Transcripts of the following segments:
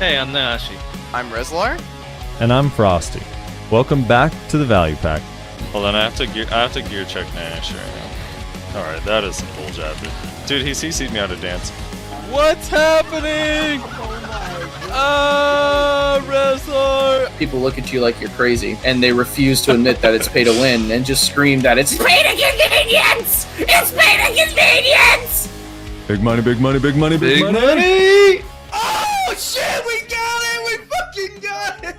Hey, I'm Nashi. I'm Rezlar. And I'm Frosty. Welcome back to the Value Pack. Hold on, I have to gear check Nash right now. Alright, that is some bull jabber. Dude, he CC'd me how to dance. What's happening? Rezlar! People look at you like you're crazy, and they refuse to admit that it's pay to win, and just scream that it's pay to convenience! It's pay to convenience! Big money, big money, big money, big money! money! Oh shit, we got it! We fucking got it!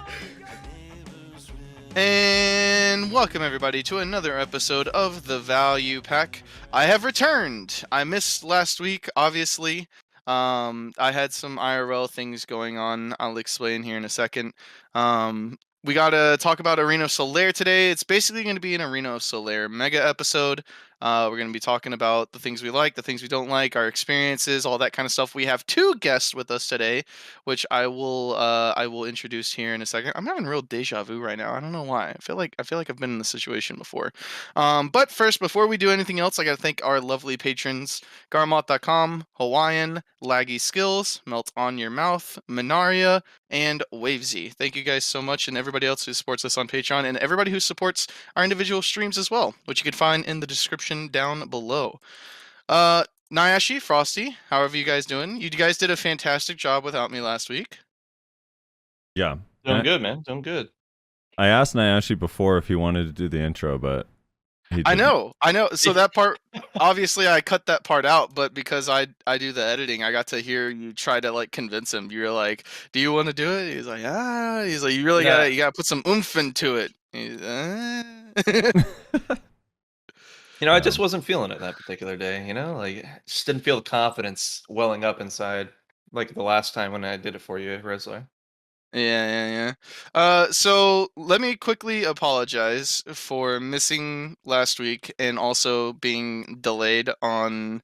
And welcome everybody to another episode of the Value Pack. I have returned. I missed last week, obviously. I had some IRL things going on. I'll explain here in a second. We gotta talk about Arena of Solare today. It's basically going to be an Arena of Solare mega episode. We're going to be talking about the things we like, the things we don't like, our experiences, all that kind of stuff. We have two guests with us today, which I will introduce here in a second. I'm having real deja vu right now. I don't know why. I feel like I've been in this situation before. But first, before we do anything else, I got to thank our lovely patrons: Garmot.com, Hawaiian, Laggy Skills, Melt on Your Mouth, Minaria, and Wavesy. Thank you guys so much, and everybody else who supports us on Patreon, and everybody who supports our individual streams as well, which you can find in the description down below. Nyashi, Frosty, how are you guys doing? You guys did a fantastic job without me last week. Yeah. Doing good, man. Doing good. I asked Nyashi before if he wanted to do the intro, but he I didn't. know. So that part, obviously I cut that part out, but because I do the editing, I got to hear you try to like convince him. You were like, do you want to do it? He's like, He's like, you really gotta put some oomph into it. He's, I just wasn't feeling it that particular day, like just didn't feel the confidence welling up inside like the last time when I did it for you, Rezlar. Yeah. So let me quickly apologize for missing last week and also being delayed on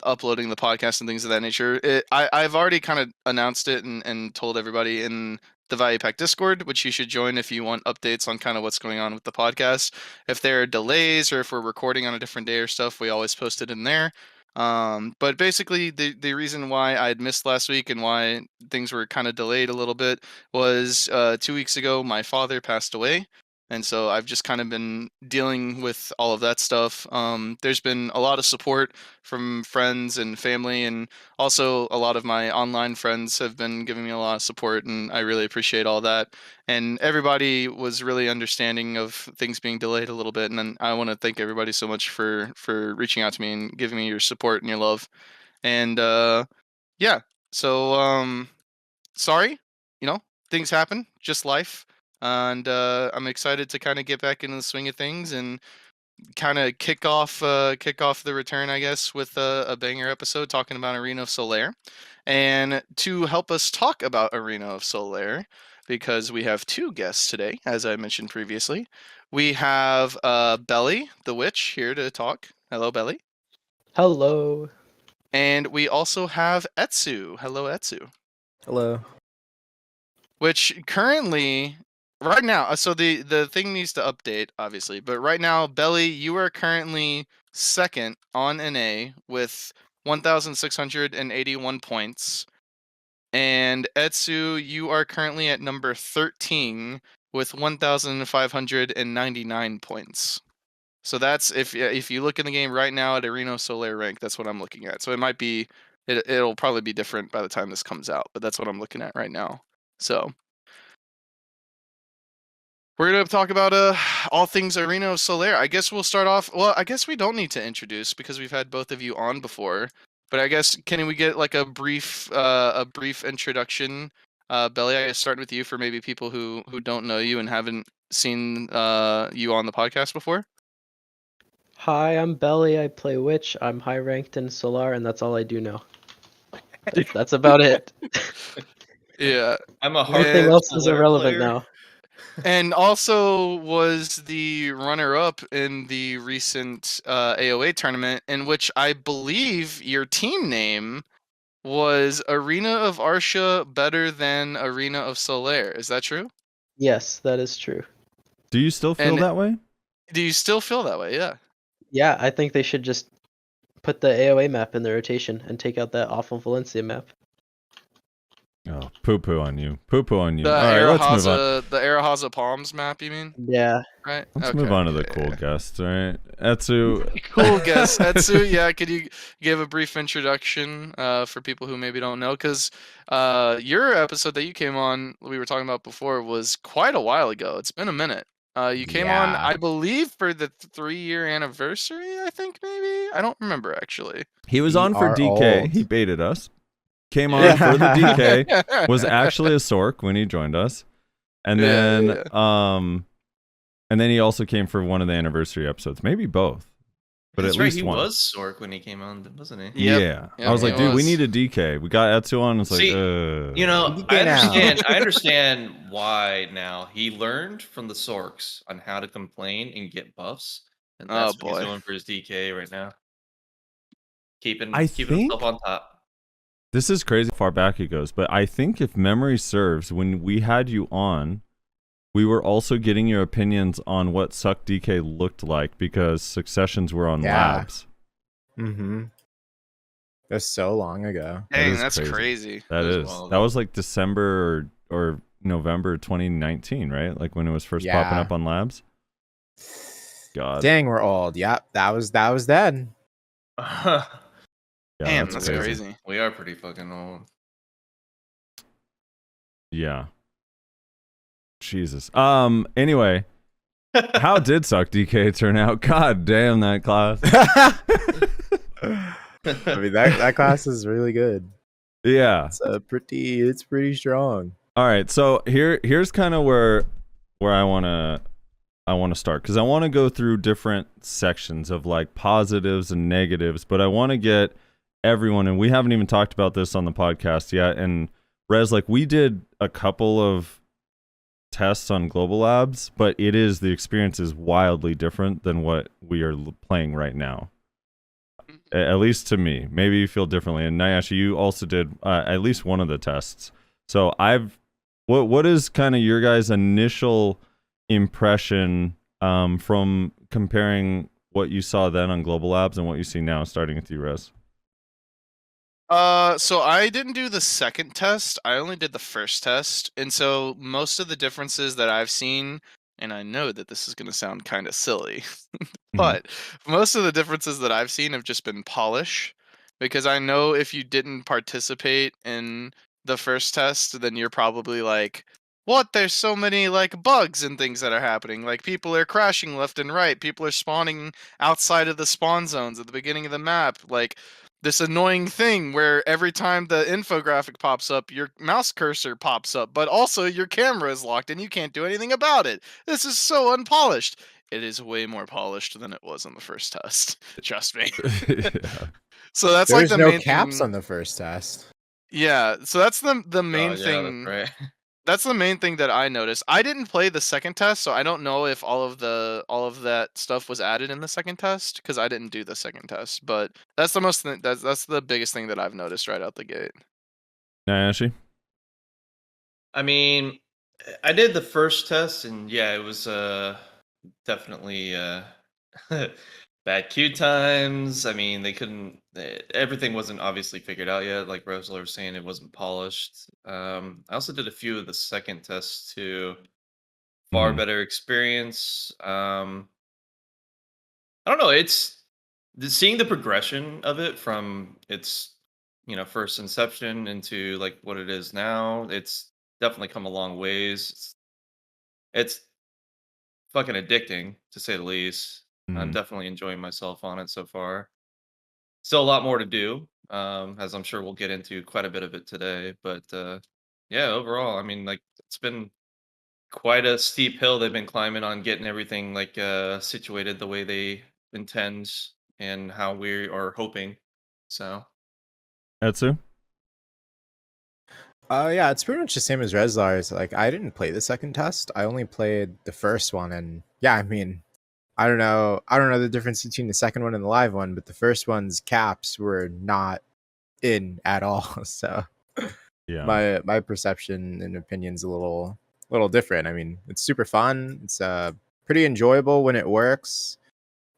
uploading the podcast and things of that nature. I've already kind of announced it and told everybody in the Value Pack Discord, which you should join if you want updates on kind of what's going on with the podcast. If there are delays or if we're recording on a different day or stuff, we always post it in there. But basically the reason why I'd missed last week and why things were kind of delayed a little bit was 2 weeks ago my father passed away. And so I've just kind of been dealing with all of that stuff. There's been a lot of support from friends and family, and also a lot of my online friends have been giving me a lot of support, and I really appreciate all that. And everybody was really understanding of things being delayed a little bit, and then I want to thank everybody so much for reaching out to me and giving me your support and your love. And yeah, so sorry, things happen, just life. And I'm excited to kind of get back into the swing of things and kind of kick off the return, I guess, with a banger episode talking about Arena of Solare. And to help us talk about Arena of Solare, because we have two guests today, as I mentioned previously, we have Belly, the witch, here to talk. Hello, Belly. Hello. And we also have Etsu. Hello, Etsu. Hello. Which currently, right now, so the thing needs to update, obviously, but right now, Belly, you are currently second on NA with 1,681 points. And Etsu, you are currently at number 13 with 1,599 points. So that's, if you look in the game right now at Arena Solare rank, that's what I'm looking at. So it might be, it'll probably be different by the time this comes out, but that's what I'm looking at right now. So we're going to talk about all things Arena of Solare. I guess we'll start off. Well, I guess we don't need to introduce because we've had both of you on before. But I guess, can we get like a brief introduction? Belly, I guess starting with you for maybe people who don't know you and haven't seen you on the podcast before. Hi, I'm Belly. I play Witch. I'm high ranked in Solare, and that's all I do now. That's about it. Yeah. I'm a Everything hardcore else is Solare irrelevant player. now. And also was the runner-up in the recent AOA tournament, in which I believe your team name was Arena of Arsha better than Arena of Solare. Is that true? Yes, that is true. Do you still feel And- that way? Do you still feel that way? Yeah. Yeah, I think they should just put the AOA map in the rotation and take out that awful Valencia map. Oh, poo poo on you. Poo poo on you. The All right, let's move on. the Arahaza Palms map, you mean? Yeah. Right? Let's Okay, move on to the yeah, cool yeah. guests. All right, Etsu. Cool guess. Etsu, yeah, could you give a brief introduction for people who maybe don't know? Because your episode that you came on, we were talking about before, was quite a while ago. It's been a minute. You came on, Yeah. I believe, for the 3-year anniversary, I think, maybe? I don't remember, actually. He was We on for are DK. old. He baited us. Came on Yeah. for the DK. Was actually a Sork when he joined us, and Yeah, then yeah. and then he also came for one of the anniversary episodes, maybe both, but That's at right. least He one. was Sork when he came on, wasn't he? Yep. Yeah, Yep, I was he like, dude, we was. need a DK. We got Etsu on. It's like, See, You know, DK I now. understand. I understand why now. He learned from the Sorks on how to complain and get buffs, and Oh, that's what he's boy. doing for his DK right now. Keeping I keeping think himself on top. this is crazy how far back it goes, but I think if memory serves, when we had you on, we were also getting your opinions on what Suck DK looked like because Successions were on Yeah. Labs. Mm-hmm. That's so long ago. That Dang, is that's crazy. crazy. That That was is. wild. That was like December or November 2019, right? Like when it was first popping Yeah. up on Labs. God. Dang, we're old. Yep, that was then. Yeah, Damn, that's that's crazy. crazy. We are pretty fucking old. Yeah. Jesus. Anyway, how did Suck DK turn out? God damn that class. I mean that class is really good. Yeah. It's pretty strong. All right. So here's kind of where I want to start, cuz I want to go through different sections of like positives and negatives, but I want to get everyone, and we haven't even talked about this on the podcast yet, and Rez, like we did a couple of tests on Global Labs, but the experience is wildly different than what we are playing right now. At least to me. Maybe you feel differently. And Nayasha, you also did at least one of the tests. So what is kind of your guys' initial impression from comparing what you saw then on Global Labs and what you see now, starting with you, Rez? So I didn't do the second test. I only did the first test. And so most of the differences that I've seen, and I know that this is going to sound kind of silly, but most of the differences that I've seen have just been polish, because I know if you didn't participate in the first test, then you're probably like, what? There's so many like bugs and things that are happening. Like people are crashing left and right. People are spawning outside of the spawn zones at the beginning of the map. Like this annoying thing where every time the infographic pops up, your mouse cursor pops up, but also your camera is locked and you can't do anything about it. This is so unpolished. It is way more polished than it was on the first test. Trust me. Yeah. So that's like There's the no main caps thing. on the first test. Yeah, so that's the main Oh, yeah, thing. that's right. That's the main thing that I noticed. I didn't play the second test, so I don't know if all of that stuff was added in the second test because I didn't do the second test. But that's the that's the biggest thing that I've noticed right out the gate. Nayashi? I mean, I did the first test, and yeah, it was definitely bad queue times. I mean, they couldn't. Everything wasn't obviously figured out yet. Like Rosler was saying, it wasn't polished. I also did a few of the second tests too. Far Mhm. better experience. I don't know. It's seeing the progression of it from its first inception into like what it is now. It's definitely come a long ways. It's fucking addicting to say the least. I'm Mhm. definitely enjoying myself on it so far. Still a lot more to do, as I'm sure we'll get into quite a bit of it today. But yeah, overall, I mean, like it's been quite a steep hill they've been climbing on getting everything like situated the way they intend and how we are hoping. So Etsu? Yeah, it's pretty much the same as Rezlar's. Like, I didn't play the second test. I only played the first one, and yeah, I mean, I don't know the difference between the second one and the live one, but the first one's caps were not in at all. So Yeah. my perception and opinion's a little different. I mean, it's super fun. It's pretty enjoyable when it works.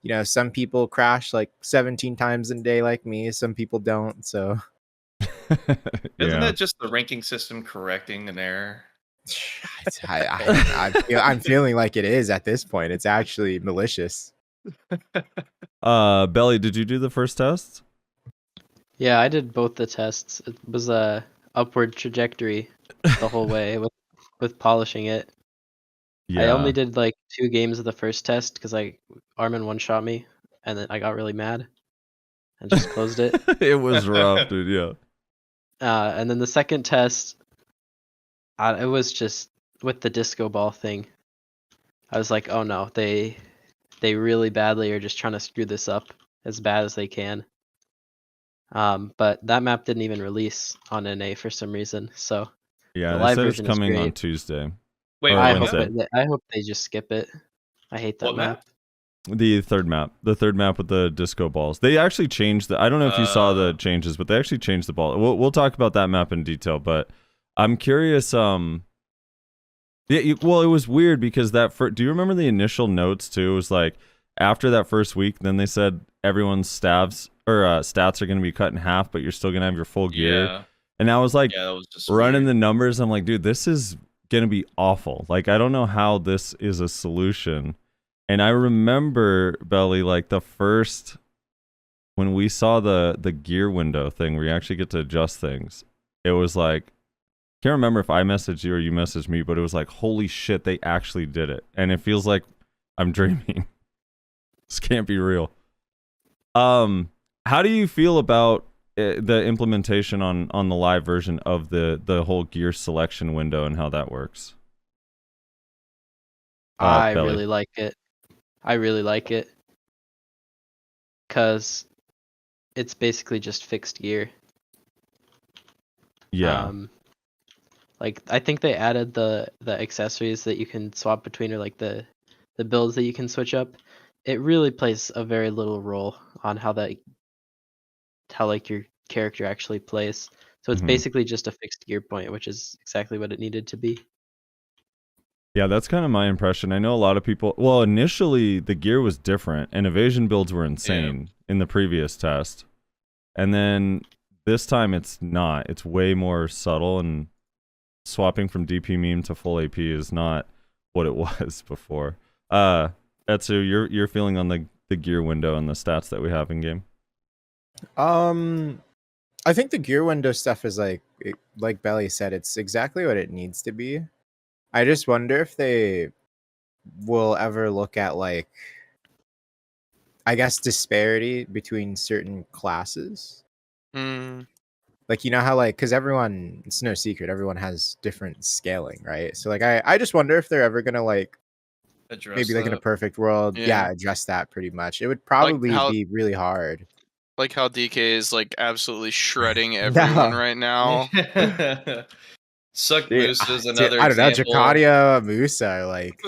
You know, some people crash like 17 times in a day like me. Some people don't. So Isn't Yeah. that just the ranking system correcting an error? I'm feeling like it is at this point. It's actually malicious. Belly, did you do the first test? Yeah, I did both the tests. It was a upward trajectory the whole way with polishing it. I only did like 2 games of the first test because Armin one-shot me, and then I got really mad and just closed it. It was rough, dude. Yeah. And then the second test, it was just with the disco ball thing. I was like, oh no, they really badly are just trying to screw this up as bad as they can. But that map didn't even release on NA for some reason. So Yeah, the they live said it's version is coming on great. Tuesday. Wait, Or I Wednesday. hope they just skip it. I hate that what map? The third map with the disco balls. They actually changed I don't know if you saw the changes, but they actually changed the ball. We'll talk about that map in detail, but I'm curious. Well, it was weird because do you remember the initial notes too? It was like after that first week, then they said everyone's stats are going to be cut in half, but you're still going to have your full gear. Yeah. And I was like Yeah, that was just running weird. the numbers. I'm like, dude, this is going to be awful. Like, I don't know how this is a solution. And I remember, Belly, like when we saw the gear window thing where you actually get to adjust things, it was like, can't remember if I messaged you or you messaged me, but it was like, holy shit, they actually did it. And it feels like I'm dreaming. This can't be real. How do you feel about the implementation on the live version of the whole gear selection window and how that works? I Belly. really like it. I really like it because it's basically just fixed gear. Yeah. Like I think they added the accessories that you can swap between, or like the builds that you can switch up. It really plays a very little role on how like your character actually plays. So it's Mhm. basically just a fixed gear point, which is exactly what it needed to be. Yeah, that's kind of my impression. I know a lot of people. Well, initially the gear was different, and evasion builds were insane in the previous test, and then this time it's not. It's way more subtle, and swapping from DP meme to full AP is not what it was before. Etsu, your feeling on the gear window and the stats that we have in game? I think the gear window stuff is like Belly said, it's exactly what it needs to be. I just wonder if they will ever look at like, I guess, disparity between certain classes. Like, you know how like, because it's no secret, everyone has different scaling, right? So like I just wonder if they're ever gonna like Address maybe like in a that. perfect world, Yeah. address that pretty much. It would probably be really hard. Like how DK is like absolutely shredding everyone right now. Suck Dude, Moose is dude, another I don't know, example. Jacadia, Musa are like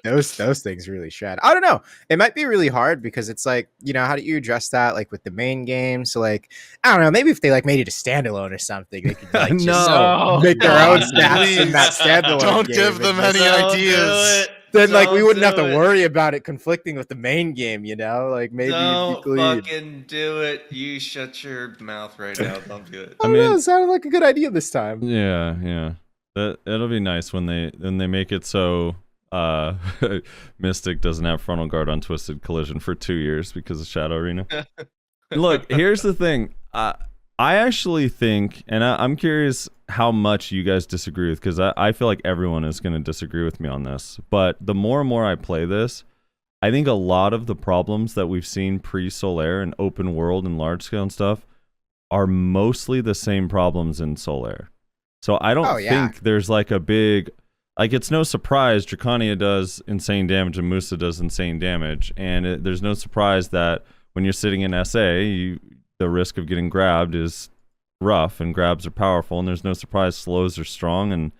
those things really shred. I don't know. It might be really hard because it's like, you know, how do you address that like with the main game? So like, I don't know, maybe if they like made it a standalone or something, they could like just No. make their God, own stats in that standalone Don't game give and them just- any Don't ideas. do it. then like we Don't wouldn't have do to it. worry about it conflicting with the main game, you know? Like maybe Don't it'd be clean. fucking do it. You shut your mouth right now. Don't do it. I don't know, it sounded like a good idea this time. Yeah. It'll be nice when they make it so Mystic doesn't have frontal guard on Twisted Collision for 2 years because of Shadow Arena. Look, here's the thing. I actually think, and I'm curious how much you guys disagree with, because I feel like everyone is going to disagree with me on this. But the more and more I play this, I think a lot of the problems that we've seen pre-Solare and open world and large scale and stuff are mostly the same problems in Solare. So I don't think there's like a big, like it's no surprise Dracania does insane damage and Musa does insane damage, and there's no surprise that when you're sitting in SA, the risk of getting grabbed is rough, and grabs are powerful, and there's no surprise slows are strong, and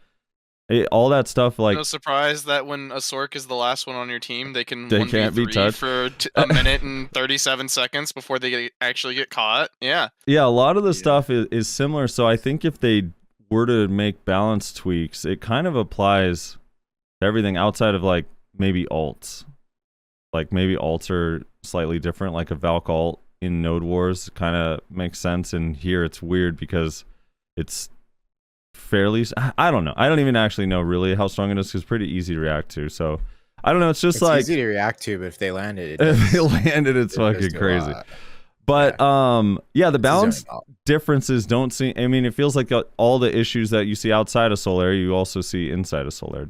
all that stuff. Like, no surprise that when a Sork is the last one on your team, they can't be touched for a minute and 37 seconds before they actually get caught. Yeah, a lot of the stuff is similar. So I think if they were to make balance tweaks, it kind of applies to everything outside of like maybe alts. Like maybe alts are slightly different, like a Valk alt in Node Wars kind of makes sense, and here it's weird because it's fairly. I don't know. I don't even actually know really how strong it is because it's pretty easy to react to. So I don't know. It's just It's like easy to react to, but if they land it, if they landed, it's fucking crazy. But yeah, the balance differences don't seem. I mean, it feels like all the issues that you see outside of Solare, you also see inside of Solare.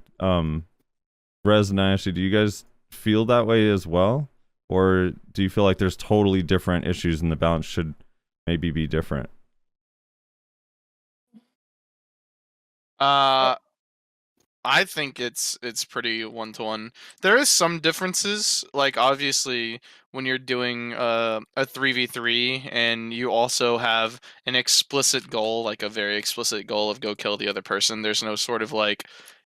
Rez and Ashley, do you guys feel that way as well, or do you feel like there's totally different issues and the balance should maybe be different? I think it's pretty 1-to-1. There is some differences, like obviously when you're doing a 3v3 and you also have an explicit goal, like a very explicit goal of go kill the other person. There's no sort of like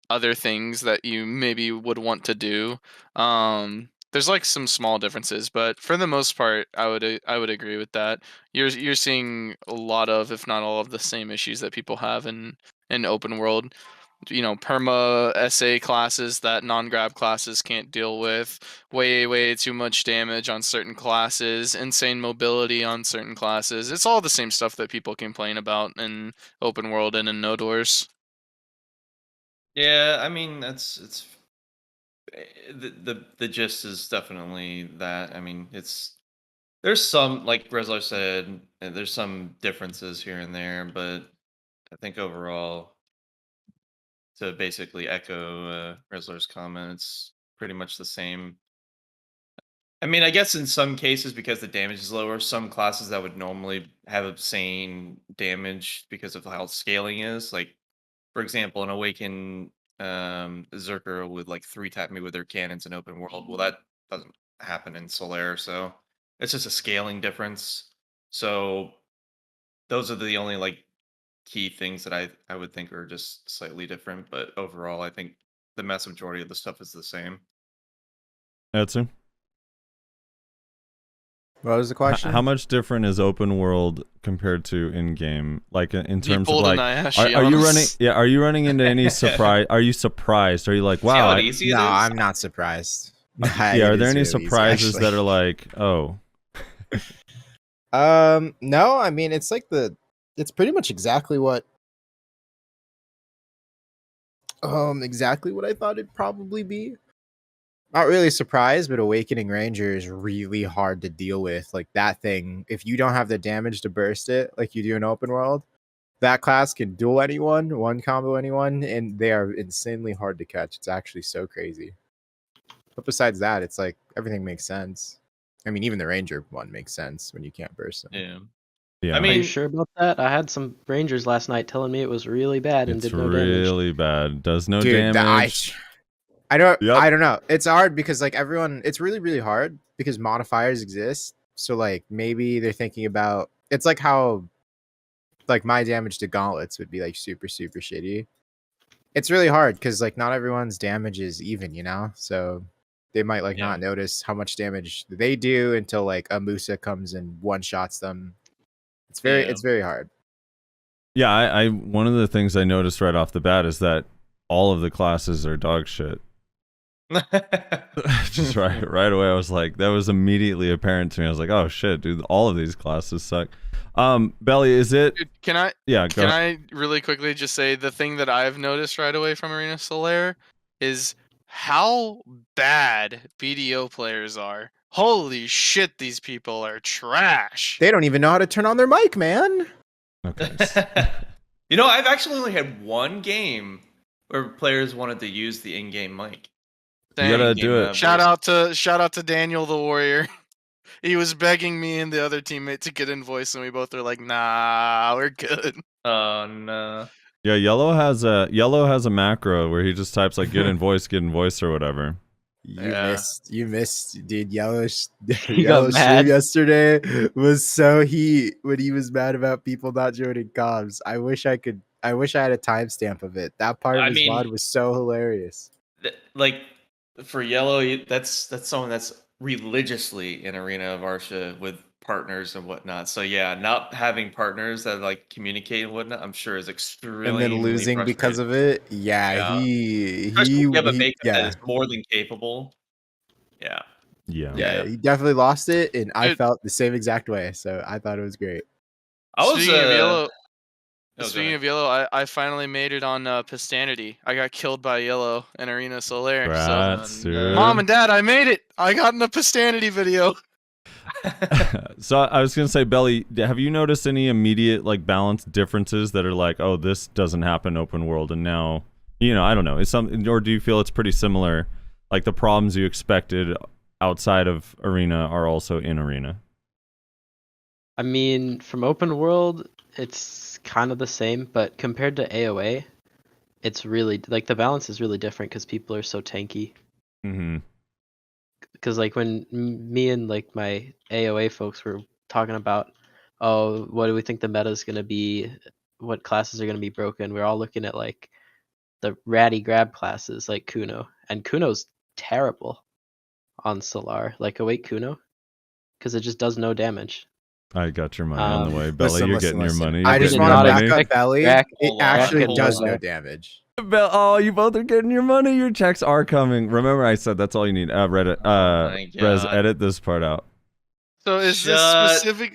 other things that you maybe would want to do. There's like some small differences, but for the most part, I would agree with that. You're seeing a lot of, if not all of, the same issues that people have in open world. Perma SA classes that non-grab classes can't deal with, way too much damage on certain classes, insane mobility on certain classes. It's all the same stuff that people complain about in open world and in Node Wars. Yeah, I mean it's the gist is definitely that. I mean, there's some, like Rezlar said, there's some differences here and there, but I think overall, to basically echo Rezlar's comment, it's pretty much the same. I mean, I guess in some cases, because the damage is lower, some classes that would normally have insane damage because of how scaling is, like for example, an Awaken Zerker would like 3-tap me with their cannons in open world. Well, that doesn't happen in Solare, so it's just a scaling difference. So those are the only like key things that I would think are just slightly different, but overall, I think the mass majority of the stuff is the same. Etsu? What was the question? How much different is open world compared to in-game? Like in terms of like, are you running? Yeah, are you running into any surprise? Are you surprised? Are you like, wow? How easy it No, is? I'm not surprised. Yeah, are there any surprises that are like, oh? No, I mean it's like it's pretty much exactly what I thought it'd probably be. Not really surprised, but Awakening Ranger is really hard to deal with. Like that thing, if you don't have the damage to burst it like you do in open world, that class can duel anyone, one combo anyone, and they are insanely hard to catch. It's actually so crazy. But besides that, it's like everything makes sense. I mean, even the Ranger one makes sense when you can't burst them. Yeah. Yeah, I Are mean, you sure about that? I had some Rangers last night telling me it was really bad and it's did no damage. really bad. Does no Dude, damage. I don't Yep. I don't know. It's hard because like everyone, it's really hard because modifiers exist. So like maybe they're thinking about, it's like how like my damage to gauntlets would be like super shitty. It's really hard because like not everyone's damage is even, so they might like not notice how much damage they do until like a Musa comes and one shots them. It's very hard. Yeah, I one of the things I noticed right off the bat is that all of the classes are dog shit. Just right away, I was like, that was immediately apparent to me. I was like, oh shit, dude, all of these classes suck. Belly, is it? Dude, can I? Yeah, go. Can I really quickly just say the thing that I've noticed right away from Arena Solare is how bad BDO players are. Holy shit, these people are trash. They don't even know how to turn on their mic, man. Okay. You know, I've actually only had one game where players wanted to use the in-game mic. You gotta do it. Shout out to Daniel the Warrior. He was begging me and the other teammate to get in voice, and we both are like, "Nah, we're good." Oh no. Yeah, Yellow has a macro where he just types like get in voice or whatever. You missed, dude. Yellow got mad. stream yesterday was so heat when he was mad about people not joining comms. I wish I had a timestamp of it. That part of his VOD was so hilarious. Like for Yellow, that's someone that's religiously in Arena of Arsha with partners and whatnot. So yeah, not having partners that like communicate and whatnot, I'm sure is extremely And then losing because of it. Yeah, Yeah. he Especially if you have a makeup yeah. that is more than capable. Yeah. Yeah. Yeah, he definitely lost it, and I Dude. felt the same exact way. So I thought it was great. I was Speaking of yellow, oh, go speaking ahead. of yellow, I finally made it on Pistanity. I got killed by yellow in Arena Solare. So, Congrats, dude. Mom and Dad, I made it. I got in a Pistanity video. So I was gonna say, Belly, have you noticed any immediate like balance differences that are like, oh, this doesn't happen open world, and now, I don't know, is something, or do you feel it's pretty similar? Like the problems you expected outside of arena are also in arena. I mean, from open world, it's kind of the same, but compared to AoA, it's really like the balance is really different because people are so tanky. Mm-hmm. Because like when me and like my AoA folks were talking about, oh, what do we think the meta is gonna be? What classes are gonna be broken? We're all looking at like the ratty grab classes like Kuno, and Kuno's terrible on Solar. Like awake Kuno, because it just does no damage. I got your money on the way, Belly. Listen, You're listen, getting your listen. money. I You're just did getting want your to not back money. up Belly. Back- It Hold on, actually hold does on. no damage. Oh, you both are getting your money. Your checks are coming. Remember, I said that's all you need. Reddit. my Rez, God. edit this part out. So is this Shut specific?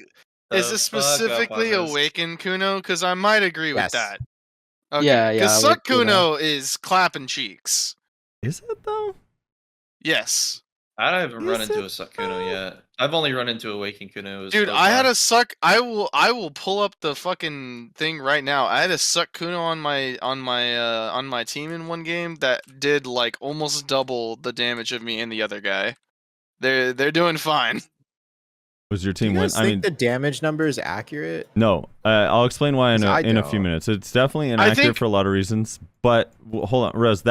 Is the this fuck up on specifically this. Awaken Kuno? Because I might agree with Yes. that. Okay. Yeah, Because Awake Suck Kuno is clapping cheeks. Is it though? Yes. I haven't run Is into it a Suck Kuno though? yet. I've only run into Awaken Kuno. Dude, I had a Suck. I will pull up the fucking thing right now. I had a Suck Kuno on my team in one game that did like almost double the damage of me and the other guy. They're doing fine. Was your Do team you win? guys I think mean, the damage number is accurate? no. I'll explain why in 'Cause I in a few don't. minutes. It's definitely I inaccurate think- for a lot of reasons. But hold on, Rez.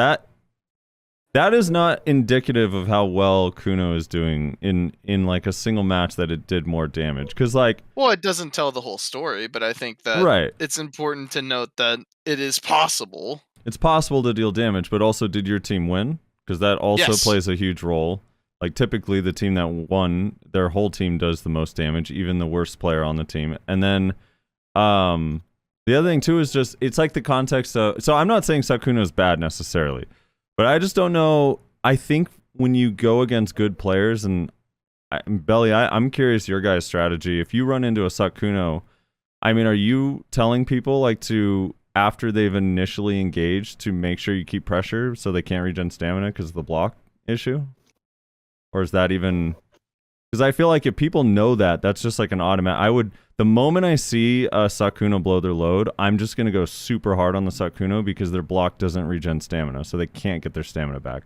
That is not indicative of how well Kuno is doing in like a single match that it did more damage. Because like, Well, it doesn't tell the whole story, but I think that right, it's important to note that it is possible. it's possible to deal damage, but also did your team win? Because that also Yes. plays a huge role. Like typically the team that won, their whole team does the most damage, even the worst player on the team. And then the other thing too is just it's like the context of, so I'm not saying Sakuno is bad necessarily, but I just don't know. I think when you go against good players, and Belly, I'm curious your guys' strategy. If you run into a Sakuno, I mean, are you telling people like to, after they've initially engaged, to make sure you keep pressure so they can't regen stamina because of the block issue? Or is that even... Because I feel like if people know that, that's just like an automatic... The moment I see a Sakuno blow their load, I'm just going to go super hard on the Sakuno because their block doesn't regen stamina, so they can't get their stamina back.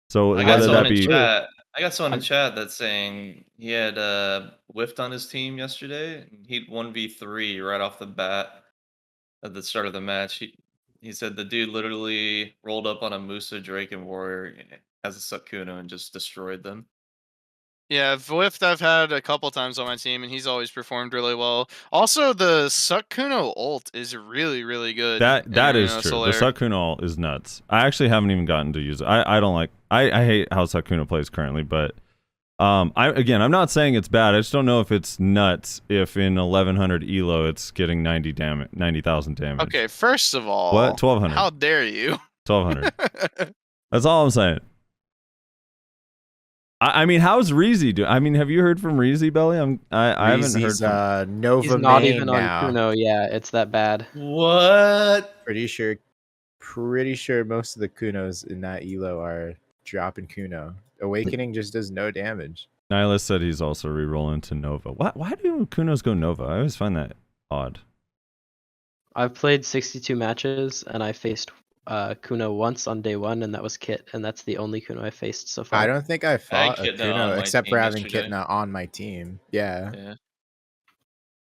So I got whether someone that in be... chat. I got someone in chat that's saying he had whiffed on his team yesterday. He'd 1v3 right off the bat at the start of the match. He said the dude literally rolled up on a Musa, Drake, and Warrior as a Sakuno and just destroyed them. Yeah, Vift I've had a couple times on my team, and he's always performed really well. Also, the Sukuno ult is really, really good. That in is Arena true. Solare. The Sakuno ult is nuts. I actually haven't even gotten to use it. I don't like... I hate how Sakuno plays currently, but... I'm not saying it's bad. I just don't know if it's nuts if in 1100 elo it's getting 90,000 damage. Okay, first of all, What? 1200. How dare you? 1200. That's all I'm saying. I mean, how's Reezy doing? I mean, have you heard from Reezy, Belly? I haven't heard Reezy's, from... Nova He's not main even now. on Kuno. Yeah, it's that bad. What? Pretty sure most of the Kunos in that elo are dropping Kuno. Awakening just does no damage. Nihilus said he's also re-rolling to Nova. Why do Kunos go Nova? I always find that odd. I've played 62 matches and I faced Kuno once on day one, and that was Kit, and that's the only Kuno I faced so far. I don't think I fought a Kitna on Kuno my except for team having yesterday. Kitna on my team. Yeah. Yeah.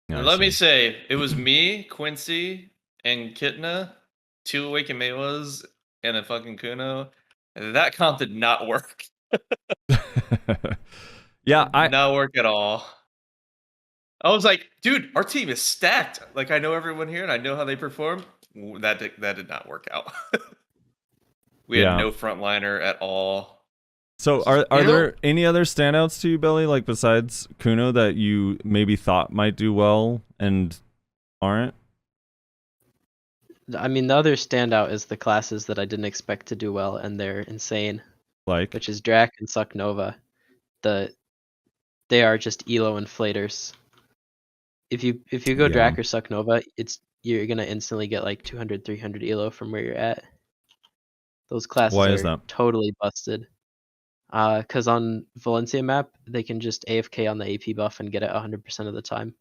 Yeah, And let me say, it was me, Quincy, and Kitna, 2 Awakened Mewas, and a fucking Kuno. And that comp did not work. Yeah, Did not work at all. I was like, dude, our team is stacked. Like, I know everyone here and I know how they perform. That did not work out. We Yeah. had no frontliner at all. So are You know- there any other standouts to you, Billy, like besides Kuno that you maybe thought might do well and aren't? I mean, the other standout is the classes that I didn't expect to do well, and they're insane. Like, which is Drac and Suck Nova. They are just elo inflators. If you go Yeah. Drac or Suck Nova, you're gonna instantly get like 200, 300 elo from where you're at. Those classes Why is are that? totally busted. Because on Valencia map, they can just AFK on the AP buff and get it 100% of the time.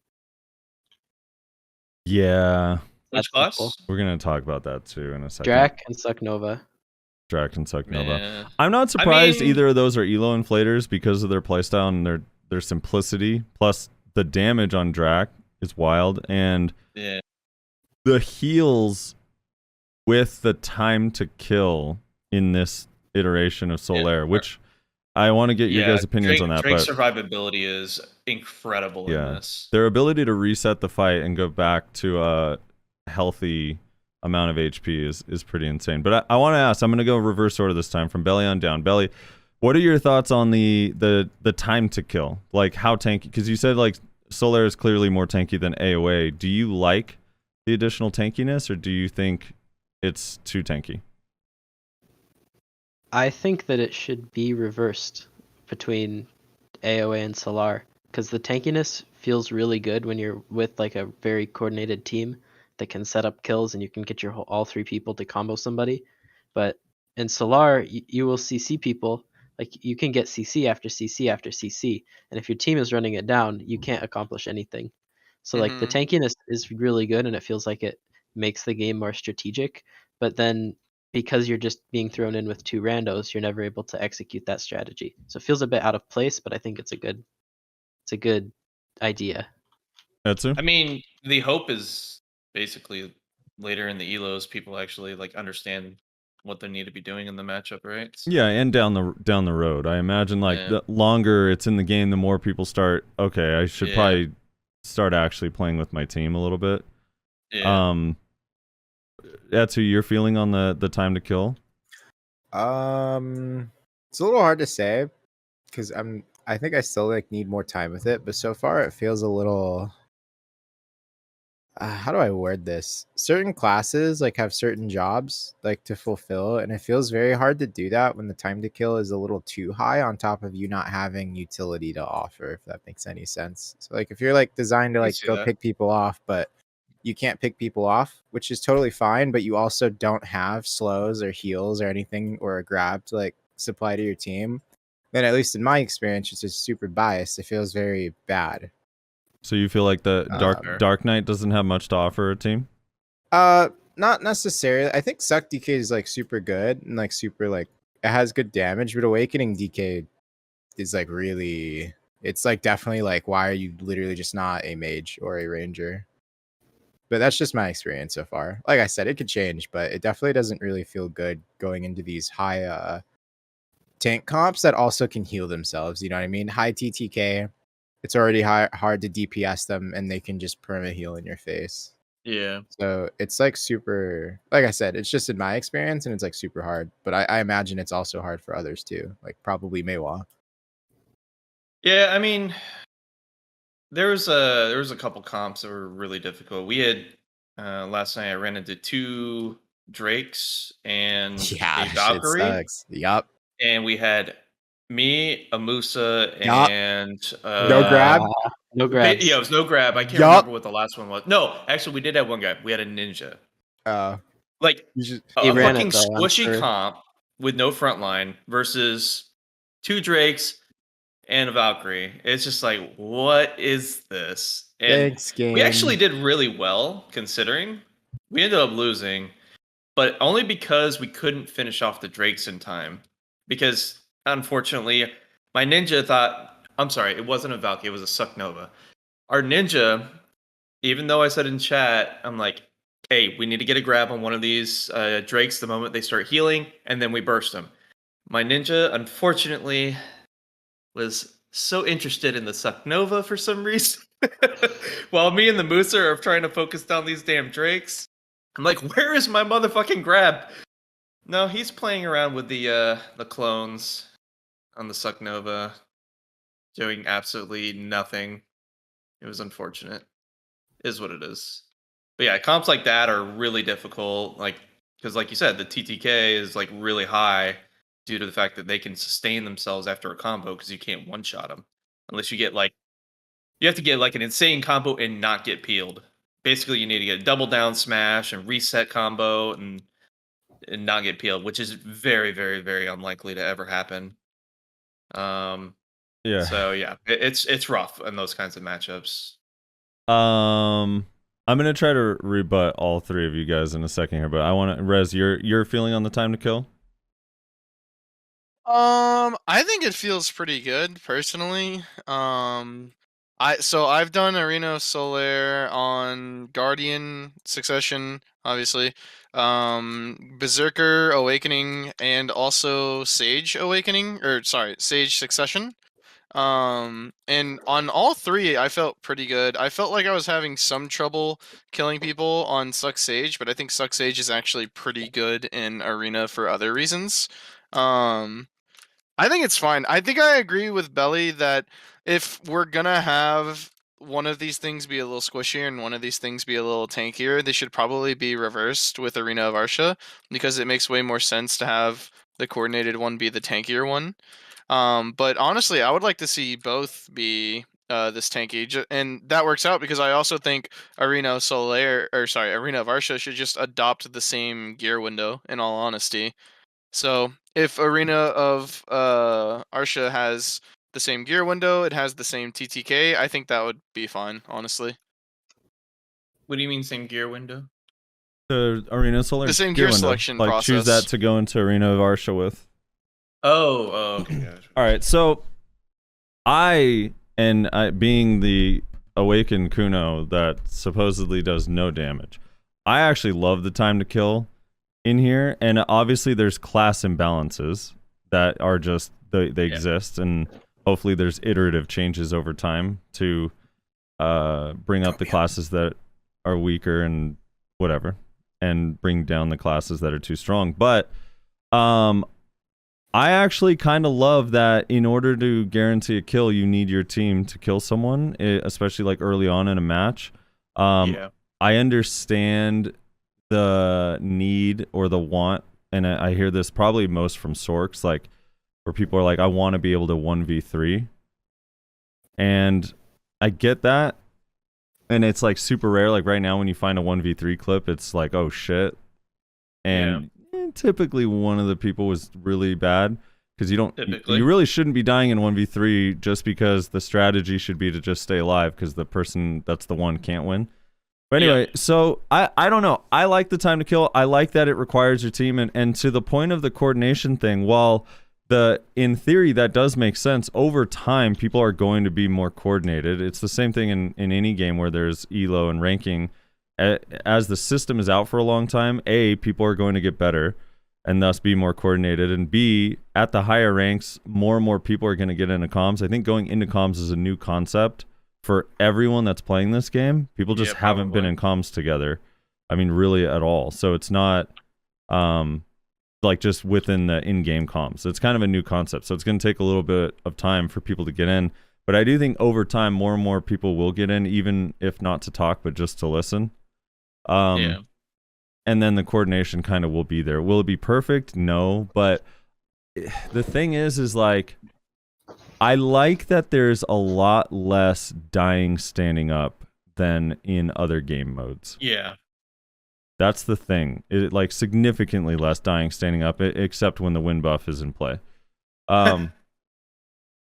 Yeah, Which That's simple. class? we're gonna talk about that too in a second. Drac and Suck Nova. Drac and Suck Nova. Man. I'm not surprised mean- either of those are elo inflators because of their playstyle and their simplicity. Plus, the damage on Drac is wild, and Yeah. the heals with the time to kill in this iteration of Solare, which I want to get your guys' opinions on that. Drake's But survivability is incredible Yeah. in this. their ability to reset the fight and go back to a healthy amount of HP is pretty insane. But I want to ask, I'm going to go reverse order this time from Belly on down. Belly, what are your thoughts on the time to kill? Like how tanky? Because you said like Solare is clearly more tanky than AoA. Do you like the additional tankiness, or do you think it's too tanky? I think that it should be reversed between AoA and Solar, because the tankiness feels really good when you're with like a very coordinated team that can set up kills and you can get your all three people to combo somebody. But in Solar, you will CC people, like you can get CC after CC after CC, and if your team is running it down, you can't accomplish anything. So like the tankiness is really good and it feels like it makes the game more strategic, but then because you're just being thrown in with two randos, you're never able to execute that strategy. So it feels a bit out of place, but I think it's a good idea. Etsu? I mean, the hope is basically later in the elos, people actually like understand what they need to be doing in the matchup, right? So, Yeah, and down the road. I imagine like Yeah. the longer it's in the game, the more people start, okay, I should Yeah. probably start actually playing with my team a little bit. yeah. That's who you're feeling on the time to kill. It's a little hard to say because I think I still like need more time with it, but so far it feels a little. How do I word this? Certain classes like have certain jobs like to fulfill, and it feels very hard to do that when the time to kill is a little too high on top of you not having utility to offer, if that makes any sense. So like if you're like designed to I can like see go that. pick people off, but you can't pick people off, which is totally fine, but you also don't have slows or heals or anything or a grab to like supply to your team, then at least in my experience, which is super biased, it feels very bad. So you feel like the Sure. Dark Knight doesn't have much to offer a team? Not necessarily. I think Suck DK is like super good and like super like it has good damage, but Awakening DK is like really it's like definitely like why are you literally just not a mage or a ranger? But that's just my experience so far. Like I said, it could change, but it definitely doesn't really feel good going into these high tank comps that also can heal themselves. You know what I mean? High TTK, it's already hard to DPS them, and they can just perma heal in your face. Yeah. So it's like super. Like I said, it's just in my experience, and it's like super hard. But I imagine it's also hard for others too. Like probably Maywa. Yeah, I mean, there was a couple comps that were really difficult. We had last night I ran into 2 Drakes and Yeah, a shit Valkyrie, sucks. Yup. and we had me, a Musa, Yup. and No grab? No grabs. Yeah, it was no grab. I can't Yup. remember what the last one was. No, actually, we did have one guy. We had a ninja, like You should. a He ran fucking it, though, I'm squishy sure. comp with no front line versus 2 Drakes and a Valkyrie. It's just like, what is this? And Thanks, game. we actually did really well considering. We ended up losing, but only because we couldn't finish off the Drakes in time. Because unfortunately, my ninja thought, I'm sorry, it wasn't a Valkyrie, it was a Suck Nova. Our ninja, even though I said in chat, I'm like, hey, we need to get a grab on one of these Drakes the moment they start healing, and then we burst them. My ninja, unfortunately, was so interested in the Suck Nova for some reason. While me and the Musa are trying to focus down these damn Drakes. I'm like, where is my motherfucking grab? No, he's playing around with the clones on the Suck Nova, doing absolutely nothing. It was unfortunate. Is what it is. But yeah, comps like that are really difficult. Like, because like you said, the TTK is like really high. due to the fact that they can sustain themselves after a combo because you can't one-shot them unless you get like you have to get like an insane combo and not get peeled. Basically, you need to get a double down smash and reset combo and not get peeled, which is very, very, very unlikely to ever happen. Yeah. So yeah, it's rough in those kinds of matchups. I'm gonna try to rebut all three of you guys in a second here, but I want to Rez, your feeling on the time to kill. I think it feels pretty good personally. I've done Arena of Solare on Guardian Succession, obviously, Berserker Awakening, and also Sage Awakening, or sorry, Sage Succession. And on all three, I felt pretty good. I felt like I was having some trouble killing people on Suck Sage, but I think Suck Sage is actually pretty good in Arena for other reasons. I think it's fine. I think I agree with Belly that if we're gonna have one of these things be a little squishier and one of these things be a little tankier, they should probably be reversed with Arena of Arsha because it makes way more sense to have the coordinated one be the tankier one. But honestly, I would like to see both be this tanky, and that works out because I also think Arena of Arsha should just adopt the same gear window. In all honesty, so if Arena of Arsha has the same gear window, it has the same TTK, I think that would be fine, honestly. What do you mean same gear window? The Arena Solar The same gear window. selection like process. choose that to go into Arena of Arsha with. Oh, okay. Gotcha. All right, so I being the awakened Kuno that supposedly does no damage, I actually love the time to kill in here, and obviously there's class imbalances that are just they exist, and hopefully there's iterative changes over time to bring up the classes that are weaker and whatever, and bring down the classes that are too strong. But I actually kind of love that in order to guarantee a kill, you need your team to kill someone, especially like early on in a match. I understand the need or the want, and I hear this probably most from Sorks, like where people are like, I want to be able to 1v3, and I get that, and it's like super rare. Like right now when you find a 1v3 clip, it's like, oh shit, and typically one of the people was really bad, because you really shouldn't be dying in 1v3 just because the strategy should be to just stay alive, because the person that's the one can't win. But anyway, so I don't know. I like the time to kill. I like that it requires your team, and to the point of the coordination thing, while in theory that does make sense, over time people are going to be more coordinated. It's the same thing in any game where there's elo and ranking. As the system is out for a long time, A, people are going to get better and thus be more coordinated, and B, at the higher ranks, more and more people are going to get into comms. I think going into comms is a new concept for everyone that's playing this game. People just haven't been in comms together. I mean, really at all. So it's not like just within the in-game comms. It's kind of a new concept. So it's going to take a little bit of time for people to get in. But I do think over time, more and more people will get in, even if not to talk, but just to listen. And then the coordination kind of will be there. Will it be perfect? No. But the thing is like, I like that there's a lot less dying standing up than in other game modes. Yeah. That's the thing. It like significantly less dying standing up, except when the win buff is in play. But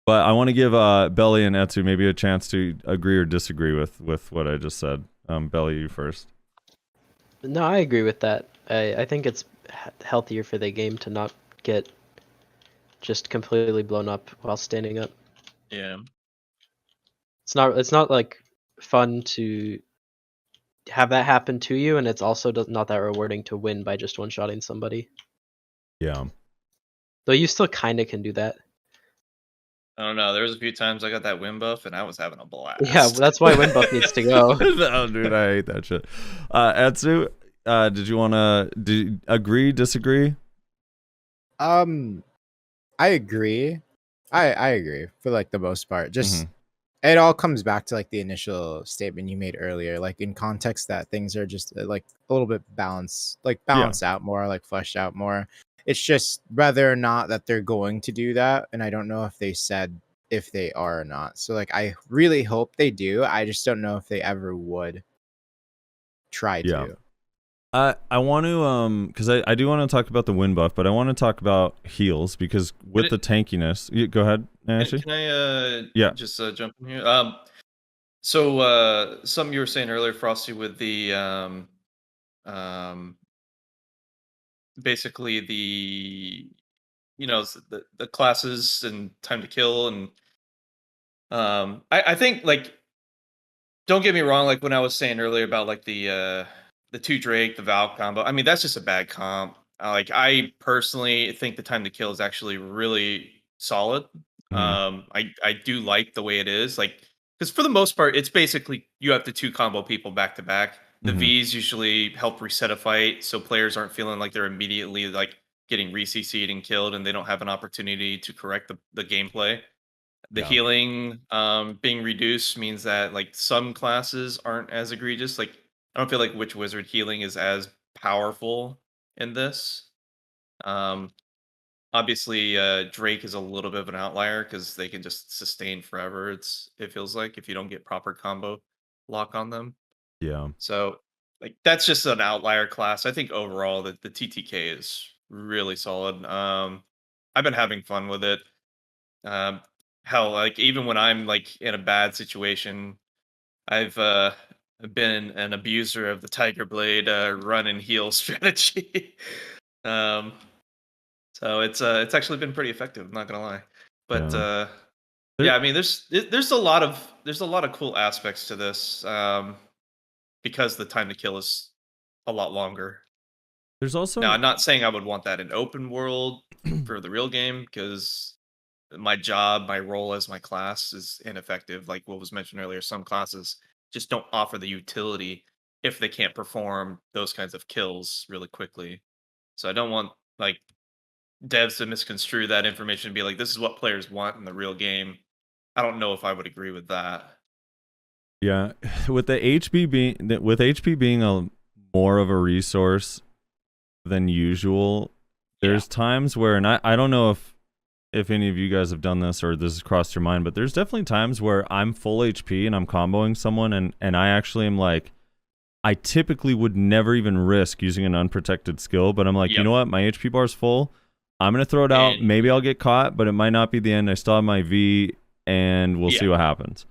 I want to give Belly and Etsu maybe a chance to agree or disagree with what I just said. Belly, you first. No, I agree with that. I think it's healthier for the game to not get just completely blown up while standing up. Yeah. It's not like fun to have that happen to you, and it's also not that rewarding to win by just one-shotting somebody. Yeah. Though you still kind of can do that. I don't know. There was a few times I got that win buff and I was having a blast. Yeah, well, that's why win buff needs to go. No, dude, I hate that shit. Etsu, did you want to agree, disagree? I agree. I agree for like the most part. Just it all comes back to like the initial statement you made earlier, like in context that things are just like a little bit balanced out more, like fleshed out more. It's just whether or not that they're going to do that, and I don't know if they said if they are or not. So like, I really hope they do. I just don't know if they ever would try Yeah. to. I want to because I do want to talk about the win buff, but I want to talk about heals because with the tankiness. Go ahead, Ashley. Can I Yeah. just jump in here? So something you were saying earlier, Frosty, with the basically the the classes and time to kill, and I think, like, don't get me wrong, like when I was saying earlier about like the 2 Drake, the Valve combo, I mean that's just a bad comp. Like, I personally think the time to kill is actually really solid. I do like the way it is, like, because for the most part it's basically you have the 2 combo people back to back. The Vs usually help reset a fight, so players aren't feeling like they're immediately like getting re-CC'd and killed, and they don't have an opportunity to correct the gameplay. The Yeah. healing being reduced means that like some classes aren't as egregious. Like, I don't feel like Witch Wizard healing is as powerful in this. Um, Obviously, Drake is a little bit of an outlier because they can just sustain forever. It feels like, if you don't get proper combo lock on them. Yeah. So, like, that's just an outlier class. I think overall the TTK is really solid. I've been having fun with it. Um, Hell, like, even when I'm like in a bad situation, I've been an abuser of the Tiger Blade run and heal strategy. um, so it's actually been pretty effective. I'm not gonna lie, but Yeah. yeah, I mean, there's a lot of cool aspects to this, because the time to kill is a lot longer. There's also Now, I'm not saying I would want that in open world for the real game, because my job, my role as my class is ineffective. Like what was mentioned earlier, some classes just don't offer the utility if they can't perform those kinds of kills really quickly. So I don't want like devs to misconstrue that information and be like, this is what players want in the real game. I don't know if I would agree with that. Yeah, with the HP being a more of a resource than usual, there's times where, and I don't know if any of you guys have done this or this has crossed your mind, but there's definitely times where I'm full HP and I'm comboing someone and I actually am like, I typically would never even risk using an unprotected skill, but I'm like, you know what, my HP bar is full. I'm going to throw it out. Maybe I'll get caught, but it might not be the end. I still have my V and we'll see what happens.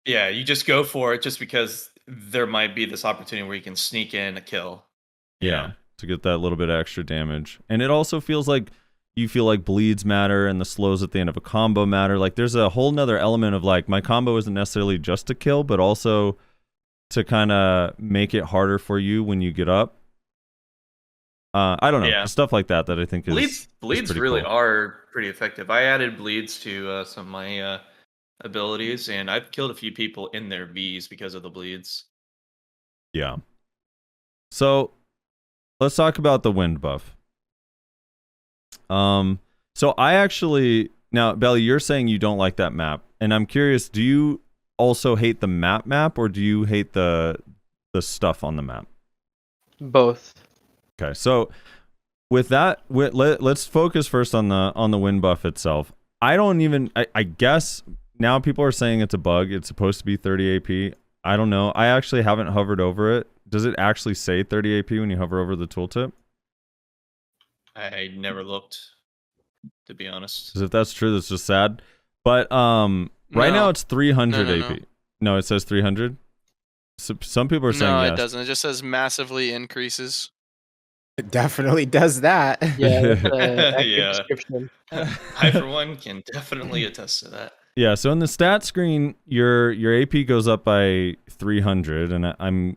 Yeah, you just go for it just because there might be this opportunity where you can sneak in a kill. Yeah, to get that little bit of extra damage. And it also feels like you feel like bleeds matter and the slows at the end of a combo matter. Like there's a whole nother element of like my combo isn't necessarily just to kill, but also to kind of make it harder for you when you get up. I don't know, stuff like that I think is bleeds really cool. are pretty effective. I added bleeds to some of my abilities, and I've killed a few people in their Vs because of the bleeds. Yeah. So let's talk about the wind buff. So I actually, now Belly, you're saying you don't like that map, and I'm curious, do you also hate the map or do you hate the stuff on the map? Both. Okay, so with that, let's focus first on the wind buff itself. I guess now people are saying it's a bug. It's supposed to be 30 AP. I don't know. I actually haven't hovered over it. Does it actually say 30 AP when you hover over the tooltip? I never looked, to be honest. Because if that's true, that's just sad. But right now it's 300 AP. No, it says 300. So, some people are saying no, yes. it doesn't. It just says massively increases. It definitely does that. Yeah, that's Yeah. description. I, for one, can definitely attest to that. Yeah, so in the stat screen, your AP goes up by 300, and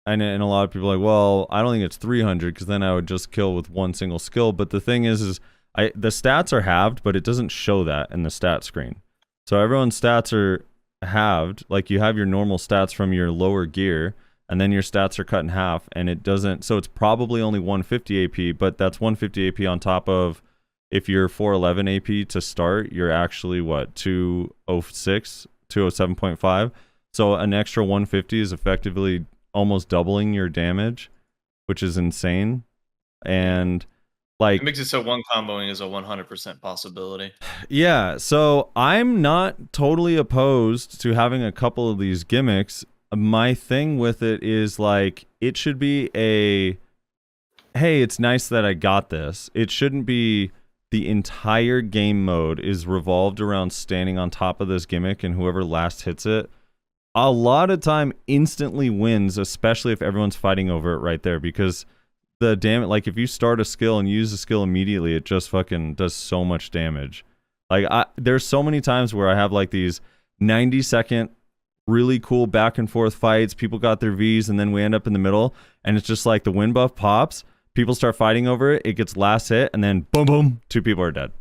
and a lot of people are like, well, I don't think it's 300 because then I would just kill with one single skill. But the thing is the stats are halved, but it doesn't show that in the stat screen. So everyone's stats are halved, like you have your normal stats from your lower gear, and then your stats are cut in half, and it doesn't. So it's probably only 150 AP, but that's 150 AP on top of, if you're 411 AP to start, you're actually what, 206, 207.5. So an extra 150 is effectively almost doubling your damage, which is insane. And Like, It makes it so one comboing is a 100% possibility. yeah, so I'm not totally opposed to having a couple of these gimmicks. My thing with it is like it should be a hey, it's nice that I got this. It shouldn't be the entire game mode is revolved around standing on top of this gimmick and whoever last hits it a lot of time instantly wins, especially if everyone's fighting over it right there, because the damage, like if you start a skill and use the skill immediately, it just fucking does so much damage. Like there's so many times where I have like these 90-second really cool back and forth fights, people got their Vs, and then we end up in the middle, and it's just like the wind buff pops, people start fighting over it, it gets last hit, and then boom boom, 2 people are dead.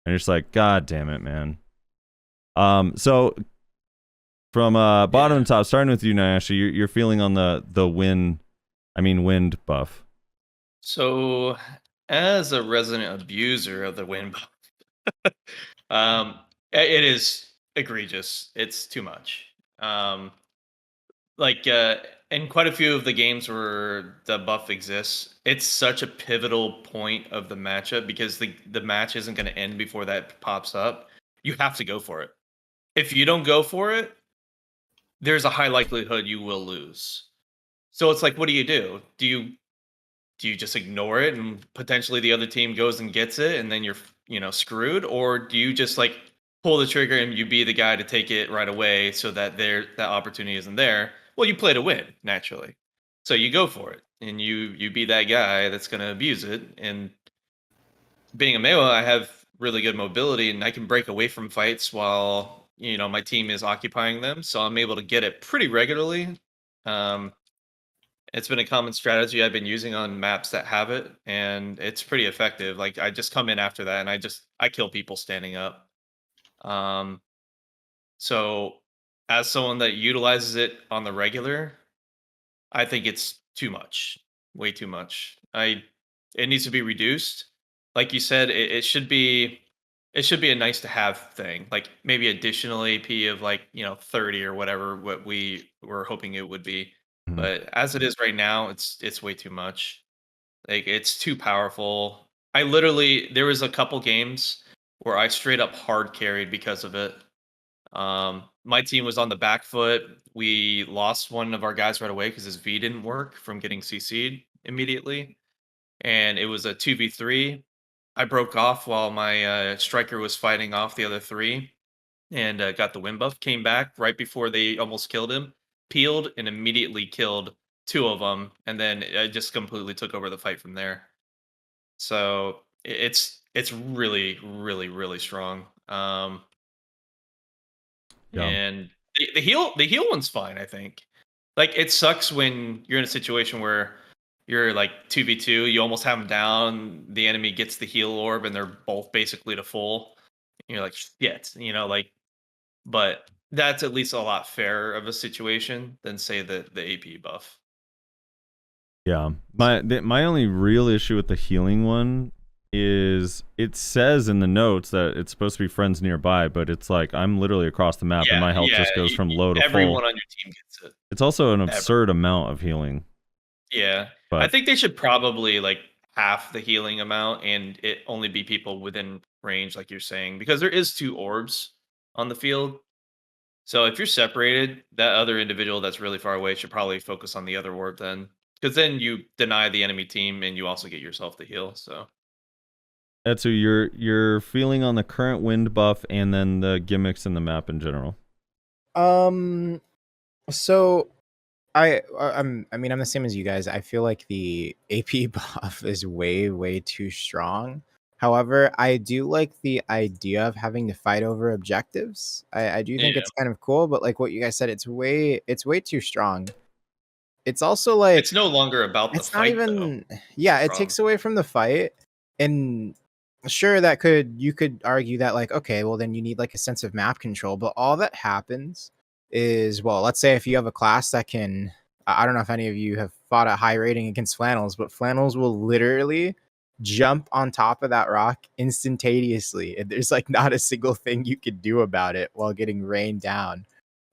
And you're just like, god damn it, man. So from bottom to top, starting with you, Nyasha, you're feeling on the wind buff. So, as a resident abuser of the wind buff, it is egregious. It's too much. In quite a few of the games where the buff exists, it's such a pivotal point of the matchup because the match isn't going to end before that pops up. You have to go for it. If you don't go for it, there's a high likelihood you will lose. So it's like, what do? Do you just ignore it and potentially the other team goes and gets it and then you're screwed? Or do you just like pull the trigger and you be the guy to take it right away so that that opportunity isn't there? Well, you play to win, naturally. So you go for it and you be that guy that's going to abuse it. And being a melee, I have really good mobility and I can break away from fights while my team is occupying them, so I'm able to get it pretty regularly. It's been a common strategy I've been using on maps that have it, and it's pretty effective. Like I just come in after that and I kill people standing up. So as someone that utilizes it on the regular, I think it's too much. Way too much. It needs to be reduced. Like you said, it should be a nice to have thing, like maybe additional AP of 30 or whatever what we were hoping it would be. Mhm. But as it is right now, it's way too much. Like it's too powerful. There was a couple games where I straight up hard carried because of it. My team was on the back foot. We lost one of our guys right away because his V didn't work from getting CC'd immediately. And it was a 2v3. I broke off while my striker was fighting off the other 3 and got the wind buff. Came back right before they almost killed him, peeled, and immediately killed 2 of them. And then I just completely took over the fight from there. So it's really, really, really strong. Yeah. And the heal one's fine, I think. Like it sucks when you're in a situation where you're like 2v2, you almost have them down, the enemy gets the heal orb and they're both basically to full. You're like, shit, but that's at least a lot fairer of a situation than say the AP buff. Yeah. My only real issue with the healing one is it says in the notes that it's supposed to be friends nearby, but it's like I'm literally across the map and my health just goes from low to full. Everyone on your team gets it. It's also an absurd amount of healing. Yeah. But I think they should probably like half the healing amount and it only be people within range, like you're saying, because there is 2 orbs on the field. So if you're separated, that other individual that's really far away should probably focus on the other orb then. Because then you deny the enemy team and you also get yourself the heal. So Etsu, you're feeling on the current wind buff and then the gimmicks in the map in general. So I'm the same as you guys. I feel like the AP buff is way too strong. However, I do like the idea of having to fight over objectives. I do think it's kind of cool, but like what you guys said, it's way too strong. It's also like it's no longer about the it's fight. not even though. yeah, it takes away from the fight. And sure, you could argue that like, okay, well then you need like a sense of map control, but all that happens is, well, let's say if you have a class that can, I don't know if any of you have fought at high rating against Flannels, but Flannels will literally jump on top of that rock instantaneously, and there's like not a single thing you could do about it while getting rained down.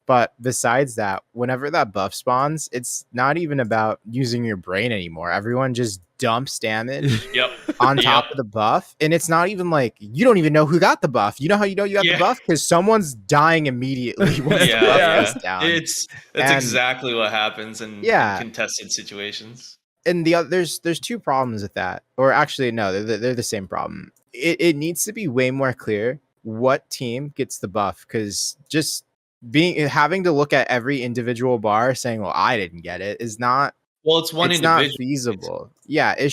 But besides that, whenever that buff spawns, it's not even about using your brain anymore. Everyone just dumps damage Yep. on top Yep. of the buff, and it's not even like you don't even know who got the buff. You know how you know you got Yeah. the buff? Because someone's dying immediately once the buff Yeah. goes down. That's And- exactly what happens in Yeah. contested situations. And the other, there's two problems with that, or actually no, they're the same problem. It needs to be way more clear what team gets the buff, because just having to look at every individual bar saying, well, I didn't get it, is not Well, it's one it's not individual. feasible. Yeah, it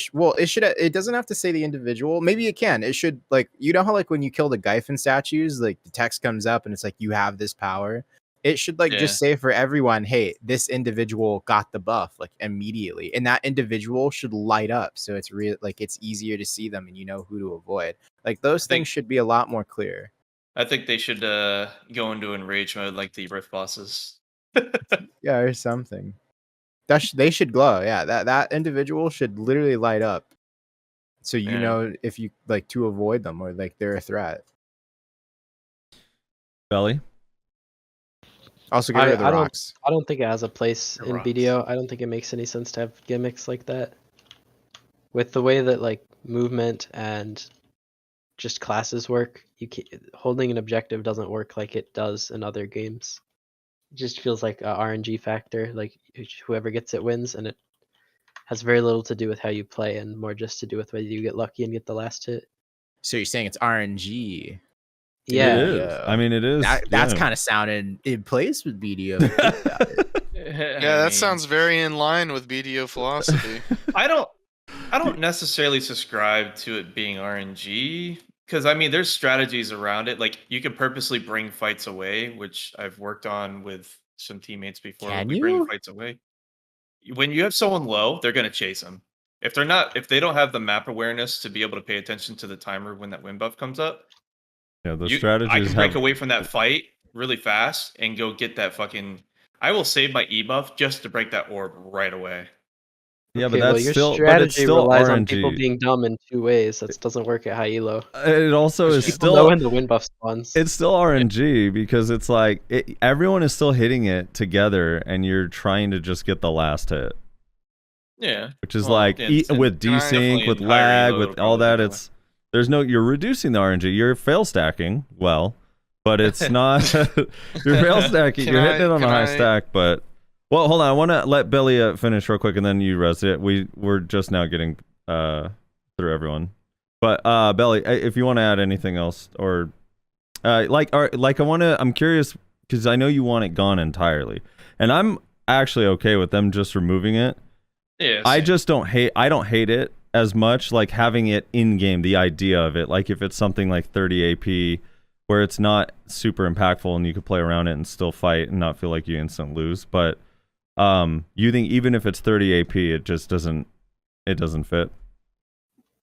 should. It doesn't have to say the individual. Maybe it can. It should, like, you know how like when you kill the Gyphon statues, like the text comes up and it's like you have this power. It should like Yeah. just say for everyone, hey, this individual got the buff like immediately, and that individual should light up, so it's real, like it's easier to see them and you know who to avoid. Like those things should be a lot more clear. I think they should go into enrage mode like the Rift bosses. Yeah, or something. They should glow. Yeah, that individual should literally light up, so you Yeah. know if you like to avoid them or like they're a threat. Belly. Also, get rid of the rocks. I don't think it has a place The in rocks. BDO. I don't think it makes any sense to have gimmicks like that. With the way that like movement and just classes work, holding an objective doesn't work like it does in other games. It just feels like a RNG factor. Like whoever gets it wins, and it has very little to do with how you play and more just to do with whether you get lucky and get the last hit. So you're saying it's RNG? Yeah. It is. I mean, it is. That's yeah. kind of sounded in place with BDO. Yeah, that sounds very in line with BDO philosophy. I don't necessarily subscribe to it being RNG, because I mean there's strategies around it. Like you can purposely bring fights away, which I've worked on with some teammates before. Can we bring you? fights away. When you have someone low, they're gonna chase them. If they don't have the map awareness to be able to pay attention to the timer when that win buff comes up, Yeah, the I strategies can break have. away from that fight really fast and go get that fucking. I will save my E buff just to break that orb right away. Yeah, Okay, but that's your still. But it's strategy still relies on people RNG. being dumb in two ways. That doesn't work at high elo. It also is People still. know when the win buff spawns. It's still RNG because it's like everyone is still hitting it together, and you're trying to just get the last hit, Yeah. which is Well, like yeah, it's with definitely desync, with in higher lag, elo, with it'll all probably that. be You're reducing the RNG. You're fail stacking well, but it's not. You're fail stacking. You're hitting it on a high stack, but. Well, hold on. I want to let Billy finish real quick, and then you res it. We're just now getting through everyone, but Belly, if you want to add anything else, or I'm curious because I know you want it gone entirely, and I'm actually okay with them just removing it. Yeah. I just don't hate. I don't hate it as much, like having it in game. The idea of it, like if it's something like 30 AP, where it's not super impactful and you could play around it and still fight and not feel like you instant lose, but. You think even if it's 30 AP, it just doesn't fit?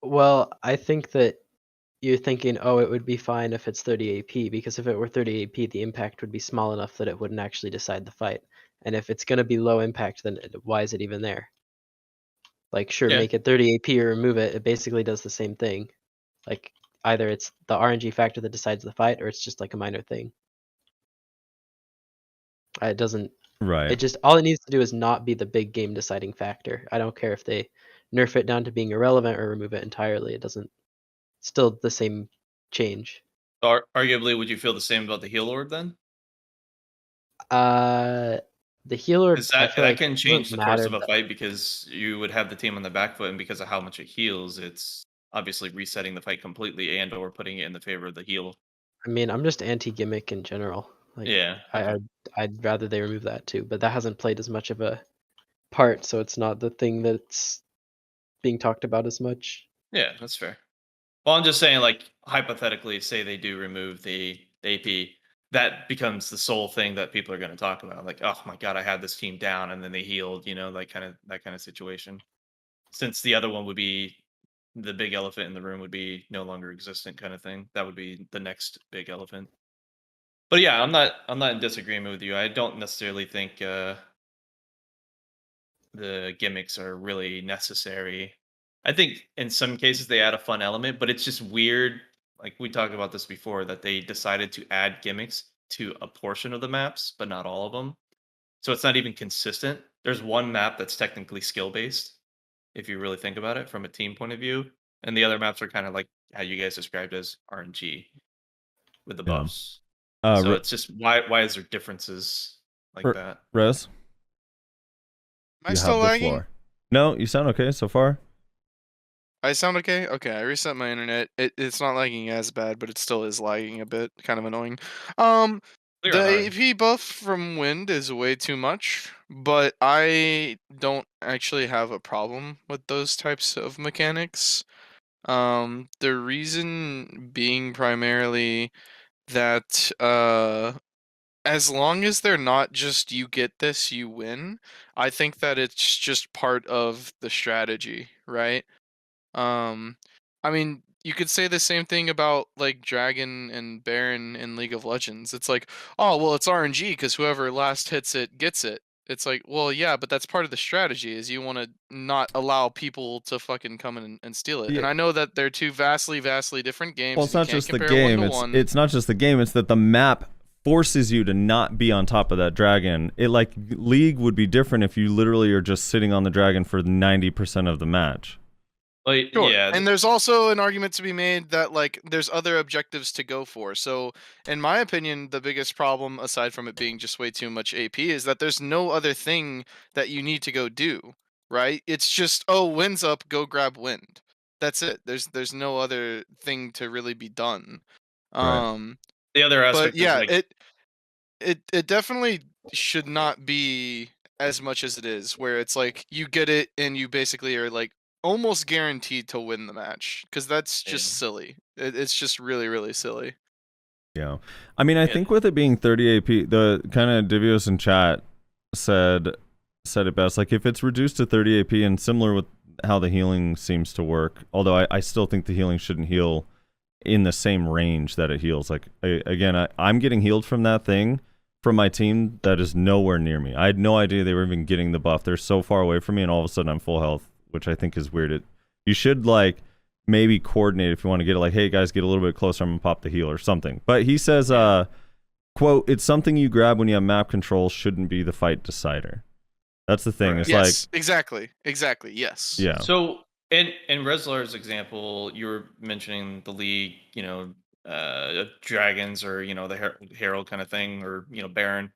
Well, I think that you're thinking, oh, it would be fine if it's 30 AP, because if it were 30 AP, the impact would be small enough that it wouldn't actually decide the fight. And if it's going to be low impact, then why is it even there? Like, sure, Yeah. make it 30 AP or remove it. It basically does the same thing. Like, either it's the RNG factor that decides the fight, or it's just like a minor thing. It doesn't. Right. It just, all it needs to do is not be the big game deciding factor. I don't care if they nerf it down to being irrelevant or remove it entirely. It doesn't, still the same change. Arguably, would you feel the same about the heal orb then? The healer, Because that can change the course of a matter. fight, because you would have the team on the back foot, and because of how much it heals, it's obviously resetting the fight completely and or putting it in the favor of the heal. I mean, I'm just anti-gimmick in general. Like, Yeah. I'd rather they remove that too, but that hasn't played as much of a part, so it's not the thing that's being talked about as much. Yeah, that's fair. Well, I'm just saying, like, hypothetically, say they do remove the AP, that becomes the sole thing that people are going to talk about. Like, oh my god, I had this team down, and then they healed. You know, that kind of situation. Since the other one would be the big elephant in the room would be no longer existent, kind of thing. That would be the next big elephant. But yeah, I'm not in disagreement with you. I don't necessarily think the gimmicks are really necessary. I think in some cases they add a fun element, but it's just weird. Like we talked about this before, that they decided to add gimmicks to a portion of the maps, but not all of them. So it's not even consistent. There's one map that's technically skill based. if you really think about it from a team point of view. And the other maps are kind of like how you guys described as RNG with the Yeah. buffs. So Re- it's just why is there differences like Re- that? Rez, Am I you still have the lagging? floor. No, you sound okay so far. I sound okay? Okay, I reset my internet. It's not lagging as bad, but it still is lagging a bit. Kind of annoying. Clear The on our end. AP buff from wind is way too much, but I don't actually have a problem with those types of mechanics. The reason being primarily that as long as they're not just you get this, you win, I think that it's just part of the strategy, right? Um, I mean, you could say the same thing about like Dragon and Baron in League of Legends. It's like, oh, well, it's RNG because whoever last hits it gets it. It's like, well, yeah, but that's part of the strategy is you want to not allow people to fucking come in and steal it. Yeah. And I know that they're two vastly, vastly different games. Well, it's And you not can't just the compare one game. to It's one. it's not just the game. It's that the map forces you to not be on top of that dragon. It like League would be different if you literally are just sitting on the dragon for 90% of the match. Well, Sure. yeah, And there's also an argument to be made that like there's other objectives to go for. So, in my opinion, the biggest problem aside from it being just way too much AP is that there's no other thing that you need to go do, right? It's just, oh, wind's up, go grab wind. That's it. There's no other thing to really be done. Right. the other But aspect is yeah, like it definitely should not be as much as it is, where it's like you get it and you basically are like almost guaranteed to win the match, because that's just Yeah. silly. It's just really, really silly. Yeah. I mean, I Yeah. think with it being 30 AP, the kind of Divios in chat said it best. Like if it's reduced to 30 AP and similar with how the healing seems to work, although I still think the healing shouldn't heal in the same range that it heals. Like I'm getting healed from that thing from my team that is nowhere near me. I had no idea they were even getting the buff. They're so far away from me, and all of a sudden I'm full health, which I think is weird. You should like maybe coordinate if you want to get it. Like, hey guys, get a little bit closer. I'm gonna pop the heal or something. But he says, quote, "It's something you grab when you have map control. Shouldn't be the fight decider." That's the thing. Right. It's Yes, exactly, yes. like, yeah, So in Rezlar's example, you were mentioning the league, dragons or the herald kind of thing, or Baron.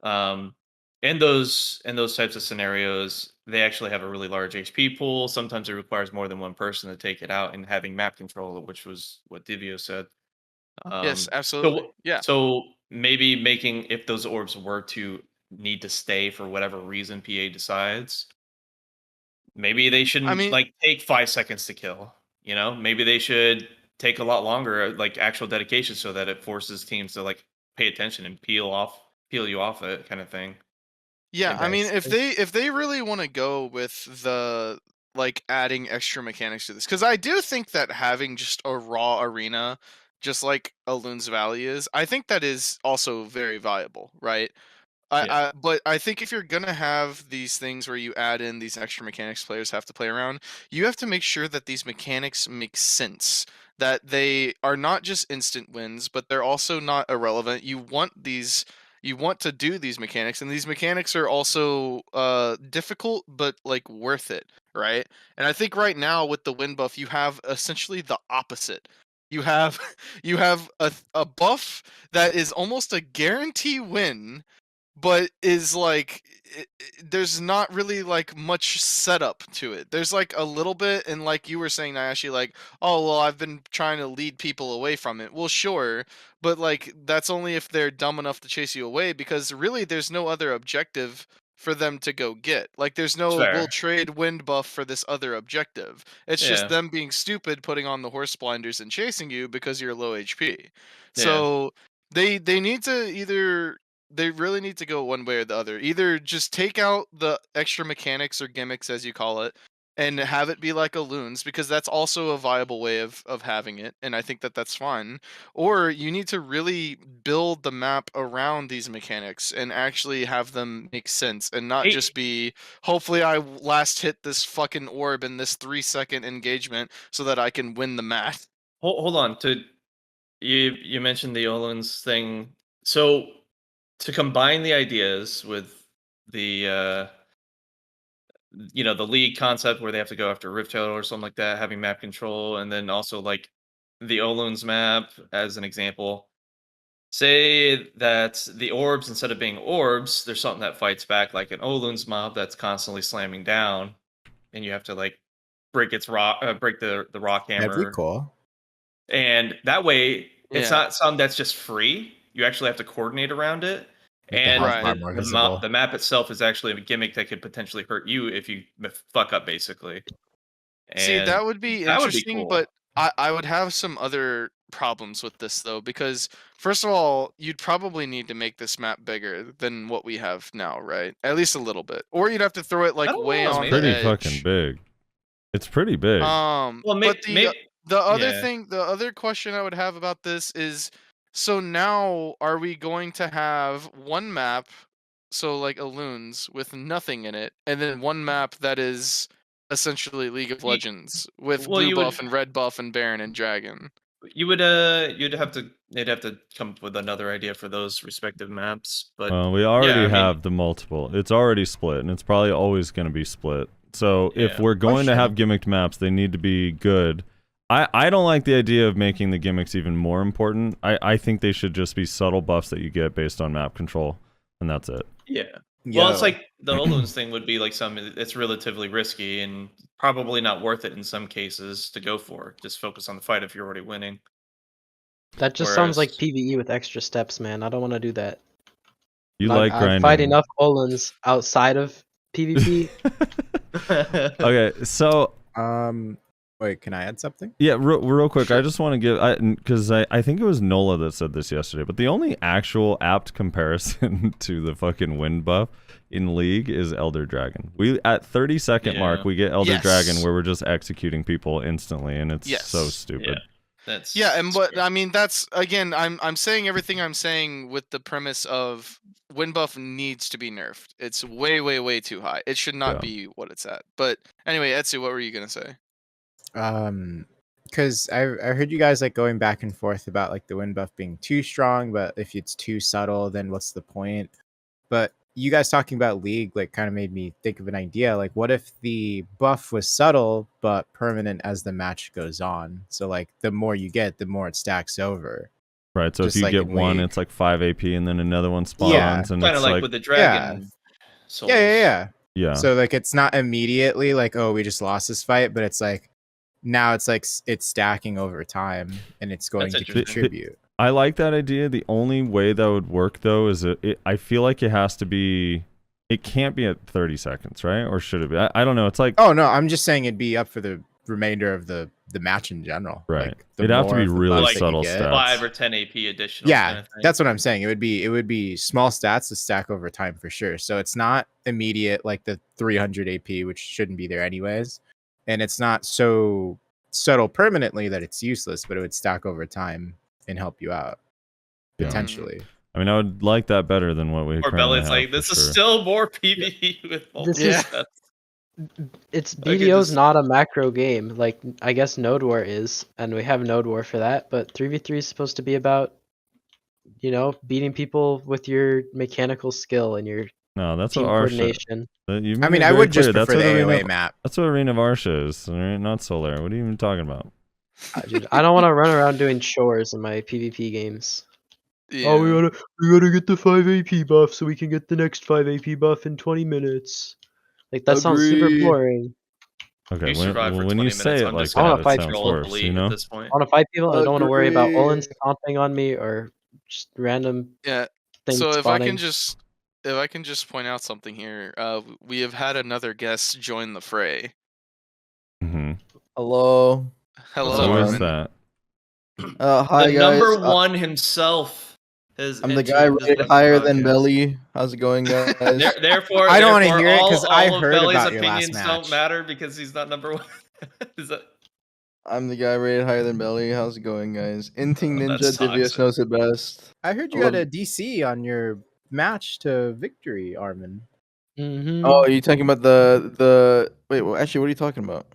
Um, in those types of scenarios, they actually have a really large HP pool. Sometimes it requires more than one person to take it out, and having map control, which was what Divio said. Yes, So absolutely. Yeah. so maybe making, if those orbs were to need to stay for whatever reason PA decides, maybe they I shouldn't mean, like take 5 seconds to kill. Maybe they should take a lot longer, like actual dedication, so that it forces teams to like pay attention and peel you off it, kind of thing. yeah, Maybe I I mean, s- if they really want to go with the like adding extra mechanics to this, because I do think that having just a raw arena, just like a Loon's Valley is, I think that is also very viable, right? Yeah, But I think if you're gonna have these things where you add in these extra mechanics players have to play around, you have to make sure that these mechanics make sense. That they are not just instant wins, but they're also not irrelevant. You want to do these mechanics, and these mechanics are also difficult, but like worth it, right? And I think right now with the win buff, you have essentially the opposite. You have you have a buff that is almost a guarantee win, but is like there's not really like much setup to it. There's like a little bit, and like you were saying, Nayashe, like, oh well, I've been trying to lead people away from it. Well, sure, but like that's only if they're dumb enough to chase you away, because really there's no other objective for them to go get. Like there's it's no we'll fair. trade wind buff for this other objective. It's just Yeah, them being stupid, putting on the horse blinders and chasing you because you're low HP. yeah. So they need to either they really need to go one way or the other. Either just take out the extra mechanics or gimmicks, as you call it, and have it be like a loons, because that's also a viable way of having it, and I think that that's fine. Or you need to really build the map around these mechanics and actually have them make sense, and not Hey, just be, hopefully I last hit this fucking orb in this 3-second engagement so that I can win the match. hold on. You mentioned the Olins thing. So to combine the ideas with the the league concept where they have to go after Rift Tail or something like that, having map control, and then also like the Oloons map as an example. Say that the orbs, instead of being orbs, there's something that fights back, like an Oloons mob that's constantly slamming down, and you have to like break its break the rock That'd be hammer, cool. and that way it's Yeah. not something that's just free. You actually have to coordinate around it, Make the and health Right. bar more the visible. map itself is actually a gimmick that could potentially hurt you if you fuck up, basically. See, And that would be that would be interesting, cool. but I would have some other problems with this though, because first of all, you'd probably need to make this map bigger than what we have now, right? At least a little bit, or you'd have to throw it like don't way know, on maybe. the Pretty edge. fucking big. It's pretty big. Well, But the other yeah. thing, the other question I would have about this is, so now are we going to have one map, so like Aloons with nothing in it, and then one map that is essentially League of Ye- Legends with well, blue you buff would- and red buff and Baron and Dragon? they'd have to come up with another idea for those respective maps. But Well, we already I mean- have the multiple. It's already split, and it's probably always going to be split. So if Yeah. we're going to have Question. gimmicked maps, they need to be good. I don't like the idea of making the gimmicks even more important. I think they should just be subtle buffs that you get based on map control, and that's it. yeah. Well, it's Yo. like the Oloons thing would be like something that's relatively risky and probably not worth it in some cases to go for. Just focus on the fight if you're already winning. That just sounds like Whereas- PvE with extra steps, man. I don't want to do that. You Like, like I grinding. fight enough Olans outside of PvP. Okay, so Wait, can I add something? yeah, real quick, Sure. I just want to give, because I think it was Nola that said this yesterday, but the only actual apt comparison to the fucking wind buff in League is Elder Dragon. We at 30-second mark, Yeah. we get Elder Yes. Dragon where we're just executing people instantly, and it's so Yes. stupid. That's Yeah, and but scary. I mean that's again, I'm saying everything I'm saying with the premise of wind buff needs to be nerfed. It's way too high. It should not Yeah. be what it's at. But anyway, Etsu, what were you gonna say? Because I heard you guys like going back and forth about like the wind buff being too strong, but if it's too subtle, then what's the point? But you guys talking about League like kind of made me think of an idea. Like, what if the buff was subtle but permanent as the match goes on? So like the more you get, the more it stacks over. Right, so Just if you like get in one, League. it's like 5 AP, and then another one spawns, Yeah. and Kind of it's like, like, with the dragon. Souls. Yeah. yeah. So like it's not immediately like, oh, we just lost this fight, but it's like now it's like it's stacking over time and it's going That's to interesting. contribute. I like that idea. The only way that would work though is I feel like it has to be. It can't be at 30 seconds, right? Or should it be? I don't know. It's like Oh no, I'm just saying it'd be up for the remainder of the match in general. Right. Like, the It'd have to more be of the really buffs that you subtle get- stats. 5 or 10 AP additional. Yeah, kind of thing. that's what I'm saying. It would be small stats to stack over time for sure. So it's not immediate like the 300 AP, which shouldn't be there anyways, and it's not so subtle permanently that it's useless, but it would stack over time and help you out Yeah. potentially. I mean, I would like that better than what we Or currently Bella's have, like, for this is sure. still more PvE with multiple is- stats. It's I could BDO's just- not a macro game. Like I guess Node War is, and we have Node War for that. But 3v3 is supposed to be about, beating people with your mechanical skill and your No, that's team what our show. coordination. You I made mean, it I very would just clear. That's prefer the what Arena AOA of- map. That's what Arena of Arsha is, all right? Not Solare. What are you even talking about? Dude, I don't want to run around doing chores in my PvP games. Yeah. Oh, we gotta get the 5 AP buff so we can get the next 5 AP buff in 20 minutes. Like that sounds super Agree. boring. Okay, You survive for when 20 you minutes say it on like just I wanna that, it fight sounds control of the worse, league you know? at this point. I want to fight people. I don't want to worry about Agree. Olins comping on me or just random Yeah. things So if spawning. I can just point out something here, we have had another guest join the fray. Mm-hmm. Hello. Hello, What's up, Who is Armin. that? Hi The guys. number one himself has I'm the entered guy this rated fucking higher than podcast. Belly. How's it going, guys? Therefore, I don't wanna therefore, hear it 'cause all I of heard Belly's about your last opinions don't match. matter because he's not number one. Is that? I'm the guy rated higher than Belly. How's it going, guys? Inting Oh, Ninja that's Divios toxic. knows it best. I heard you I had love- a DC on your match to victory, Armin. Mhm. Oh, are you talking about the wait? Well, actually, what are you talking about?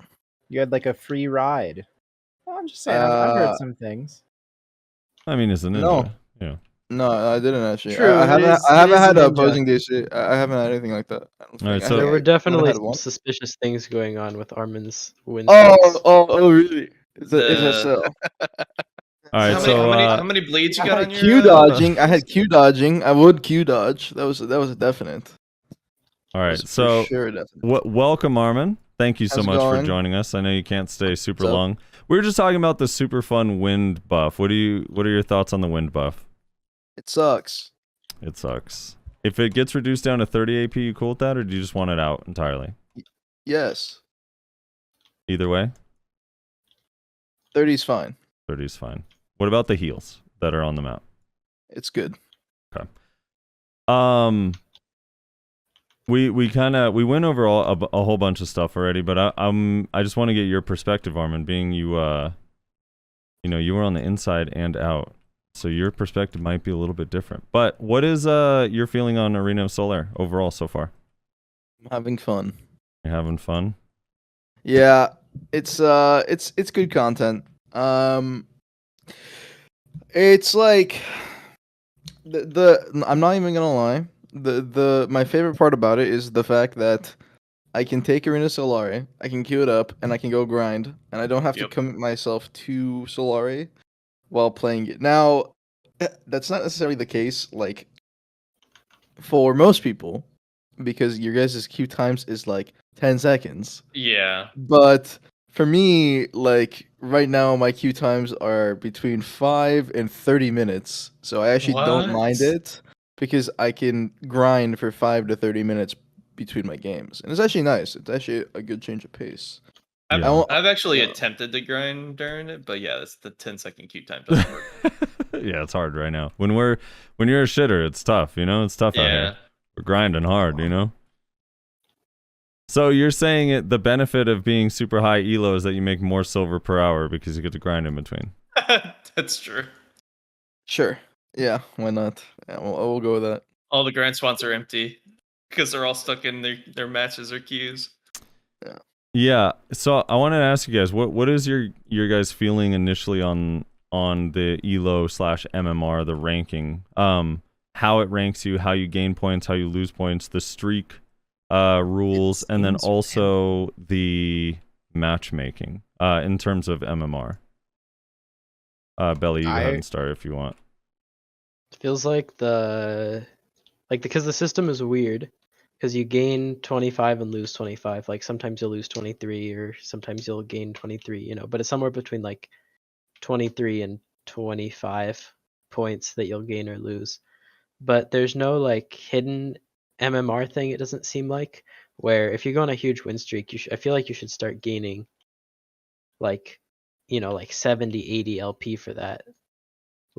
You had like a free ride. Well, I'm just saying, I've heard Uh, some things. I mean, it's a ninja. No. Yeah. No, I didn't actually. True, I haven't. it is- I it haven't is a had a ninja. opposing DC. I haven't had anything like that. I don't Alright, think. so- I There think were I definitely had some one. suspicious things going on with Armin's win Oh, streaks. oh, really? Is that The- so? All right, how, so many, how many bleeds you I got had on your Q dodging. I had Q dodging. I would Q dodge. That was a definite. all That right, was for so sure a definite. welcome, Armin. Thank you so How's it much for going? joining us. I know you can't stay super What's up? long. We were just talking about the super fun wind buff. What are your thoughts on the wind buff? It sucks. It sucks. If it gets reduced down to 30 AP, you cool with that, or do you just want it out entirely? Yes, Either way, 30's fine. 30 is fine. What about the heals that are on the map? It's good. We went over a whole bunch of stuff already, but I just want to get your perspective, Armin, being you you were on the inside and out, so your perspective might be a little bit different. But what is your feeling on Arena of Solare overall so far? I'm having fun. You having fun? Yeah, it's good content. It's like the I'm not even gonna lie. My favorite part about it is the fact that I can take Arena Solare, I can queue it up, and I can go grind, and I don't have to Yep. commit myself to Solare while playing it. Now, that's not necessarily the case, like for most people, because your guys' queue times is like 10 seconds. Yeah. But for me, like right now, my queue times are between 5 and 30 minutes. So I actually don't mind What? it because I can grind for 5 to 30 minutes between my games. And it's actually nice. It's actually a good change of pace. I've, Yeah. I've actually Yeah. attempted to grind during it, but yeah, that's the 10-second queue time doesn't work. Yeah, it's hard right now. When you're a shitter, it's tough. It's tough out Yeah. here. We're grinding hard, So you're saying the benefit of being super high elo is that you make more silver per hour because you get to grind in between. That's true. Sure. Yeah, why not? Yeah, we'll go with that. All the grind spots are empty because they're all stuck in their matches or queues. Yeah. So I wanted to ask you guys, what is your guys' feeling initially on the elo / MMR, the ranking? How it ranks you, how you gain points, how you lose points, the streak rules, and then also the matchmaking in terms of MMR. Belly, you go ahead and start if you want. It feels like because the system is weird, because you gain 25 and lose 25. Like sometimes you'll lose 23, or sometimes you'll gain 23. But it's somewhere between like 23 and 25 points that you'll gain or lose. But there's no like hidden MMR thing. It doesn't seem like, where if you go on a huge win streak, I feel like you should start gaining like 70, 80 LP for that.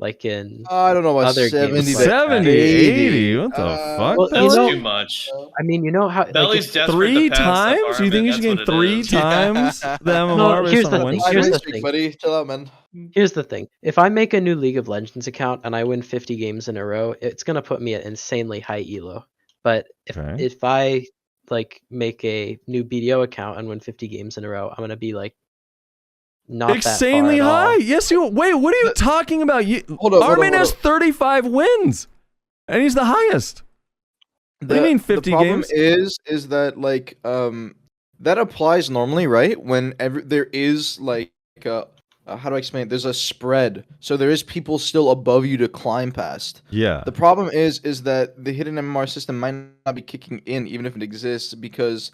Like in I don't know about other 70 games to like 70, 80? What the fuck, Well, That's Belly? too much. I mean, how Belly's like, desperate Three to pass up times? You think you Armin, should that's gain what it 3 is. times the MMR No, based here's on the a win thing, High streak? here's win the streak, thing. buddy. Chill out, man. Here's the thing. If I make a new League of Legends account and I win 50 games in a row, it's gonna put me at insanely high elo. But Okay. if I like make a new BDO account and win 50 games in a row, I'm gonna be like not Insanely that far at high. all. Yes, you. Wait, what are you talking about? Hold up, Armin has hold up. 35 wins, and he's the highest. What do you mean 50 the problem games? is that like that applies normally, right? Whenever there is like how do I explain it? There's a spread, so there is people still above you to climb past. Yeah. The problem is that the hidden MMR system might not be kicking in, even if it exists, because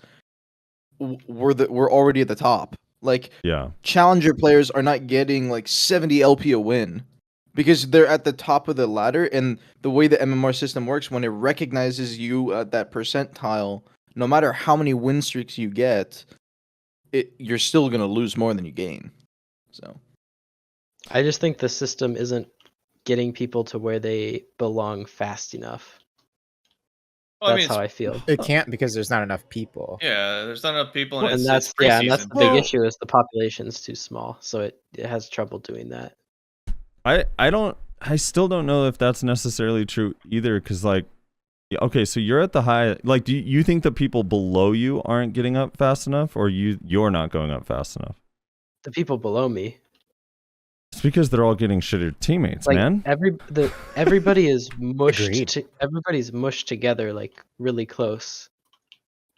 we're already at the top. Like Yeah. challenger players are not getting like 70 LP a win because they're at the top of the ladder, and the way the MMR system works, when it recognizes you at that percentile, no matter how many win streaks you get, you're still gonna lose more than you gain. So I just think the system isn't getting people to where they belong fast enough. Well, That's how I feel. It can't because there's not enough people. Yeah, there's not enough people, and, And it's that's preseason. and that's the big issue, is the population's too small, so it has trouble doing that. I still don't know if that's necessarily true either, because like, okay, so you're at the high. Like, do you think the people below you aren't getting up fast enough, or you're not going up fast enough? The people below me. because they're all getting shittier teammates, Like man. everybody is mushed. Agreed. Everybody's mushed together like really close.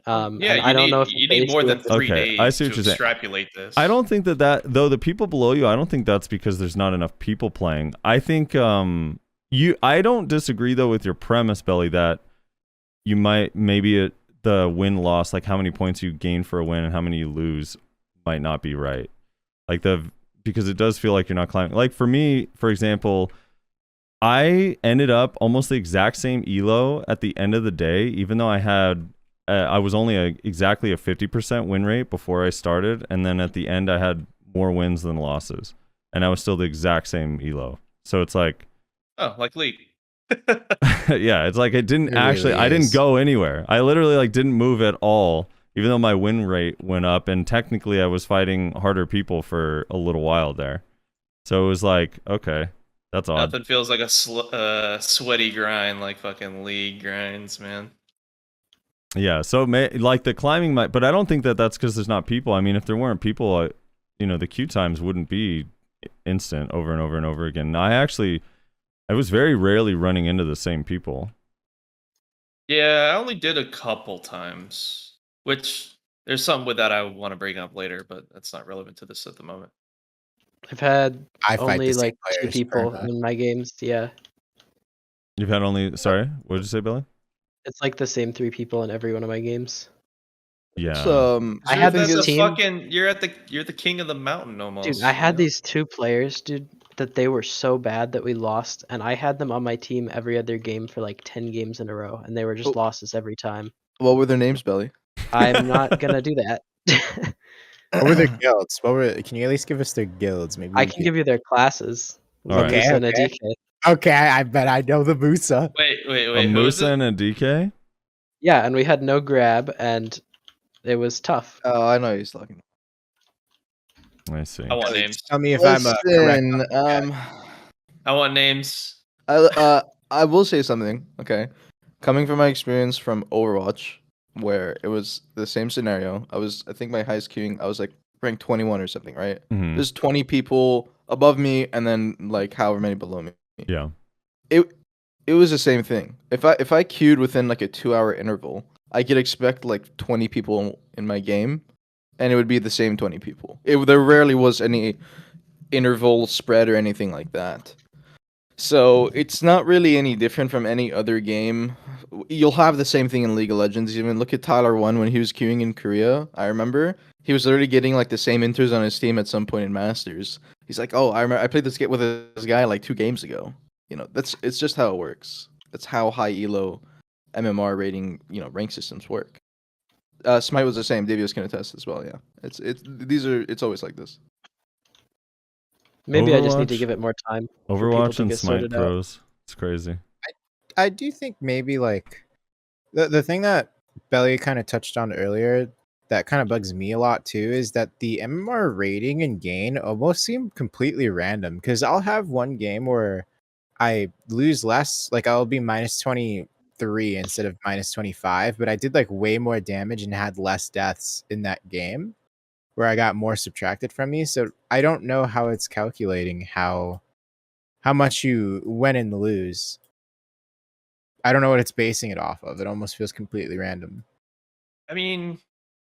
Yeah, And you I don't need know if you it's the need more issue than with the- 3 Okay, I days see to what you're saying. extrapolate this. I don't think that though the people below you, I don't think that's because there's not enough people playing. I think I don't disagree though with your premise, Belly, that you might maybe the win loss, like how many points you gain for a win and how many you lose, might not be right. Like because it does feel like you're not climbing. Like for me, for example, I ended up almost the exact same elo at the end of the day, even though I was only exactly a 50% win rate before I started, and then at the end I had more wins than losses, and I was still the exact same elo. So it's like, Oh, like League. yeah, it's like it didn't It actually. really I didn't is. go anywhere. I literally like didn't move at all, even though my win rate went up, and technically I was fighting harder people for a little while there. So it was like, okay, that's odd. Nothing feels like a sweaty grind like fucking League grinds, man. Yeah, so like the climbing might, but I don't think that that's because there's not people. I mean, if there weren't people, the queue times wouldn't be instant over and over and over again. I was very rarely running into the same people. Yeah, I only did a couple times, which there's something with that I want to bring up later, but that's not relevant to this at the moment. I've had I fight only the same like 2 players, people Irma. in my games. Yeah, You've had sorry, what did you say, Billy? it's like the same 3 people in every one of my games. Yeah. I had That's this a team- fucking you're the king of the mountain almost. Dude, I had you know? these 2 players, dude, that they were so bad that we lost, and I had them on my team every other game for like 10 games in a row, and they were just Oh. losses every time. What were their names, Belly? I'm not gonna do that. What were their guilds? Can you at least give us their guilds? Maybe I we can give you their classes. All right. Lamusa and a Okay. DK. Okay, I bet I know the Musa. Wait, A who is Musa it? and a DK? Yeah, and we had no grab, and it was tough. Oh, I know who he's talking. I see. I want Ellie, names. just tell me if I'm correct. Listen, I want names. I will say something. Okay, coming from my experience from Overwatch, where it was the same scenario. I think my highest queuing, I was like ranked 21 or something, right? Mhm. There's 20 people above me, and then like however many below me. Yeah. It was the same thing. If I queued within like a 2-hour interval, I could expect like 20 people in my game, and it would be the same 20 people. There rarely was any interval spread or anything like that. So it's not really any different from any other game. You'll have the same thing in League of Legends. Even look at Tyler 1 when he was queuing in Korea. I remember he was literally getting like the same inters on his team at some point in Masters. He's like, "Oh, I remember I played this with this guy like 2 games ago." It's just how it works. That's how high elo MMR rating, rank systems work. Smite was the same. Divios can attest as well. Yeah, it's always like this. Maybe I just need to Overwatch- give it more time. for people Overwatch to and get Smite sorted out. pros. It's crazy. I do think maybe like the thing that Belly kind of touched on earlier that kind of bugs me a lot too is that the MMR rating and gain almost seem completely random because I'll have one game where I lose less, like I'll be minus 23 instead of minus 25, but I did like way more damage and had less deaths in that game where I got more subtracted from me. So I don't know how it's calculating how much you win and lose. I don't know what it's basing it off of. It almost feels completely random. I mean,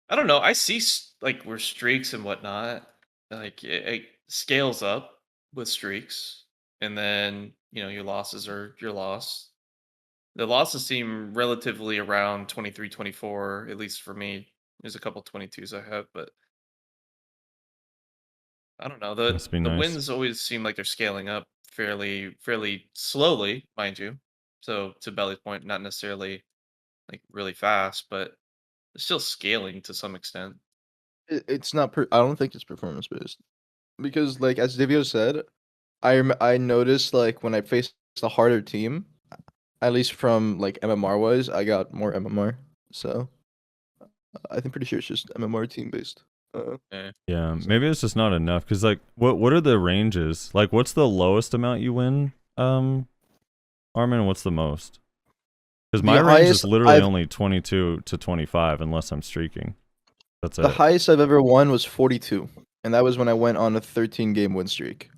I don't know. I see like where streaks and whatnot, like it scales up with streaks, and then your losses are your loss. The losses seem relatively around 23, 24, at least for me. There's a couple 22s I have, but I don't know. The Must be the nice. wins always seem like they're scaling up fairly slowly, mind you. So to Belly's point, not necessarily like really fast, but it's still scaling to some extent. It's not. I don't think it's performance based, because like as Divio said, I noticed like when I faced a harder team, at least from like MMR wise, I got more MMR. So I'm pretty sure it's just MMR team based. Yeah, maybe it's just not enough because like what are the ranges? Like what's the lowest amount you win, Armin, and what's the most? Because my The range is highest literally I've- only 22 to 25 unless I'm streaking. That's The it. highest I've ever won was 42, and that was when I went on a 13 game win streak.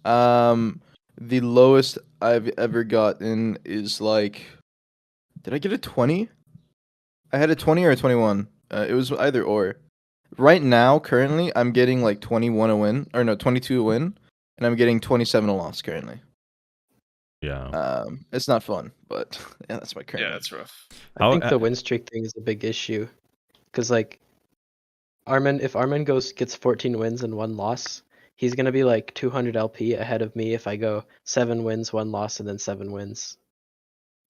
The lowest I've ever gotten is like, did I get a 20? I had a 20 or a 21. It was either or. Right now, currently, I'm getting like 21 a win, or no, 22 a win, and I'm getting 27 a loss currently. Yeah. It's not fun, but yeah, that's my current. Yeah, one. that's rough. I think the win streak thing is a big issue, because like if Armin gets 14 wins and 1 loss, he's gonna be like 200 LP ahead of me if I go 7 wins, 1 loss, and then 7 wins,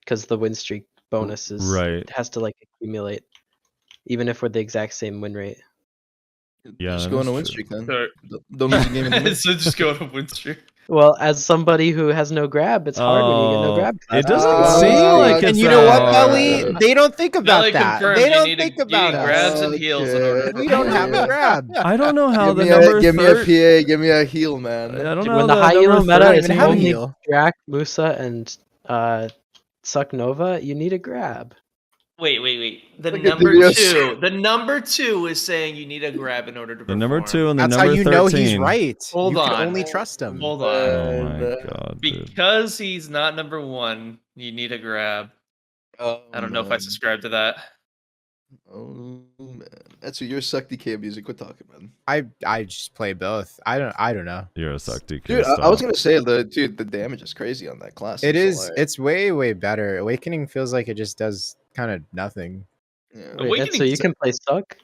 because the win streak bonus has to like accumulate, even if we're the exact same win rate. Yeah, just that go on is a win true. streak then. So, Don't lose a game in the win. so just go on a win streak. Well, as somebody who has no grab, it's hard when you get no grab. It doesn't seem like it's and you know that what, Belly? hard. They don't think about Belly that. confirmed They you don't need think you about need us. grabs and heals in order to We don't have a perform. grab. I don't know how the Give number me third. a PA, give me a heal, man. I don't know When how the high number elo meta don't is even have a only heal. Drac, Musa, and Suck Nova, you need a grab. Wait. The Look at number Divios. 2. The number 2 is saying you need a grab in order to The perform. number 2 and the That's how number you 13. know he's right. Hold you on. can only trust him. Hold on. Oh my god, dude. Because he's not number 1, you need a grab. Oh, I don't know if I man. subscribe to that. Oh man, that's what you're suck DK music. Quit talking, man. I just play both. I don't know. You're a suck DK. Dude, I was stop. gonna say the damage is crazy on that class. It in is. Solare. It's way better. Awakening feels like it just does kind of nothing. Yeah. Wait, Awakening so you can play Suck?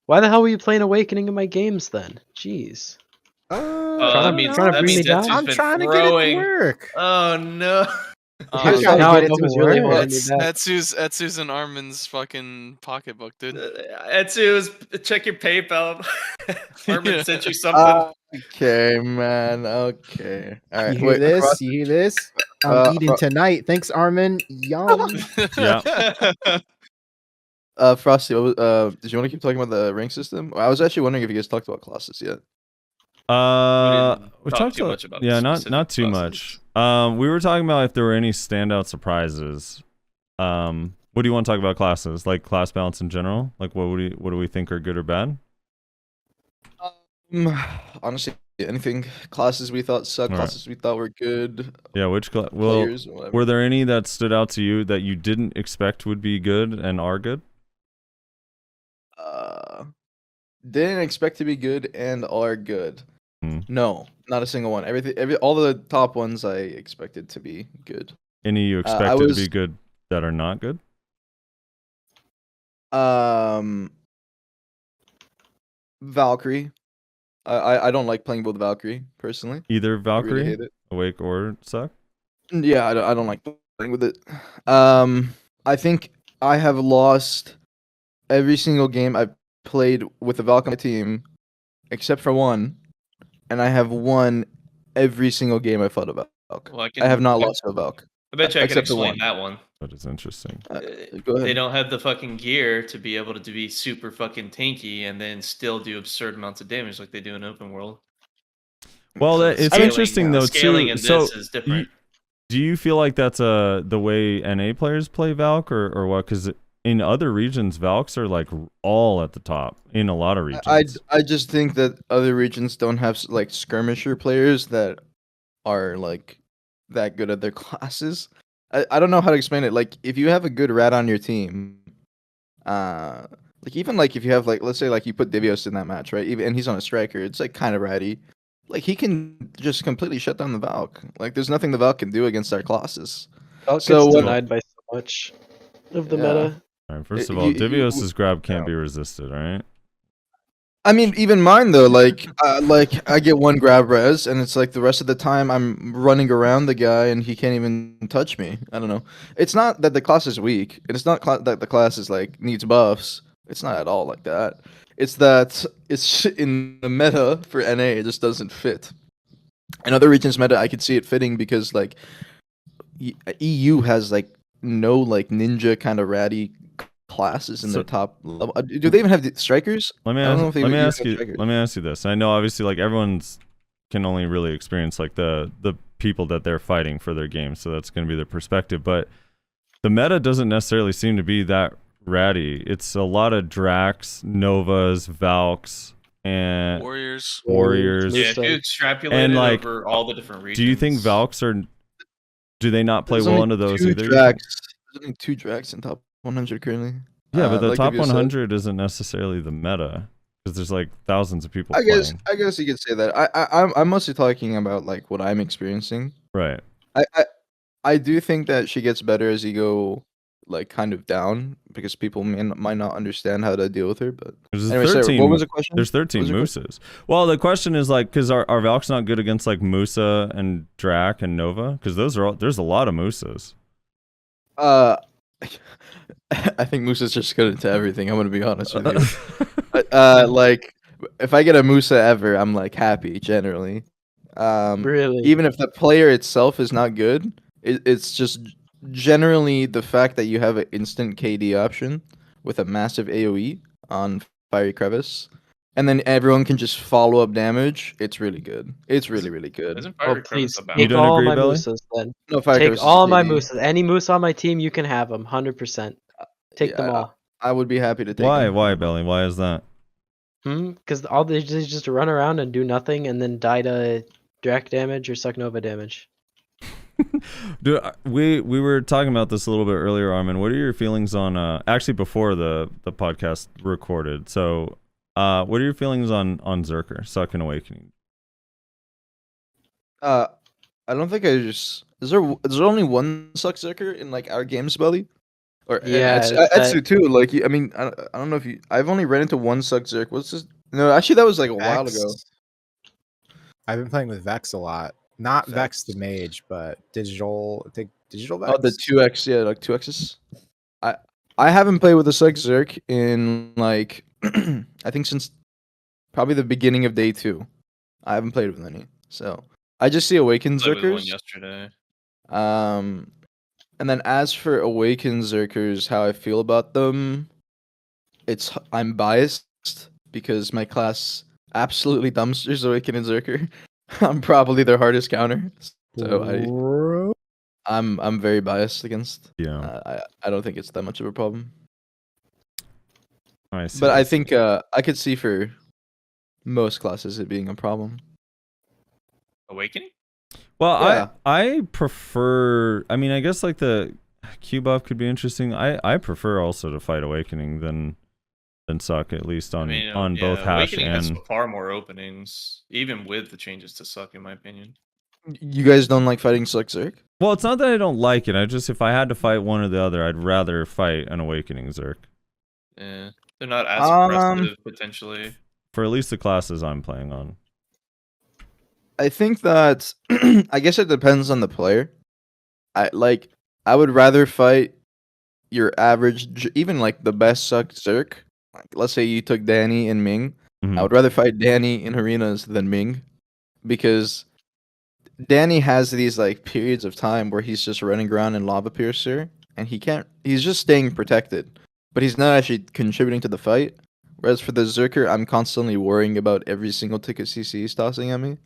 Why the hell were you playing Awakening in my games then? Jeez. That means trying to bring me down? Etsu's I'm been trying to get throwing. it to work. Oh no. I'm trying to now get I it know to who's really work. holding me back. Etsu's in Armin's fucking pocketbook, dude. Etsu, check your PayPal. Armin sent you something. Okay, man. Okay. All right. You hear Wait, this? Frost- You hear this? I'm eating Fro- tonight. Thanks, Armin. Yum. Yeah. Frosty, did you want to keep talking about the rank system? I was actually wondering if you guys talked about classes yet. We talk talked too a- much about yeah, specific not too classes. much. We were talking about if there were any standout surprises. What do you want to talk about classes? Like class balance in general? Like what do we think are good or bad? Honestly, anything classes we thought sucked, Alright. classes we thought were good. Yeah, which well, Players, whatever. were there any that stood out to you that you didn't expect would be good and are good? Didn't expect to be good and are good. Hmm. No, not a single one. All the top ones I expected to be good. Any you expected to be good that are not good? Valkyrie. I don't like playing with Valkyrie personally. Either I really Valkyrie, hate it. Awake, or Suck? Yeah, I don't like playing with it. I think I have lost every single game I've played with the Valk on my team, except for one, and I have won every single game I fought a Valk. Well, I have not lost to a Valk. I bet you I can except for explain one. that one. That is interesting. Go ahead. They don't have the fucking gear to be able to be super fucking tanky and then still do absurd amounts of damage like they do in open world. Well, So it's scaling- interesting though Scaling too. in So this is different. do you feel like that's the way NA players play Valk or what? Because in other regions, Valks are like all at the top in a lot of regions. I just think that other regions don't have like skirmisher players that are like that good at their classes. I don't know how to explain it. Like if you have a good rat on your team, like even like if you have like let's say like you put Divios in that match, right? Even and he's on a striker, it's like kind of ratty. Like he can just completely shut down the Valk. Like there's nothing the Valk can do against our classes. Valk So gets when- denied by so much of the Yeah. meta. All right, first you- of all, you- Divios' grab can't be resisted, all right? I mean, even mine though, like I get one grab res, and it's like the rest of the time I'm running around the guy, and he can't even touch me. I don't know. It's not that the class is weak, and it's not that the class is like needs buffs. It's not at all like that. It's that it's in the meta for NA, it just doesn't fit. In other regions meta, I could see it fitting because like EU has like no like ninja kind of ratty classes in So- their top level. Do they even have the strikers? Let me I don't know ask, if they let me even ask have you strikers. let me ask you this. I know obviously like everyone's can only really experience like the people that they're fighting for their game, so that's going to be their perspective, but the meta doesn't necessarily seem to be that ratty. It's a lot of Drax, Novas, Valks, and Warriors. Warriors. Yeah, if Musa. you extrapolate And, it like, over all the different regions. Do you think Valks are? Do they not play There's well only into those 2 either? you think? Drax. There's only 2 Drax in top 100 currently. Yeah, but the like top Divios said. 100 isn't necessarily the meta because there's like thousands of people I guess playing. I guess you could say that. I'm mostly talking about like what I'm experiencing. Right. I do think that she gets better as you go like kind of down because people might not understand how to deal with her. But There's anyway, sorry, 13. what was the question? There's 13 What was your question? Mooses. Well, the question is like, because are Valks not good against like Musa and Drac and Nova? Because those are all, there's a lot of Musas. I think Musa's just good into everything. I'm gonna be honest with you. Like if I get a Musa ever, I'm like happy generally. Really? Even if the player itself is not good, it's just generally the fact that you have an instant KD option with a massive AOE on Fiery Crevice, and then everyone can just follow up damage. It's really good. It's really, really good. Isn't Oh, Fiery please Crevice about? You take don't all agree, my Belly? Musas then. No, Fire Take Crevice is all my KD. Musas. Any Moose on my team, you can have them. 100%. Take them Yeah, all. I would be happy to take Why? them. Why, Belly? Why is that? Because all they do is just run around and do nothing and then die to Drac damage or Suck Nova damage. Dude, we were talking about this a little bit earlier, Armin. What are your feelings on actually before the podcast recorded? So, what are your feelings on Zerker, Suck and Awakening? I don't think I just is there only one Suck Zerker in like our games, Belly? Or Yeah, Etsu, it's that- Etsu too. Like I mean, I don't know if you. I've only ran into one Suck Zerk. What's this? No, actually, that was like a while Vex. ago. I've been playing with Vex a lot. Not Vex the Vex. mage, but digital. I think digital Vex. Oh, the 2x, yeah, like 2x's. I haven't played with a Suck Zerk in like I think since probably the beginning of day 2. I haven't played with any, so I just see Awakened Played with one Zerkers. yesterday. And then as for Awakened Zerkers, how I feel about them, I'm biased because my class absolutely dumpsters Awakened Zerker. I'm probably their hardest counter, so I'm very biased against. Yeah, I don't think it's that much of a problem, I see. but I think I could see for most classes it being a problem. Awakening? Well, Yeah. I prefer. I mean, I guess like the Q buff could be interesting. I prefer also to fight Awakening than Suck, at least on both hash Awakening has and. far more openings, even with the changes to Suck, in my opinion. You guys don't like fighting Suck Zerk? Well, it's not that I don't like it. I just, if I had to fight one or the other, I'd rather fight an Awakening Zerk Yeah, they're not as aggressive potentially. for at least the classes I'm playing on. I think that I guess it depends on the player. I would rather fight your average, even like the best Suck Zerk. Like, let's say you took Danny and Ming. Mhm. I would rather fight Danny in arenas than Ming, because Danny has these like periods of time where he's just running around in Lava Piercer and he's just staying protected, but he's not actually contributing to the fight. Whereas for the Zerker, I'm constantly worrying about every single ticket CC he's tossing at me, and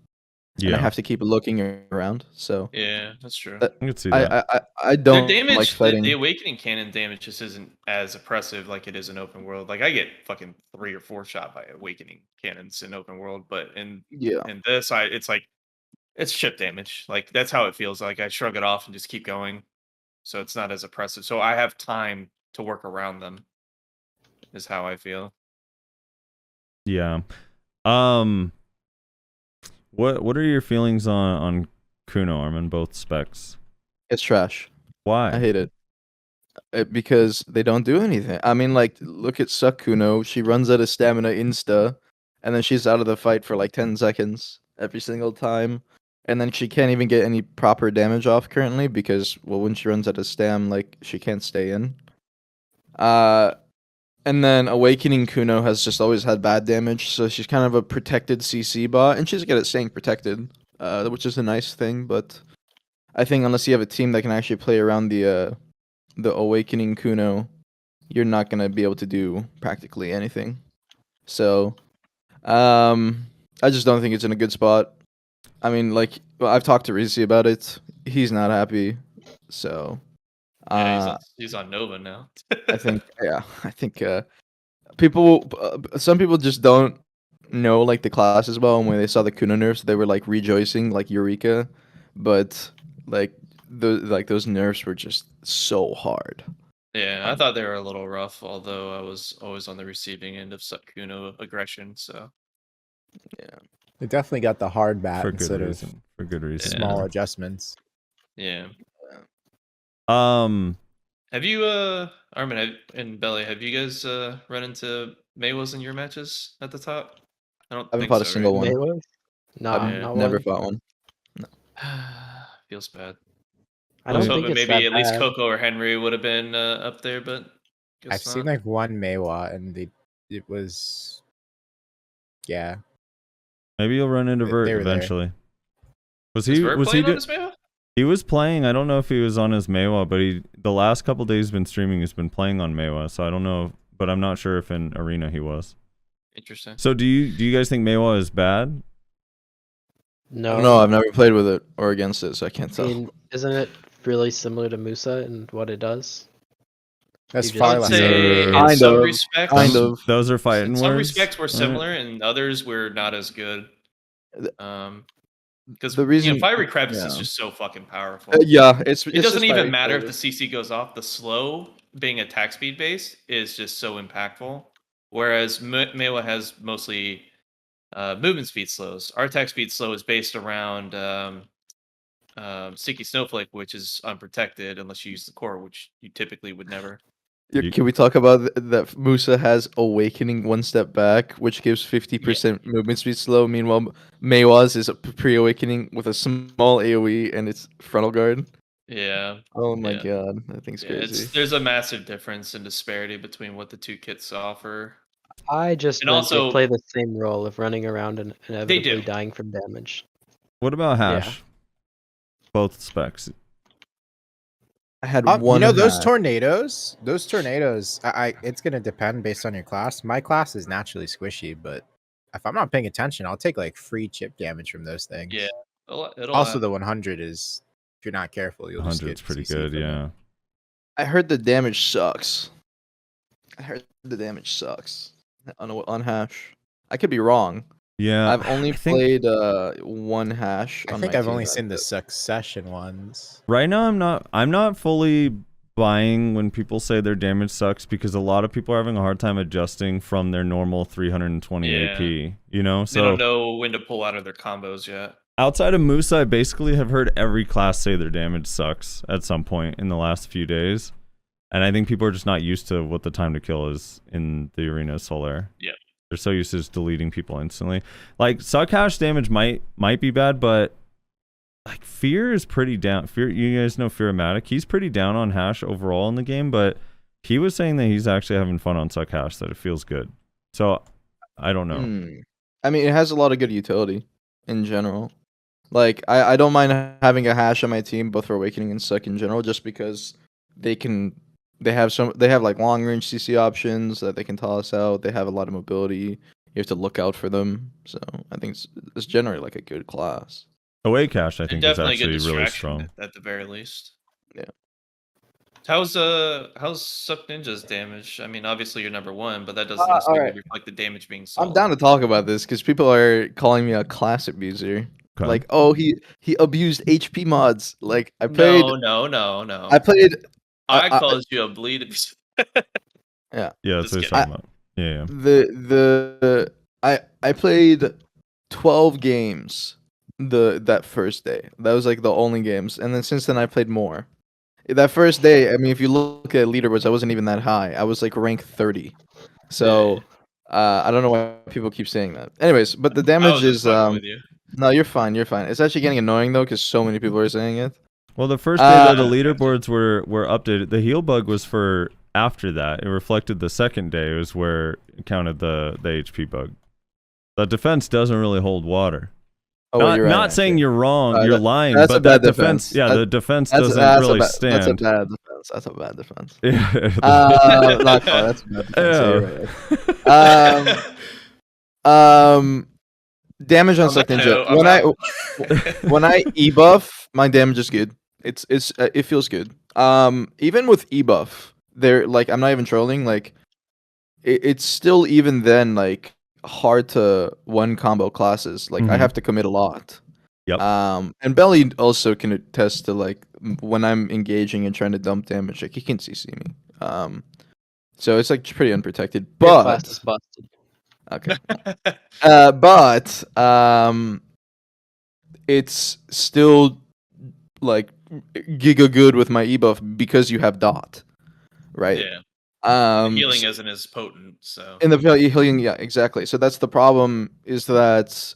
I Yeah, have to keep looking around. So Yeah, that's true. Uh, I could see that. I Their don't damage, like fighting. the Awakening cannon damage just isn't as oppressive like it is in open world. Like I get fucking 3 or 4 shot by Awakening cannons in open world, but in Yeah, this, it's like it's chip damage. Like that's how it feels. Like I shrug it off and just keep going, so it's not as oppressive. So I have time to work around them. Is how I feel. Yeah. What are your feelings on Kuno, Armin? Both specs. it's trash. Why? I hate it. Because they don't do anything. I mean, like, look at Sukuno. She runs out of stamina insta, and then she's out of the fight for like 10 seconds every single time. And then she can't even get any proper damage off currently because, well, when she runs out of stam, like, she can't stay in. And then Awakening Kuno has just always had bad damage, so she's kind of a protected CC bot, and she's good at staying protected, which is a nice thing, but I think unless you have a team that can actually play around the Awakening Kuno, you're not gonna be able to do practically anything. So, I just don't think it's in a good spot. I mean, like, well, I've talked to Rizzi about it. He's not happy. So, Yeah, he's on Nova now. I think, yeah, I think some people just don't know like the class as well, and when they saw the Kuna nerfs, they were like rejoicing like Eureka, but like those nerfs were just so hard. Yeah, I thought they were a little rough, although I was always on the receiving end of Kuno aggression. So They definitely got the hard bat For good instead of reason. For good reason. small adjustments. yeah. Yeah. Have you, Armin and Belly, have you guys run into Maywas in your matches at the top? I don't I haven't think fought a so, single one. Mayweather? Nah, Yeah. not Never one. fought one. right? Feels bad. I I don't was think hoping it's maybe that at least bad. Coco or Henry would have been up there, but I've guess seen not. like one Maywa, and it was, yeah. Maybe you'll run into They Vert were there. eventually. Was Is he Vert was he playing on do- his Maywa? He was playing. I don't know if he was on his Maywa, but the last couple days he's been streaming, he's been playing on Maywa, so I don't know, but I'm not sure if in Arena he was. Interesting. So do you guys think Maywa is bad? No. No, I've never played with it or against it, so I can't I tell. mean, isn't it really similar to Musa and what it does? That's You far I would just- less. say in Kind some of, respects, kind of. Those are fighting in some words. respects were Alright. similar, and others were not as good. The- Because the reason- Fiery Crevice is yeah. just so fucking powerful. Yeah, it's It doesn't just even fiery matter if crevice. the CC goes off. The slow being attack speed base is just so impactful. Whereas Mewa has mostly movement speed slows. Our attack speed slow is based around Sticky Snowflake, which is unprotected unless you use the core, which you typically would never. Yeah, You- can we talk about that Musa has Awakening one step back, which gives 50% movement speed slow. Meanwhile, Maywa's is a pre-awakening with a small AoE and it's frontal guard. Yeah. Oh my Yeah. god, that thing's Yeah, crazy. there's a massive difference in disparity between what the two kits offer. I just And meant also- they play the same role of running around and inevitably do. dying from damage. What about Yeah. Hash? Both specs. I had You one. know those hack. tornadoes? Those tornadoes. It's gonna depend based on your class. My class is naturally squishy, but if I'm not paying attention, I'll take like free chip damage from those things. Yeah. It'll Also, happen. the 100 is, if you're not careful, you'll just 100's get pretty CC good, from it. yeah. I heard the damage sucks. I heard the damage sucks on Hash. I could be wrong. Yeah. I've only I think- played one Hash. I on think my I've team, only that's seen the it. succession ones. Right now I'm not fully buying when people say their damage sucks because a lot of people are having a hard time adjusting from their normal 320 Yeah. AP, you know? They So don't know when to pull out of their combos yet. outside of Musa, I basically have heard every class say their damage sucks at some point in the last few days. And I think people are just not used to what the time to kill is in the arena of Solare. Yeah. They're so used to just deleting people instantly. Like suck hash damage might be bad, but like Fear is pretty down. Fear, you guys know Fearmatic. He's pretty down on hash overall in the game, but he was saying that he's actually having fun on suck hash, that it feels good. So I don't know. I mean, it has a lot of good utility in general. Like, I don't mind having a Hash on my team, both for Awakening and Suck in general, just because they have like long range CC options that they can toss out. They have a lot of mobility. You have to look out for them. So I think it's generally like a good class. Awake hash, I And think, is definitely a good actually really distraction strong. at the very least. Yeah. How's Suck Ninja's damage? I mean, obviously you're number one, but that doesn't necessarily alright. reflect the damage being sold. I'm down to talk about this because people are calling me a class abuser. Okay. Like, oh, he abused HP mods. Like, I played. No. I played. I I- called you a bleed. Yeah, that's Just what he's kidding. talking about. Yeah. I played 12 games that first day. That was like the only games, and then since then I played more. That first day, I mean, if you look at leaderboards, I wasn't even that high. I was like rank 30. So I don't know why people keep saying that. Anyways, but the I damage was just is fucking with you. no, you're fine. You're fine. It's actually getting annoying though because so many people are saying it. Well, the first day that the gotcha. leaderboards were updated, the heal bug was for after that. It reflected the second day was where it counted the HP bug. The defense doesn't really hold water. Oh, well, you're right, not saying actually. you're wrong, you're lying, that's a but that bad defense, defense. yeah, the defense That's doesn't really That's a stand. bad defense. That's a bad defense. Yeah. Not quite. That's a bad defense. Yeah. Yeah, you're right. Damage on Suck Ninja. When I e-buff, my damage is good. It feels good. Even with e-buff, there like I'm not even trolling. Like it's still even then like hard to one combo classes. Like I Mhm. have to commit a lot. Yep. And Belly also can attest to like when I'm engaging and trying to dump damage, like he can CC me. So it's like pretty unprotected. Your class But is busted. okay. But it's still like giga good with my ebuff because you have dot, right? Yeah. The healing So- isn't as potent, so in the healing, yeah, exactly. So that's the problem. Is that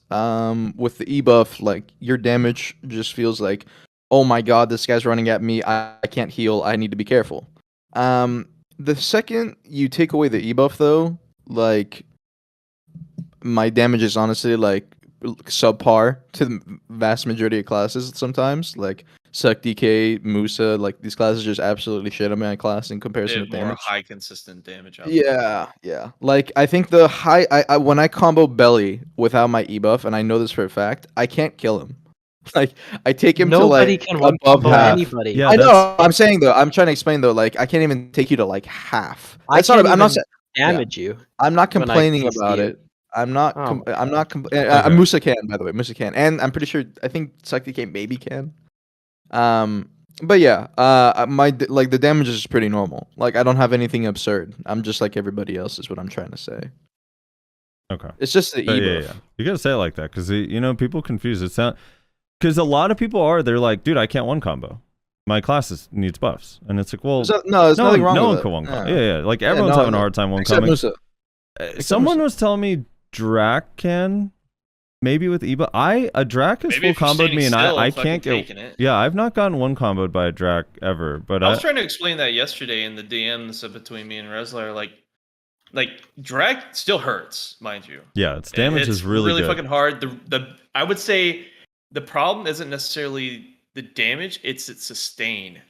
with the ebuff, like your damage just feels like, oh my god, this guy's running at me. I can't heal. I need to be careful. The second you take away the ebuff, though, like my damage is honestly like subpar to the vast majority of classes. Sometimes, like Suck DK, Musa, like these classes just absolutely shit on my class in they comparison have to more damage. high consistent damage output. Yeah. Like I think the high, I when I combo Belly without my ebuff, and I know this for a fact, I can't kill him. Like I take him Nobody to like can one above combo half. anybody. Yeah, I know. that's- I'm saying though. I'm trying to explain though. Like I can't even take you to like half. I That's can't not. I'm not. even Yeah. damage you. I'm not when I complaining CC about you. it. I'm not. Oh my I'm not. Okay. Musa can, by the way. Musa can, and I'm pretty sure. I think Sakti K maybe can. But yeah. Like the damage is pretty normal. Like I don't have anything absurd. I'm just like everybody else. Is what I'm trying to say. Okay. It's just the ebuff. Yeah. You gotta say it like that because people confuse it. Because a lot of people they're like, dude, I can't one combo. My class needs buffs, and it's like, well, There's nothing wrong no with one it. can one combo. Yeah. Yeah. Like everyone's having a hard time one Except coming. Musa. Someone was telling me Drac can, maybe with Eba. A Drac has Maybe full if you're comboed me, and standing I still, can't fucking get. taking it. Yeah, I've not gotten one comboed by a Drac ever, but I was trying to explain that yesterday in the DMs between me and Reslar. Like drag still hurts, mind you. yeah, its damage It's is really good. fucking hard. The I would say the problem isn't necessarily the damage; it's its sustain.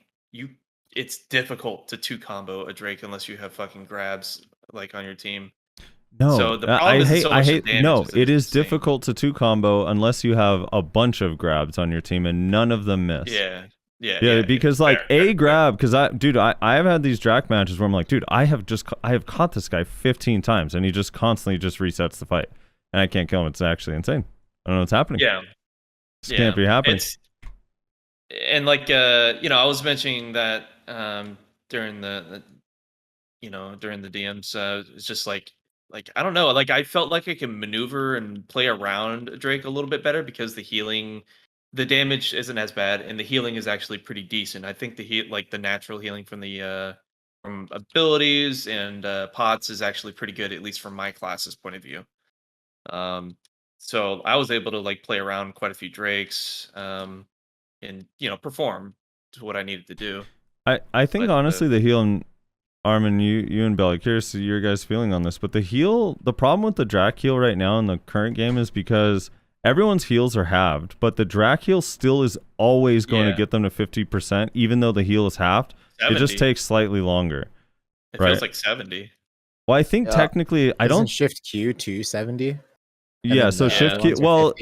It's difficult to two combo a Drake unless you have fucking grabs like on your team. No, So the problem isn't so much the damage No, as that it it's is insane. difficult to two combo unless you have a bunch of grabs on your team and none of them miss. Yeah. Because like fair. grab, because I have had these Drac matches where I'm like, dude, I have caught this guy 15 times and he just constantly just resets the fight and I can't kill him. It's actually insane. I don't know what's happening. Yeah. This can't be happening. And like I was mentioning that during the DMs, it's just like I don't know, like I felt like I can maneuver and play around Drake a little bit better because the damage isn't as bad and the healing is actually pretty decent. I think the natural healing from the from abilities and pots is actually pretty good, at least from my class's point of view. So I was able to like play around quite a few Drakes and perform to what I needed to do. I think But, honestly the heal, and Armin, you and Belly, curious to your guys' feeling on this, but the problem with the Drac heal right now in the current game is because everyone's heals are halved, but the Drac heal still is always going to get them to 50%, even though the heal is halved. 70. It just takes slightly longer. It right. feels like 70. Well, I think technically, I Isn't don't. shift Q 270. Yeah, so shift key. Well,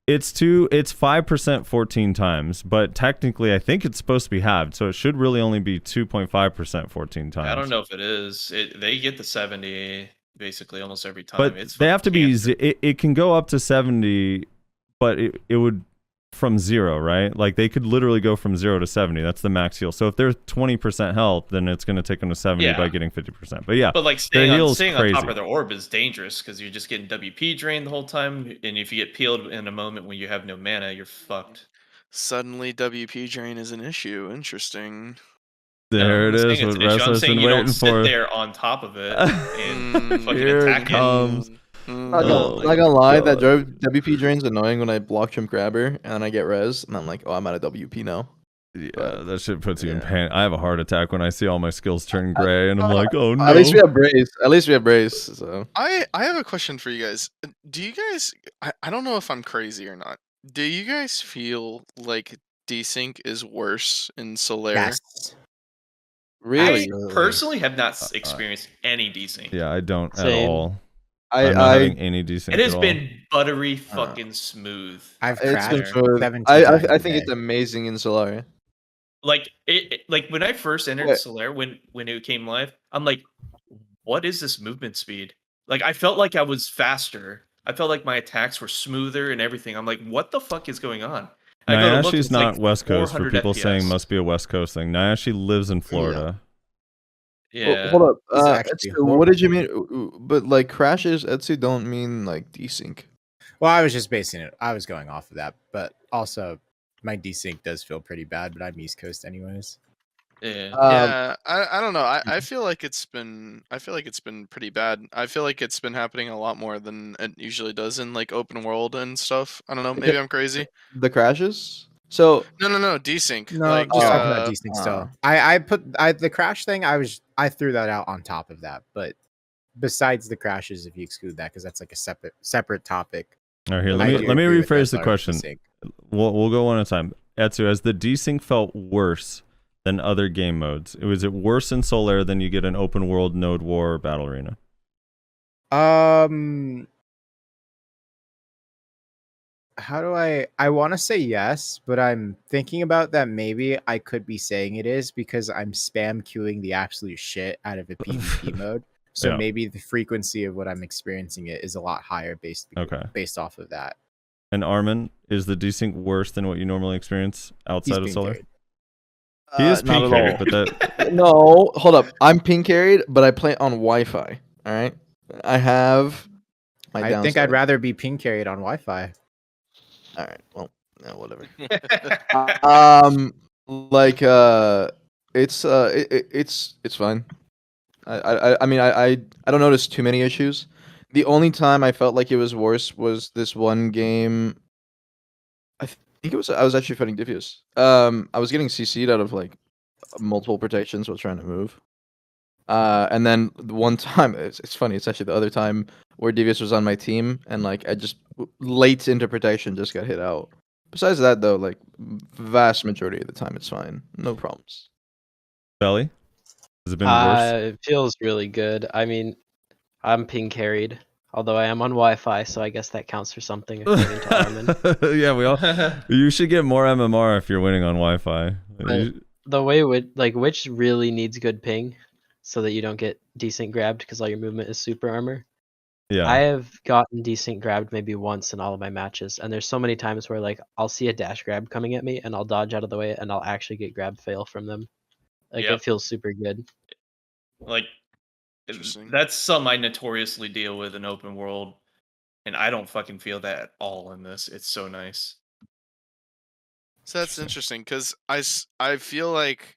it's 5% 14 times, but technically, I think it's supposed to be halved, so it should really only be 2.5% 14 times. I don't know if it is. They get the 70 basically almost every time. But It's they have to be. cancer. It can go up to 70, but it would from 0, right? Like they could literally go from 0 to 70. That's the max heal. So if they're 20% health, then it's going to take them to 70 by getting 50%. But yeah, But like their staying heal's on crazy. top of their orb is dangerous because you're just getting WP drained the whole time, and if you get peeled in a moment when you have no mana, you're fucked. Suddenly, WP drain is an issue. Interesting. There I'm it saying is. it's What an issue. I'm Wrestler's saying been you waiting don't sit for. there on top of it and fucking Here it attack it. comes. Not Oh gonna, my not gonna lie, that God. WP drain's annoying when I block Trim Grabber and then I get res, and I'm like, oh, I'm out of WP now. Yeah, But, that shit puts you in yeah. pain. I have a heart attack when I see all my skills turn gray, and I'm like, oh no. At least we have Brace. At least we have Brace. So I have a question for you guys. Do you guys? I don't know if I'm crazy or not. Do you guys feel like desync is worse in Solare? Yes. really, Absolutely. I personally have not experienced any desync. Yeah, I don't at Same. all. I'm not having any decent. It has at all. been buttery fucking smooth. I've it's been crashed smooth. 17 I times a think it's day. amazing in Solare. Like like when I first entered Wait. Solare when it came live, I'm like, what is this movement speed? Like I felt like I was faster. I felt like my attacks were smoother and everything. I'm like, what the fuck is going on? I go to look, Nyashi's it's not like West Coast for 400 people saying FPS. must be a West Coast thing. Nyashi lives in Florida. Yeah. Hold up. He's actually Etsu, what did you mean? But like crashes, Etsu don't mean like desync. Well, I was just basing it. I was going off of that, but also my desync does feel pretty bad. But I'm East Coast anyways. Yeah. Yeah, I don't know. I feel like it's been pretty bad. I feel like it's been happening a lot more than it usually does in like open world and stuff. I don't know. Maybe I'm crazy. The crashes. So No, desync. No, Like just talking about desync still. uh. I put the crash thing. I threw that out on top of that, but besides the crashes, if you exclude that, because that's like a separate topic. All right, here, I let do me agree with rephrase the Redlar question. desync. We'll go one at a time. Etsu, has the desync felt worse than other game modes? Was it worse in Solare than you get an open world, Node War, or Battle Arena? How do I want to say yes, but I'm thinking about that maybe I could be saying it is because I'm spam queuing the absolute shit out of a PvP mode. So Yeah. maybe the frequency of what I'm experiencing it is a lot higher based off of that. And Armin, is the desync worse than what you normally experience outside of He's Solare? pink He is Not pink at carried, all. but that No, hold up. I'm pink carried, but I play on Wi-Fi. All right, I have my. I think I'd rather be ping carried on Wi-Fi. All right, well, no, whatever. Yeah. Like it's fine. I mean I don't notice too many issues. The only time I felt like it was worse was this one game. I think I was actually fighting Divios. I was getting CC'd out of like multiple protections while trying to move. And then the one time, it's funny. It's actually the other time where Divios was on my team, and like I just late into protection just got hit out. Besides that, though, like vast majority of the time, it's fine. No problems. Belly? Has it been worse? It feels really good. I mean, I'm ping carried, although I am on Wi-Fi, so I guess that counts for something according to Armin. Yeah, we all. You should get more MMR if you're winning on Wi-Fi. But the way Witch really needs good ping, so that you don't get decent grabbed because all your movement is super armor. Yeah. I have gotten decent grabbed maybe once in all of my matches, and there's so many times where like I'll see a dash grab coming at me and I'll dodge out of the way and I'll actually get grab fail from them. Like Yep. it feels super good. Like Interesting. that's something I notoriously deal with in open world, and I don't fucking feel that at all in this. It's so nice. So that's interesting because I feel like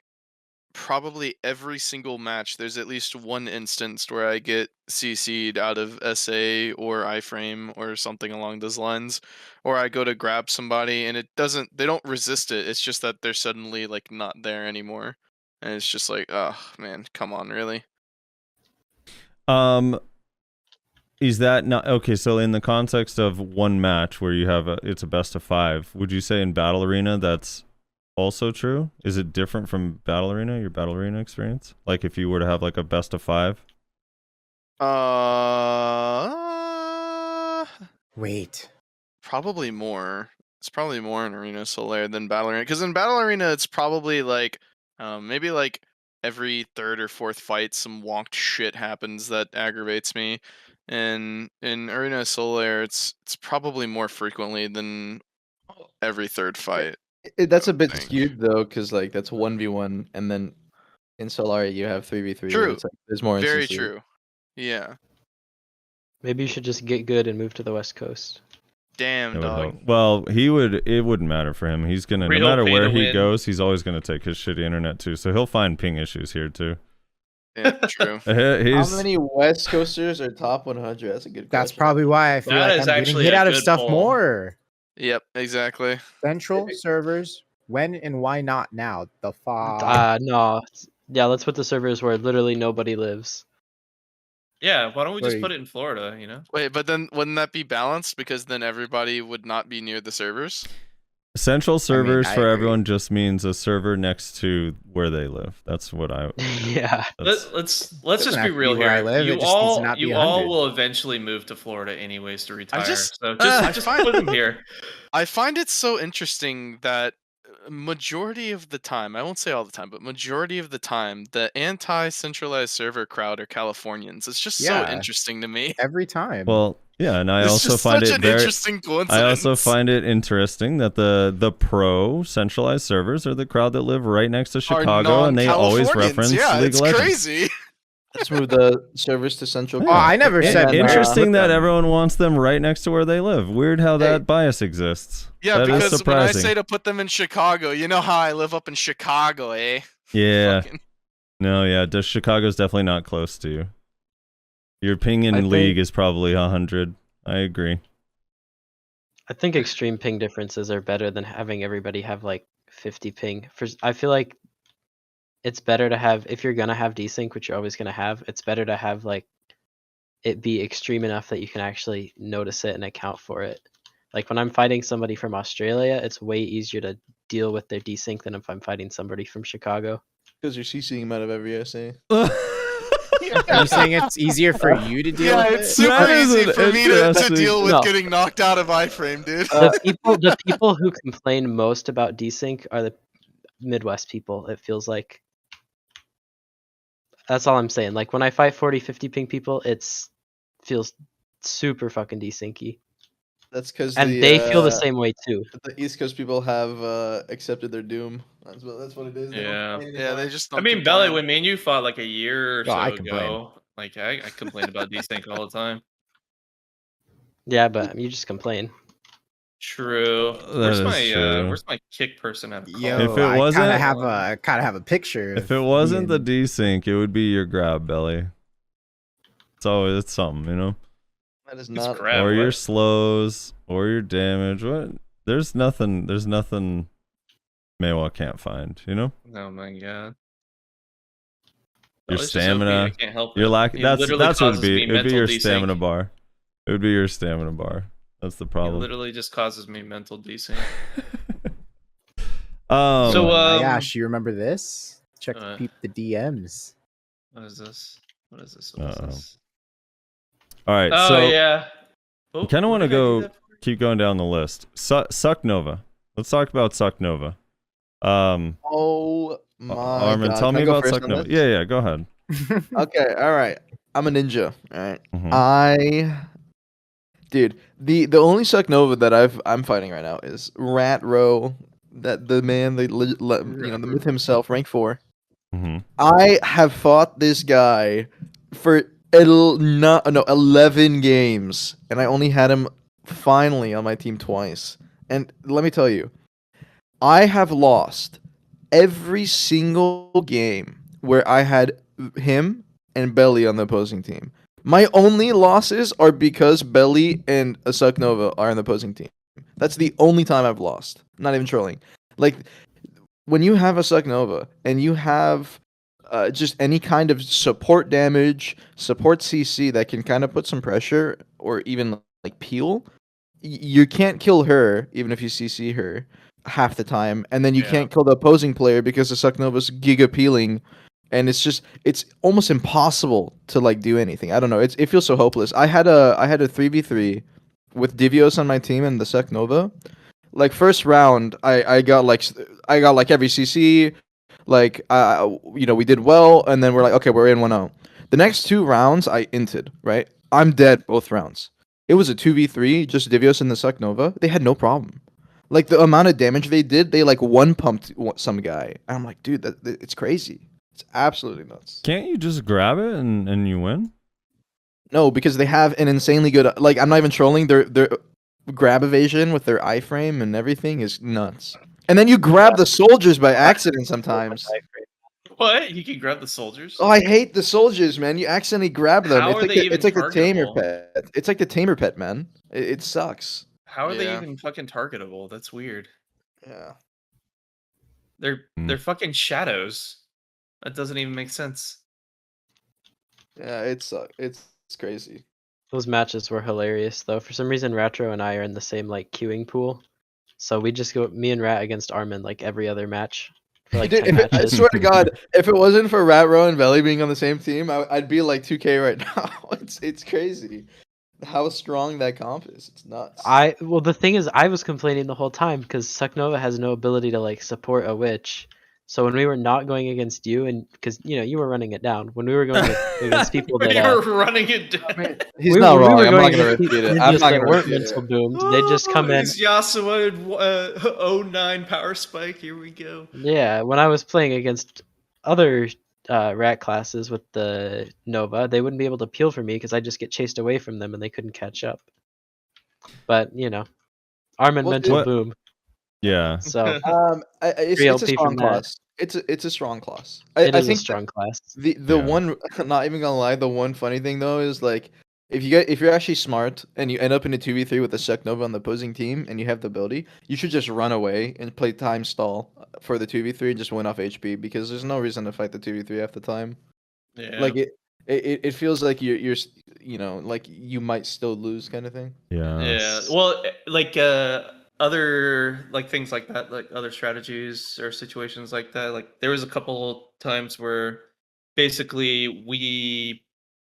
probably every single match there's at least one instance where I get CC'd out of SA or iframe or something along those lines, or I go to grab somebody and they don't resist it. It's just that they're suddenly like not there anymore, and it's just like, oh man, come on, really? Is that not okay? So in the context of one match where you have it's a best of 5, would you say in Battle Arena that's also true? Is it different from Battle Arena, your Battle Arena experience? Like if you were to have like a best of 5? Wait. Probably more. It's probably more in Arena Solare than Battle Arena. Because in Battle Arena, it's probably like maybe like every third or fourth fight, some wonked shit happens that aggravates me. And in Arena Solare, it's probably more frequently than every third fight. That's a bit think. skewed though, because like that's 1v1, and then in Solare you have 3v3. where True. it's like, there's more. Very instances. true. Yeah. Maybe you should just get good and move to the West Coast. Damn, It would dog. help. Well, it wouldn't matter for him. He's gonna, no Real matter pay where to he win. goes, he's always gonna take his shitty internet too. So he'll find ping issues here too. Yeah, true. He's, How many West Coasters are top 100? That's a good question. That's probably why I feel That like is I'm getting actually hit a out of good stuff poll. more. Yep, exactly. Central servers. When and why not now? The fuck. No. Yeah, let's put the servers where literally nobody lives. Yeah, why don't we just Wait. put it in Florida? You know. Wait, but then wouldn't that be balanced? Because then everybody would not be near the servers. central servers I for agree. everyone just means a server next to where they live. That's what I. Yeah. That's, Let's Doesn't just have be to be real where I here. live, it You just needs to all not be you all 100. will eventually move to Florida anyways to retire. just- so I just find- put them here. I find it so interesting that majority of the time, I won't say all the time, but majority of the time, the anti-centralized server crowd are Californians. It's just so Yeah. interesting to me. Every time. Well, yeah, and I It's also just find such it an very. interesting coincidence. I also find it interesting that the pro centralized servers are the crowd that live right next to Are Chicago, and they always non-Californians. reference yeah, League it's of Legends. crazy. Let's move the servers to Central. Yeah. Oh, I never And said then, Interesting that them. everyone wants them right next to where they live. Weird how Hey. that bias exists. Yeah, That is because when I surprising. say to put them in Chicago, you know how I live up in Chicago, eh? Yeah. Fucking- No, yeah. Chicago's definitely not close to you. Your ping in I League think- is probably 100. I agree. I think extreme ping differences are better than having everybody have like 50 ping. I feel like it's better to have, if you're gonna have desync, which you're always gonna have, it's better to have like it be extreme enough that you can actually notice it and account for it. Like when I'm fighting somebody from Australia, it's way easier to deal with their desync than if I'm fighting somebody from Chicago. Because you're CCing them out of every SA. Are you saying it's easier for you to deal Yeah, with it's it? super That is easy an for me to interesting- deal with No. getting knocked out of iframe, dude. The people who complain most about desync are the Midwest people, it feels like. That's all I'm saying. Like when I fight 40, 50 ping people, it's feels super fucking desyncy. That's because And they feel the same way too. The East Coast people have accepted their doom. That's what it is. They don't Yeah. complain Yeah, anymore. they just. I Don't mean, Belly, complain. when me and you fought like a year or Oh, so I complain. ago, like I complained about desync all the time. Yeah, but you just complain. True. That is true. Where's my kick person at? Yo, If it I wasn't- kind of have a picture. If of it wasn't the being- desync, it would be your grab belly. It's something, you know? That is It's not. crap. or your what? slows, or your damage. What? There's nothing Maywa can't find, you know? Oh my god. Your Belly's just OP, stamina, I can't help your it. lack. He That's literally what it'd causes be. me It'd be your mental desync. stamina bar. It would be your stamina bar. That's the He problem. literally just causes me mental desync. So Oh my um, gosh, you remember this? Check uh, peep the DMs. What is this? What is this? Uh-oh. this? all right. Oh so yeah. I kind of What want to did I do go that for? keep going down the list. Suck Nova. Let's talk about Suck Nova. Oh my Armin, god. tell Can me I go about first Suck on Nova. this? Yeah, go ahead. Okay, all right. I'm a ninja. All right. Mhm. Dude, the only Suck Nova that I'm fighting right now is Rat Row, that the man, the myth himself, rank 4. Mhm. I have fought this guy for 11 games, and I only had him finally on my team twice. And let me tell you, I have lost every single game where I had him and Belly on the opposing team. My only losses are because Belly and a Suck Nova are on the opposing team. That's the only time I've lost. Not even trolling. Like, when you have a Suck Nova and you have just any kind of support damage, support CC that can kind of put some pressure or even like peel, you can't kill her even if you CC her half the time, and then you Yeah. can't kill the opposing player because the Suck Nova's giga peeling, and it's almost impossible to like do anything. I don't know. It feels so hopeless. I had a 3v3 with Divios on my team and the Suck Nova. Like first round, I got like every CC, like we did well, and then we're like, okay, we're in 1-0. The next 2 rounds I inted, right? I'm dead both rounds. It was a 2v3, just Divios and the Suck Nova. They had no problem. Like the amount of damage they did, they like one pumped some guy. And I'm like, dude, it's crazy. It's absolutely nuts. Can't you just grab it and you win? No, because they have an insanely good. Like I'm not even trolling. Their grab evasion with their iframe and everything is nuts. And then you grab the soldiers by accident sometimes. What? You can grab the soldiers? Oh, I hate the soldiers, man. You accidentally grab them. How It's are like they the, even it's like the tamer targetable? pet. It's like the tamer pet, man. It sucks. How are they Yeah. even fucking targetable? That's weird. Yeah. They're fucking shadows. That doesn't even make sense. Yeah, it sucks. It's crazy. Those matches were hilarious though. For some reason, Ratro and I are in the same like queuing pool, so we just go me and Rat against Armin like every other match. For, like, Dude, 10 I matches. swear to God, if it wasn't for Rat Row and Belly being on the same team, I'd be like 2K right now. It's crazy. how strong that comp is. It's nuts. Well, the thing is, I was complaining the whole time because Sucknova has no ability to like support a witch. So when we were not going against you, and because you were running it down, when we were going against people that You're running it down. He's we, not when wrong. we were I'm not going gonna against refute it. ninjas I'm not that gonna weren't refute mental it. doomed, they just come in. It's Yasuo and 09 power spike. Here we go. Yeah, when I was playing against other rat classes with the Nova, they wouldn't be able to peel for me because I just get chased away from them and they couldn't catch up. But Armin Well, mental What- boom. Yeah. So It's 3 a LP strong from that. class. It's a strong class. It I is a think strong class. the Yeah. one, not even gonna lie, the one funny thing though is like if you're actually smart and you end up in a 2v3 with a Sucknova on the opposing team and you have the ability, you should just run away and play time stall for the 2v3 and just win off HP because there's no reason to fight the 2v3 half the time. Yeah. Like it feels like you're like you might still lose kind of thing. Yeah. Well, like other like things like that, like other strategies or situations like that. Like there was a couple times where basically we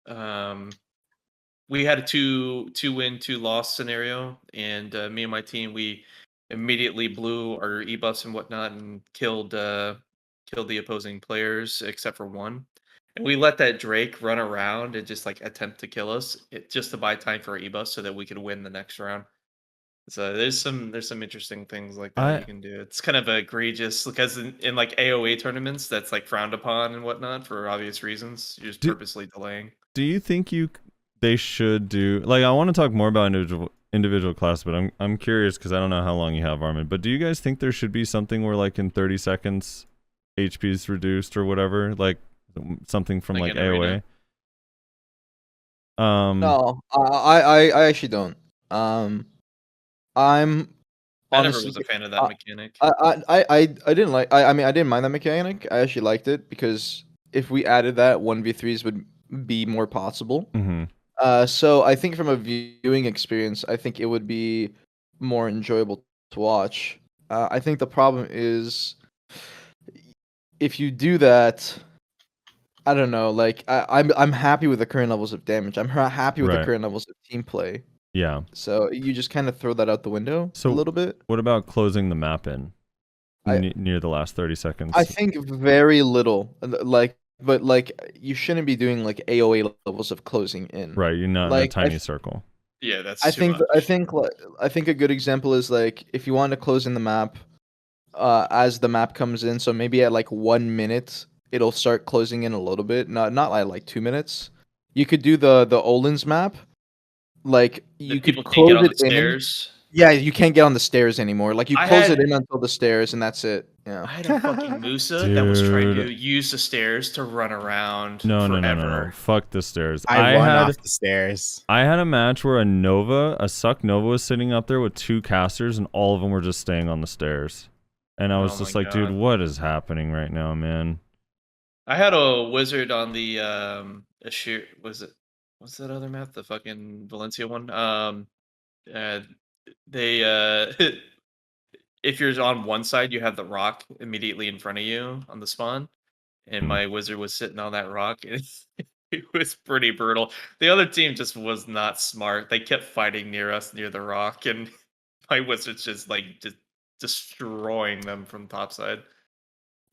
had a two win, 2 loss scenario, and me and my team, we immediately blew our e-buffs and whatnot and killed the opposing players except for one. And we let that Drake run around and just like attempt to kill us, just to buy time for our e-buffs so that we could win the next round. So there's some interesting things like that you can do. It's kind of egregious because in like AOA tournaments, that's like frowned upon and whatnot for obvious reasons. You're just purposely delaying. Do you think they should do, like, I want to talk more about individual class, but I'm curious because I don't know how long you have, Armin. But do you guys think there should be something where like in 30 seconds HP is reduced or whatever, like something from like Like in AOA? Arena? No, I actually don't. I'm I never honestly was a fan of that mechanic. I didn't like I mean I didn't mind that mechanic. I actually liked it because if we added that 1v3s would be more possible. Mm-hmm. So I think from a viewing experience, I think it would be more enjoyable to watch. I think the problem is if you do that, I don't know. Like I'm happy with the current levels of damage. I'm happy with the Right. current levels of team play. Yeah. So you just kind of throw that out the window a little bit. What about closing the map in I- near the last 30 seconds? I think very little. But you shouldn't be doing like AOA levels of closing in. Right, you're not in a Like, tiny circle. Yeah, that's I too think much. I think a good example is like if you want to close in the map, as the map comes in. So maybe at like 1 minute, it'll start closing in a little bit. Not like 2 minutes. You could do the Olin's map. Like you could people can't close get on it the in. stairs. Yeah, you can't get on the stairs anymore. Like you I close had- it in until the stairs, and that's it. Yeah. I had a fucking Musa that was trying to Dude. use the stairs to run around No. forever. Fuck the stairs. I won had off the stairs. I had a match where a Suck Nova was sitting up there with 2 casters, and all of them were just staying on the stairs. And I was Oh just my like, dude, God. what is happening right now, man? I had a wizard on the what's that other map? The fucking Valencia one. They if you're on one side, you have the rock immediately in front of you on the spawn, and Hmm. my wizard was sitting on that rock, and it was pretty brutal. The other team just was not smart. They kept fighting near us, near the rock, and my wizard's just destroying them from topside.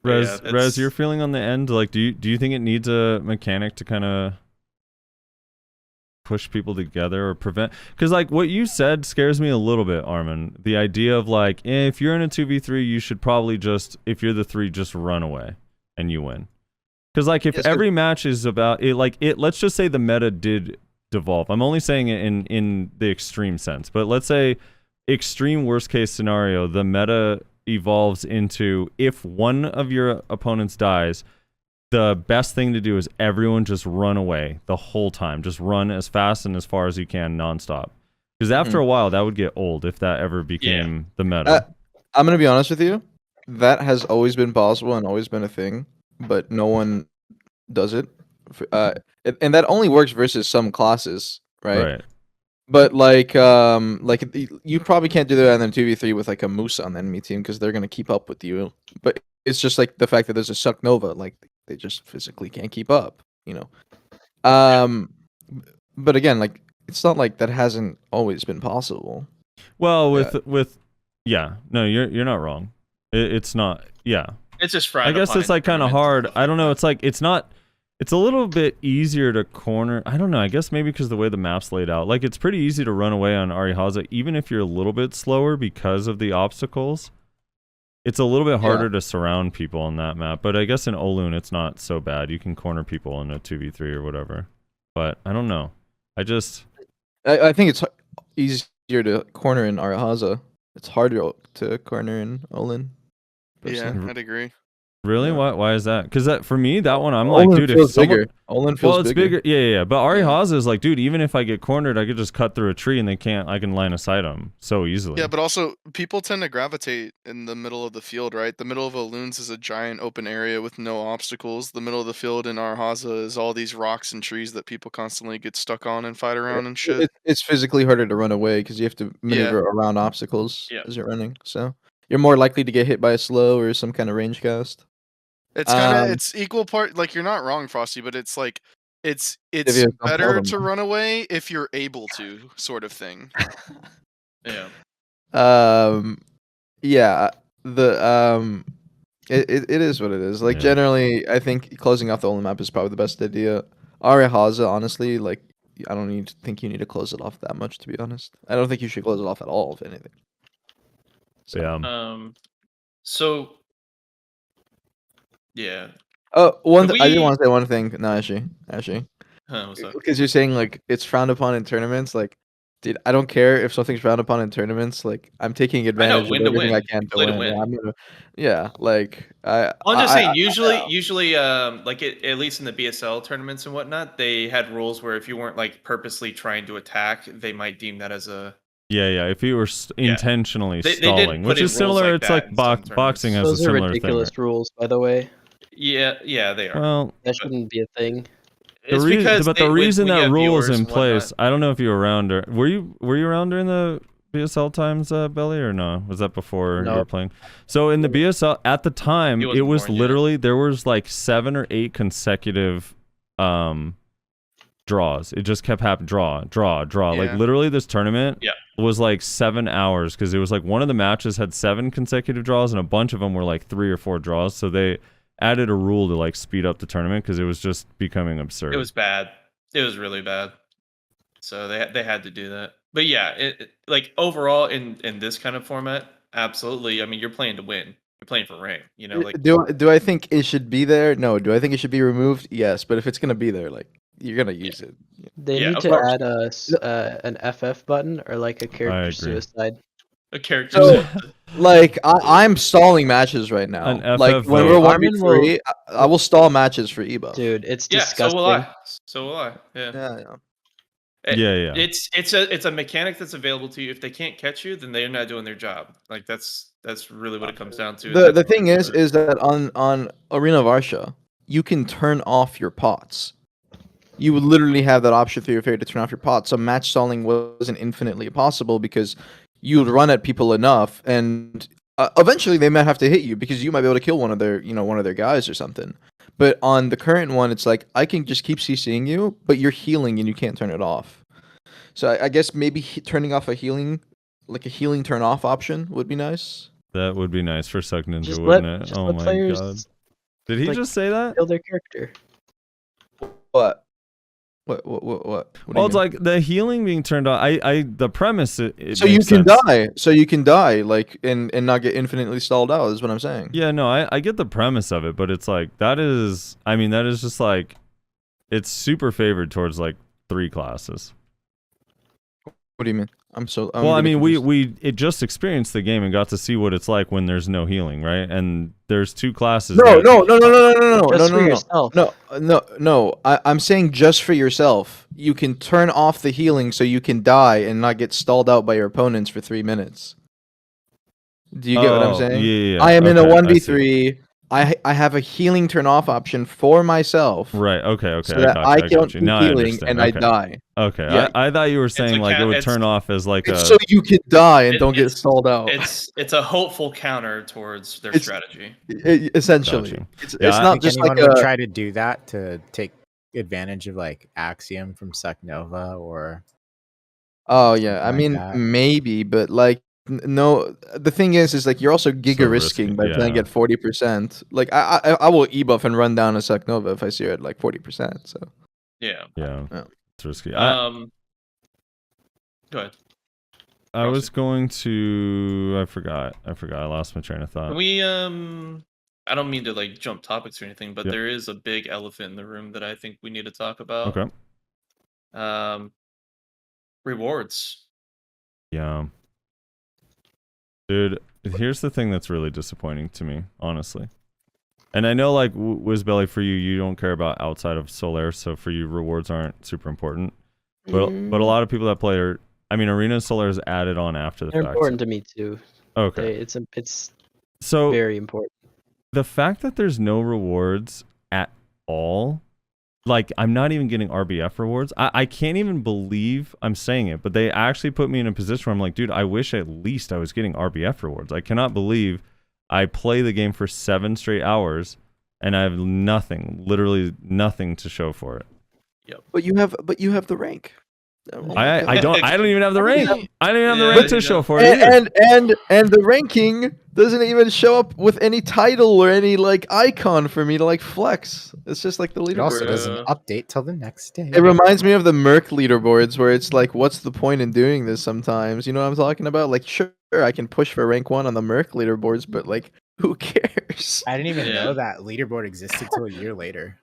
But yeah, Rez, that's- your feeling on the end, like, do you think it needs a mechanic to kind of push people together or prevent? Because like what you said scares me a little bit, Armin. The idea of like, if you're in a 2v3, you should probably just, if you're the 3, just run away and you win. Because like if Yes, 'cause- every match is about it, like it, let's just say the meta did devolve. I'm only saying it in the extreme sense, but let's say extreme worst case scenario, the meta evolves into if one of your opponents dies, the best thing to do is everyone just run away the whole time. Just run as fast and as far as you can nonstop. Because after a while, that would get old if that ever became the meta. I'm gonna be honest with you. That has always been possible and always been a thing, but no one does it. And that only works versus some classes, right? But like you probably can't do that in a 2v3 with like a moose on the enemy team because they're gonna keep up with you. But it's just like the fact that there's a Suck Nova, like they just physically can't keep up, you know. But again, like it's not like that hasn't always been possible. Well, with yeah, no, you're not wrong. It's not. Yeah, It's just frowned I guess upon it's in like kind of tournaments and hard. stuff I like don't know. that. It's like it's not. It's a little bit easier to corner. I don't know. I guess maybe because the way the map's laid out, like it's pretty easy to run away on Arihaza, even if you're a little bit slower because of the obstacles. It's a little bit harder to surround people on that map, but I guess in Olun it's not so bad. You can corner people in a 2v3 or whatever. But I don't know. I I think it's easier to corner in Arahaza. It's harder to corner in Olin. Yeah, I'd agree. really Yeah. why is that? Because that for me that one I'm like, Olin dude, if feels someone bigger. Olin feels well, it's bigger. Yeah. But Arihaza is like, dude, even if I get cornered, I could just cut through a tree and I can line of sight them so easily. Yeah, but also people tend to gravitate in the middle of the field, right? The middle of Aloons is a giant open area with no obstacles. The middle of the field in Arhaza is all these rocks and trees that people constantly get stuck on and fight around and shit. It's physically harder to run away because you have to maneuver around obstacles Yeah. as you're running. So you're more likely to get hit by a slow or some kind of range cast. It's kind of Um, it's equal part. Like you're not wrong, Frosty, but it's like it's Divios don't better follow to them. run away if you're able to, sort of thing. Yeah. Yeah. It is what it is. Like Yeah. generally, I think closing off the Olin map is probably the best idea. Arihaza, honestly, like I don't think you need to close it off that much. To be honest, I don't think you should close it off at all, if anything. So, Yeah. So. Yeah. I did we- want to say one thing. No, actually, What's up? because you're saying like it's frowned upon in tournaments. Like, dude, I don't care if something's frowned upon in tournaments. Like, I'm taking advantage of win to everything I win. can You to play to win. win. Yeah, I'm gonna, yeah, like I'm just saying. I- Usually, like at least in the BSL tournaments and whatnot, they had rules where if you weren't like purposely trying to attack, they might deem that as a. Yeah. If you were intentionally They did stalling, put which in is rules similar, like it's that like in some tournaments. boxing has Those a are similar ridiculous thing. rules, by the way. Yeah, they are. Well, That shouldn't be a thing. It's because the reason when you that have rule is viewers in and place, whatnot- I don't know if you were around or were you around during the BSL times, Belly, or no? Was that before you were Nope. playing? So in the BSL at the time, He it wasn't was born yet. literally there was like 7 or 8 consecutive draws. It just kept happening, draw. Like Yeah. literally this tournament Yeah. was like 7 hours because it was like one of the matches had 7 consecutive draws and a bunch of them were like 3 or 4 draws. So they added a rule to like speed up the tournament because it was just becoming absurd. It was bad. It was really bad. So they had to do that. But yeah, like overall in this kind of format, absolutely. I mean, you're playing to win. You're playing for rank. You know, like do I think it should be there? No. Do I think it should be removed? Yes. But if it's gonna be there, like you're gonna use it. They Yeah, need of to course. add an FF button or like a character agree. suicide. a character. So, like I'm stalling matches right now. An Like FF when vote. we're Armin 1v3, I will stall matches for Ebo. Dude, it's Yeah, disgusting. so will I. Yeah. Yeah. Yeah. It's a mechanic that's available to you. If they can't catch you, then they're not doing their job. Like that's really what it comes down to. The thing is that on Arena of Arsha, you can turn off your pots. You would literally have that option through your fairy to turn off your pots. So match stalling wasn't infinitely possible because you would run at people enough, and eventually they might have to hit you because you might be able to kill one of their guys or something. But on the current one, it's like I can just keep CCing you, but you're healing and you can't turn it off. So I guess maybe turning off a healing turn off option would be nice. That would be nice for Suck Ninja, Just wouldn't let, it? just Oh let my players god. Did he like, just say that? kill their character. What? What do you Well, it's mean? like the healing being turned on. The premise. It So you makes can sense. die. So you can die, like, and not get infinitely stalled out. Is what I'm saying. Yeah, no, I get the premise of it, but it's like that is just like it's super favored towards like 3 classes. What do you mean? I'm Well, I really mean, confused. we just experienced the game and got to see what it's like when there's no healing, right? And there's 2 classes. No. Just for yourself. No. I'm saying just for yourself. You can turn off the healing so you can die and not get stalled out by your opponents for 3 minutes. Do you get what I'm saying? Yeah. I am in a Okay, I see. 1v3. I have a healing turn off option for myself. Right. Okay. So that I got can't you. keep Now I healing understand. and Okay. I die. Okay. Yeah. I thought you were saying like it would it's- turn off as like It's a. so you can die and It- don't get it's- stalled out. it's a hopeful counter towards their It's- strategy. Essentially, Gotcha. it's Yeah, I not Think just anyone like would a. try to do that to take advantage of like Axiom from Suck Nova or Oh yeah, I like mean that. maybe, but like no. The thing is like you're also giga risky, risking by playing yeah. at 40%. Like I will e-buff and run down a Saknova if I see her at like 40%. So Yeah. Yeah, Yeah. it's risky. Go ahead. I was going to. I forgot. I lost my train of thought. Can we I don't mean to like jump topics or anything, but Yep. there is a big elephant in the room that I think we need to talk about. Okay. Rewards. Yeah. Dude, here's the thing that's really disappointing to me, honestly. And I know, like, Wizbelly, for you, you don't care about outside of Solare, so for you, rewards aren't super important. But a lot of people that play are, I mean, Arena and Solare is added on after the They're fact. important to me too. Okay. It's So very important. the fact that there's no rewards at all, like, I'm not even getting RBF rewards. I can't even believe I'm saying it, but they actually put me in a position where I'm like, dude, I wish at least I was getting RBF rewards. I cannot believe I play the game for 7 straight hours and I have nothing, literally nothing to show for it. But you have the rank. I don't even have the rank. I don't even have the Yeah, rank to you show don't. for it either. And the ranking doesn't even show up with any title or any like icon for me to like flex. It's just like the It also leaderboard. doesn't update till the next day. It reminds me of the Merc leaderboards where it's like, what's the point in doing this sometimes? You know what I'm talking about? Like, sure, I can push for rank 1 on the Merc leaderboards, but like, who cares? I didn't even Yeah. know that leaderboard existed till a year later.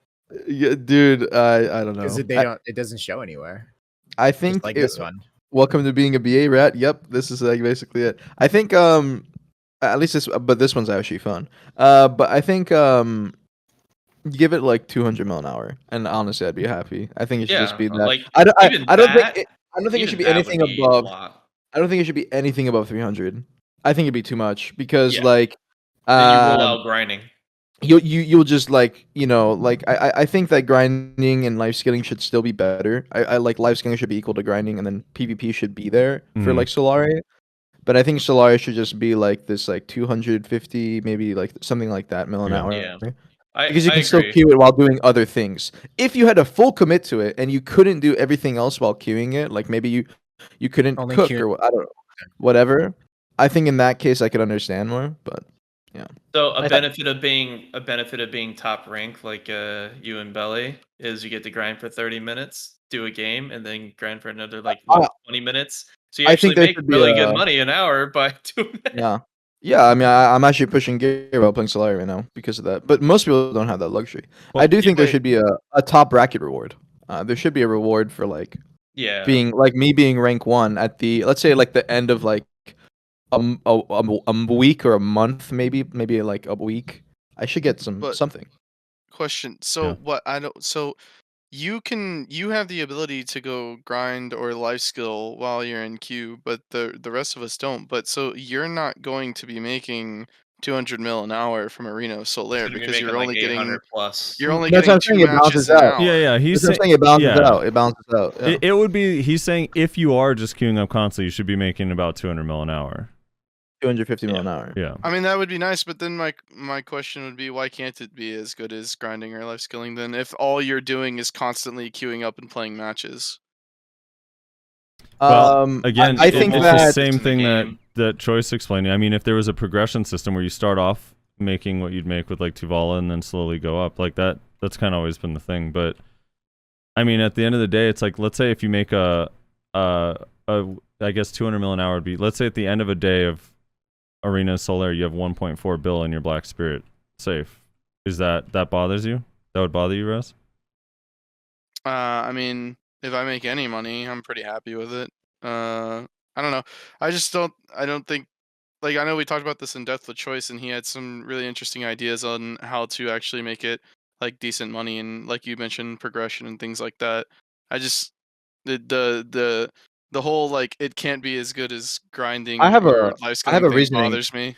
Yeah, dude, I don't know. Because it doesn't show anywhere. I Just think like this one. Welcome to being a BA rat. Yep, this is like basically it. I think at least this one's actually fun. But I think give it like 200 mil an hour, and honestly, I'd be happy. I think it should just be that. like, I don't even I don't that- think I don't think it even should be that would anything be a above. lot. I don't think it should be anything above 300. I think it'd be too much because Yeah. like Then you roll out grinding. you'll just like like I think that grinding and life skilling should still be better. I like life skilling should be equal to grinding, and then PvP should be there for Mhm. like Solare. But I think Solare should just be like this like 250, maybe like something like that mil an Yeah. hour. Yeah. Because you I can still agree. queue it while doing other things. If you had a full commit to it and you couldn't do everything else while queuing it, like maybe you couldn't Only cook queue- or I don't know, whatever. I think in that case I could understand more, but So I- a benefit of being top rank like you and Belly is you get to grind for 30 minutes, do a game, and then grind for another like 20 minutes. So you I actually think there make should be really a- good money an hour by doing that. yeah. I mean, I'm actually pushing gear while playing Solare right now because of that. But most people don't have that luxury. Well, I do think there wait. should be a top bracket reward. There should be a reward for like Yeah. being like me being rank 1 at the, let's say, like the end of like a week or a month, maybe like a week. I should get something. Question. So Yeah. what I don't. So you have the ability to go grind or life skill while you're in queue, but the rest of us don't. But so you're not going to be making 200 mil an hour from Arena Solare Gonna be because making, you're like, only getting 800 plus. you're only That's getting what I'm saying, 2 it balances matches an out. hour. Yeah, he's That's what I'm saying saying, it balances yeah. out. It balances out. Yeah. It would be. He's saying if you are just queuing up constantly, you should be making about 200 mil an hour. 250 mil an hour. Yeah. I mean that would be nice, but then my question would be why can't it be as good as grinding or life skilling then if all you're doing is constantly queuing up and playing matches? Well, again, I think it's that the same in the thing game. that Choice explained. I mean, if there was a progression system where you start off making what you'd make with like Tuvala and then slowly go up, like that's kind of always been the thing. But I mean, at the end of the day, it's like, let's say if you make I guess 200 mil an hour would be, let's say at the end of a day of Arena Solare, you have 1.4 bill in your Black Spirit safe. Is that bothers you? That would bother you, Russ? I mean, if I make any money, I'm pretty happy with it. I don't know. I don't think, like, I know we talked about this in depth with Choice, and he had some really interesting ideas on how to actually make it like decent money, and like you mentioned, progression and things like that. I just the whole like it can't be as good as grinding I have or a- life I skilling have a thing reasoning. bothers me.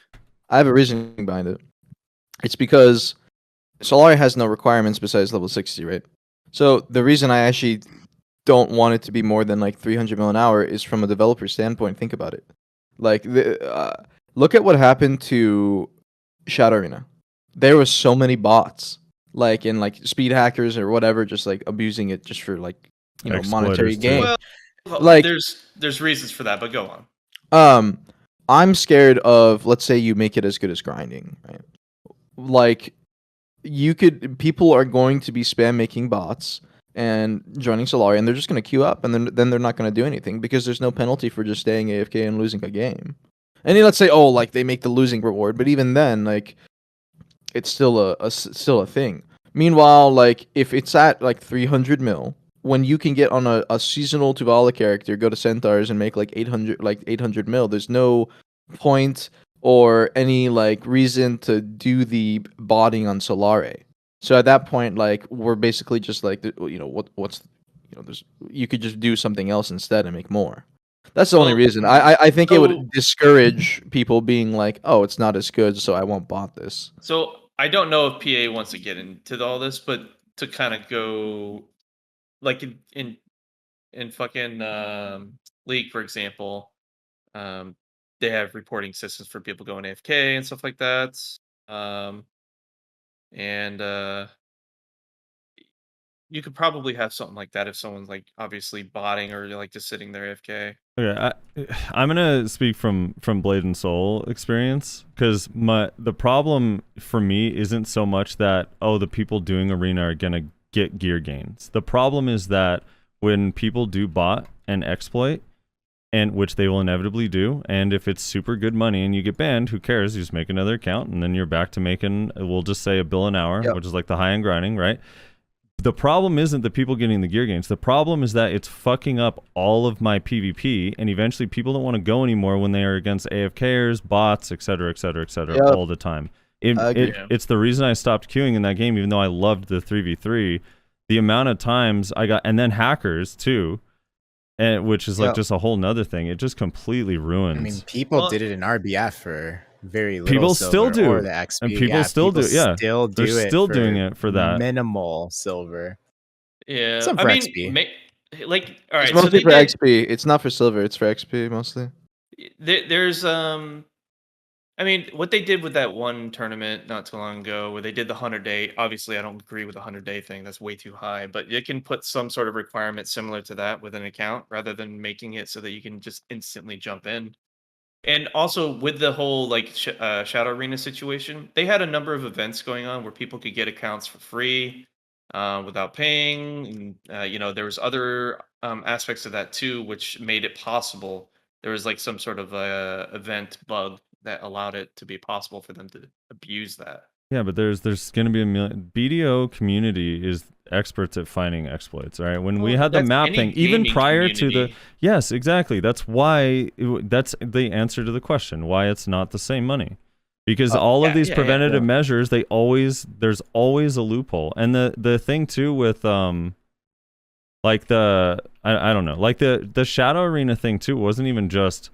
I have a reasoning behind it. It's because Solare has no requirements besides level 60, right? So the reason I actually don't want it to be more than like 300 mil an hour is from a developer standpoint. Think about it. Like, look at what happened to Shadow Arena. There was so many bots, like in like speed hackers or whatever, just like abusing it just for like monetary Exploiters, too. gain. Well, Like- there's reasons for that, but go on. I'm scared of, let's say you make it as good as grinding, right? Like, people are going to be spam making bots and joining Solare, and they're just going to queue up, and then they're not going to do anything because there's no penalty for just staying AFK and losing a game. And then let's say, oh, like they make the losing reward, but even then, like, it's still still a thing. Meanwhile, like if it's at like 300 mil, when you can get on a seasonal Tuvala character, go to Centaurs and make like 800 mil, there's no point or any like reason to do the botting on Solare. So at that point, like we're basically just like, what's there's you could just do something else instead and make more. That's the only Well, reason. I think it so- would discourage people being like, oh, it's not as good, so I won't bot this. So I don't know if PA wants to get into all this, but to kind of go like in fucking League, for example, they have reporting systems for people going AFK and stuff like that. And you could probably have something like that if someone's like obviously botting or like just sitting there AFK. Okay, I'm gonna speak from Blade and Soul experience, because the problem for me isn't so much that the people doing arena are gonna get gear gains. The problem is that when people do bot and exploit, and which they will inevitably do, and if it's super good money and you get banned, who cares? You just make another account and then you're back to making, we'll just say, $1 an hour, Yep. which is like the high end grinding, right? The problem isn't the people getting the gear gains. The problem is that it's fucking up all of my PvP, and eventually people don't want to go anymore when they are against AFKers, bots, etc., etc., etc., Yep. all the time. I agree. It's the reason I stopped queuing in that game, even though I loved the 3v3. The amount of times I got, and then hackers too, and which is like Yep. just a whole nother thing. It just completely ruins. I mean, people Well- did it in RBF for very little. People still silver do, or the XP. and people still do. Yeah, still do they're it still for doing it for that. minimal silver. Yeah, Some I for mean, XP. like all right, It's so mostly they for did- XP. It's not for silver. It's for XP mostly. there's I mean, what they did with that one tournament not too long ago, where they did the 100-day. Obviously, I don't agree with the 100-day thing. That's way too high. But you can put some sort of requirement similar to that with an account, rather than making it so that you can just instantly jump in. And also with the whole like Shadow Arena situation, they had a number of events going on where people could get accounts for free without paying. And there was other aspects of that too, which made it possible. There was like some sort of event bug that allowed it to be possible for them to abuse that. Yeah, but there's going to be a million. BDO community is experts at finding exploits. All right, when we Well, had the that's map any thing, even gaming prior to the community. yes, exactly. That's why that's the answer to the question why it's not the same money, because all of yeah, these yeah, preventative measures, there's always a loophole. And the thing too with like I don't know, like the Shadow Arena thing too wasn't even just.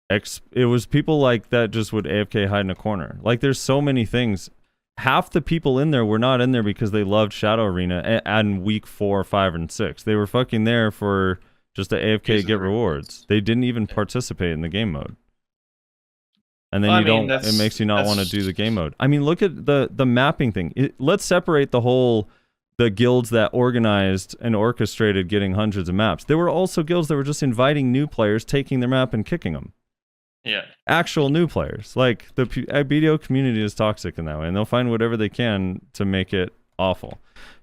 It was people like that just would AFK hide in a corner. Like there's so many things. Half the people in there were not in there because they loved Shadow Arena and week 4, 5, and 6. They were fucking there for just to AFK Using get the rewards. They didn't even participate in the game mode. And then Well, I you mean, don't. It makes you not want to that's- do the game mode. I mean, look at the mapping thing. Let's separate the guilds that organized and orchestrated getting hundreds of maps. There were also guilds that were just inviting new players, taking their map and kicking them. Yeah. Actual new players. Like the BDO community is toxic in that way, and they'll find whatever they can to make it awful.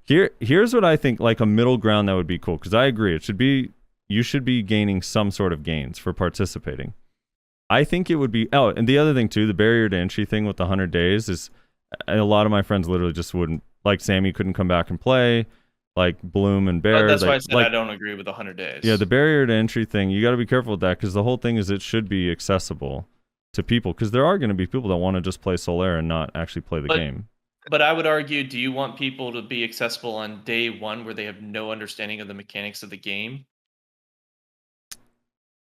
Here's what I think, like a middle ground that would be cool, because I agree you should be gaining some sort of gains for participating. I think it would be and the other thing too, the barrier to entry thing with the 100 days is a lot of my friends literally just wouldn't, like Sammy couldn't come back and play, like Bloom and Bear. But that's why I like, said I don't agree with 100 days. yeah, the barrier to entry thing, you got to be careful with that, because the whole thing is it should be accessible to people, because there are going to be people that want to just play Solare and not actually play the game. But I would argue, do you want people to be accessible on day one where they have no understanding of the mechanics of the game?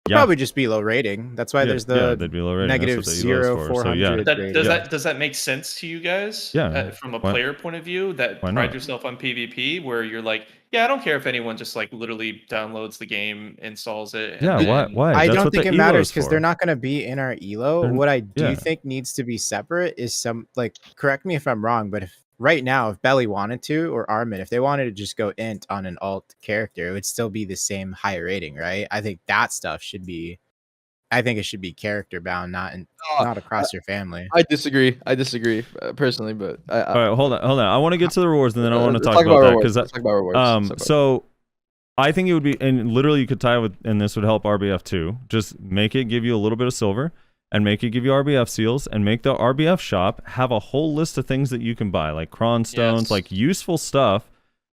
It'll probably just be low rating. That's why there's the they'd be low rating. negative That's what the 0, ELO's for. So, 400 rating. Does that make sense to you guys? Yeah. From a Why- player point of view, that why pride not? yourself on PvP, where you're like, yeah, I don't care if anyone just like literally downloads the game, installs it. And Yeah, then- why? I That's don't what think the it matters ELO's because for. they're not going to be in our elo. They're- What I do yeah. think needs to be separate is some, like, correct me if I'm wrong, but if right now, if Belly wanted to, or Armin, if they wanted to just go int on an alt character, it would still be the same high rating, right? I think that stuff should be. I think it should be character bound, not across your family. I disagree. Personally, but All right, hold on. I want to get to the rewards, and then I want to let's talk about that rewards. because Let's talk about rewards. Let's talk about so I think it would be, and literally you could tie it with, and this would help RBF too. Just make it give you a little bit of silver, and make it give you RBF seals, and make the RBF shop have a whole list of things that you can buy, like cron stones, Yes. like useful stuff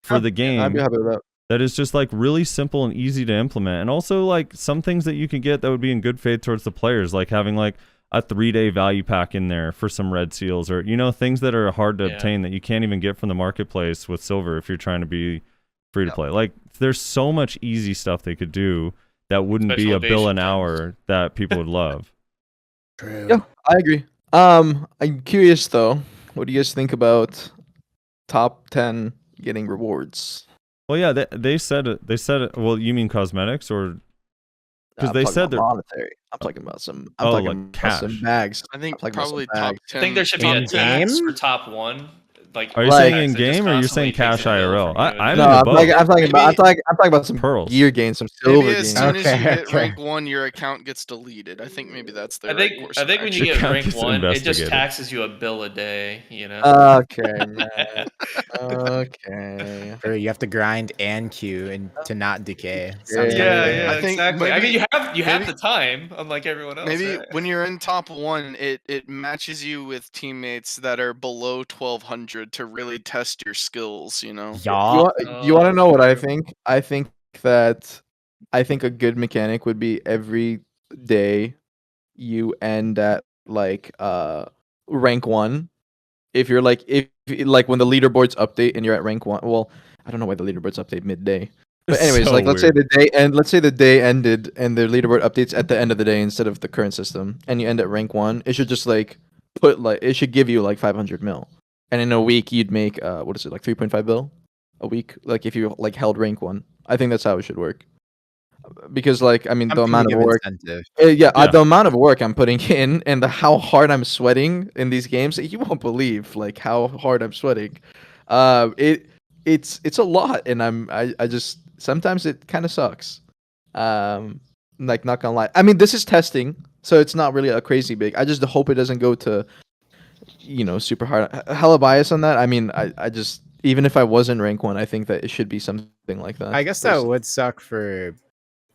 for the game. I'd be happy with that. That is just like really simple and easy to implement, and also like some things that you can get that would be in good faith towards the players, like having like a 3-day value pack in there for some red seals, or things that are hard to obtain that you can't even get from the marketplace with silver if you're trying to be free to play. Like there's so much easy stuff they could do that wouldn't be a bill an hour that people would love. True. Yeah, I agree. I'm curious though. What do you guys think about top 10 getting rewards? Well, yeah, they said it. They said it. Well, you mean cosmetics, or because I'm they talking said about they're monetary. I'm talking about some. I'm Oh, talking like about cash. some bags. I think I'm talking about some probably top bags. 10. I think there should be a In tax game? for top 1. Like, Are you Like- saying in game or you're saying cash IRL? I'm No, into I'm both. talking, I'm talking about. Maybe- I'm talking about some Pearls. gear gains, some silver Maybe gains. as soon as you Okay, hit okay. rank 1, your account gets deleted. I think maybe that's the I right think course I of think when you action. get Account rank gets 1, it just investigated. taxes you a bill a day. You know. Okay, man. Okay. Or you have to grind and queue and to not decay. Sounds Yeah, like yeah, a- yeah, I think exactly. I maybe- mean, you have maybe- the time, unlike everyone else. Maybe right? when you're in top 1, it matches you with teammates that are below 1200 to really test your skills, you know? Yeah. You want to know what I true. think? I think a good mechanic would be every day you end at like rank 1. If you're like if when the leaderboards update and you're at rank 1, well, I don't know why the leaderboards update midday. But It's anyways, so like let's weird. say the day ended and the leaderboard updates at the end of the day instead of the current system, and you end at rank 1, it should just like it should give you like 500 mil. And in a week you'd make what is it, like 3.5 bill a week, like if you like held rank 1. I think that's how it should work. Because like I mean the Something to amount of give work incentive. Yeah. the amount of work I'm putting in and how hard I'm sweating in these games, you won't believe like how hard I'm sweating. It's a lot, and I just sometimes it kind of sucks. Like not gonna lie. I mean, this is testing, so it's not really a crazy big. I just hope it doesn't go to, super hard. Hella bias on that. I mean, I just even if I wasn't rank 1, I think that it should be something like that. I guess that would suck for,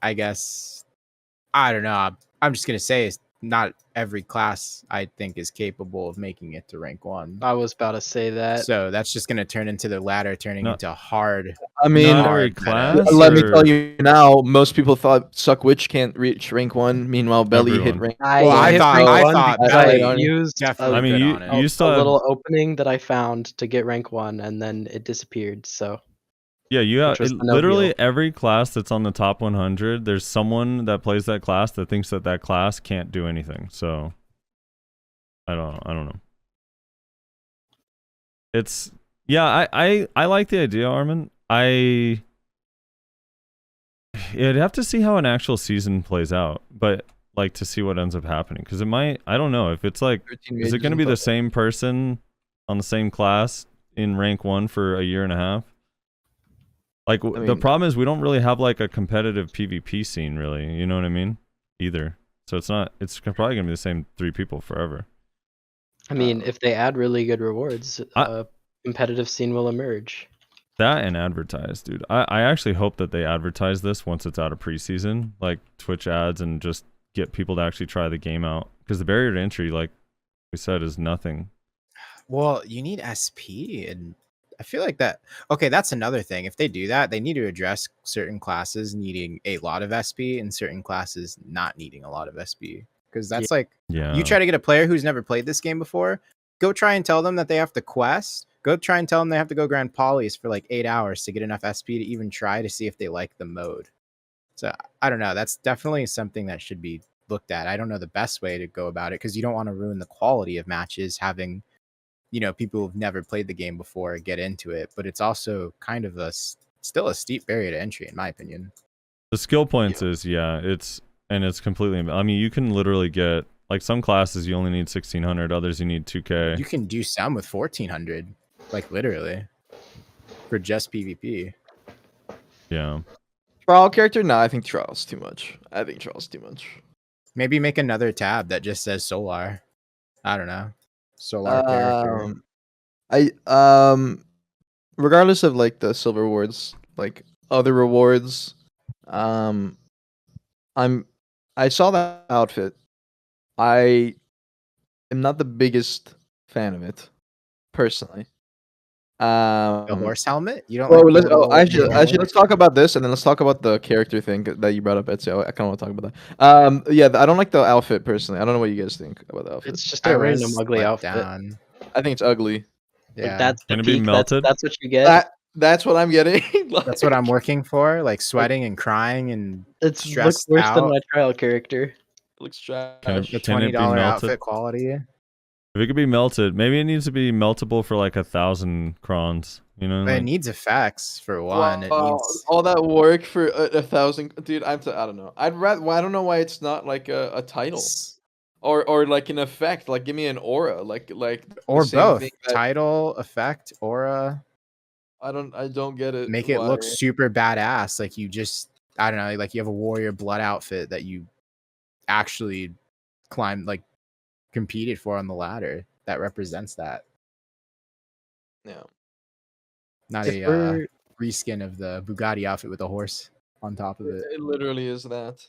I don't know. I'm just going to say not every class I think is capable of making it to rank 1. I was about to say that. So that's just going to turn into the ladder turning No. into hard. I mean, Not every hard class. meta. let me or- tell you now. Most people thought Suck Witch can't reach rank 1. Meanwhile, Belly hit Everyone. rank. Well, I hit thought- rank I one thought because Belly I used definitely I mean, good you on it. you still a have, little opening that I found to get rank 1, and then it disappeared. So yeah, you have which was the no literally deal. every class that's on the top 100. There's someone that plays that class that thinks that class can't do anything. So I don't know. It's I like the idea, Armin. It'd have to see how an actual season plays out, but like to see what ends up happening, because it might. I don't know if it's like, 13 is it majors going to and be the stuff. same person on the same class in rank 1 for a year and a half? Like the mean- problem is we don't really have like a competitive PvP scene, really. You know what I mean? Either. So it's probably gonna be the same 3 people forever. I mean, if they add really good rewards, a competitive scene will emerge. That and advertise, dude. I actually hope that they advertise this once it's out of preseason, like Twitch ads, and just get people to actually try the game out. Because the barrier to entry, like we said, is nothing. Well, you need SP, and I feel like that. Okay, that's another thing. If they do that, they need to address certain classes needing a lot of SP and certain classes not needing a lot of SP. Because that's like, Yeah. you try to get a player who's never played this game before, go try and tell them that they have to quest. Go try and tell them they have to go grind polys for like 8 hours to get enough SP to even try to see if they like the mode. So I don't know. That's definitely something that should be looked at. I don't know the best way to go about it, because you don't want to ruin the quality of matches having, people who've never played the game before get into it. But it's also kind of still a steep barrier to entry, in my opinion. The skill points is it's completely. I mean, you can literally get like some classes you only need 1600, others you need 2K. You can do some with 1400. Like literally. For just PvP. Yeah. Trial character? No, I think trial's too much. I think trial's too much. Maybe make another tab that just says Solar. I don't know. Solar character. I regardless of like the silver rewards, like other rewards, um, I saw that outfit. I am not the biggest fan of it, personally. The horse helmet? You don't Oh, like the let's. Oh, little actually, horse? let's talk about this, and then let's talk about the character thing that you brought up, Etsu. I kind of want to talk about that. Yeah, I don't like the outfit personally. I don't know what you guys think about the outfit. It's just I a was random ugly let outfit. down. I think it's ugly. Yeah. Like that's the Can it be peak. melted? That's what you get. That's what I'm getting. That's what I'm working for. Like sweating and crying and It's looks stressed worse than out. my trial character. Looks trash. Can The it be $20 melted? outfit quality. If it could be melted, maybe it needs to be meltable for like 1,000 crons. You know, But it like, needs effects for one. It Wow, needs all that work for 1,000, dude. I don't know. I'd rather. I don't know why it's not like a title or like an effect. Like give me an aura. Like the or same both. thing that- Title, effect, aura. I don't get it. Make it why. look super badass. Like you just I don't know, like you have a warrior blood outfit that you actually climbed like competed for on the ladder that represents that. Yeah. Not If a we're reskin of the Bugatti outfit with a horse on top of it. It literally is that.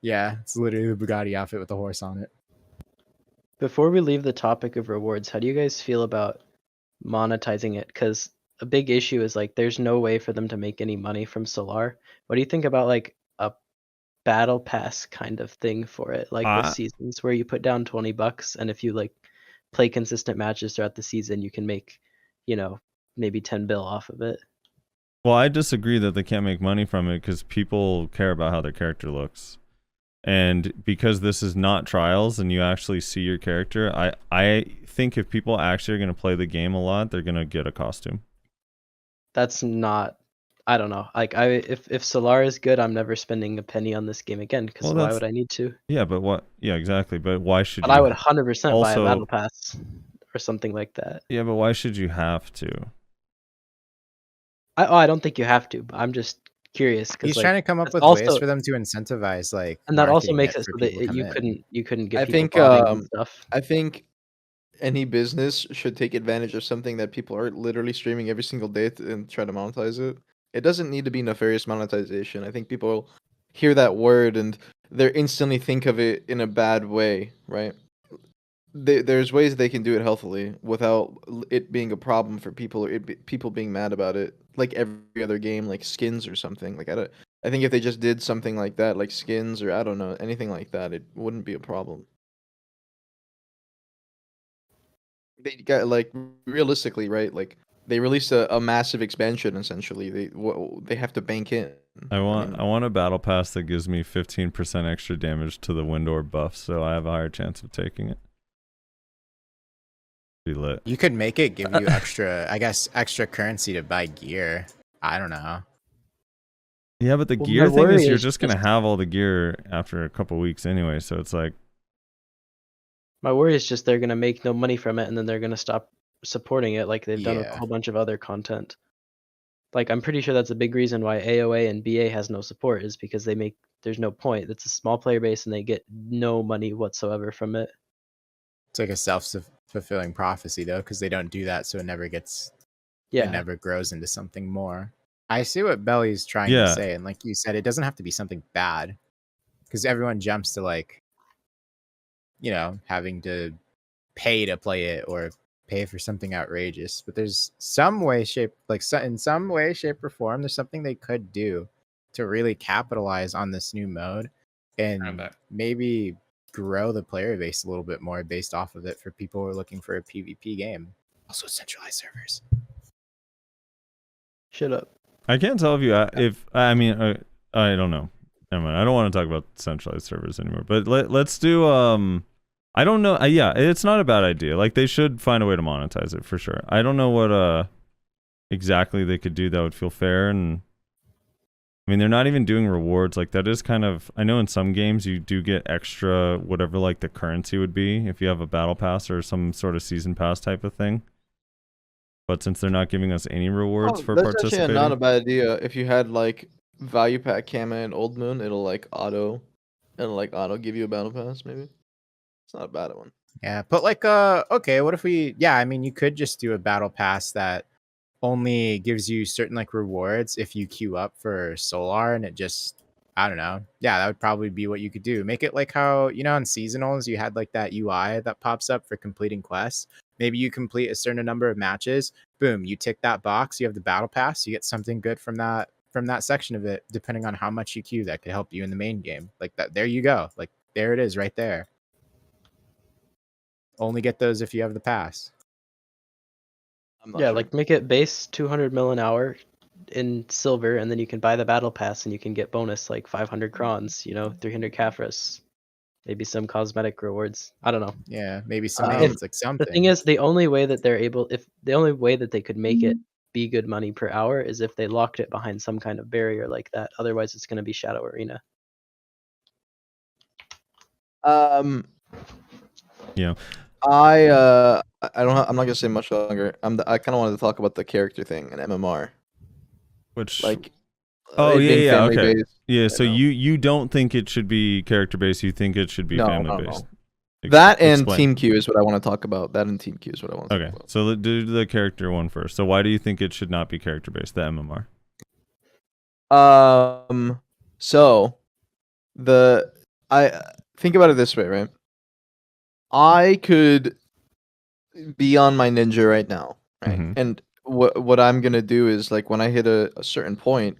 Yeah, it's literally the Bugatti outfit with a horse on it. Before we leave the topic of rewards, how do you guys feel about monetizing it? Because a big issue is like there's no way for them to make any money from Solar. What do you think about like a battle pass kind of thing for it, like with seasons where you put down $20 and if you like play consistent matches throughout the season, you can make, maybe 10 bill off of it. well, I disagree that they can't make money from it because people care about how their character looks. And because this is not trials and you actually see your character, I think if people actually are going to play the game a lot, they're going to get a costume. That's not, I don't know. Like if Solar is good, I'm never spending a penny on this game again because Well, why that's- would I need to? Yeah, but what? Yeah, exactly. But why should But you? I would 100% buy a also- battle pass or something like that. Yeah, but why should you have to? I don't think you have to, but I'm just curious because He's trying to come up that's with also- ways for them to incentivize like and that also marketing makes it for so that people to come in. you couldn't get I people think, botting and stuff. I think any business should take advantage of something that people are literally streaming every single day and try to monetize it. It doesn't need to be nefarious monetization. I think people hear that word and they instantly think of it in a bad way, right? There's ways they can do it healthily without it being a problem for people or people being mad about it, like every other game, like skins or something. Like I think if they just did something like that, like skins or I don't know anything like that, it wouldn't be a problem. They got like realistically, right? Like they released a massive expansion. Essentially, they have to bank in. I want mean, a battle pass that gives me 15% extra damage to the wind orb buff, so I have a higher chance of taking it. Be lit. You could make it give you extra, I guess, extra currency to buy gear. I don't know. Yeah, but the Well, gear my thing is worry you're is just gonna just- have all the gear after a couple weeks anyway, so it's like My worry is just they're gonna make no money from it, and then they're gonna stop supporting it like they've done with a Yeah. whole bunch of other content. Like I'm pretty sure that's a big reason why AOA and BA has no support is because there's no point. It's a small player base and they get no money whatsoever from it. It's like a self-fulfilling prophecy though, because they don't do that, so it never gets, Yeah, it never grows into something more. I see what Belly's trying Yeah. to say, and like you said, it doesn't have to be something bad, because everyone jumps to like, having to pay to play it or pay for something outrageous. But there's some way, shape, in some way, shape, or form, there's something they could do to really capitalize on this new mode I'm and back. maybe grow the player base a little bit more based off of it for people who are looking for a PvP game. Also, centralized servers. shut up. I can't tell if I don't know. Never mind. I don't want to talk about centralized servers anymore. But let's do I don't know. Yeah, it's not a bad idea. Like they should find a way to monetize it for sure. I don't know what exactly they could do that would feel fair, and I mean they're not even doing rewards. Like that is kind of, I know in some games you do get extra whatever like the currency would be if you have a battle pass or some sort of season pass type of thing. But since they're not giving us any rewards for that's participating, actually not a bad idea. If you had like value pack Kama and Old Moon, it'll like auto give you a battle pass. Maybe it's not a bad one. Yeah, but like, okay, what if we? Yeah, I mean, you could just do a battle pass that only gives you certain like rewards if you queue up for Solar, and it just, I don't know. Yeah, that would probably be what you could do. Make it like how in seasonals you had like that UI that pops up for completing quests. Maybe you complete a certain number of matches. Boom, you tick that box. You have the battle pass. You get something good from that section of it, depending on how much you queue. That could help you in the main game. Like that. There you go. Like there it is, right there. Only get those if you have the pass. I'm not Yeah, sure. like make it base 200 mil an hour in silver, and then you can buy the battle pass, and you can get bonus like 500 crons, 300 Kafras, maybe some cosmetic rewards. I don't know. Yeah, maybe some If- names like The something. thing is, the only way that they could make it be good money per hour is if they locked it behind some kind of barrier like that. Otherwise, it's going to be Shadow Arena. Yeah. I'm not gonna say much longer. I kind of wanted to talk about the character thing in MMR, which like. Oh, it yeah, being yeah, family okay. based. yeah. So know. you don't think it should be character based? You think it should be No, family no. based? That and Explain. Team Q is what I want to talk about. That and Team Q is what I want to Okay, talk about. so do the character one first. So why do you think it should not be character based? The MMR. So I think about it this way, right? I could be on my ninja right now, right? Mhm. And what I'm gonna do is like when I hit a certain point,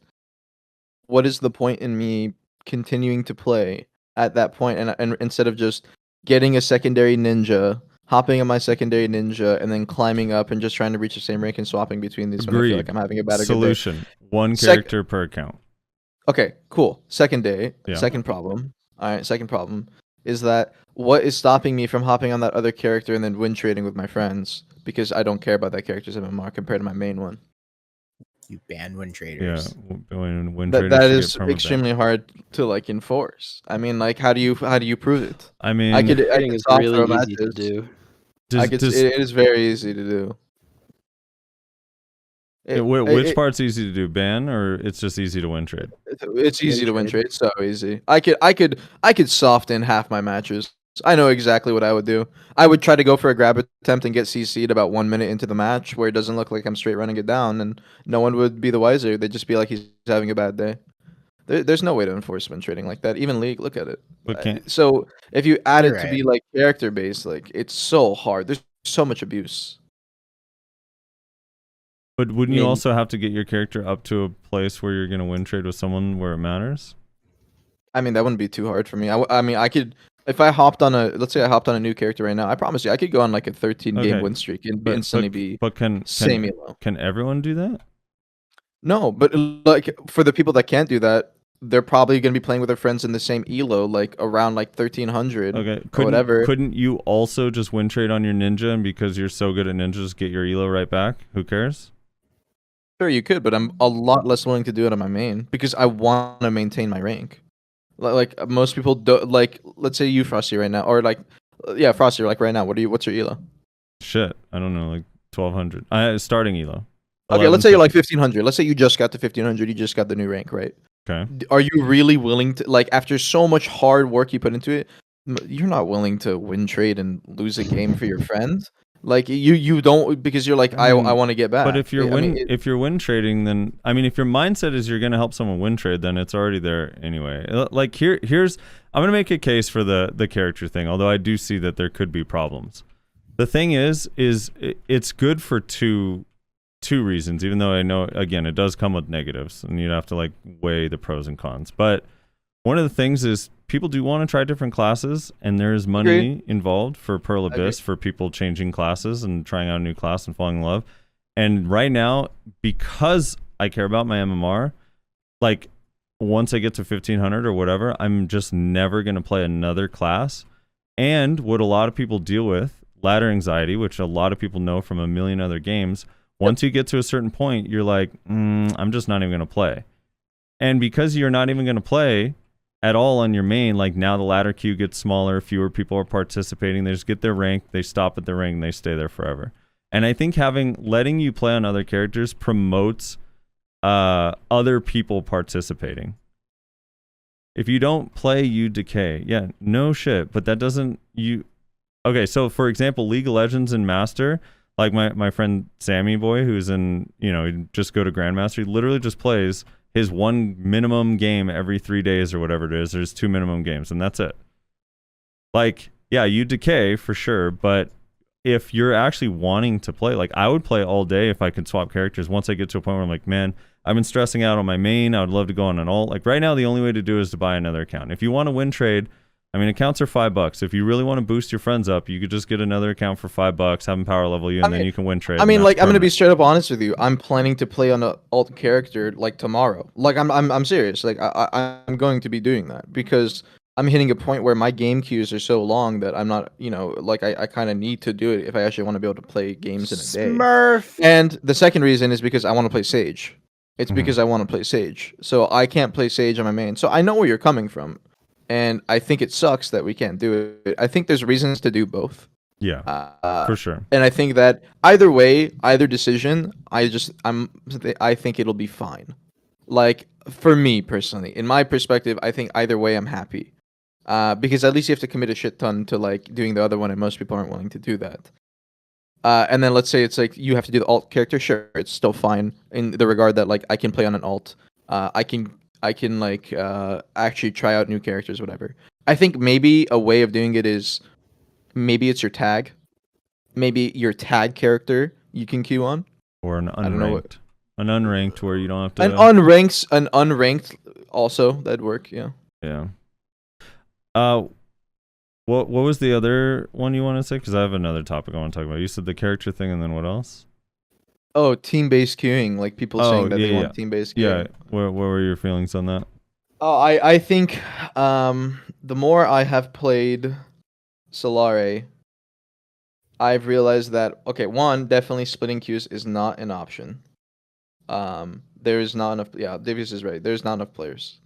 what is the point in me continuing to play at that point? And instead of just getting a secondary ninja, hopping on my secondary ninja, and then climbing up and just trying to reach the same rank and swapping between these when I feel like I'm having a good day. Solution: one Sec- character per account. Okay, cool. Second Yeah. problem. All right, second problem is that what is stopping me from hopping on that other character and then win trading with my friends because I don't care about that character's MMR compared to my main one. You ban win Yeah, traders. when That traders should is get permaban. extremely hard to like enforce. I mean, like, how do you prove it? I mean, I Trading could is soft really throw easy to matches. do. It is very easy to do. which part's easy to do? Ban, or it's just easy to win trade? It's easy to win trade. It's so easy. I could soften half my matches. I know exactly what I would do. I would try to go for a grab attempt and get CC'd about 1 minute into the match where it doesn't look like I'm straight running it down, and no one would be the wiser. They'd just be like, he's having a bad day. There's no way to enforce win trading like that. Even League, look at it. But can't. So if you add You're it to right. be like character based, like it's so hard. There's so much abuse. But wouldn't you mean- also have to get your character up to a place where you're gonna win trade with someone where it matters? I mean, that wouldn't be too hard for me. I mean, I could, if I hopped on let's say I hopped on a new character right now, I promise you, I could go on like a 13 game Okay. win streak and But instantly be but can same elo. can everyone do that? No, but like for the people that can't do that, they're probably going to be playing with their friends in the same elo, like around like 1300 Okay, or whatever. Couldn't you also just win trade on your ninja, and because you're so good at ninjas, get your elo right back? Who cares? Sure, you could, but I'm a lot less willing to do it on my main because I want to maintain my rank. Like most people do, like let's say you Frosty right now, or like yeah, Frosty, like right now. What's your elo? Shit, I don't know, like 1200. Starting elo. Okay, let's say you're like 1150. 1500. Let's say you just got to 1500. You just got the new rank, right? Okay. Are you really willing to, like, after so much hard work you put into it, you're not willing to win trade and lose a game for your friend? Like you don't, because you're like, I want to get back. But if you're I mean, if you're win trading, then I mean, if your mindset is you're gonna help someone win trade, then it's already there anyway. Like here's I'm gonna make a case for the character thing, although I do see that there could be problems. The thing is it's good for two reasons, even though I know again it does come with negatives and you'd have to like weigh the pros and cons. But one of the things is people do want to try different classes, and there's money involved for Pearl Abyss for people changing classes and trying out a new class and falling in love. And right now, because I care about my MMR, like once I get to 1500 or whatever, I'm just never going to play another class. And what a lot of people deal with, ladder anxiety, which a lot of people know from a million other games, once you get to a certain point, you're like, I'm just not even going to play. And because you're not even going to play at all on your main, like now the ladder queue gets smaller, fewer people are participating, they just get their rank, they stop at their rank, and they stay there forever. And I think letting you play on other characters promotes other people participating. If you don't play, you decay. Yeah, no shit. But that doesn't Okay, so for example, League of Legends and Master, like my friend Sammy Boy, who's in, he just go to Grandmaster, he literally just plays his one minimum game every 3 days or whatever it is. There's 2 minimum games, and that's it. Like, yeah, you decay for sure, but if you're actually wanting to play, like I would play all day if I could swap characters. Once I get to a point where I'm like, man, I've been stressing out on my main. I would love to go on an alt. Like right now, the only way to do is to buy another account. If you want to win trade, I mean, accounts are $5. If you really want to boost your friends up, you could just get another account for $5, have them power level you, and then you can win trade. I mean, like, I'm gonna be permanent. straight up honest with you. I'm planning to play on an alt character like tomorrow. Like, I'm serious. Like, I'm going to be doing that because I'm hitting a point where my game queues are so long that I'm not, like I kind of need to do it if I actually want to be able to play games in a day. Smurf. And the second reason is because I want to play Sage. It's Mhm. because I want to play Sage. So I can't play Sage on my main. So I know where you're coming from. And I think it sucks that we can't do it. I think there's reasons to do both. Yeah, for sure. And I think that either way, either decision, I think it'll be fine. Like for me personally, in my perspective, I think either way I'm happy. Because at least you have to commit a shit ton to like doing the other one, and most people aren't willing to do that. And then let's say it's like you have to do the alt character. Sure, it's still fine in the regard that like I can play on an alt. I can like actually try out new characters, whatever. I think maybe a way of doing it is maybe it's your tag. Maybe your tag character you can queue on. Or an don't know unranked. An unranked where you don't have to... An unranked also, that'd work, yeah. Yeah. What was the other one you want to say? Because I have another topic I want to talk about. You said the character thing, and then what else? Oh, team-based queuing, like people saying that they want team-based queuing. Yeah, what were your feelings on that? Oh, I think the more I have played Solare, I've realized that, okay, one, definitely splitting queues is not an option. There's not enough, yeah, Divios is right, there's not enough players.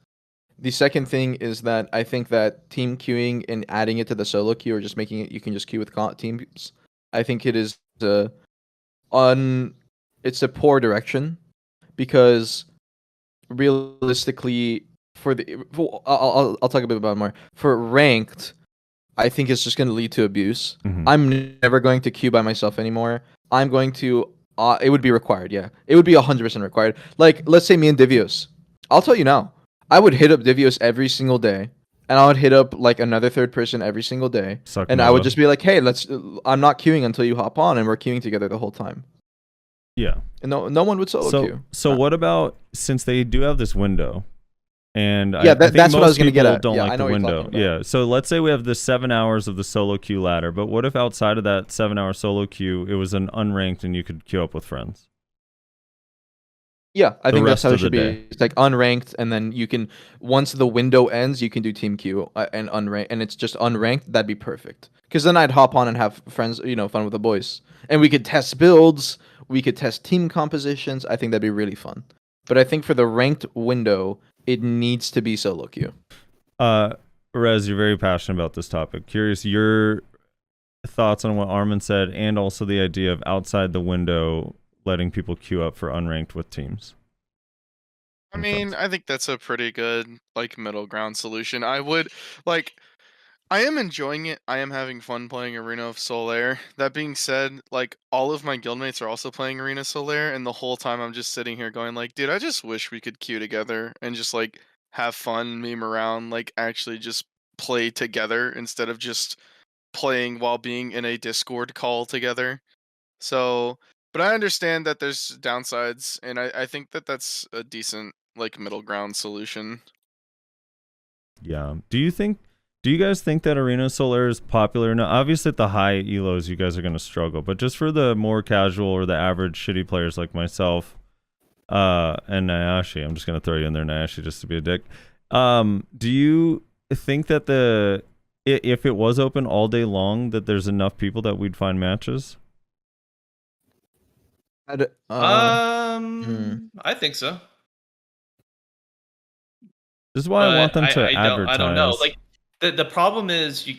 The second thing is that I think that team queuing and adding it to the solo queue or just making it, you can just queue with teams, I think it is it's a poor direction because realistically I'll talk a bit about it more. For ranked, I think it's just going to lead to abuse. Mhm. I'm never going to queue by myself anymore. I'm going to it would be required, yeah. It would be 100% required. Like, let's say me and Divios. I'll tell you now. I would hit up Divios every single day, and I would hit up like another third person every single day. And I would just be like, "Hey, I'm not queuing until you hop on," and we're queuing together the whole time. Yeah. And no one would solo queue. So what about, since they do have this window, and yeah, I think that's what I was going to get at. don't Yeah, like I know the what you're window. talking about. Yeah. So let's say we have the 7 hours of the solo queue ladder, but what if outside of that 7-hour solo queue, it was an unranked and you could queue up with friends? Yeah, I think that's rest how it of the should be. day. It's like unranked, and then you can, once the window ends, you can do team queue and unranked, and it's just unranked. That'd be perfect. Because then I'd hop on and have friends, fun with the boys, and we could test builds, we could test team compositions. I think that'd be really fun. But I think for the ranked window, it needs to be solo queue. Rez, you're very passionate about this topic. Curious your thoughts on what Armin said, and also the idea of outside the window letting people queue up for unranked with teams. I mean, I think that's a pretty good like middle ground solution. I am enjoying it. I am having fun playing Arena of Solare. That being said, like all of my guildmates are also playing Arena Solare, and the whole time I'm just sitting here going like, dude, I just wish we could queue together and just like have fun, meme around, like actually just play together instead of just playing while being in a Discord call together. So, but I understand that there's downsides, and I think that that's a decent like middle ground solution. Yeah. Do you guys think that Arena Solare is popular? Now, obviously at the high elos, you guys are going to struggle, but just for the more casual or the average shitty players like myself, and Nyashi, I'm just going to throw you in there, Nyashi, just to be a dick. Do you think that if it was open all day long, that there's enough people that we'd find matches? I think so. This is why I want them to advertise. I don't know. Like the problem is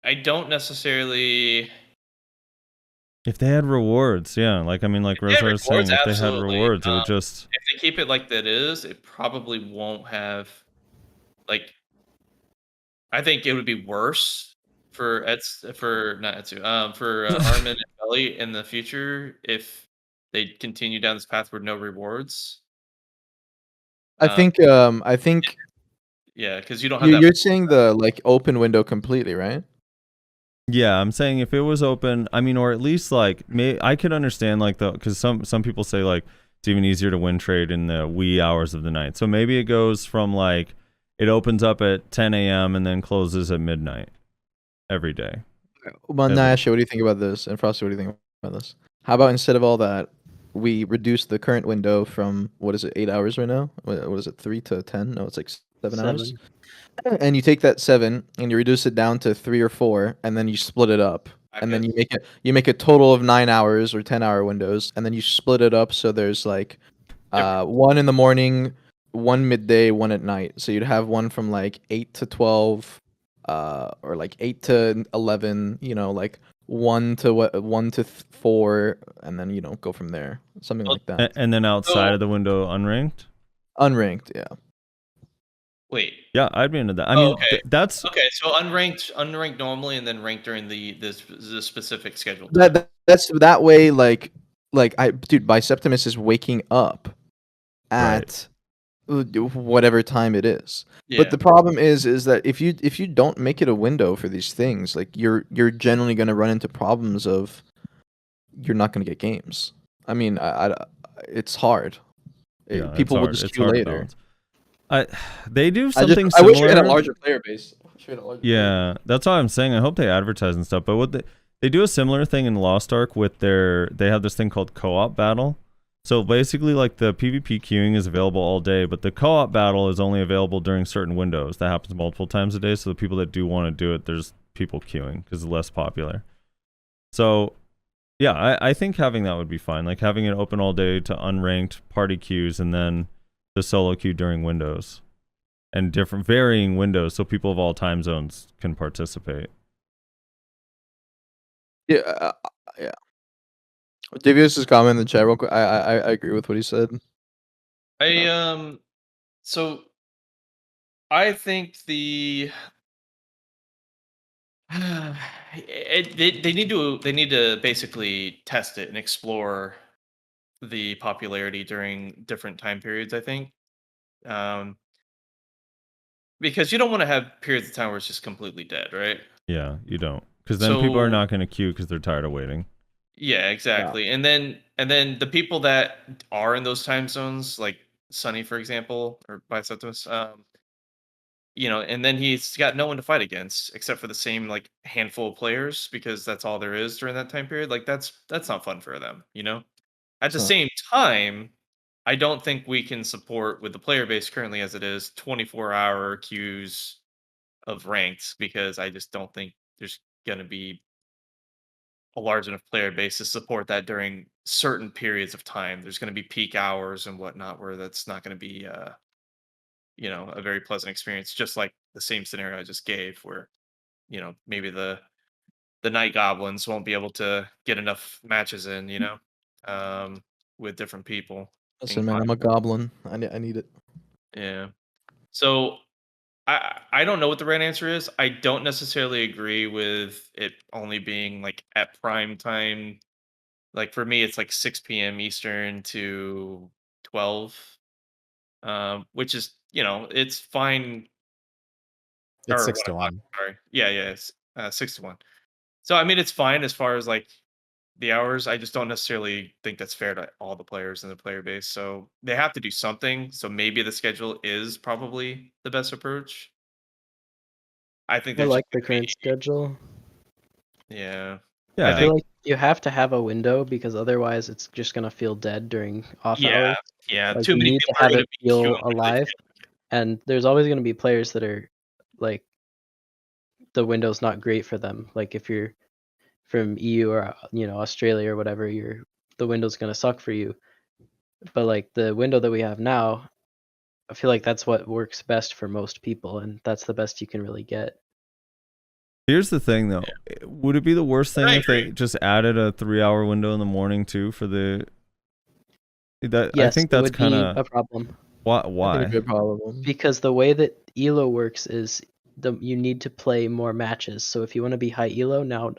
I don't necessarily If they had rewards, yeah. Like I mean, like If they had Rezar was saying, rewards, if they had absolutely. rewards, it would just If they keep it like that is, it probably won't have like. I think it would be worse for for not Etsu, for Armin and Belly in the future if they continue down this path with no rewards. I Um, think yeah, because you don't have that. you're saying the like open window completely, right? yeah. I'm saying if it was open, I mean, or at least like I could understand like because some people say like it's even easier to win trade in the wee hours of the night. So maybe it goes from like it opens up at 10 a.m. and then closes at midnight every day. Well, Every- Nash, what do you think about this? And Frosty, what do you think about this? How about instead of all that, we reduce the current window from what is it, 8 hours right now? What is it, 3 to 10? No, it's like 7 hours. And you take that 7 and you reduce it down to 3 or 4, and then you split it up, and then you make a total of 9 hours or 10-hour windows, and then you split it up so there's like one in the morning, one midday, one at night. So you'd have one from like 8 to 12, or like 8 to 11. Like 1 to 4, and then go from there, something like that. and then outside So- of the window, unranked. Unranked, yeah. Wait. Yeah, I'd be into that. I mean, okay. that's Okay, so unranked normally, and then ranked during the specific schedule. That's that way. Like dude, Biceptimus is waking up at whatever time it is. Yeah. But the problem is that if you don't make it a window for these things, like you're generally going to run into problems of you're not going to get games. I mean, it's hard. yeah, People will it's just hard queue to later. balance. They do I something I similar. wish we had a larger player base. Yeah, that's what I'm saying. I hope they advertise and stuff. But what they do a similar thing in Lost Ark with they have this thing called co-op battle. So basically, like the PvP queuing is available all day, but the co-op battle is only available during certain windows. That happens multiple times a day. So the people that do want to do it, there's people queuing because it's less popular. So yeah, I think having that would be fine. Like having it open all day to unranked party queues and then the solo queue during windows. And different varying windows so people of all time zones can participate. Yeah, yeah. Divios is comment in the chat real quick. I agree with what he said. So I think they need to basically test it and explore the popularity during different time periods. I think, because you don't want to have periods of time where it's just completely dead, right? Yeah, you don't, because then people are So- not going to queue because they're tired of waiting. Yeah, exactly. And then the people that are in those time zones, like Sunny, for example, or Biceptimus, and then he's got no one to fight against except for the same like handful of players because that's all there is during that time period. Like that's not fun for them, At the So- same time, I don't think we can support with the player base currently as it is 24-hour queues of ranks because I just don't think there's going to be a large enough player base to support that during certain periods of time. There's going to be peak hours and whatnot where that's not going to be a very pleasant experience, just like the same scenario I just gave where maybe the night goblins won't be able to get enough matches in, with different people. Listen, man, I'm a goblin. I need it. Yeah. So I don't know what the right answer is. I don't necessarily agree with it only being like at prime time. Like for me, it's like 6 p.m. Eastern to 12, which is it's fine. It's Or 6 to 1 o'clock, 1. sorry. Yeah, it's 6 to 1. So I mean, it's fine as far as like the hours. I just don't necessarily think that's fair to all the players in the player base. So they have to do something. So maybe the schedule is probably the best approach. I think I there's like just the gonna current schedule. yeah. Yeah, I feel like you have to have a window because otherwise it's just gonna feel dead during off Yeah, hours. yeah. Like Too you many need to people are have gonna it be feel queuing because they alive, and there's always gonna be players that are like the window's not great for them. Like if you're from EU or Australia or whatever, the window's gonna suck for you. But like the window that we have now, I feel like that's what works best for most people, and that's the best you can really get. Here's the thing, though. Would it be the worst thing I if they agree. just added a 3-hour window in the morning too for the? That I Yes, think it that's would be kind a of problem why. I think Why? it'd be a problem. because the way that elo works is you need to play more matches. So if you want to be high elo now,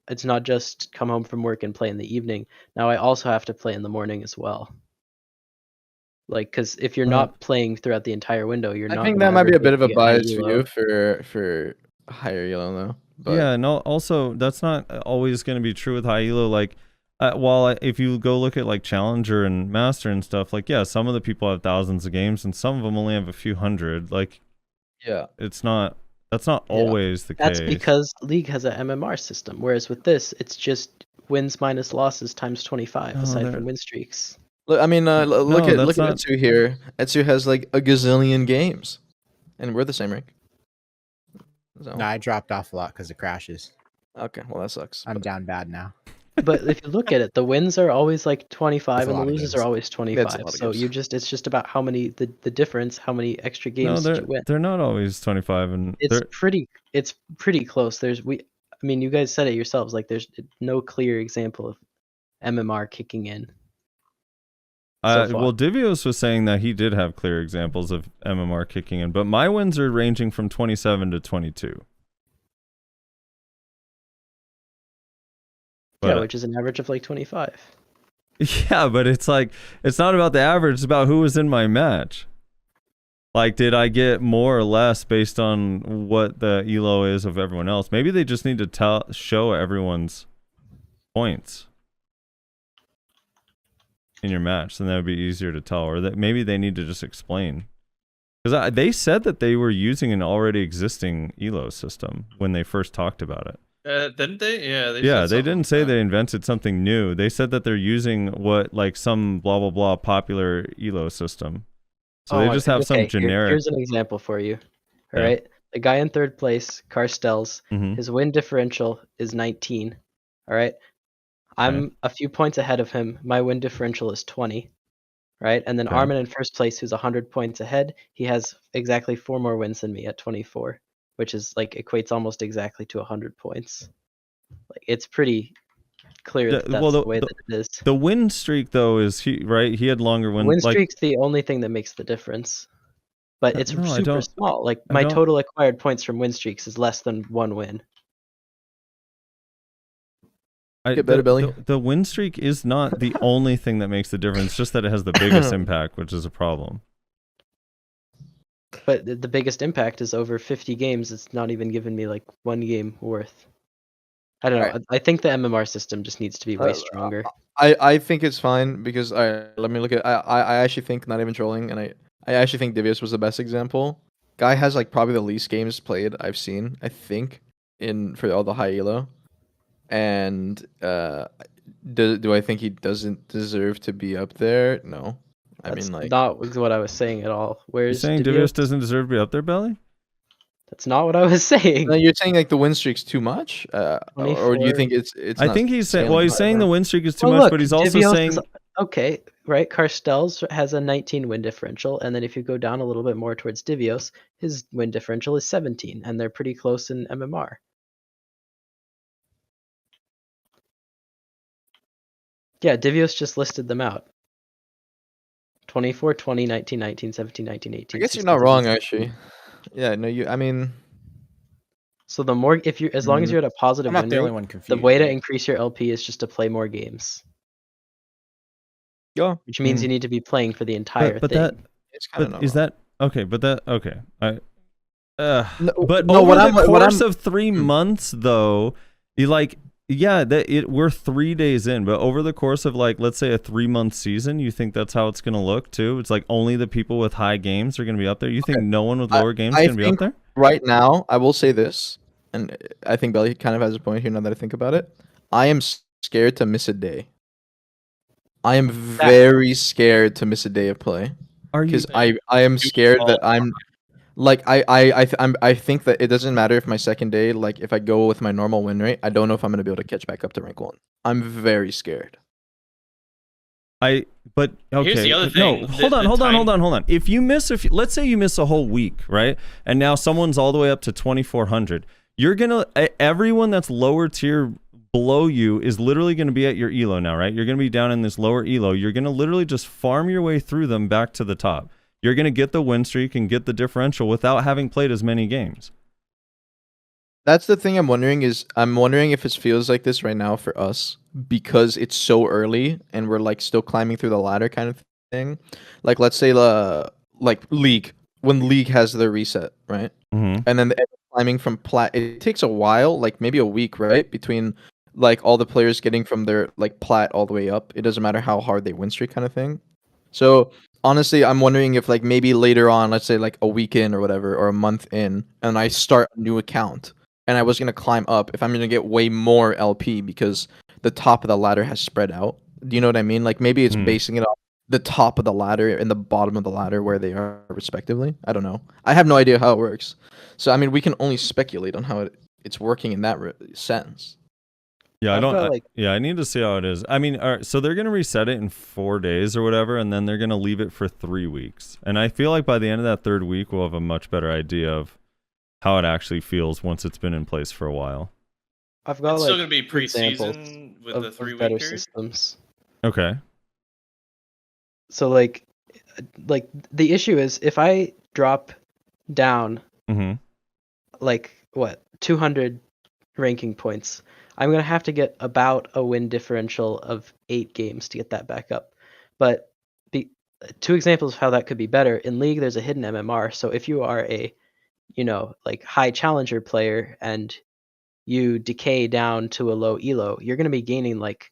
it's not just come home from work and play in the evening. Now I also have to play in the morning as well. Like, because if you're not playing throughout the entire window, you're I not. think gonna that might be ever a bit of a get high bias for elo. you for higher yellow though. But Yeah, no. Also, that's not always going to be true with high elo. Like, if you go look at like Challenger and Master and stuff, like, yeah, some of the people have thousands of games, and some of them only have a few hundred. Like, yeah, it's not. That's not Yeah. always the That's case. because League has a MMR system, whereas with this, it's just wins minus losses times 25, No, aside they're- from win streaks. look, I mean, look No, at that's not- Etsu here. Etsu has like a gazillion games, and we're the same rank. So No, I dropped off a lot because of crashes. okay, well that sucks. I'm but- down bad now. But if you look at it, the wins are always like 25 That's a and the lot of loses games. are always That's a 25. lot of So games. it's just about how many the difference, how many extra games did you win. they're not always 25, and It's pretty close. I mean, you guys said it yourselves. Like, there's no clear example of MMR kicking in. so far. Well, Divios was saying that he did have clear examples of MMR kicking in, but my wins are ranging from 27 to 22. Yeah, But, which is an average of like 25. yeah, but it's like it's not about the average; it's about who was in my match. Like, did I get more or less based on what the elo is of everyone else? Maybe they just need to show everyone's points in your match, then that would be easier to tell. Or that maybe they need to just explain, because they said that they were using an already existing elo system when they first talked about it. Didn't they? Yeah. Yeah, said they something didn't like say that. they invented something new. They said that they're using what, like, some blah blah blah popular elo system. So they just have some generic. Here's an example for you. All Yeah. right, the guy in third place, Carstels, Mhm. his win differential is 19. All right, I'm a few points ahead of him. My win differential is 20. Right, and then Okay. Armin in first place, who's 100 points ahead. He has exactly 4 more wins than me at 24, which is like equates almost exactly to 100 points. Like, it's pretty clear that that's the way that it is. The win streak, though, is he had longer win. Win Like, streak's the only thing that makes the difference, but it's no, I super don't- small. Like, I my don't- total acquired points from win streaks is less than 1 win. Get better, Billy. The win streak is not the only thing that makes the difference. Just that it has the biggest impact, which is a problem. But the biggest impact is over 50 games. It's not even giving me like 1 game worth. I don't know. Right. I think the MMR system just needs to be way stronger. I think it's fine because let me look at I actually think, not even trolling, and I actually think Divios was the best example. Guy has like probably the least games played I've seen, I think, for all the high elo. And do I think he doesn't deserve to be up there? No. I That's mean, like, not what I was saying at all. You're Where's saying Divios doesn't deserve to be up there, Belly? That's not what I was saying. no, you're saying like the win streak's too much, or do you 24. think it's? I not think he's saying. scaling Well, he's high saying the enough? win streak is too Well, much, look, but he's also Divios saying. is- okay, right? Carstels has a 19 win differential, and then if you go down a little bit more towards Divios, his win differential is 17, and they're pretty close in MMR. Yeah, Divios just listed them out. 24, 20, 19, 19, 17, 19, 18. I guess you're 16, not wrong, 17. actually. Yeah, no, I mean, So the more, as long as you're at a positive I'm not win the rate, only one the confused. way to right? increase your LP is just to play more games, yeah, which means Mm. you need to be playing for the entire But thing. that. it's kind of But is that okay? But that okay? But no, over what the I'm- what course I'm- of 3 months, though, you like, yeah, we're 3 days in, but over the course of, like, let's say a 3-month season, you think that's how it's gonna look too? It's like only the people with high games are gonna be up there. You think no one with lower games is I gonna be up think there? right now, I will say this, and I think Belly kind of has a point here now that I think about it. I am scared to miss a day. I am very scared to miss a day of play Are you? because I am scared that I'm like I think that it doesn't matter if my second day, like if I go with my normal win rate, I don't know if I'm gonna be able to catch back up to rank 1. I'm very scared. But okay. Here's the other thing, No, the- hold on, the hold on, time- hold on, hold on. Let's say you miss a whole week, right? And now someone's all the way up to 2,400. everyone that's lower tier below you is literally going to be at your elo now, right? You're going to be down in this lower elo. You're going to literally just farm your way through them back to the top. You're going to get the win streak and get the differential without having played as many games. That's the thing I'm wondering if it feels like this right now for us because it's so early and we're like still climbing through the ladder kind of thing. Like let's say like League, when League has their reset, right? Mm-hmm. And then climbing from plat, it takes a while, like maybe a week, right? Between like all the players getting from their like plat all the way up. It doesn't matter how hard they win streak kind of thing. So honestly, I'm wondering if like maybe later on, let's say like a week in or whatever, or a month in, and I start a new account and I was gonna climb up, if I'm gonna get way more LP because the top of the ladder has spread out. Do you know what I mean? Like maybe it's basing it off the top of the ladder and the bottom of the ladder where they are respectively. I don't know. I have no idea how it works. So I mean, we can only speculate on how it's working in that sense. Yeah, I've I need to see how it is. I mean, all right, so they're going to reset it in 4 days or whatever, and then they're going to leave it for 3 weeks. And I feel like by the end of that 3rd week, we'll have a much better idea of how it actually feels once it's been in place for a while. I've got It's like still gonna be examples preseason with of the 3 better week period. systems. Okay. So like the issue is if I drop down Mm-hmm. like 200 ranking points, I'm gonna have to get about a win differential of 8 games to get that back up. But 2 examples of how that could be better. In League, there's a hidden MMR. So if you are a like high challenger player and you decay down to a low elo, you're gonna be gaining like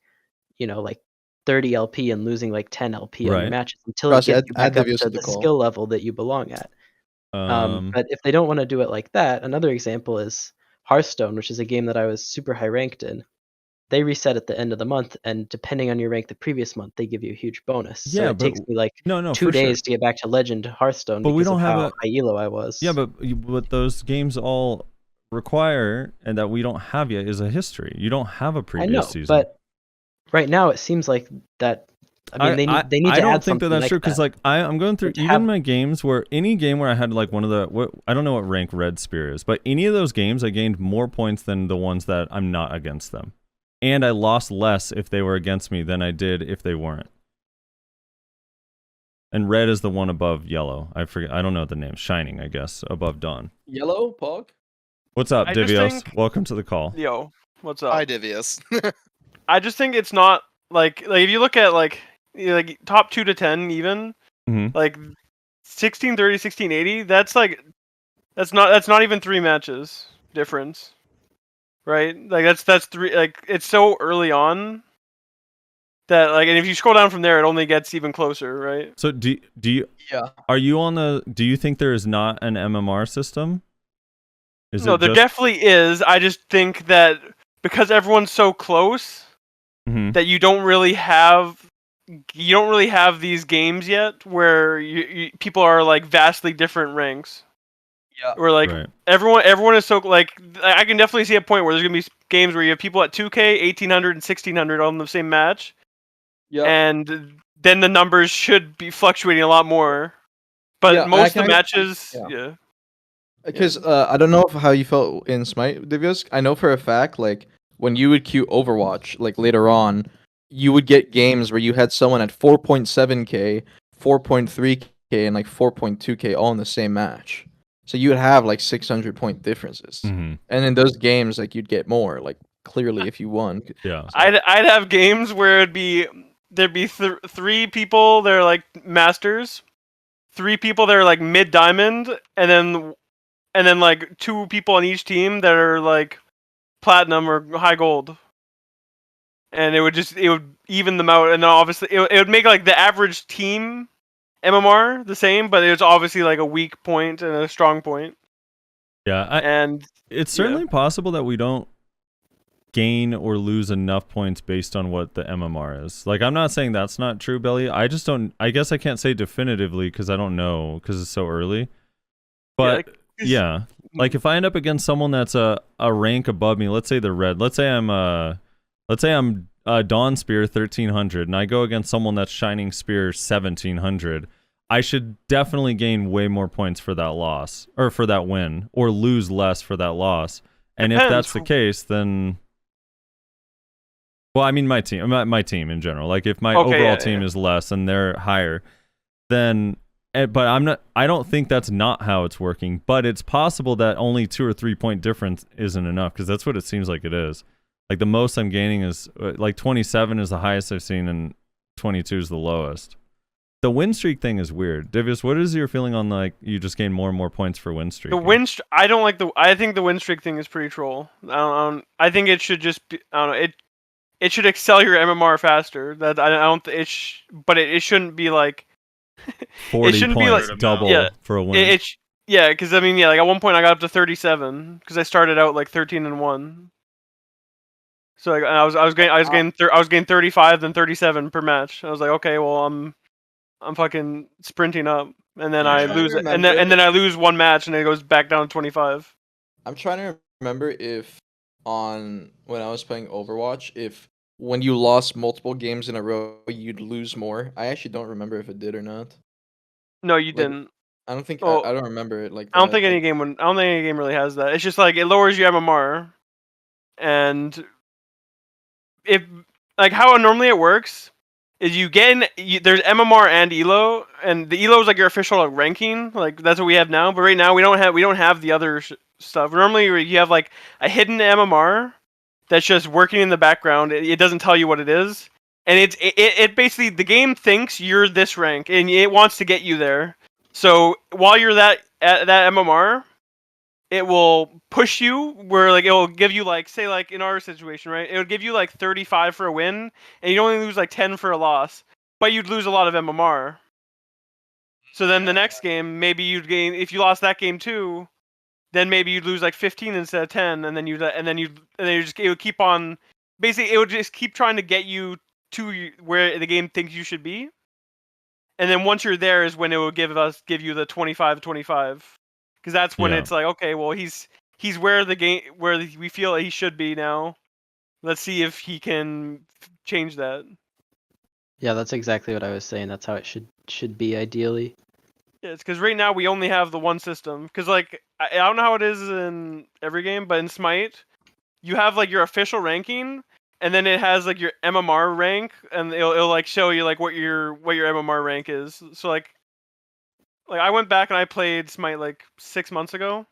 30 LP and losing like 10 LP on Right. your matches until Ross, you get you add back up Divios to to the the call. skill level that you belong at. But if they don't want to do it like that, another example is Hearthstone, which is a game that I was super high ranked in. They reset at the end of the month, and depending on your rank the previous month, they give you a huge bonus. So Yeah, it but takes me like no, 2 for days sure. to get back to Legend Hearthstone But we because don't of have how high elo I was. Yeah, but what those games all require and that we don't have yet is a history. You don't have a I previous know, season. but right now it seems like that. I mean, they need to I don't add think that something that's like true because like I'm going through to even have- my games where any game where I had like one of the I don't know what rank Red Spear is, but any of those games I gained more points than the ones that I'm not against them, and I lost less if they were against me than I did if they weren't. And red is the one above yellow. I forget. I don't know the name. Shining, I guess, above dawn. Yellow, Pog? What's up, I just Divios? think- Welcome to the call. Yo, what's up? Hi, Divios. I just think it's not like if you look at like top 2 to 10 even, Mhm. like 1630, 1680, that's not even 3 matches difference. Right? Like that's 3, like it's so early on that like, and if you scroll down from there it only gets even closer, right? So do you Yeah. are you on the? Do you think there is not an MMR system? Is No, it there just, definitely is. I just think that because everyone's so close Mhm. that you don't really have these games yet where people are like vastly different ranks. Yeah. Where like Right. everyone is so like I can definitely see a point where there's gonna be games where you have people at 2K, 1800, and 1600 on the same match, Yeah. and then the numbers should be fluctuating a lot more. But Yeah, most I of the matches, yeah. yeah. Because I don't know how you felt in Smite, Divios. I know for a fact, like when you would queue Overwatch, like later on, you would get games where you had someone at 4.7k, 4.3k, and like 4.2k all in the same match. So you would have like 600 point differences, Mhm. and in those games, like you'd get more, like clearly if you won. Yeah. I'd have games where there'd be 3 people they're like masters, 3 people that are like mid diamond, and then like 2 people on each team that are like platinum or high gold. And it would even them out, and then obviously it would make like the average team MMR the same, but there's obviously like a weak point and a strong point. Yeah. And It's certainly possible that we don't gain or lose enough points based on what the MMR is. Like, I'm not saying that's not true, Belly. I just don't. I guess I can't say definitively because I don't know because it's so early. But yeah, like if I end up against someone that's a rank above me, let's say they're red. Let's say I'm Dawn Spear 1300, and I go against someone that's Shining Spear 1700. I should definitely gain way more points for that loss or for that win, or lose less for that loss. And if Depends. that's the case, then well, I mean my team in general. Like if my Okay, overall yeah, team yeah. is less and they're higher, then but I don't think that's not how it's working, but it's possible that only 2 or 3 point difference isn't enough, because that's what it seems like it is. Like the most I'm gaining is like 27 is the highest I've seen and 22 is the lowest. The win streak thing is weird. Divios, what is your feeling on like you just gain more and more points for win streak? I don't like I think the win streak thing is pretty troll. I think it should just be. I don't know. It should excel your MMR faster. That I don't. But it shouldn't be like. 40 it shouldn't points, be like double yeah, for a win. Yeah, because I mean, yeah, like at one point I got up to 37 because I started out like 13-1. So like I was getting 35 then 37 per match. I was like, okay, well I'm fucking sprinting up, and then Yeah. I I'm trying lose to it, and then remember. I lose one match, and it goes back down to 25. I'm trying to remember if on when I was playing Overwatch, if when you lost multiple games in a row, you'd lose more. I actually don't remember if it did or not. No, you Like, didn't. I don't think Oh, I don't remember it like I don't that. think any Like, game would. I don't think any game really has that. It's just like it lowers your MMR, and if like how normally it works is there's MMR and ELO, and the ELO is like your official like, ranking. Like that's what we have now. But right now we don't have the other stuff. Normally you have like a hidden MMR that's just working in the background. It doesn't tell you what it is, and it basically the game thinks you're this rank and it wants to get you there. So while you're at that MMR, it will push you where like it will give you like say like in our situation, right? It would give you like 35 for a win, and you'd only lose like 10 for a loss, but you'd lose a lot of MMR. So then the next game, maybe you'd gain if you lost that game too. Then maybe you'd lose like 15 instead of 10, and then you just it would keep on. Basically, it would just keep trying to get you to where the game thinks you should be, and then once you're there is when it will give you the 25-25, because that's when Yeah. it's like okay, well he's where we feel that he should be now. Let's see if he can change that. Yeah, that's exactly what I was saying. That's how it should be ideally. Yeah, it's because right now we only have the one system. Because like I don't know how it is in every game, but in Smite, you have like your official ranking, and then it has like your MMR rank, and it'll like show you like what your MMR rank is. So like I went back and I played Smite like 6 months ago,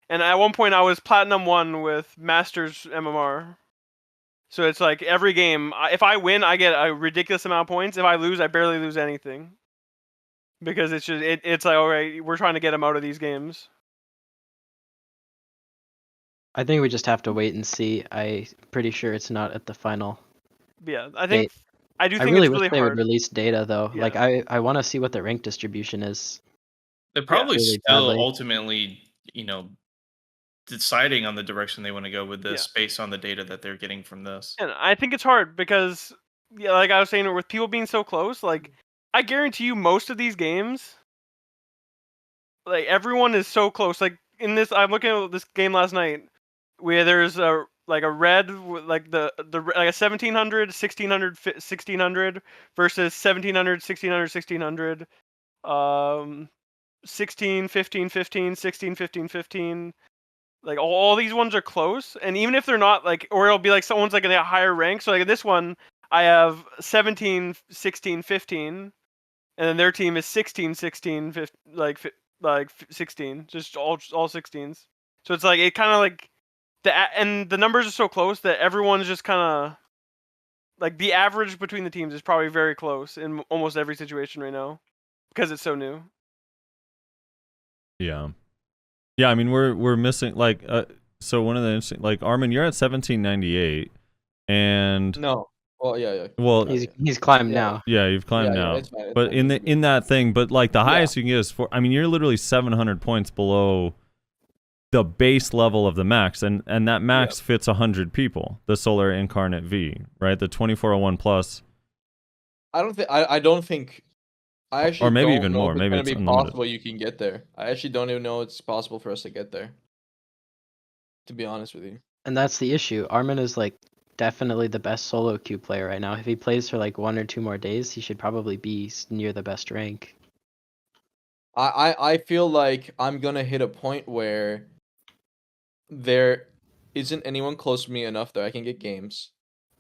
and at one point I was Platinum 1 with Masters MMR. So it's like every game, if I win, I get a ridiculous amount of points. If I lose, I barely lose anything. Because it's just it's like alright, we're trying to get him out of these games. I think we just have to wait and see. I'm pretty sure it's not at the final. But yeah, I think I do I think really it's wish really they hard. would release data though. Yeah. Like I want to see what the rank distribution is. They're probably really still badly. ultimately, deciding on the direction they want to go with this based on the data that they're getting from this. And I think it's hard because yeah, like I was saying, with people being so close, like I guarantee you most of these games, like everyone is so close. Like in this, I'm looking at this game last night where there's a red like the like a 1700, 1600, 1600 versus 1700, 1600, 1600, 16, 15, 15, 16, 15, 15. Like all these ones are close, and even if they're not like, or it'll be like someone's like in a higher rank. So like this one, I have 17, 16, 15, and then their team is 16, 16, 15, like 16, just all 16s. So it's like it kind of like and the numbers are so close that everyone's just kind of like the average between the teams is probably very close in almost every situation right now because it's so new. Yeah. Yeah, I mean we're missing like so one of the interesting like Armin, you're at 1798 and no. Well, yeah. well He's climbed Yeah. now. yeah, you've climbed Yeah, now. it's fine, it's But fine. in that thing, but like the Yeah. highest you can get is I mean you're literally 700 points below the base level of the max, and that max fits 100 people, the Solare Incarnate V, right? The 2401 plus. I don't think I actually Or maybe don't even know more. if it's Maybe gonna it's be unlimited. possible you can get there. I actually don't even know it's possible for us to get there. To be honest with you. And that's the issue. Armin is like definitely the best solo queue player right now. If he plays for like 1 or 2 more days, he should probably be near the best rank. I feel like I'm gonna hit a point where isn't anyone close to me enough that I can get games,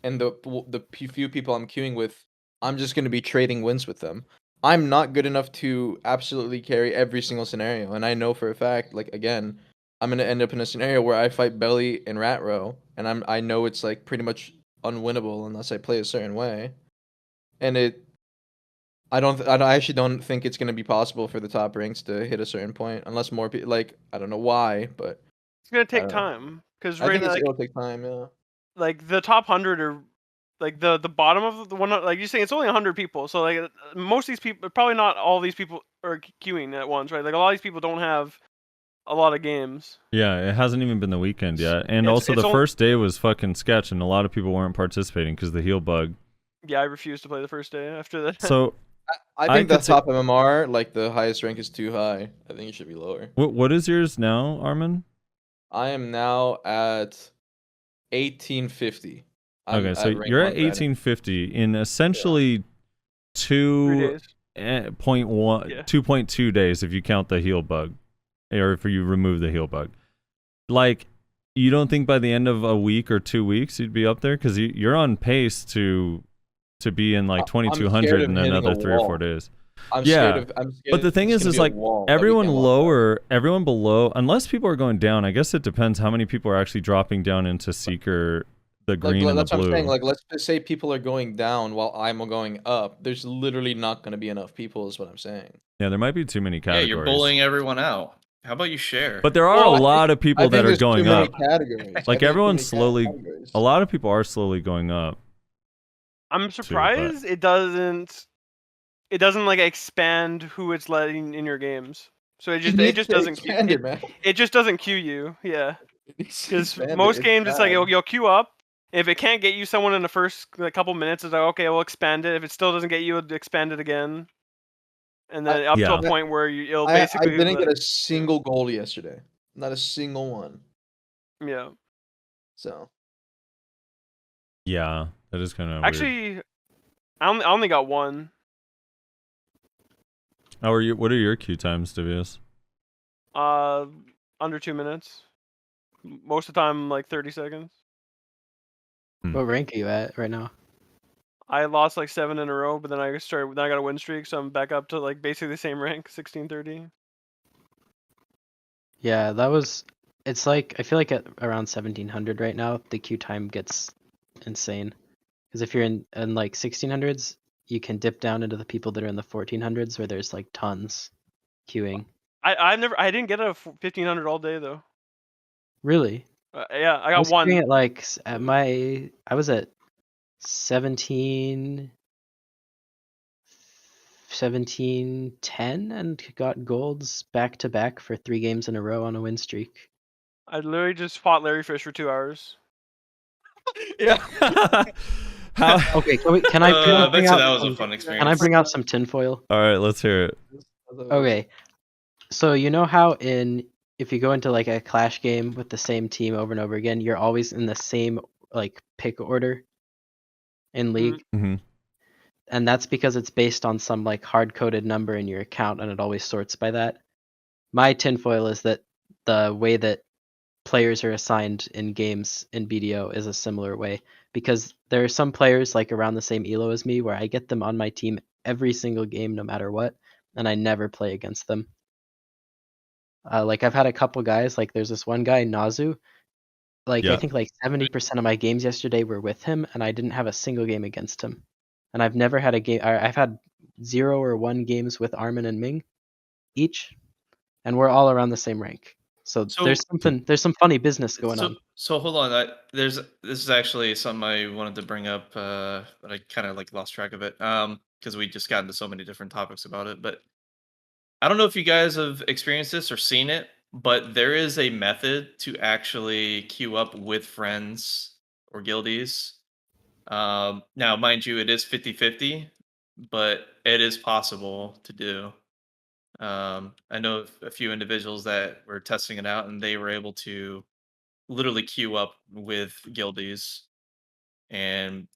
and the few people I'm queuing with, I'm just gonna be trading wins with them. I'm not good enough to absolutely carry every single scenario, and I know for a fact, like again, I'm gonna end up in a scenario where I fight Belly and Rat Row, and I know it's like pretty much unwinnable unless I play a certain way, and I actually don't think it's gonna be possible for the top ranks to hit a certain point unless more people like I don't know why, but It's gonna I take don't know. time because I right think now, it'll take time. Yeah. like the top 100 are like the bottom of the one. Like you're saying, it's only 100 people. So like most of these people, probably not all these people are queuing at once, right? Like a lot of these people don't have a lot of games. Yeah, it hasn't even been the weekend yet. And It's- also it's the only- first day was fucking sketch and a lot of people weren't participating because the heal bug. Yeah, I refused to play the first day after that. So I I think the could say- top MMR, like the highest rank, is too high. I think it should be lower. what is yours now, Armin? I am now at 1850. Okay, so you're at 1850 in essentially 3 days. 2.1 Yeah. 2.2 days if you count the heal bug, or if you remove the heal bug. Like, you don't think by the end of a week or 2 weeks you'd be up there? Because you're on pace to be in like I'm 2200 scared in of hitting another a 3 or 4 wall. days. I'm Yeah, scared of. But the thing it's is gonna be a like wall that we everyone can't walk lower, everyone below, unless people are going down. I guess it depends how many people are actually dropping down into Seeker, the past. green and the That's what blue. I'm saying. Like, let's just say people are going down while I'm going up. There's literally not going to be enough people, is what I'm saying. Yeah, there might be too many Yeah, categories. you're bullying everyone out. How about you share? But there are Well, a lot of people I that think are there's going too many up. categories. I Like think too everyone's many slowly. categories. A lot of people are slowly going up. I'm surprised it doesn't like expand who it's letting in your games. So it just doesn't expand it, man. it just doesn't queue you. Yeah. It needs to Because expand it. most games, it's like bad. you'll queue up. If it can't get you someone in the first couple minutes, it's like, okay, we'll expand it. If it still doesn't get you, we'll expand it again. And then up to Yeah. a point where it'll I basically. didn't get a single goal yesterday. Not a single one. Yeah. So Yeah, that is kind of weird. Actually, I only got one. How are you? What are your queue times, Divios? Under 2 minutes. Most of the time, like 30 seconds. What rank are you at right now? I lost like 7 in a row, but then I got a win streak, so I'm back up to like basically the same rank, 1630. Yeah, it's like I feel like at around 1700 right now, the queue time gets insane. Because if you're in like 1600s, you can dip down into the people that are in the 1400s where there's like tons queuing. I didn't get a 1500 all day though. Really? Yeah, I I got was one. queuing at like I was at 1710 and got golds back to back for 3 games in a row on a win streak. I literally just fought Larry Fish for 2 hours. yeah. How? Okay, can I I bet bring you out that was a some- fun experience. Can I bring out some tinfoil? All right, let's hear it. Okay. So you know how if you go into like a clash game with the same team over and over again, you're always in the same like pick order in league? Mm-hmm. And that's because it's based on some like hard-coded number in your account and it always sorts by that. My tinfoil is that the way that players are assigned in games in BDO is a similar way, because there are some players like around the same elo as me where I get them on my team every single game no matter what, and I never play against them. Like I've had a couple guys, like there's this one guy, Nazu, like Yeah. I think like 70% of my games yesterday were with him and I didn't have a single game against him. And I've never had a game. I've had 0 or 1 games with Armin and Ming each, and we're all around the same rank. So there's some funny business going on. So hold on. This is actually something I wanted to bring up, but I kind of like lost track of it. Because we just got into so many different topics about it. But I don't know if you guys have experienced this or seen it, but there is a method to actually queue up with friends or guildies. Now, mind you, it is 50-50, but it is possible to do. I know a few individuals that were testing it out, and they were able to literally queue up with guildies. And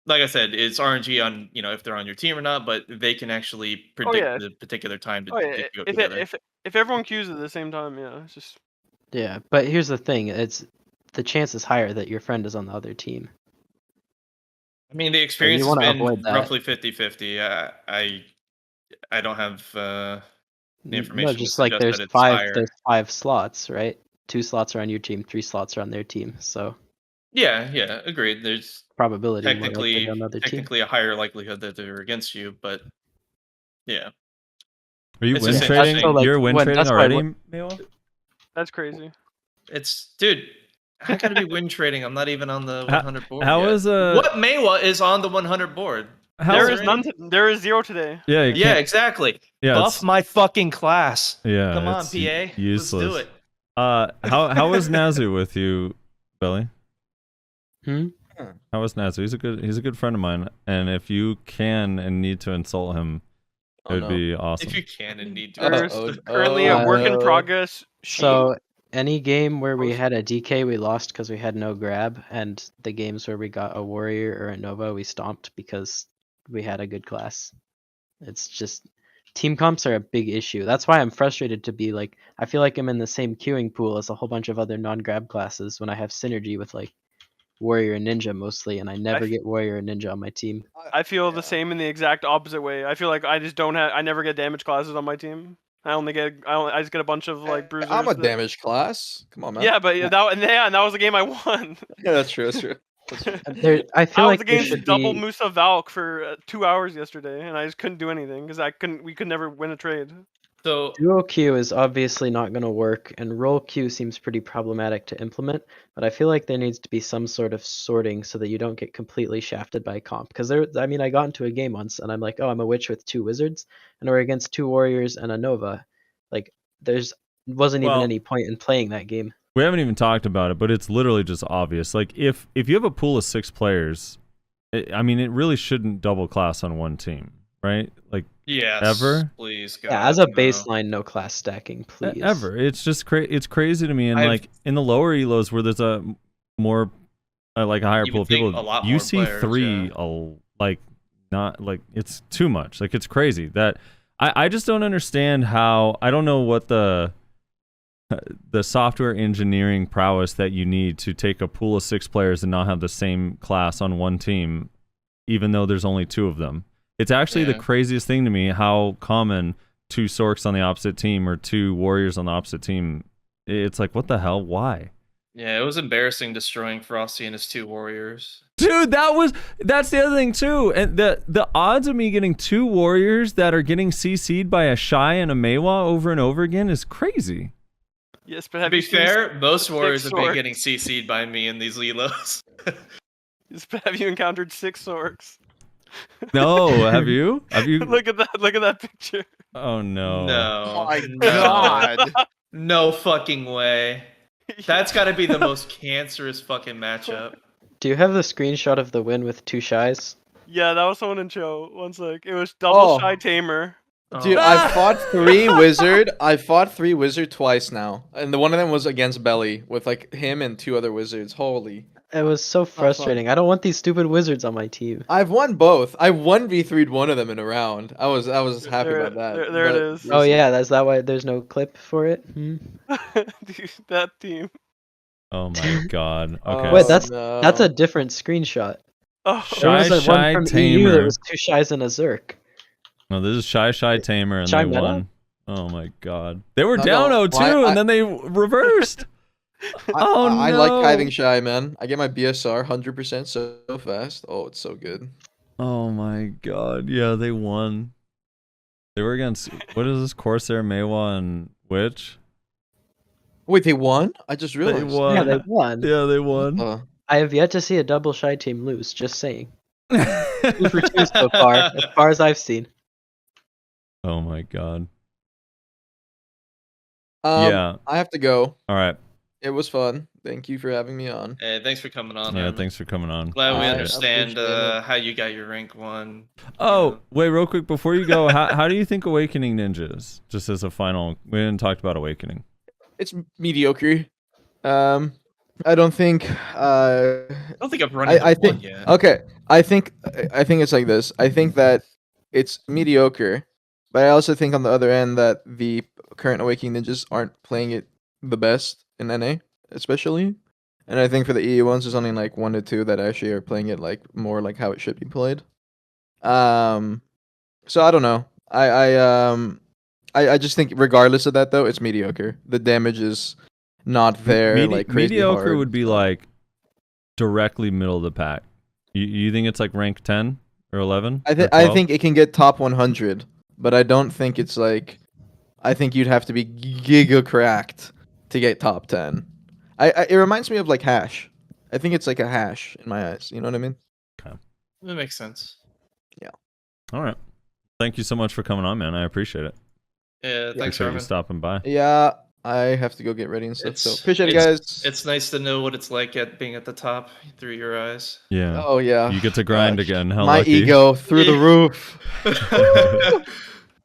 like I said, it's RNG on if they're on your team or not, but they can actually predict the particular time to queue up together. If everyone queues at the same time, yeah, it's just. Yeah, but here's the thing: the chance is higher that your friend is on the other team. I mean, the experience has wanna been avoid that. roughly 50-50. I don't have the information No, to just like suggest there's that it's five higher. there's 5 slots, right? 2 slots are on your team, 3 slots are on their team. So Yeah, agreed. There's probability more likely on the other team. technically a higher likelihood that they're against you, but yeah. Are you It's win just trading? interesting. like, You're win when- trading that's why already, when- Mayo? That's crazy. It's dude, I gotta be win trading. I'm not even on the 100 board. How yet. is what Maywa is on the 100 board? There is is none. There is 0 today. Yeah, you Yeah, can't- exactly. Yeah, Buff it's- my fucking class. yeah. Come on, it's PA. Useless. Let's do it. How was Nazu with you, Billy? Hmm? How was Nazu? He's a good friend of mine, and if you can and need to insult him, it Oh, would no. be awesome. If you can and need to. There's currently a work in progress sheet. So any game where we had a DK, we lost because we had no grab, and the games where we got a warrior or a Nova, we stomped because we had a good class. It's just team comps are a big issue. That's why I'm frustrated to be like, I feel like I'm in the same queuing pool as a whole bunch of other non-grab classes when I have synergy with like warrior and ninja mostly, and I never get warrior and ninja on my team. I feel the same in the exact opposite way. I feel like I just don't have. I never get damage classes on my team. I just get a bunch of like bruisers. I'm a damage class. Come on, man. Yeah, but that was the game I won. Yeah, that's true. That's true. I feel I like was there against should double be Musa Valk for 2 hours yesterday, and I just couldn't do anything because we could never win a trade. So duo queue is obviously not going to work, and roll queue seems pretty problematic to implement. But I feel like there needs to be some sort of sorting so that you don't get completely shafted by comp. Because I got into a game once, and I'm like, oh, I'm a witch with 2 wizards, and we're against 2 warriors and a Nova. Like, wasn't even any point in playing that game. We haven't even talked about it, but it's literally just obvious. Like if you have a pool of 6 players, it really shouldn't double class on one team, right? Like yes, ever. Please, God, Yeah, as a no. baseline, no class stacking, please. Ever. It's just it's crazy to me. And I've- like in the lower elos where there's a more like a higher You pool would of think people, a lot you more see players, 3 like not like it's too much. Like it's crazy that I just don't understand how. I don't know what the software engineering prowess that you need to take a pool of 6 players and not have the same class on one team, even though there's only 2 of them. It's actually the Yeah. craziest thing to me how common 2 Sorks on the opposite team or 2 Warriors on the opposite team. It's like, what the hell? Why? Yeah, it was embarrassing destroying Frosty and his 2 warriors. Dude, that's the other thing too. And the odds of me getting 2 Warriors that are getting CC'd by a Shy and a Maywa over and over again is crazy. Yes, but To have be you seen fair, most six warriors have been swords? getting CC'd by me in these Lelos. Have you encountered 6 orcs? No, have you? Have you? Look at that! Look at that picture. Oh no. No. Oh my no. God. No fucking way. That's got to be the most cancerous fucking matchup. Do you have the screenshot of the win with 2 shies? Yeah, that was someone in show. One sec. It was double Oh. shy tamer. Dude, Oh. I fought 3 wizard. I fought 3 wizard twice now, and the one of them was against Belly with like him and 2 other wizards. Holy! It was so frustrating. I don't want these stupid wizards on my team. I've won both. I 1v3'd one of them in a round. I was happy There- about that. there it but is. Oh yeah, that's that why there's no clip for it. Hmm? Dude, that team. Oh my god. Okay. Wait, that's no. a different screenshot. Oh, There was a Shy one from EU that Tamer. was 2 shies and a Zerk. No, this is Shy Tamer, and Shy they Meta? won. Oh my god. They were No, down no, 0-2, I- and then they reversed. Oh, I like no. hiving shy, man. I get my BSR 100% so fast. Oh, it's so good. Oh my god. Yeah, they won. They were against, what is this, Corsair, Maywa, and Witch? Wait, they won? I just They realized. won. Yeah, they won. Yeah, they won. I have yet to see a double shy team lose. Just saying. 2 for 2 so far, as far as I've seen. Oh my god. Yeah. I have to go. All right. It was fun. Thank you for having me on. Hey, thanks for coming on. Yeah, Armin. thanks for coming on. Glad we I understand appreciate it. how you got your rank 1. Oh, wait, real quick before you go, how do you think Awakening Ninja is? Just as a final, we didn't talk about Awakening. It's mediocre. I don't think. I don't think I've run I into one think. yet. Okay, I think it's like this. I think that it's mediocre, but I also think on the other end that the current Awakening Ninjas aren't playing it the best in NA, especially. And I think for the EU ones, there's only like 1 to 2 that actually are playing it like more like how it should be played. So I don't know. I just think regardless of that though, it's mediocre. The damage is not there like crazy mediocre hard, would be so. like directly middle of the pack. You think it's like rank 10 or 11? I think it can get top 100, but I don't think it's like. I think you'd have to be giga cracked to get top 10. It reminds me of like hash. I think it's like a hash in my eyes. You know what I mean? That makes sense. All right. Thank you so much for coming on, man. I appreciate it. Yeah, thanks, Appreciate you Armin. stopping by. Yeah, I have to go get ready and stuff. So It's- appreciate it, it's- guys. It's nice to know what it's like at being at the top through your eyes. Yeah. Oh yeah. You get to grind Gosh. again. How My lucky. ego through the roof.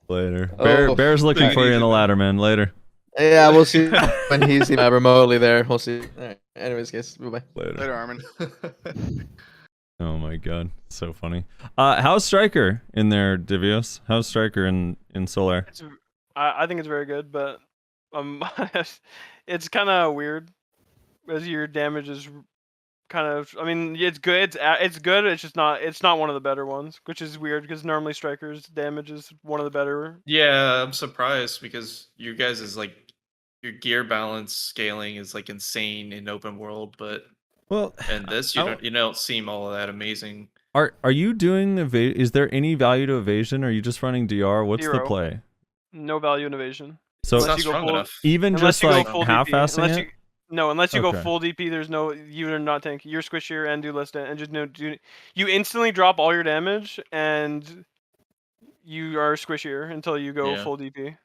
Later. Oh, Bear's looking take it for you in easy, the man. ladder, man. Later. Yeah, we'll see when he's remotely there. We'll see. All right. Anyways, guys, bye bye. Later, Armin. Oh my god, so funny. How's Striker in there, Divios? How's Striker in Solare? I think it's very good, but it's kind of weird as your damage is kind of. I mean, it's good. It's good. It's just not. It's not one of the better ones, which is weird because normally Striker's damage is one of the better. Yeah, I'm surprised because you guys is like your gear balance scaling is like insane in open world, but Well, and this you don't seem all that amazing. are you doing is there any value to evasion? Or are you just running DR? What's the 0. play? No value in evasion. So It's not you go strong full- enough. even Unless just you go like full DP. half-assing Unless it? you- No, unless you go Okay. full DP, there's no you're not tanky. You're squishier and do less damage, and just you instantly drop all your damage and you are squishier until you go Yeah. full DP.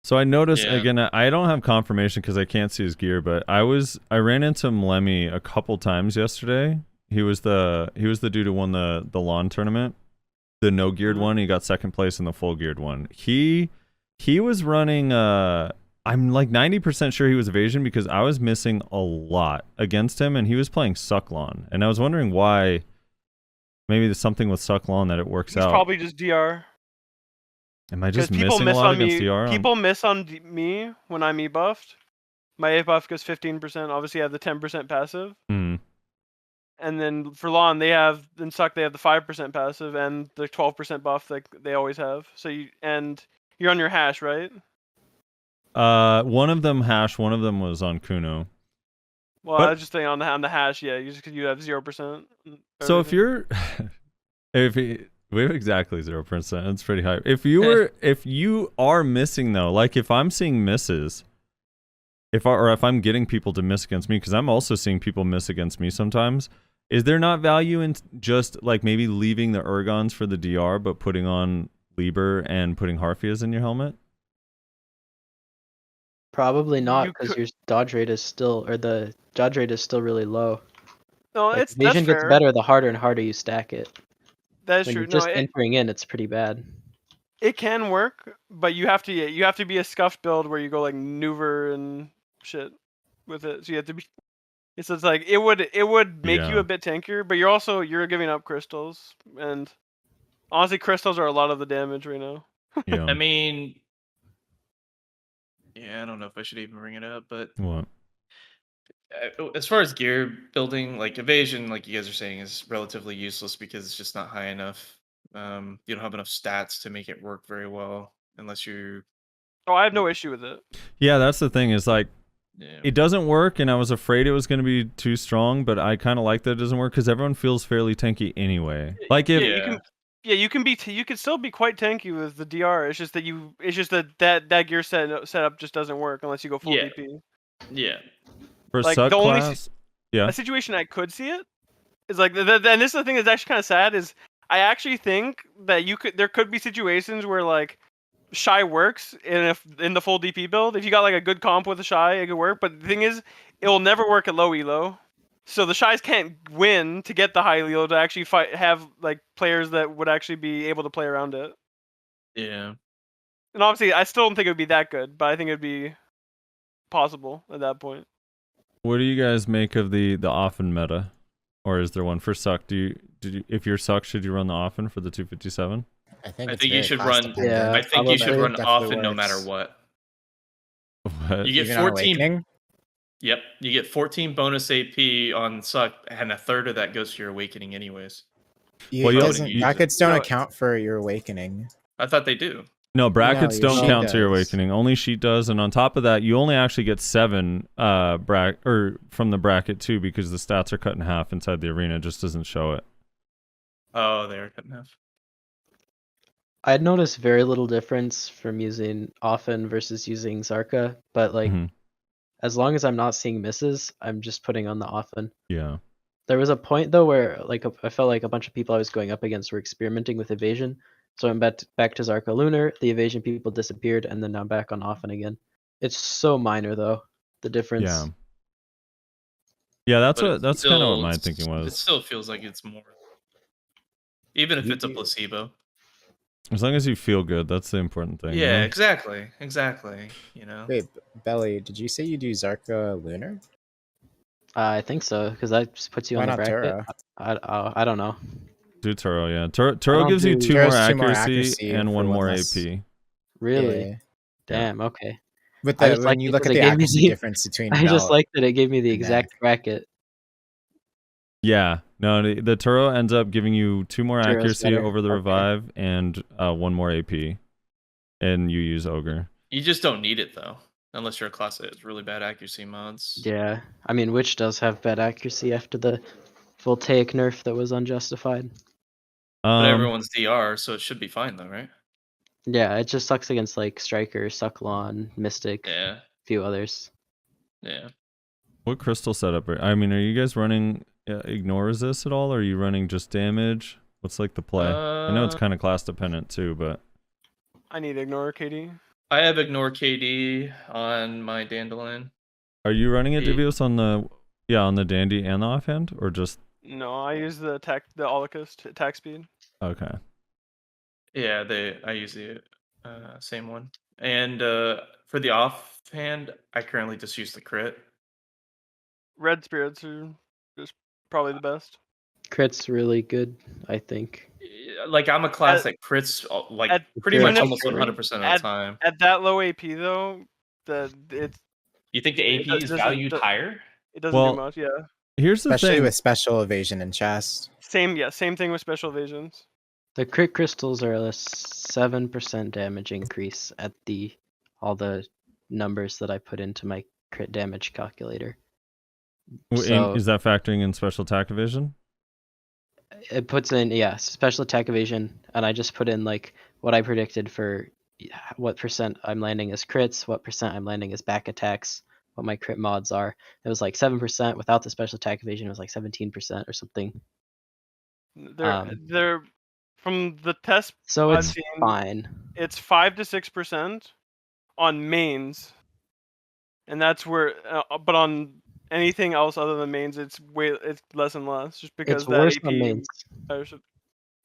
So I noticed Yeah. again. I don't have confirmation because I can't see his gear, but I ran into Mlemmy a couple times yesterday. He was the dude who won the lawn tournament, the no geared one. He got second place in the full geared one. He was running. I'm like 90% sure he was evasion because I was missing a lot against him, and he was playing suck lawn, and I was wondering why. Maybe there's something with suck lawn that it works He's out. probably just DR. Am I Because just people missing a miss lot on against me. DR? People miss on me when I'm E-buffed. My A-buff goes 15%. Obviously, I have the 10% passive. Hmm. And then for lawn, they have the 5% passive and the 12% buff like they always have. So you're on your hash, right? One of them hash, one of them was on Kuno. Well, But- I was just saying on the hash, yeah, you have 0%. So if you're, we have exactly 0%. It's pretty high. If you are missing though, like if I'm seeing misses, if I'm getting people to miss against me, because I'm also seeing people miss against me sometimes. Is there not value in just like maybe leaving the Ergons for the DR, but putting on Lieber and putting Harfias in your helmet? Probably not You because could- your dodge rate is still, or the dodge rate is still really low. no, Like, that's evasion gets fair. better the harder and harder you stack it. That's When true. you're No, just entering in, it's pretty bad. it can work, but you have to be a scuffed build where you go like Nuver and shit with it. So you have to be. It's just like it would make you Yeah. a bit tankier, but you're giving up crystals, and honestly, crystals are a lot of the damage right now. Yeah. I mean, yeah, I don't know if I should even bring it up, but What? as far as gear building, like evasion, like you guys are saying, is relatively useless because it's just not high enough. You don't have enough stats to make it work very well unless you. Oh, I have no issue with it. Yeah, that's the thing. Is like Yeah. it doesn't work, and I was afraid it was going to be too strong, but I kind of like that it doesn't work because everyone feels fairly tanky anyway. Like if You can still be quite tanky with the DR. It's just that gear setup just doesn't work unless you go full Yeah. DP. Yeah. for like, sub the only class, yeah. A situation I could see it is like, and this is the thing that's actually kind of sad is I actually think that there could be situations where like Shy works in the full DP build. If you got like a good comp with a Shy, it could work. But the thing is, it will never work at low elo. So the Shies can't win to get the high elo to actually have like players that would actually be able to play around it. Yeah. And obviously, I still don't think it would be that good, but I think it would be possible at that point. What do you guys make of the often meta, or is there one for suck? If you're suck, should you run the often for the 257? I think I it's think you very should class run. dependent. Yeah, I think you should probably. run Definitely often no matter works. what. What? You get Even on 14. Awakening? Yep, you get 14 bonus AP on suck, and a third of that goes to your awakening, anyways. You, Well, it you- doesn't. you use it. Brackets don't No, account for your awakening. I thought they do. No, brackets your don't sheet count to your does. awakening. Only sheet does, and on top of that, you only actually get 7 from the bracket too, because the stats are cut in half inside the arena. It just doesn't show it. Oh, they are cut in half. I'd noticed very little difference from using Often versus using Zarka, but like Mhm. as long as I'm not seeing misses, I'm just putting on the Often. Yeah. There was a point though where like I felt like a bunch of people I was going up against were experimenting with evasion. So I'm back to Zarka Lunar, the evasion people disappeared, and then I'm back on Often again. It's so minor though, the difference. Yeah. Yeah, that's But that's kind of what my thinking It was. still feels like it's more, even if it's a placebo. As long as you feel good, that's the important thing. Yeah, you know? exactly. You know. Wait, Belly, did you say you do Zarka Lunar? I think so, because that just puts you Why on the not bracket. Turo? I don't know. Do Turo, yeah. Turo don't gives you do- 2 more Turo's 2 more accuracy accuracy and for 1 one more less. AP. Really? Yeah. Damn. Okay. But I just when like you it look 'cause at it the gave me accuracy the- difference between I just belt like that it gave me the and exact neck. bracket. Yeah. No, the Turo ends up giving you 2 more Turo's accuracy better. over the Okay. revive and 1 more AP. And you use Ogre. You just don't need it though, unless you're a class that has really bad accuracy mods. Yeah. I mean, Witch does have bad accuracy after the voltaic nerf that was unjustified. But everyone's DR, so it should be fine though, right? Yeah, it just sucks against like Striker, Sucklon, Mystic, Yeah, a few others. yeah. What crystal setup? I mean, are you guys running ignore resist at all? Or are you running just damage? What's like the play? I know it's kind of class dependent too, but I need ignore KD. I have ignore KD on my Dandelion. are you running a Yeah. Divios on the dandy and the offhand, or just No, I use the Holocaust attack speed. okay? Yeah, I use the same one. And for the offhand, I currently just use the crit. Red spirits are just probably the best. Crit's really good, I think. Like I'm a class that crits like at- pretty even much if- almost 100% of the time. At that low AP though, it's You think the it AP is doesn't- valued do- higher? it doesn't Well, do much. Yeah. Here's the Especially thing. with special evasion and chest. Same thing with special evasions. The crit crystals are a 7% damage increase at all the numbers that I put into my crit damage calculator. So Is that factoring in special attack evasion? it puts in special attack evasion, and I just put in like what I predicted for what percent I'm landing as crits, what percent I'm landing as back attacks, what my crit mods are. It was like 7% without the special attack evasion. It was like 17% or something. They're from the test. So I've it's seen, fine. It's 5 to 6% on mains, and that's where. But on anything else other than mains, it's less and less, just because It's that worse AP. on mains.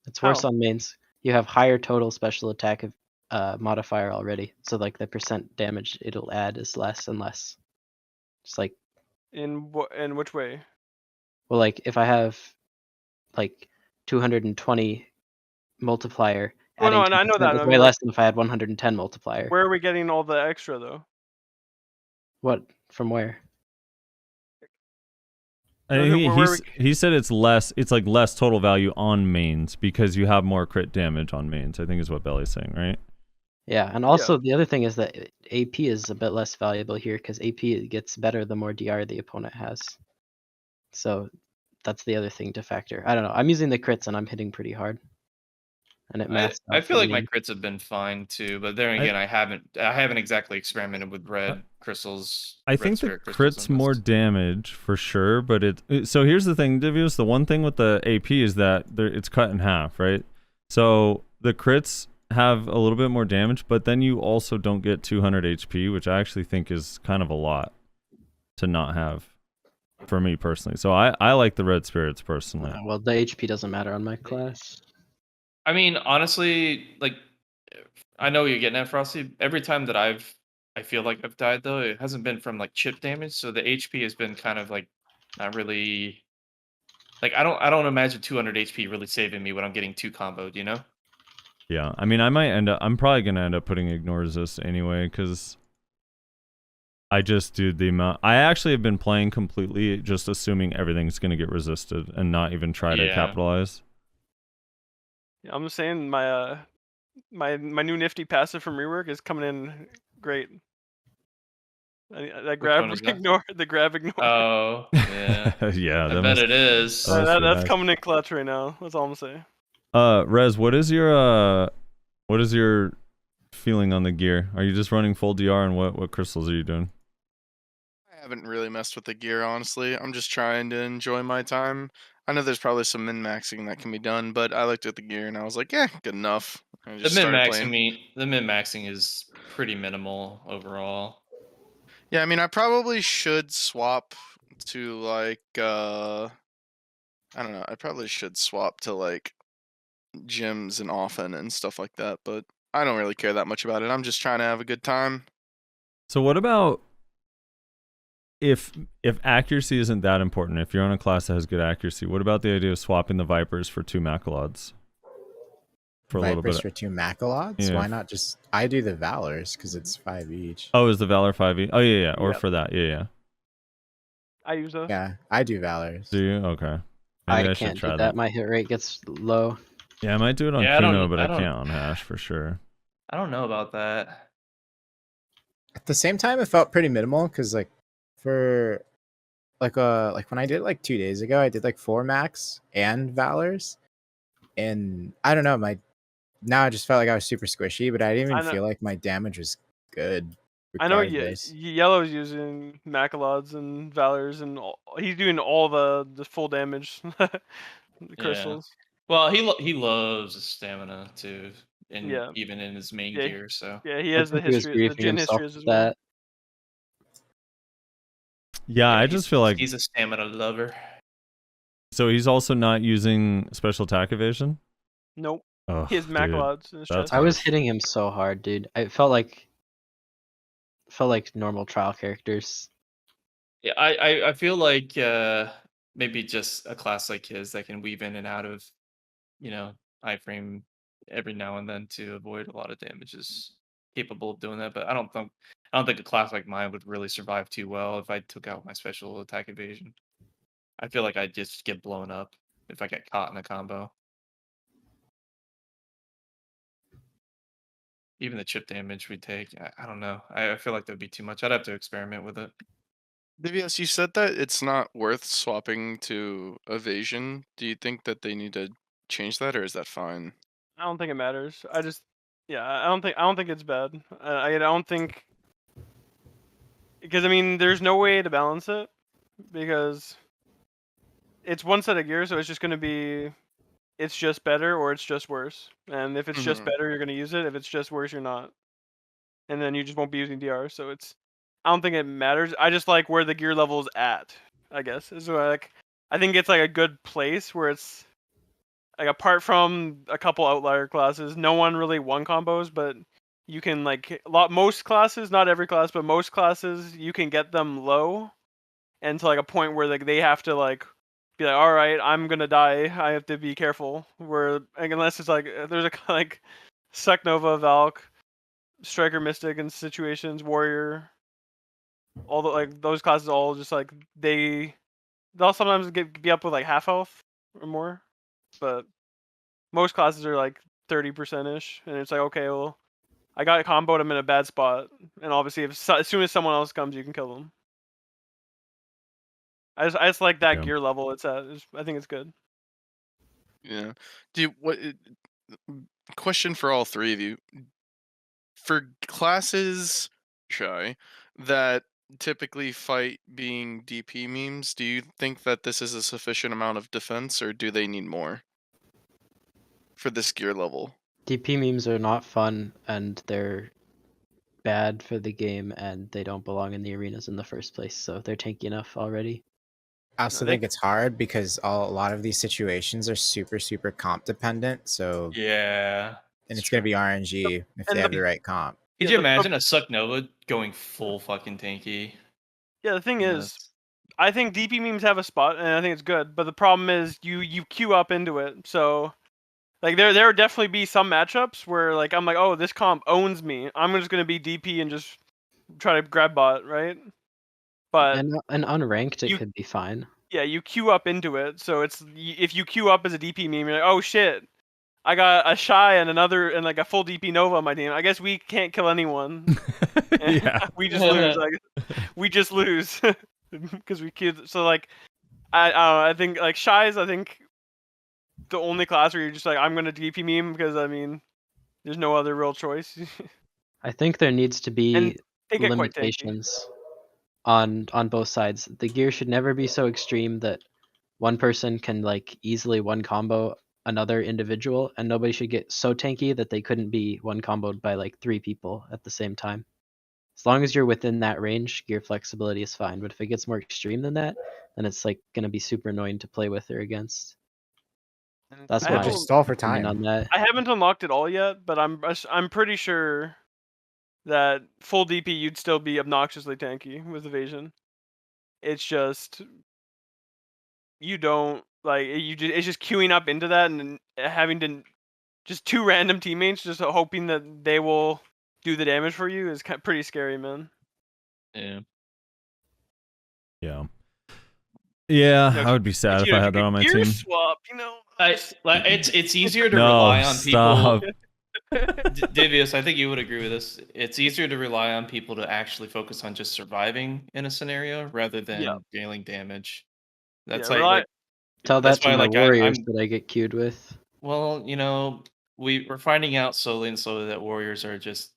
It's worse How? on mains. You have higher total special attack modifier already, so like the percent damage it'll add is less and less. Just like In which way? well, like if I have like 220 multiplier, Oh no, adding and I know 2% that. is I way mean, less than if I had 110 multiplier. where are we getting all the extra though? What from where? He said it's less. It's like less total value on mains because you have more crit damage on mains. I think is what Belly's saying, right? Yeah, and also the other thing is that AP is a bit less valuable here because AP gets better the more DR the opponent has. So that's the other thing to factor. I don't know. I'm using the crits and I'm hitting pretty hard. And it masks. I feel like my main. crits have been fine too, but then again, I haven't exactly experimented with red crystals. I think the crit's more damage for sure, but so here's the thing, Divios. The one thing with the AP is that it's cut in half, right? So the crits have a little bit more damage, but then you also don't get 200 HP, which I actually think is kind of a lot to not have for me personally. So I like the red spirits personally. Well, the HP doesn't matter on my class. I mean, honestly, like I know what you're getting at, Frosty. Every time that I feel like I've died though, it hasn't been from like chip damage, so the HP has been kind of like not really. Like I don't imagine 200 HP really saving me when I'm getting 2 comboed, you know? Yeah, I mean, I'm probably gonna end up putting ignore resist anyway, because I just do the amount. I actually have been playing completely just assuming everything's going to get resisted and not even try to Yeah. capitalize. Yeah, I'm just saying my my new nifty passive from rework is coming in great. That grab one is that? ignore, the grab ignore. Oh, yeah. Yeah, I that bet must, it is. that must be that's nice. coming in clutch right now. That's all I'm saying. Rez, what is your feeling on the gear? Are you just running full DR, and what crystals are you doing? I haven't really messed with the gear, honestly. I'm just trying to enjoy my time. I know there's probably some min-maxing that can be done, but I looked at the gear and I was like, yeah, good enough. And I The just min started maxing playing. the min maxing is pretty minimal overall. Yeah, I mean, I probably should swap to like, I don't know. I probably should swap to like gyms and often and stuff like that, but I don't really care that much about it. I'm just trying to have a good time. So what about if accuracy isn't that important? If you're on a class that has good accuracy, what about the idea of swapping the Vipers for 2 Macalods? For a little Vipers bit. for 2 Macalods? Yeah. Why not just... I do the Valors, because it's 5 each. Oh, is the Valor 5e? Oh, yeah. Or Yep. for that. Yeah. I use those. Yeah, I do Valors. Do you? Okay. I Maybe I should can't try do that. My hit rate gets low. Yeah, I might do it on Yeah, I Kuno, don't- but I I don't- can't on Hash for sure. I don't know about that. At the same time, it felt pretty minimal, because, like, for... like when I did it, like, 2 days ago, I did, like, 4 Max and Valors. And, I don't know, now I just felt like I was super squishy, but I didn't I even know- feel like my damage was good. I know Regardless. Yellow's using Macalods and Valors, and he's doing all the full damage the crystals. Well, he loves his stamina too, and Yeah. even in his main Yeah, gear. So Yeah, he I has the think he was history, the griefing Jin himself histories as with well. that. Yeah, I he's- just feel like he's a stamina lover. so he's also not using special attack evasion. Nope. Oh, He has Macalods in his that's chest. I was harsh. hitting him so hard, dude. It felt like normal trial characters. Yeah, I feel like maybe just a class like his that can weave in and out of, iframe every now and then to avoid a lot of damage is capable of doing that. But I don't think a class like mine would really survive too well if I took out my special attack evasion. I feel like I'd just get blown up if I get caught in a combo. Even the chip damage we take, I don't know. I feel like that'd be too much. I'd have to experiment with it. Divios, you said that it's not worth swapping to evasion. Do you think that they need to change that, or is that fine? I don't think it matters. I don't think it's bad. I don't think, because I mean, there's no way to balance it, because it's one set of gear, so it's just gonna be, it's just better or it's just worse. And if it's just Mhm. better, you're gonna use it. If it's just worse, you're not. And then you just won't be using DR. So I don't think it matters. I just like where the gear level's at, I guess. Is like, I think it's like a good place where it's like, apart from a couple outlier classes, no one really won combos, but you can like most classes, not every class, but most classes, you can get them low, and to like a point where like they have to like be like, all right, I'm gonna die. I have to be careful. Where like, unless it's like there's a like Seknova, Valk, Striker, Mystic, in situations, Warrior, all the like those classes all just like they'll sometimes be up with like half health or more, but most classes are like 30% ish, and it's like, okay, well, I got comboed, I'm in a bad spot, and obviously as soon as someone else comes, you can kill them. I just like that Yeah. gear level it's at. I think it's good. Yeah. Question for all three of you. For classes that typically fight being DP memes, do you think that this is a sufficient amount of defense, or do they need more for this gear level? DP memes are not fun, and they're bad for the game, and they don't belong in the arenas in the first place, so they're tanky enough already. I also think it's hard because a lot of these situations are super, super comp dependent. So Yeah. and it's going to be RNG if they have the right comp. Could you imagine a Seknova going full fucking tanky? Yeah, the thing is, I think DP memes have a spot, and I think it's good. But the problem is, you queue up into it. So, like, there would definitely be some matchups where, like, I'm like, oh, this comp owns me. I'm just gonna be DP and just try to grab bot, right? But And unranked, it you- could be fine. yeah, you queue up into it. So if you queue up as a DP meme, you're like, oh shit, I got a Shy and like a full DP Nova on my team. I guess we can't kill anyone. Yeah. we just lose. We just lose because we queued. So like, I don't know. I think like Shy's. I think the only class where you're just like, I'm gonna DP meme because I mean, there's no other real choice. I think there needs to be And they get quite tanky. limitations on both sides. The gear should never be so extreme that one person can like easily one combo another individual, and nobody should get so tanky that they couldn't be one comboed by like 3 people at the same time. As long as you're within that range, gear flexibility is fine. But if it gets more extreme than that, then it's like gonna be super annoying to play with or against. That's I my haven't- Just stall for opinion time. on that. I haven't unlocked it all yet, but I'm pretty sure that full DP you'd still be obnoxiously tanky with evasion. It's just you don't like it's just queuing up into that and having to just 2 random teammates just hoping that they will do the damage for you is pretty scary, man. Yeah. Yeah. Yeah, You know, I would be sad if I had that on my gear team. swap, you know. It's easier to No, rely on stop. people. Divios, I think you would agree with this. It's easier to rely on people to actually focus on just surviving in a scenario rather than dealing damage. That's Yeah, Tell that's that to why, my like, warriors I'm that I get queued with. well, we're finding out slowly and slowly that warriors are just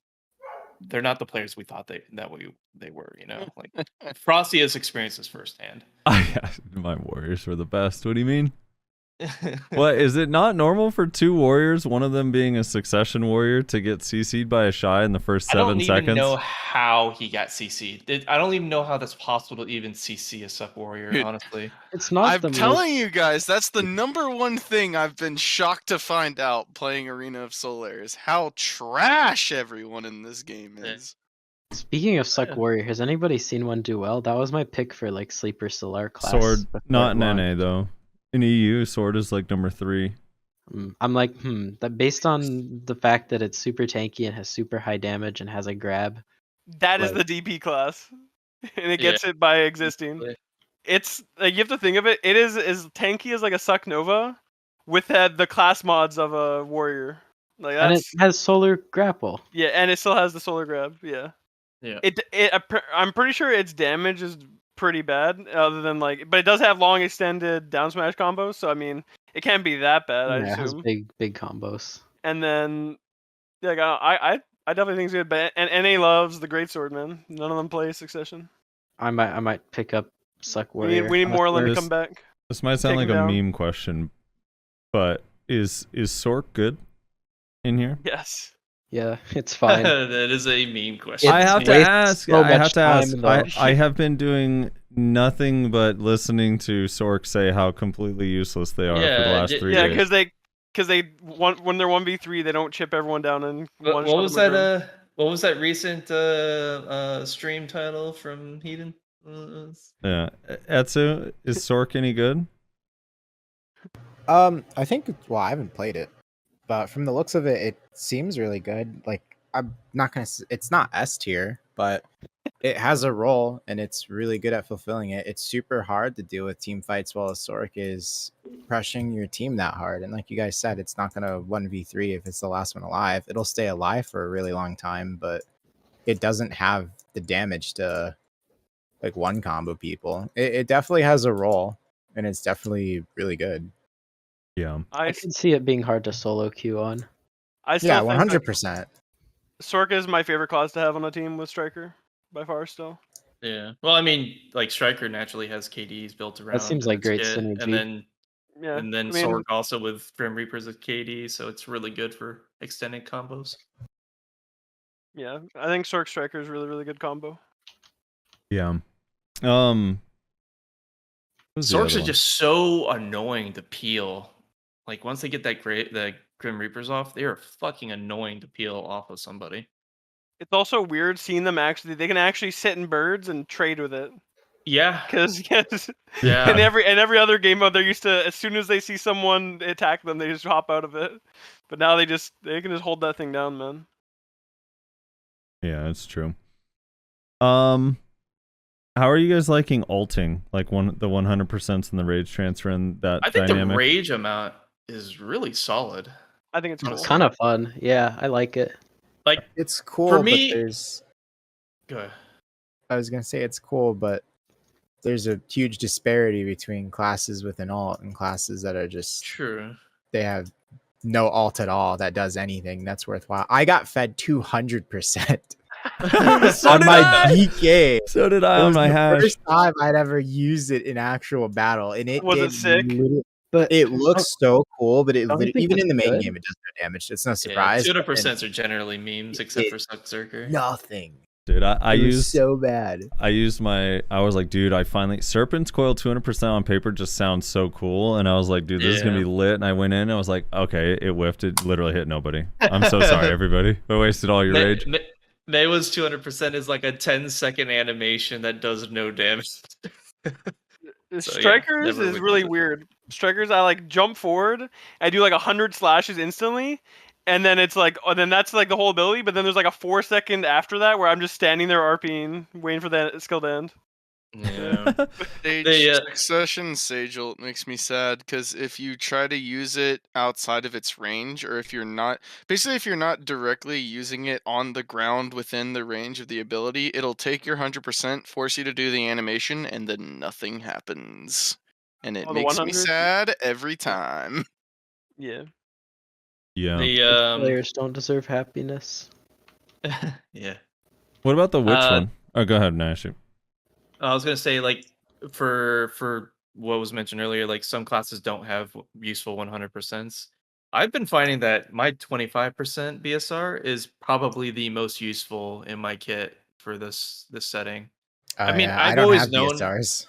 they're not the players we thought they were. Like Frosty has experienced this firsthand. My warriors were the best. What do you mean? What, is it not normal for 2 warriors, one of them being a succession warrior, to get CC'd by a Shy in the first 7 seconds? I don't even know how he got CC'd. I don't even know how that's possible to even CC a suck warrior, Dude, honestly. It's not I'm the telling you guys, that's the number one thing I've been shocked to find out playing Arena of Solare is how trash everyone in this game is. Speaking of Suck Yeah. Warrior, has anybody seen one do well? That was my pick for like sleeper Solar class. Sword, before not it in launched. NA though. In EU, Sword is like number 3. I'm like, that based on the fact that it's super tanky and has super high damage and has a grab. that is Like- the DP class, and it gets it by existing. Yeah. It's like you have to think of it. It is as tanky as like a Suck Nova, with the class mods of a warrior. Like And it that's has solar grapple. yeah, and it still has the solar grab. Yeah. Yeah. I'm pretty sure its damage is pretty bad. Other than like, but it does have long extended down smash combos. So I mean, it can't be that bad. I Yeah, it has assume. big combos. And then, like I definitely think it's good. But and NA loves the Great Sword, man. None of them play Succession. I might pick up Suck We Warrior. need Moreland to This- come back. This might sound Take like him a down. meme question, but is Sork good in here? Yes. Yeah, it's fine. That is a meme question. I have to wastes ask. so I have much to ask. time, though. I have been doing nothing but listening to Sork say how completely useless they are for the Yeah, last y- 3 Yeah, days. because they when they're 1v3, they don't chip everyone down and What one-shot was them with that? Grim. What was that recent stream title from Hedon? Yeah, Etsu, is Sork any good? I think well, I haven't played it, but from the looks of it, it seems really good. Like I'm not gonna, it's not S tier, but it has a role and it's really good at fulfilling it. It's super hard to deal with team fights while a Sork is pressuring your team that hard. And like you guys said, it's not gonna 1v3 if it's the last one alive. It'll stay alive for a really long time, but it doesn't have the damage to like one combo people. It definitely has a role, and it's definitely really good. Yeah. I can see it being hard to solo queue on. I still Yeah, think 100%. Sorka is my favorite class to have on a team with Striker by far. Still. Yeah. Well, I mean, like Striker naturally has KDs built around. seems like its great kit, synergy. Yeah. and then I mean, Sorg also with Grim Reapers with KD, so it's really good for extended combos. Yeah, I think Sork Striker is really good combo. Yeah. What was the Sorks other are one? just so annoying to peel. Like once they get the Grim Reapers off, they are fucking annoying to peel off of somebody. It's also weird seeing them they can actually sit in birds and trade with it. Yeah. Because Yeah. in every other game mode, they're used to, as soon as they see someone attack them, they just hop out of it. But now they can just hold that thing down, man. Yeah, it's true. How are you guys liking ulting? Like the 100% and the rage transfer and that I think dynamic? the rage amount is really solid. I think it's cool. It's kind of fun. Yeah, I like it. Like It's cool, for me, but there's. go ahead. I was gonna say it's cool, but there's a huge disparity between classes with an alt and classes that are just True. they have no alt at all that does anything that's worthwhile. I got fed 200% So on did my I. DK. So did I It on was my the hash. first time I'd ever used it in actual battle, and it Was it did sick? But It looks so cool, but don't you think even it's in the main good? game, it does no damage. It's no Yeah, surprise. but then 200% are generally memes, except it- for Suckzerker. nothing. Dude, I It was used so bad. I was like, dude, I finally Serpent's Coil 200% on paper just sounds so cool, and I was like, dude, this is gonna Yeah. be lit. And I went in, and I was like, okay, it whiffed. It literally hit nobody. I'm so sorry, everybody. I wasted all your rage. Maywa's 200% is like a 10-second animation that does no damage. So, yeah, Strikers never is would really use it. weird. Strikers, I like jump forward. I do like 100 slashes instantly, and then it's like, oh, then that's like the whole ability. But then there's like a 4 second after that where I'm just standing there RPing, waiting for that skill to end. Yeah. Sage They, Succession Sage ult makes me sad because if you try to use it outside of its range, or if you're not directly using it on the ground within the range of the ability, it'll take your 100%, force you to do the animation, and then nothing happens. And it Oh, the makes me 100? sad every time. Yeah. Yeah. the Players don't deserve happiness. yeah. What about the witch Uh, one? Oh, go ahead, Nash. I was gonna say, like, for what was mentioned earlier, like some classes don't have useful 100%. I've been finding that my 25% BSR is probably the most useful in my kit for this setting. I mean, Yeah, I I've don't always have known. BSRs.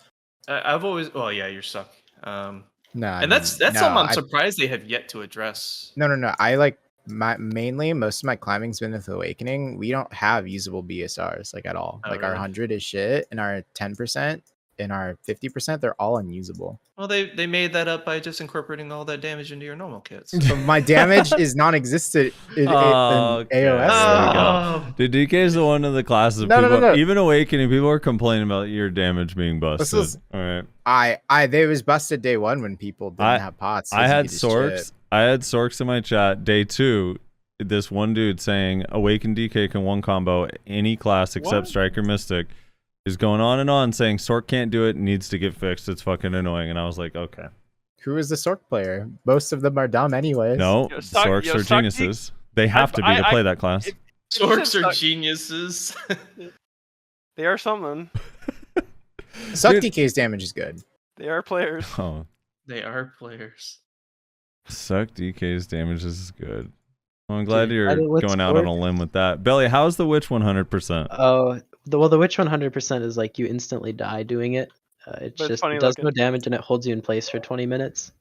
I've always. Well, yeah, you're suck. No, I And mean, that's no, something I'm surprised they have yet to address. no. I like mainly most of my climbing's been with Awakening. We don't have usable BSRs like at all. Oh, Like our really? 100 is shit, and our 10% and our 50%, they're all unusable. Well, they made that up by just incorporating all that damage into your normal kits. So my damage is non-existent in Okay, AOS. there we though. go. Dude, DK is the one of the classes. No, no, people, no. Even Awakening, people are complaining about your damage being busted. is- All right. They was busted day one when people didn't have pots. 'cause I you had could just chip. Sorks. I had Sorks in my chat. Day 2, this one dude saying Awaken DK can one combo any class except What? Striker Mystic is going on and on saying Sork can't do it, needs to get fixed. It's fucking annoying. And I was like, okay. Who is the Sork player? Most of them are dumb anyways. No, Yo, Sorks are geniuses. They have to be to play that class. if- Sorks are Suck. geniuses. They are something. Suck Dude. DK's damage is good. They are players. Oh, They are players. Suck DK's damage is good. Well, I'm glad Dude, you're I don't- what's going out on a Sork? limb with that. Belly, how's the witch 100%? Oh, the witch 100% is like you instantly die doing it. It's But it's just funny it does no looking. damage and it holds you in place for 20 minutes.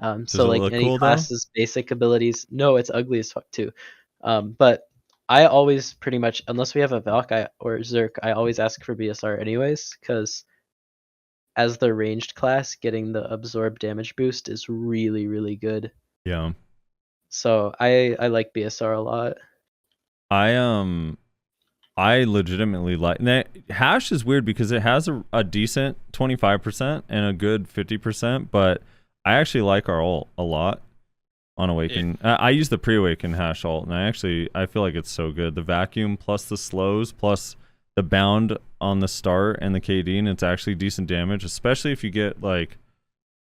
Does So it like look any cool, though? class's basic abilities, no, it's ugly as fuck too. But I always pretty much, unless we have a Valk or Zerk, I always ask for BSR anyways, because as the ranged class, getting the absorb damage boost is really, really good. Yeah. So I like BSR a lot. I legitimately like hash is weird because it has a decent 25% and a good 50%, but I actually like our ult a lot on Awaken. I use the pre-Awaken hash ult, and I feel like it's so good. The vacuum plus the slows plus the bound on the start and the KD, and it's actually decent damage, especially if you get like,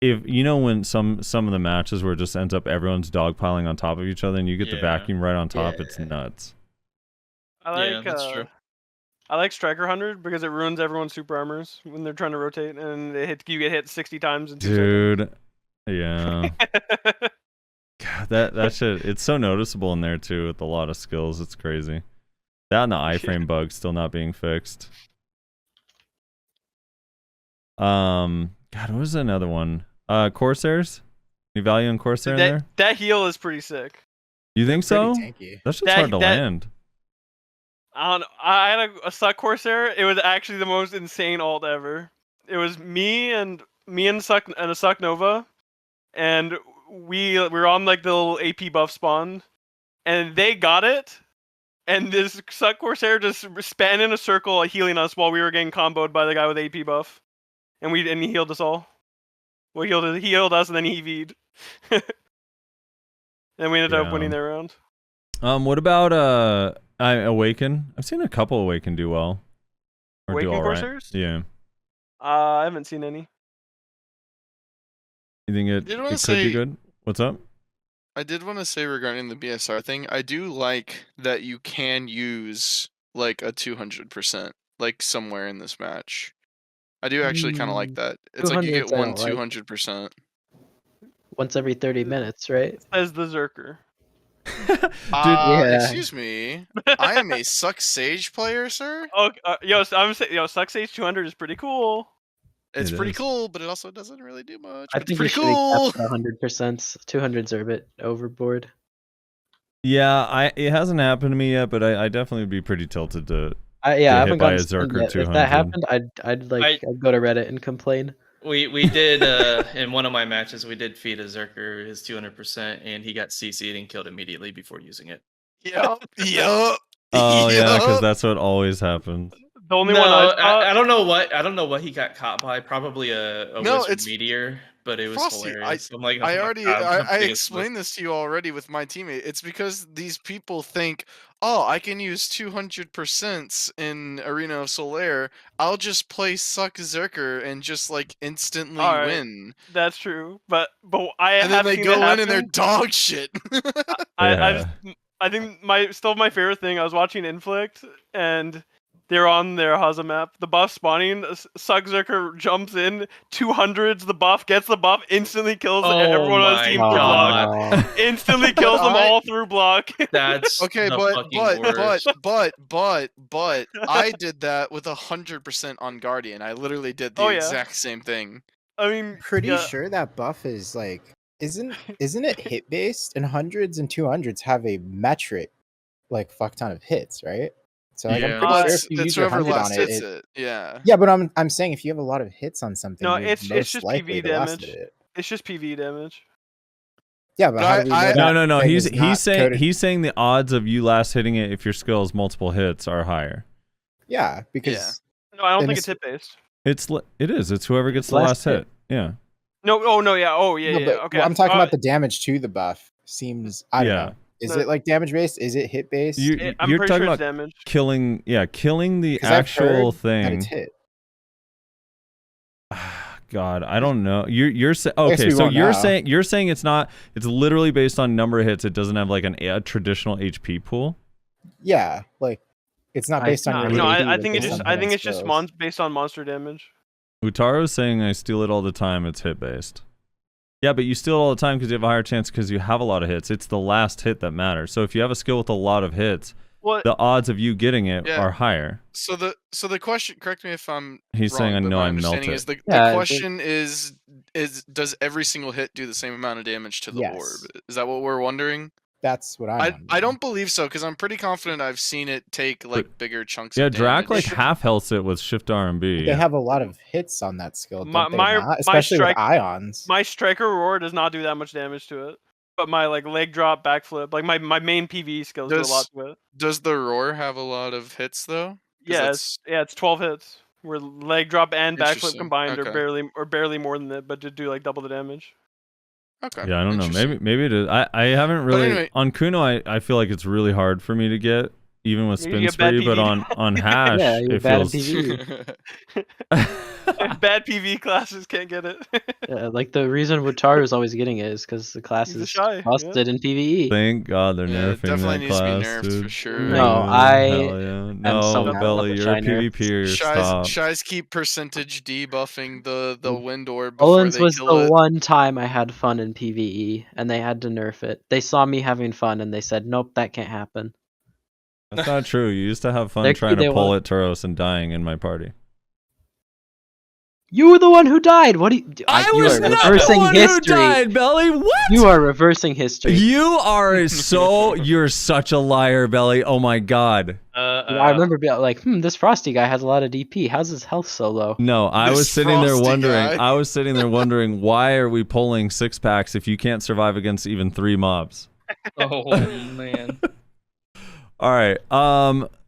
if you know when some of the matches where it just ends up everyone's dogpiling on top of each other and you get the Yeah. vacuum right on top, Yeah. it's nuts. I Yeah, like that's true. I like Striker 100 because it ruins everyone's super armors when they're trying to rotate and you get hit 60 times in 2 Dude, yeah. seconds. God, that shit, it's so noticeable in there too with a lot of skills. It's crazy. That and the iframe bug still not being fixed. God, what was another one? Corsairs? Any value in Corsair in there? that heal is pretty sick. You think so? Pretty tanky. That's just That- hard to that- land. I don't know. I had a Suck Corsair. It was actually the most insane ult ever. It was me and Suck and a Suck Nova, and we were on like the little AP buff spawn, and they got it, and this Suck Corsair just span in a circle, healing us while we were getting comboed by the guy with AP buff, and he healed us all. Well, he healed us, and then he V'd. And we ended up winning that round. What about Awaken? I've seen a couple Awaken do well. Or Awaken do all right. Corsairs? Yeah. I haven't seen any. You think it could be good? What's up? I did want to say regarding the BSR thing, I do like that you can use like a 200%, like somewhere in this match. I do actually kind of like that. It's like you get 200s I one don't like. 200%. Once every 30 minutes, right? Says the Zerker. Yeah. Excuse me. I am a Suck Sage player, sir. Oh, Suck Sage 200 is pretty cool. It's It pretty is. cool, but it also doesn't really do much. I But it's think pretty we should cool. have 100%. 200s are a bit overboard. Yeah, it hasn't happened to me yet, but I definitely would be pretty tilted to I hit haven't by a gotten stunned Zerker yet. 200. If that happened, I'd go to Reddit and complain. We did in one of my matches. We did feed a Zerker his 200%, and he got CC'd and killed immediately before using it. Yup. Oh yeah, because that's what always happens. The only No, one I saw. I don't know what he got caught by. Probably a No, wizard it's- meteor, but it was Frosty, hilarious. I'm like, oh I my already God, I'm I biggest explained this to you already with my teammate. It's because these people think, oh, I can use 200% in Arena of Solare. I'll just play Suck Zerker and just like instantly Alright. win. That's true, but I And then have they seen go it in happen. and they're dog shit. I think my favorite thing. I was watching Inflict and they're on their Haza map. The buff spawning. Suck Zerker jumps in 200s. The buff gets the buff. Instantly kills everyone on his team through block. Oh, Instantly kills them all through block. That's Okay, the but fucking worst. I did that with 100% on Guardian. I literally did the Oh, yeah. exact same thing. I mean, Pretty yeah. sure that buff is like isn't it hit based? And hundreds and 200s have a metric like fuck ton of hits, right? So like, I'm Yeah. pretty Well, sure it's, if you it's use your whoever 100 last on hits it, it. Yeah. yeah, but I'm saying if you have a lot of hits on something, No, you're it's most just likely PV to last damage. it. It's just PV damage. Yeah, but But how do we know I- that No. thing is not He's coded- saying the odds of you last hitting it if your skill is multiple hits are higher. Yeah, because No, I don't And think it's- it's hit based. It is. It's whoever gets the Last last hit. Yeah. No. Oh no. Yeah. Oh yeah. no, Yeah. but Okay. well, I'm talking about the damage to the buff. Seems I don't Yeah. know. Is No. it like damage based? Is it hit based? I'm You're pretty talking sure about it's damage. killing the 'Cause I've actual heard that thing. it's hit. God, I don't know. You're guess okay. we So won't you're know. saying it's not. It's literally based on number of hits. It doesn't have like a traditional HP pool. Yeah, like it's not based on your. No, AP, I but think based on hit it's skills. based on monster damage. Utaro's saying I steal it all the time. It's hit based. Yeah, but you steal it all the time because you have a higher chance because you have a lot of hits. It's the last hit that matters. So if you have a skill with a lot of hits, What? the odds of you getting it Yeah. are higher. So the question, correct me if I'm He's wrong, saying I but know my I melt understanding it. is the Yeah, I think- question is does every single hit do the same amount of damage to the Yes. orb? Is that what we're wondering? That's what I'm. I wondering. don't believe so because I'm pretty confident I've seen it take like bigger chunks. Yeah, of damage. Drac like half health it with Shift RMB. They have a lot of hits on that skill, don't they My not? Especially strike- with ions. My striker roar does not do that much damage to it, but my like leg drop, backflip, like my main PvE skills do a lot to it. Does the roar have a lot of hits though? 'Cause Yeah, that's- it's 12 hits. Where leg drop and backflip Interesting. combined Okay. are barely more than it, but to do like double the damage. Okay. Yeah, I don't know. Interesting. Maybe it is. I haven't really anyway- on Kuno. I feel like it's really hard for me to get even with Maybe you spin get bad spree, but PV. on hash Yeah, you're it bad at feels. PvE. Bad PV classes can't get it. Yeah, like the reason Wutaru is always getting it is because the class He's a is shy, yeah. busted in PvE. Thank God they're Yeah, it nerfing definitely that needs to be class, nerfed dude. for sure. No, Hell I yeah. No, so mad Belly, about the you're a shy nerfs. PvPer. Stop. Shies keep percentage debuffing the wind orb before Olins they was kill the it. one time I had fun in PvE, and they had to nerf it. They saw me having fun, and they said, "Nope, that can't happen." That's not true. You used to have fun They're- trying they to pull want- it Turos and dying in my party. You were the one who died. What do you? You are reversing history. Belly. What? You are reversing history. You are so. You're such a liar, Belly. Oh my God. I remember being like, this Frosty guy has a lot of DP. How's his health so low? No, I This was sitting there Frosty wondering. guy. I was sitting there wondering why are we pulling 6-packs if you can't survive against even 3 mobs? Oh man. All right.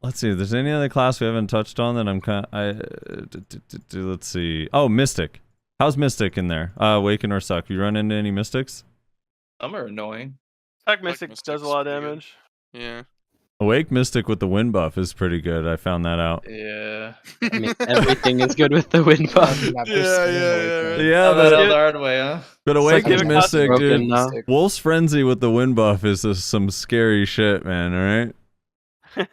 Let's see. If there's any other class we haven't touched on that I'm kind let's see. Oh, Mystic. How's Mystic in there? Awaken or Suck? You run into any Mystics? Some are annoying. Attack Mystic does a Mystic's lot of pretty good. damage. Yeah. Awake Mystic with the wind buff is pretty good. I found that out. Yeah. I mean, everything is good with the wind buff. That Yeah, persistent yeah, awakening. Yeah, Found that out but, the hard way, huh? but It's Awake like is a Mystic, broken dude. now. Wolf's Frenzy with the wind buff is just some scary shit, man. All right.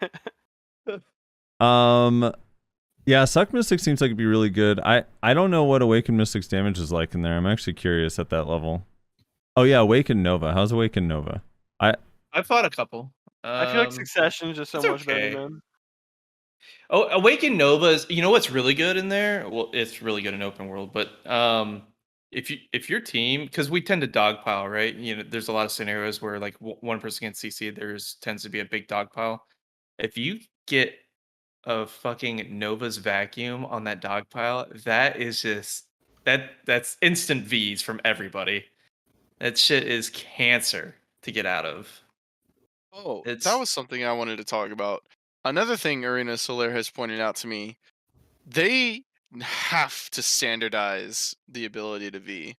Yeah, Suck Mystic seems like it'd be really good. I don't know what Awaken Mystic's damage is like in there. I'm actually curious at that level. Oh yeah, Awaken Nova. How's Awaken Nova? I fought a couple. I feel like Succession is just so it's much okay. better, man. Oh, Awaken Nova is. You know what's really good in there? Well, it's really good in open world, but if your team, because we tend to dogpile, right? You know, there's a lot of scenarios where like one person gets CC, there's tends to be a big dogpile. If you get a fucking Nova's vacuum on that dogpile, that is just that's instant V's from everybody. That shit is cancer to get out of. Oh, that It's- was something I wanted to talk about. Another thing Arena Solare has pointed out to me, they have to standardize the ability to V.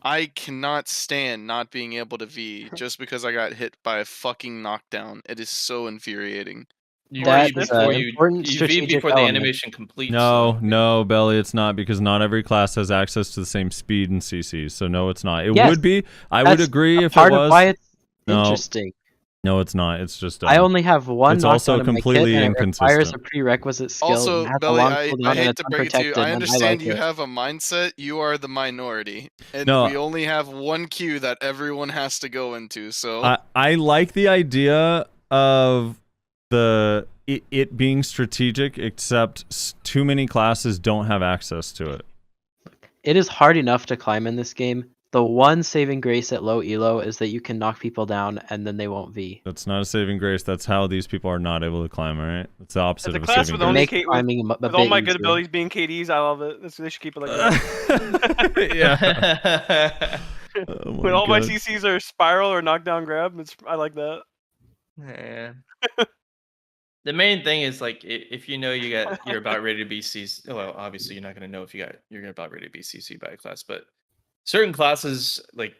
I cannot stand not being able to V just because I got hit by a fucking knockdown. It is so infuriating. You That V is before an you important V strategic before the element. animation completes. No, so- no, Belly, it's not because not every class has access to the same speed and CCs. So no, it's not. It Yes, would be. I would That's agree a if it part was. of why it's No. interesting. No, it's not. It's just. I only have one it's also knockdown in my kit, completely and it requires a inconsistent. prerequisite skill. Also, and has Belly, a long I cooldown and hate it's to break it to you. unprotected, I and understand like you it. have a mindset. You are the minority, and No. we only have one queue that everyone has to go into. So I like the idea of it being strategic, except too many classes don't have access to it. It is hard enough to climb in this game. The one saving grace at low elo is that you can knock people down and then they won't V. That's not a saving grace. That's how these people are not able to climb. All right, it's the opposite As a of a class saving with grace. only Make K- climbing a With bit all my good easier. abilities being KDs, I love it. They should keep it like that. Yeah. Oh When all my God. CCs are spiral or knockdown grab, I like that. Yeah. The main thing is like if you know you're about ready to be CC. Well, obviously you're not going to know if you're about ready to be CC by a class, but certain classes, like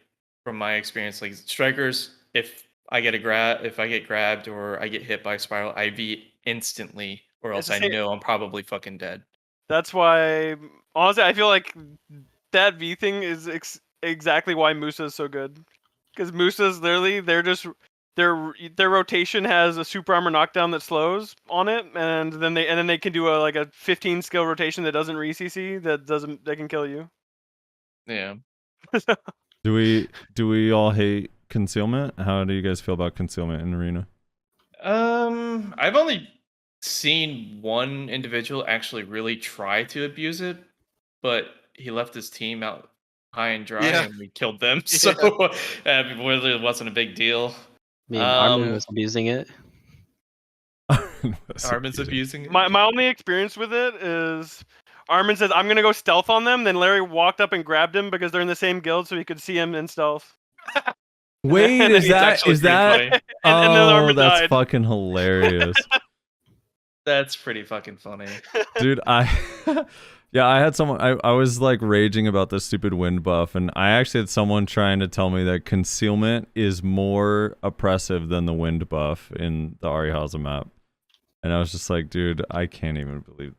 from my experience, like strikers, if I get grabbed or I get hit by a spiral, I V instantly, or It's else the I same- know I'm probably fucking dead. That's why, honestly, I feel like that V thing is exactly why Musa is so good. Because Musa's literally, their rotation has a super armor knockdown that slows on it, and then they can do a 15 skill rotation that doesn't re-CC that can kill you. Yeah. Do we all hate concealment? How do you guys feel about concealment in arena? I've only seen one individual actually really try to abuse it, but he left his team out high and dry, Yeah. and we killed them. So it really wasn't a big deal. I mean, Armin was abusing it. Armin's abusing it. My only experience with it is Armin says, "I'm gonna go stealth on them." Then Larry walked up and grabbed him because they're in the same guild, so he could see him in stealth. Wait, And is it's that actually is pretty that? funny. And then Oh, Armin that's died. fucking hilarious, That's pretty fucking funny. dude. Yeah, I had someone. I was like raging about this stupid wind buff, and I actually had someone trying to tell me that concealment is more oppressive than the wind buff in the Arihausa map, and I was just like, dude, I can't even believe.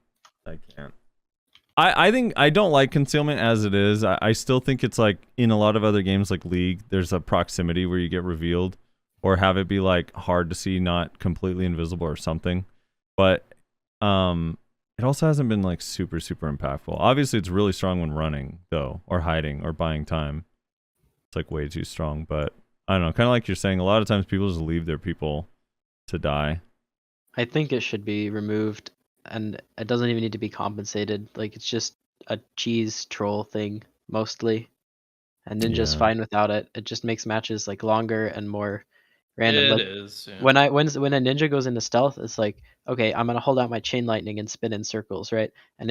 I can't. I think I don't like concealment as it is. I still think it's like in a lot of other games like League, there's a proximity where you get revealed, or have it be like hard to see, not completely invisible or something. But it also hasn't been like super impactful. Obviously, it's really strong when running though, or hiding, or buying time. It's like way too strong. But I don't know. Kind of like you're saying, a lot of times people just leave their people to die. I think it should be removed, and it doesn't even need to be compensated. Like, it's just a cheese troll thing mostly, and Ninja's Yeah. fine without it. It just makes matches like longer and more random. It Like, is. Yeah. when a ninja goes into stealth, it's like, okay, I'm gonna hold out my chain lightning and spin in circles, right? And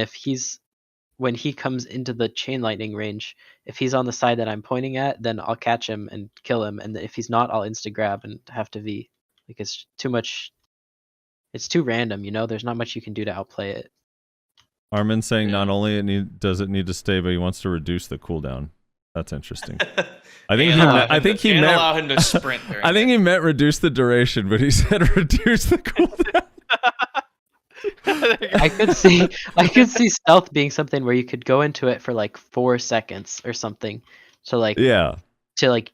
when he comes into the chain lightning range, if he's on the side that I'm pointing at, then I'll catch him and kill him. And if he's not, I'll insta grab and have to V. Like, it's too much It's too random, you know. There's not much you can do to outplay it. Armin's saying Yeah. not only does it need to stay, but he wants to reduce the cooldown. That's interesting. I think he meant allow him to sprint. I think he meant reduce the duration, but he said reduce the cooldown. I could see stealth being something where you could go into it for like 4 seconds or something to like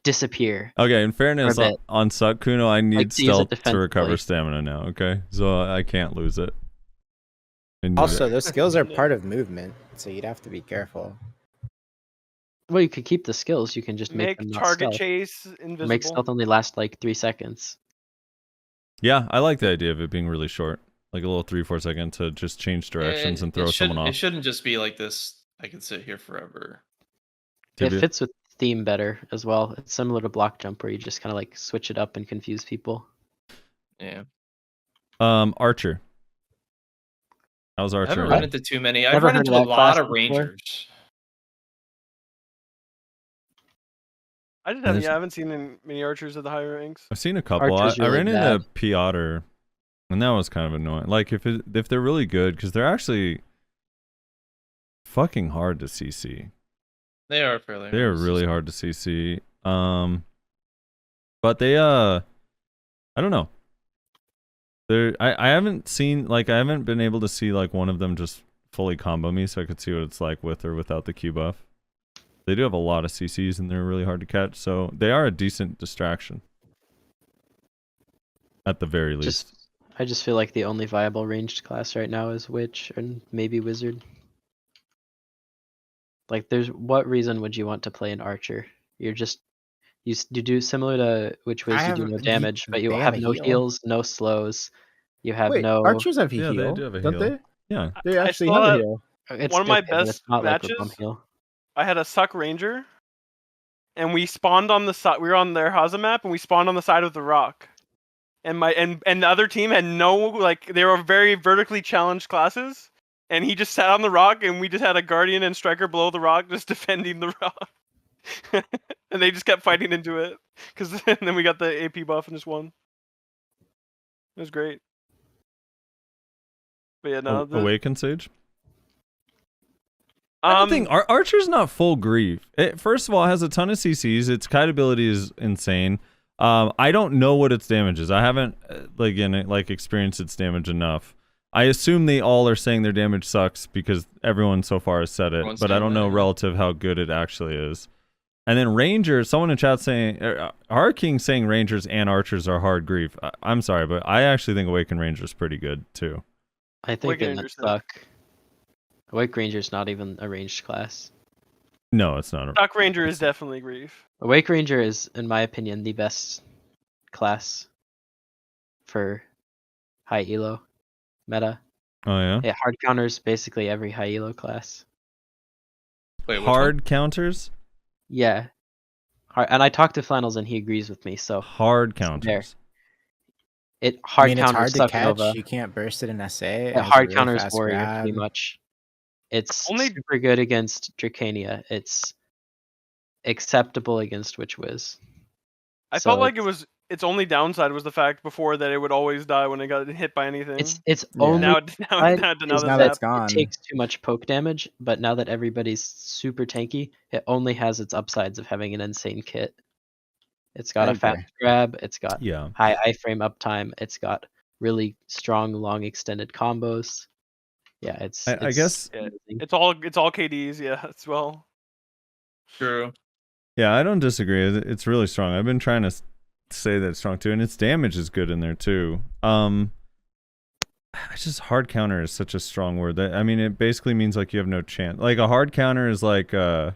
disappear. Okay, in fairness, For a bit. on Suck Kuno, I need to use it stealth to recover defensively. stamina now, okay? So I can't lose it. I need Also, it. those skills are part of movement, so you'd have to be careful. Well, you could keep the skills. You can just make them not target stealth. chase invisible. Make stealth only last like 3 seconds. Yeah, I like the idea of it being really short. Like a little 3-4 second to just change directions and throw someone off. It shouldn't just be like this. I could sit here forever. It fits with theme better as well. It's similar to block jump where you just kind of like switch it up and confuse people. Yeah. Archer. How's I Archer? haven't run into too many. I've Never run heard into of a that lot class of before. rangers. I haven't seen many archers at the higher ranks. I've seen a couple. Archer's I really ran into bad. Piotr, and that was kind of annoying. Like if they're really good, because they're actually fucking hard to CC. They are fairly. They are really hard to CC. But they I don't know. I haven't been able to see like one of them just fully combo me, so I could see what it's like with or without the Q buff. They do have a lot of CCs and they're really hard to catch, so they are a decent distraction. At the very least. I just feel like the only viable ranged class right now is Witch and maybe Wizard. Like, what reason would you want to play an Archer? You're just you do similar to Witch Wiz, you do no damage, but you they have have a no heal. heals, no slows. You have Wait, no. archers have a Yeah, heal, they do have a don't heal. they? Yeah. They I actually saw have a that- heal. It's one of my okay, but it's best not like a bump matches- heal. I had a suck ranger, and we spawned on the side. We were on their Haza map, and we spawned on the side of the rock. And the other team had they were very vertically challenged classes, and he just sat on the rock, and we just had a guardian and striker below the rock, just defending the rock. And they just kept fighting into it, and then we got the AP buff and just won. It was great. But yeah, no. Awaken Sage? I don't think Archer's not full grief. First of all, it has a ton of CCs. Its kite ability is insane. I don't know what its damage is. I haven't experienced its damage enough. I assume they all are saying their damage sucks because everyone so far has said it, Everyone's but I saying don't that, know yeah. relative how good it actually is. And then Ranger, someone in chat saying, King saying Rangers and Archers are hard grief. I'm sorry, but I actually think Awaken Ranger is pretty good too. I think Awake they Ranger's sick. suck. Awake Ranger's not even a ranged class. No, it's not. Suck ranger is definitely grief. Awake Ranger is, in my opinion, the best class for high elo meta. Oh yeah. It hard counters basically every high elo class. Wait, which Hard counters. Yeah. And I talked to Flannels and he agrees with me. So Hard counters. it hard I mean, it's counters hard to Suck catch. Nova. You can't burst it in SA. It It has a hard really counters fast Warrior grab. pretty much. It's Only- super good against Dracania. It's acceptable against Witch Wiz. I So felt like its only downside was the fact before that it would always die when it got hit by anything. It's Yeah. only now side that is now that's that's it gone. takes too much poke damage, but now that everybody's super tanky, it only has its upsides of having an insane kit. It's got I a fast agree. grab, it's got Yeah. high iframe uptime, it's got really strong, long extended combos. Yeah, I guess. Yeah, amazing. it's all KDs, yeah, as well. True. Yeah, I don't disagree. It's really strong. I've been trying to say that it's strong too, and its damage is good in there too. It's just hard counter is such a strong word. I mean, it basically means like you have no chance. Like a hard counter is like I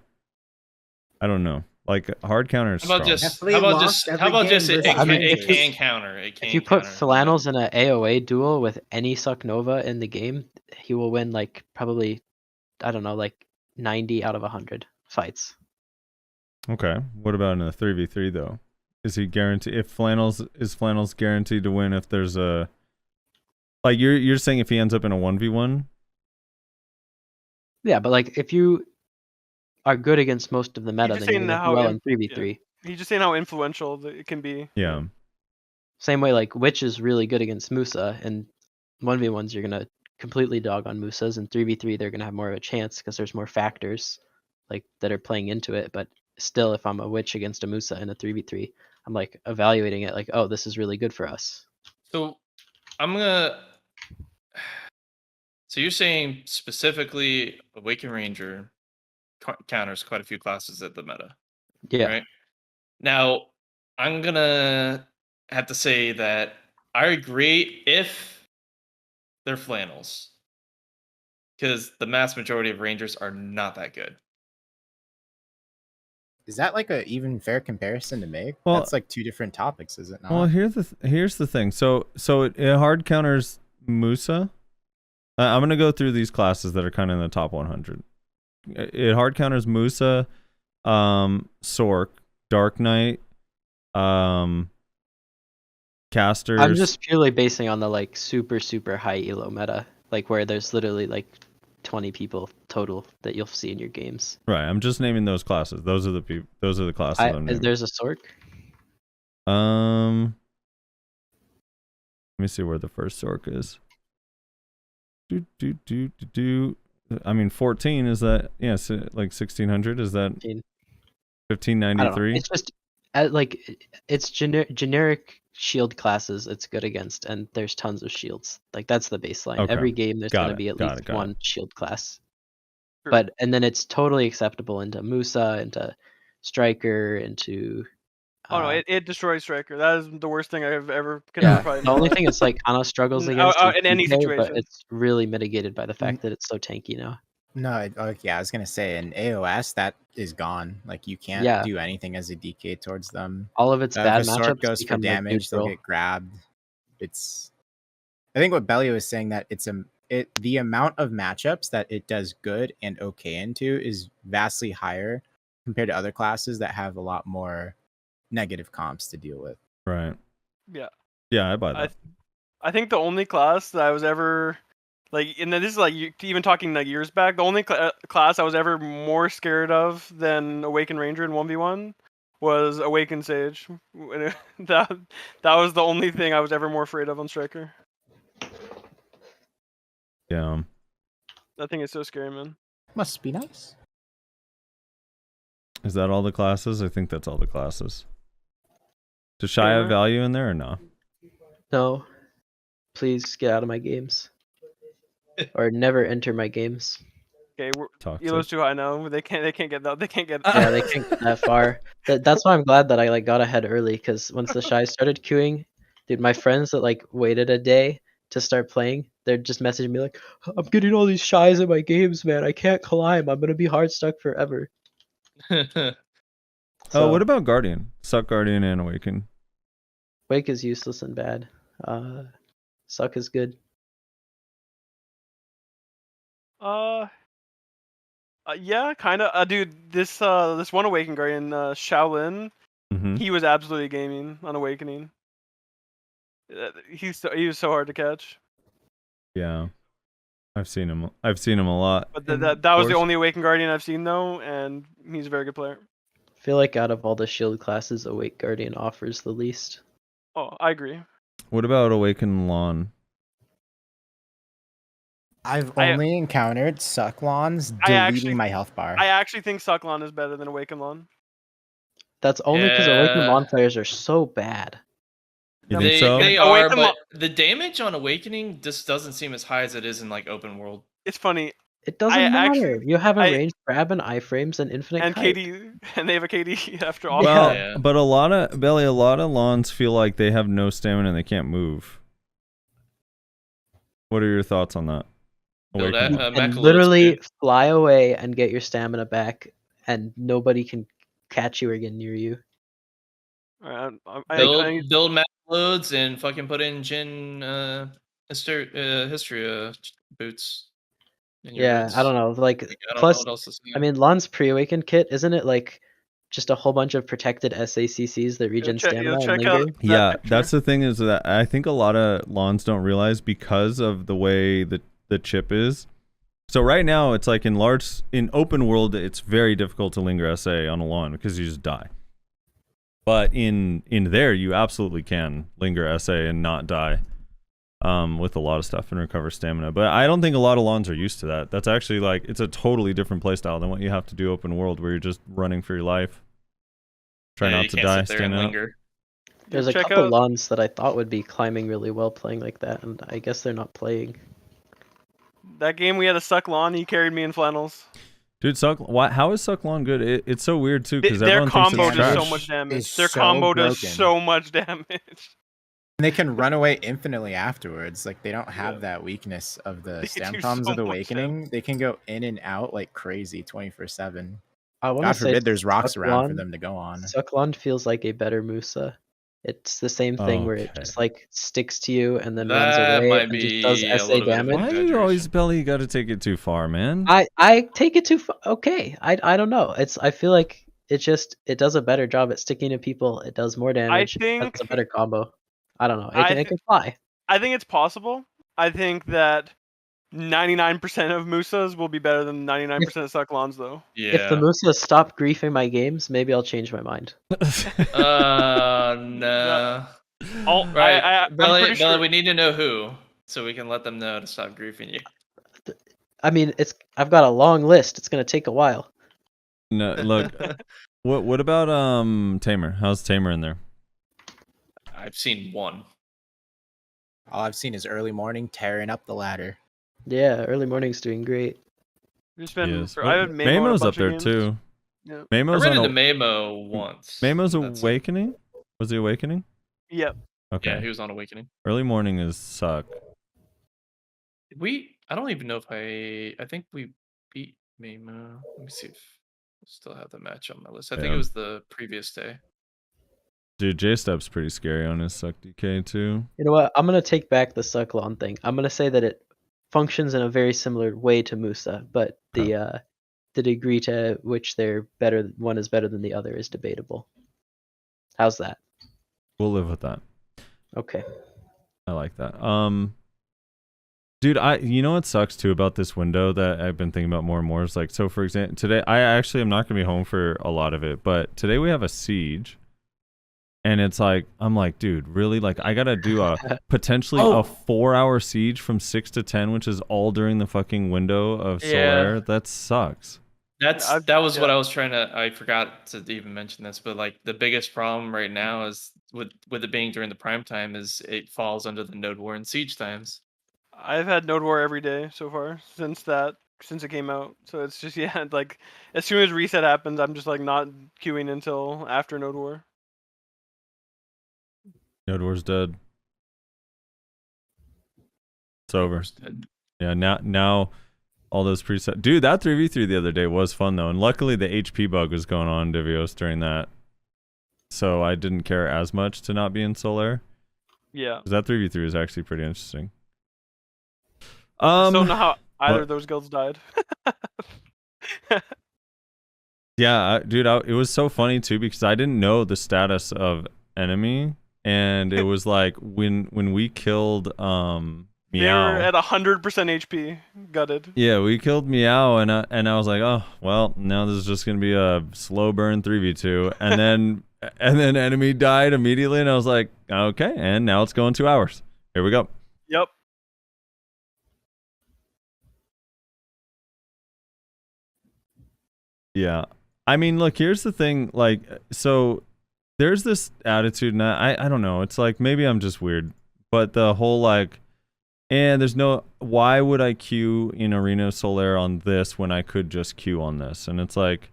don't know. Like a hard counter is How about strong. just Definitely lost every game it versus can, I mean, it if you- can counter. It can If you put counter. Flannels in an AoA duel with any Suck Nova in the game, he will win like probably, I don't know, like 90 out of 100 fights. Okay. What about in a 3v3 though? Is he guaranteed? If Flannels guaranteed to win if there's a like you're saying if he ends up in a 1v1? Yeah, but like if you are good against most of the meta, just then you're saying gonna how do well in- in 3v3. He's just saying how influential it can be. Yeah. Same way like Witch is really good against Musa, and 1v1s you're gonna completely dog on Musas, and 3v3 they're gonna have more of a chance because there's more factors like that are playing into it. But still, if I'm a witch against a Musa in a 3v3, I'm like evaluating it like, oh, this is really good for us. So I'm gonna. So you're saying specifically Awaken Ranger counters quite a few classes at the meta, Yeah. right? Now I'm gonna have to say that I agree if they're flannels, because the mass majority of Rangers are not that good. Is that like a even fair comparison to make? Well- That's like two different topics, is it not? Well, here's the thing. So it hard counters Musa. I'm gonna go through these classes that are kind of in the top 100. It hard counters Musa, Sork, Dark Knight, casters. I'm just purely basing on the like super high elo meta, like where there's literally like 20 people total that you'll see in your games. right. I'm just naming those classes. Those are the people. Those are the classes. I'm naming. There's a Sork. Let me see where the first Sork is. I mean, 14 is that? Yeah, so like 1600 is that? 1593. It's just like it's generic shield classes it's good against, and there's tons of shields. Like that's the baseline. Okay. Every game there's Got gonna it, be at got least it. one shield class. True. And then it's totally acceptable into Musa, into Striker, into Oh no, it destroys Striker. That is the worst thing I've ever could yeah. ever probably The only do. thing it's like Ana struggles Mm, against is in any DK, situation. but it's really mitigated by the fact that it's so tanky now. No, yeah, I was gonna say in AOS that is gone. Like you can't Yeah. do anything as a DK towards them. All of its If bad a sword matchups goes for become like, damage, they'll neutral. get grabbed. I think what Belly was saying that the amount of matchups that it does good and okay into is vastly higher compared to other classes that have a lot more negative comps to deal with. Right. Yeah. Yeah, I buy that. I think the only class that I was ever like, and this is like even talking like years back, the only class I was ever more scared of than Awaken Ranger in 1v1 was Awaken Sage. That was the only thing I was ever more afraid of on Striker. Yeah. That thing is so scary, man. Must be nice. Is that all the classes? I think that's all the classes. Does Shy have value in there or no? No, please get out of my games, or never enter my games. Okay, Toxic. Elo's too high now. They can't get that. They can't get. Yeah, they can't get that far. That's why I'm glad that I like got ahead early, because once the Shy started queuing, dude, my friends that like waited a day to start playing, they're just messaging me like, I'm getting all these Shies in my games, man. I can't climb. I'm gonna be hard stuck forever. Oh, what about Guardian? Suck Guardian and Awaken. Wake is useless and bad. Suck is good. Yeah, kind of. Dude, this one Awaken Guardian, Shaolin, Mm-hmm. he was absolutely gaming on Awakening. He was so hard to catch. Yeah. I've seen him a lot. But that was the only Awaken Guardian I've seen though, and he's a very good player. I feel like out of all the shield classes, Awake Guardian offers the least. Oh, I agree. What about Awaken Lawn? I've only encountered Sucklons deleting my health bar. I actually think Sucklon is better than Awaken Lon. That's only because Awaken Yeah. Lawn players are so bad. You think so? They are, Awaken but the damage on Awakening just doesn't seem as high as it is in like open world. It's funny. It doesn't I matter. actually- You have a I- ranged grab and iframes and infinite And kite. KD, and they have a KD after all. Well, Yeah. but a lot of lawns feel like they have no stamina and they can't move. What are your thoughts on that? Build Awaken. at- And Macalo's literally good. fly away and get your stamina back, and nobody can catch you or get near you. Alright, Build map loads and fucking put in Jin history boots. in your Yeah, boots. I don't know. Like, I don't plus, know what else to say. I mean, Lon's pre-awakened kit, isn't it like just a whole bunch of protected SACCs that regen stamina and check linger? out that Yeah, picture. that's the thing is that I think a lot of lawns don't realize because of the way the chip is. So right now it's like in open world it's very difficult to linger SA on a lawn because you just die. But in there you absolutely can linger SA and not die. with a lot of stuff and recover stamina. But I don't think a lot of lawns are used to that. That's actually like, it's a totally different playstyle than what you have to do open world, where you're just running for your life. Try Yeah, not you to can't die, sit there stand and up. linger. There's a Check couple out- lawns that I thought would be climbing really well playing like that, and I guess they're not playing. That game we had a suck lawn. He carried me in flannels. Dude, how is Suck Lawn good? It's so weird too, because Their everyone thinks combo it's does trash. so much damage. Is Their so combo does broken. so much damage. And they can run away infinitely afterwards. Like they don't have Yeah. that weakness of the They Stam do Toms so of much Awakening. They can go in and out like crazy 24/7. I want God to say forbid there's rocks Suck around for Lawn- them to go on. Sucklond feels like a better Musa. It's the same thing where it Okay. just like sticks to you and then runs That away might and just be does a SA little bit of damage. Why do you always, Belly, got to take it too far, man? I take it too far. Okay, I don't know. I feel like it does a better job at sticking to people. It does more damage. It think- has a better combo. I don't know. I It can fly. I think it's possible. I think that 99% of Musas will be better than 99% of suck lawns, though. Yeah. If the Musa stop griefing my games, maybe I'll change my mind. No. I'm Right, Belly, pretty sure. we need to know who, so we can let them know to stop griefing you. I mean, I've got a long list. It's gonna take a while. No, look. What about Tamer? How's Tamer in there? I've seen one. All I've seen is early morning tearing up the ladder. Yeah, early morning's doing great. Just been, Yes. I have Mamo in a Mamo's bunch up there of games. too. Yeah. I Mamo's ran on into Mamo once. Mamo's That's it. Awakening? Was he Awakening? Yep. Okay. Yeah, he was on Awakening. Early morning is suck. I don't even know if I think we beat Mamo. Let me see if I still have the match on my list. I think Yeah. it was the previous day. Dude, J-Step's pretty scary on his suck DK too. You know what? I'm gonna take back the Sucklon thing. I'm gonna say that it functions in a very similar way to Musa, but the degree to which they're better, one is better than the other, is debatable. How's that? We'll live with that. Okay. I like that. Dude, you know what sucks too about this window that I've been thinking about more and more is like, so for example, today I actually am not gonna be home for a lot of it, but today we have a siege. And it's like, I'm like, dude, really? Like, I gotta do a potentially a 4-hour siege from 6 to 10, which is all during the fucking window of Yeah. Solare. That sucks. That was what I was trying to. I forgot to even mention this, but like the biggest problem right now is with it being during the prime time is it falls under the Node War and Siege times. I've had Node War every day so far since it came out. So it's just like as soon as reset happens, I'm just like not queuing until after Node War. Node War's dead. It's over. Dead. Yeah, now all those preset. Dude, that 3v3 the other day was fun though, and luckily the HP bug was going on Divios during that, so I didn't care as much to not be in Solare. Yeah. 'Cause that 3v3 is actually pretty interesting. I don't know how either what- of those guilds died. Yeah, dude, it was so funny too because I didn't know the status of enemy, and it was like when we killed They were Meow. at 100% HP. Gutted. Yeah, we killed Meow, and I was like, oh well, now this is just gonna be a slow burn 3v2, and then enemy died immediately, and I was like, okay, and now it's going 2 hours. Here we go. Yep. Yeah. I mean, look, here's the thing, like, so there's this attitude, and I don't know, it's like, maybe I'm just weird, but the whole, like, there's no, why would I queue in Arena Solare on this when I could just queue on this? And it's like,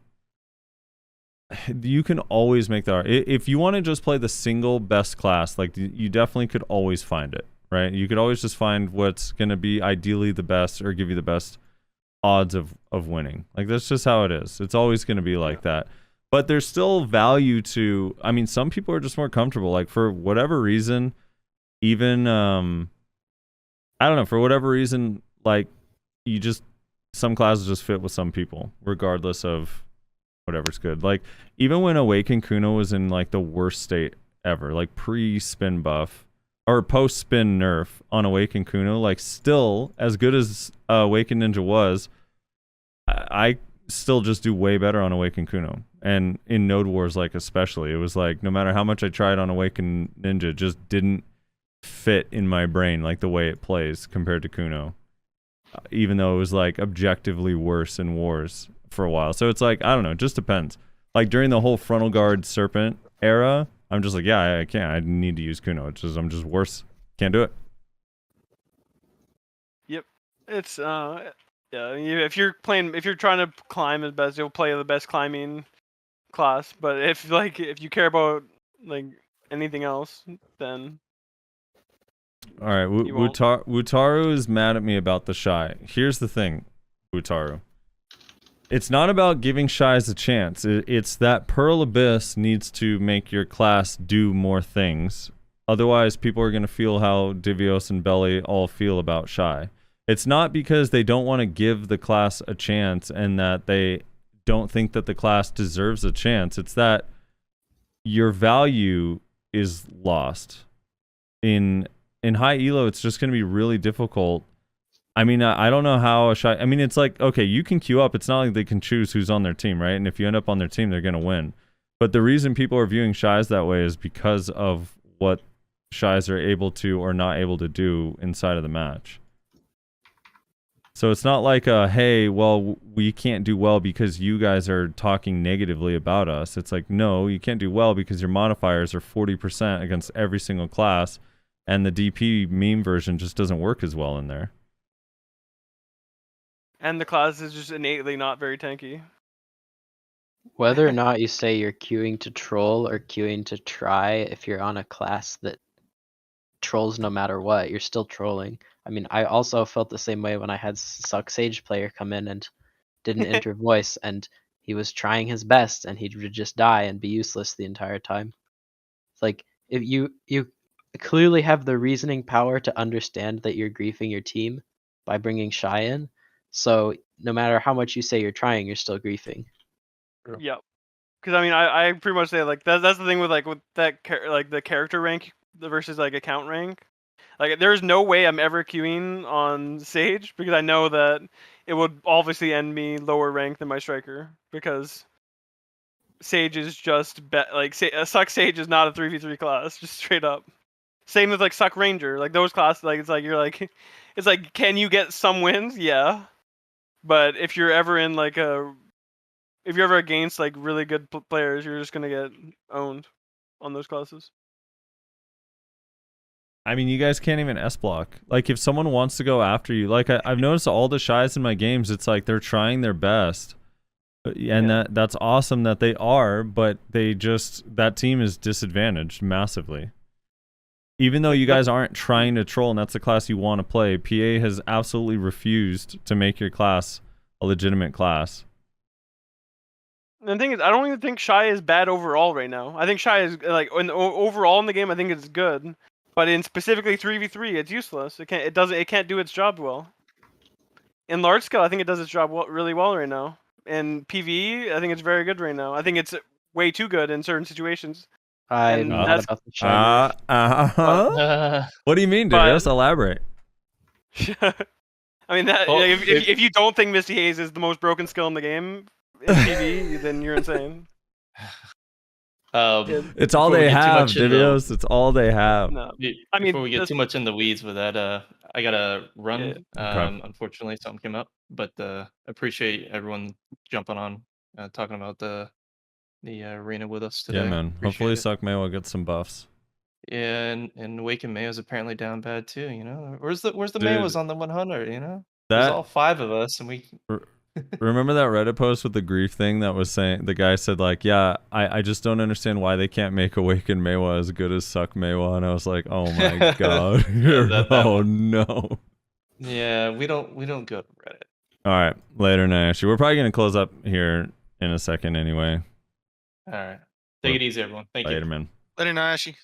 you can always make that, if you want to just play the single best class, like, you definitely could always find it, right? You could always just find what's going to be ideally the best or give you the best odds of winning. Like, that's just how it is. It's always going to be like that. But there's still value to, I mean, some people are just more comfortable, like, for whatever reason, even I don't know, for whatever reason, like, some classes just fit with some people regardless of whatever's good. Like, even when Awaken Kuno was in like the worst state ever, like pre-spin buff or post-spin nerf on Awaken Kuno, like, still as good as Awaken Ninja was, I still just do way better on Awaken Kuno. And in Node Wars, like, especially, it was like no matter how much I tried on Awaken Ninja, just didn't fit in my brain, like the way it plays compared to Kuno. Even though it was like objectively worse in Wars for a while. So it's like, I don't know, it just depends. Like during the whole frontal guard serpent era, I'm just like, yeah, I can't. I need to use Kuno. It's just, I'm just worse. Can't do it. Yep. It's if you're trying to climb as best, you'll play the best climbing class. But if you care about like anything else, then All right, You won't. Wutaru is mad at me about the shy. Here's the thing, Wutaru. It's not about giving shies a chance. It's that Pearl Abyss needs to make your class do more things. Otherwise, people are going to feel how Divios and Belly all feel about shy. It's not because they don't want to give the class a chance and that they don't think that the class deserves a chance. It's that your value is lost. In high elo, it's just going to be really difficult. I mean, I don't know how a shy... I mean, it's like, okay, you can queue up. It's not like they can choose who's on their team, right? And if you end up on their team, they're going to win. But the reason people are viewing shies that way is because of what shies are able to or not able to do inside of the match. So it's not like, hey, well, we can't do well because you guys are talking negatively about us. It's like, no, you can't do well because your modifiers are 40% against every single class, and the DP meme version just doesn't work as well in there. and the class is just innately not very tanky. Whether or not you say you're queuing to troll or queuing to try, if you're on a class that trolls no matter what, you're still trolling. I mean, I also felt the same way when I had Suck Sage player come in and didn't enter voice, and he was trying his best, and he would just die and be useless the entire time. It's like, if you clearly have the reasoning power to understand that you're griefing your team by bringing Shy in, so no matter how much you say you're trying, you're still griefing. Yep. Because I mean, I pretty much say like that's the thing with that like the character rank versus like account rank. Like there's no way I'm ever queuing on Sage because I know that it would obviously end me lower rank than my striker because Sage is just Suck Sage is not a 3v3 class, just straight up. Same with like Suck Ranger, like those classes, like it's like you're like, it's like, can you get some wins? Yeah, but if you're ever in like if you're ever against like really good players, you're just gonna get owned on those classes. I mean, you guys can't even S-block. Like, if someone wants to go after you, like, I've noticed all the shies in my games, it's like they're trying their best. And that's awesome that they are, but that team is disadvantaged massively. Even though you guys aren't trying to troll and that's the class you want to play, PA has absolutely refused to make your class a legitimate class. And the thing is, I don't even think Shy is bad overall right now. I think Shy is like overall in the game. I think it's good, but in specifically 3v3, it's useless. It can't do its job well. In large scale, I think it does its job really well right now. In PvE, I think it's very good right now. I think it's way too good in certain situations. I'm not about the Shy. What do you mean, dude? Let's elaborate. I mean, if you don't think Misty Haze is the most broken skill in the game in PvE, then you're insane. It's all they have, Divios. It's all they have. No. I mean, before we get too much in the weeds with that, I gotta run. Okay. Unfortunately, something came up, but appreciate everyone jumping on, talking about the arena with us today. Yeah, man. Appreciate Hopefully, it. Suck May will get some buffs. Yeah, and Awaken Mayo's apparently down bad too. You know, where's the Dude, Mayos on the 100? You know, that there's all 5 of us, and we. Remember that Reddit post with the grief thing that was saying the guy said like, yeah, I just don't understand why they can't make Awaken Maywa as good as Suck Maywa, and I was like, oh my god, oh no. Yeah, we don't go to Reddit. All right, later, Nash. We're probably gonna close up here in a second anyway. All right, take it easy, everyone. Thank Later, you. man. Later, Nashi.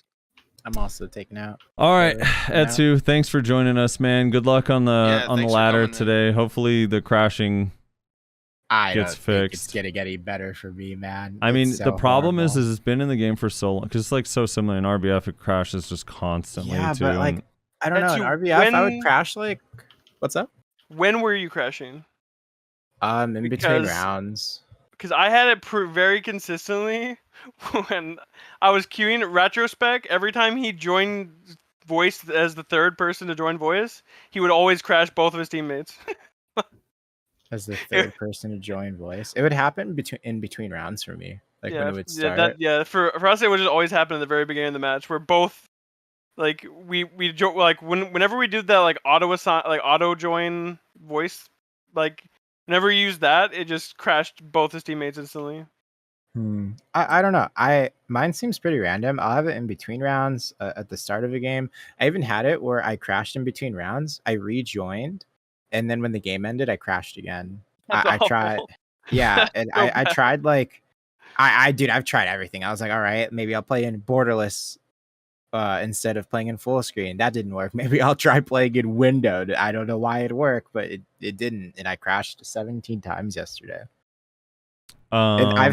I'm also taking out. All right, Taking out. Etsu, thanks for joining us, man. Good luck on the thanks for ladder coming, man. today. Hopefully the crashing I gets don't think fixed. it's gonna get any better for me, man. I mean, It's so the problem is horrible. it's been in the game for so long because it's like so similar in RBF. It crashes just constantly Yeah, too. but like and- I don't know. In Etsu, RBF, I would when- crash like. What's up? When were you crashing? In between Because- rounds. Because I had it very consistently when I was queuing retrospect. Every time he joined voice as the third person to join voice, he would always crash both of his teammates. As the third person to join voice, it would happen in between rounds for me. Like when it would start. For us it would just always happen at the very beginning of the match where both like like whenever we did that like auto join voice, like whenever we used that, it just crashed both his teammates instantly. I don't know. Mine seems pretty random. I'll have it in between rounds at the start of a game. I even had it where I crashed in between rounds. I rejoined, and then when the game ended, I crashed again. I tried, yeah, and So I bad. tried like, dude, I've tried everything. I was like, all right, maybe I'll play in borderless instead of playing in full screen. That didn't work. Maybe I'll try playing in windowed. I don't know why it worked, but it didn't, and I crashed 17 times yesterday. And I've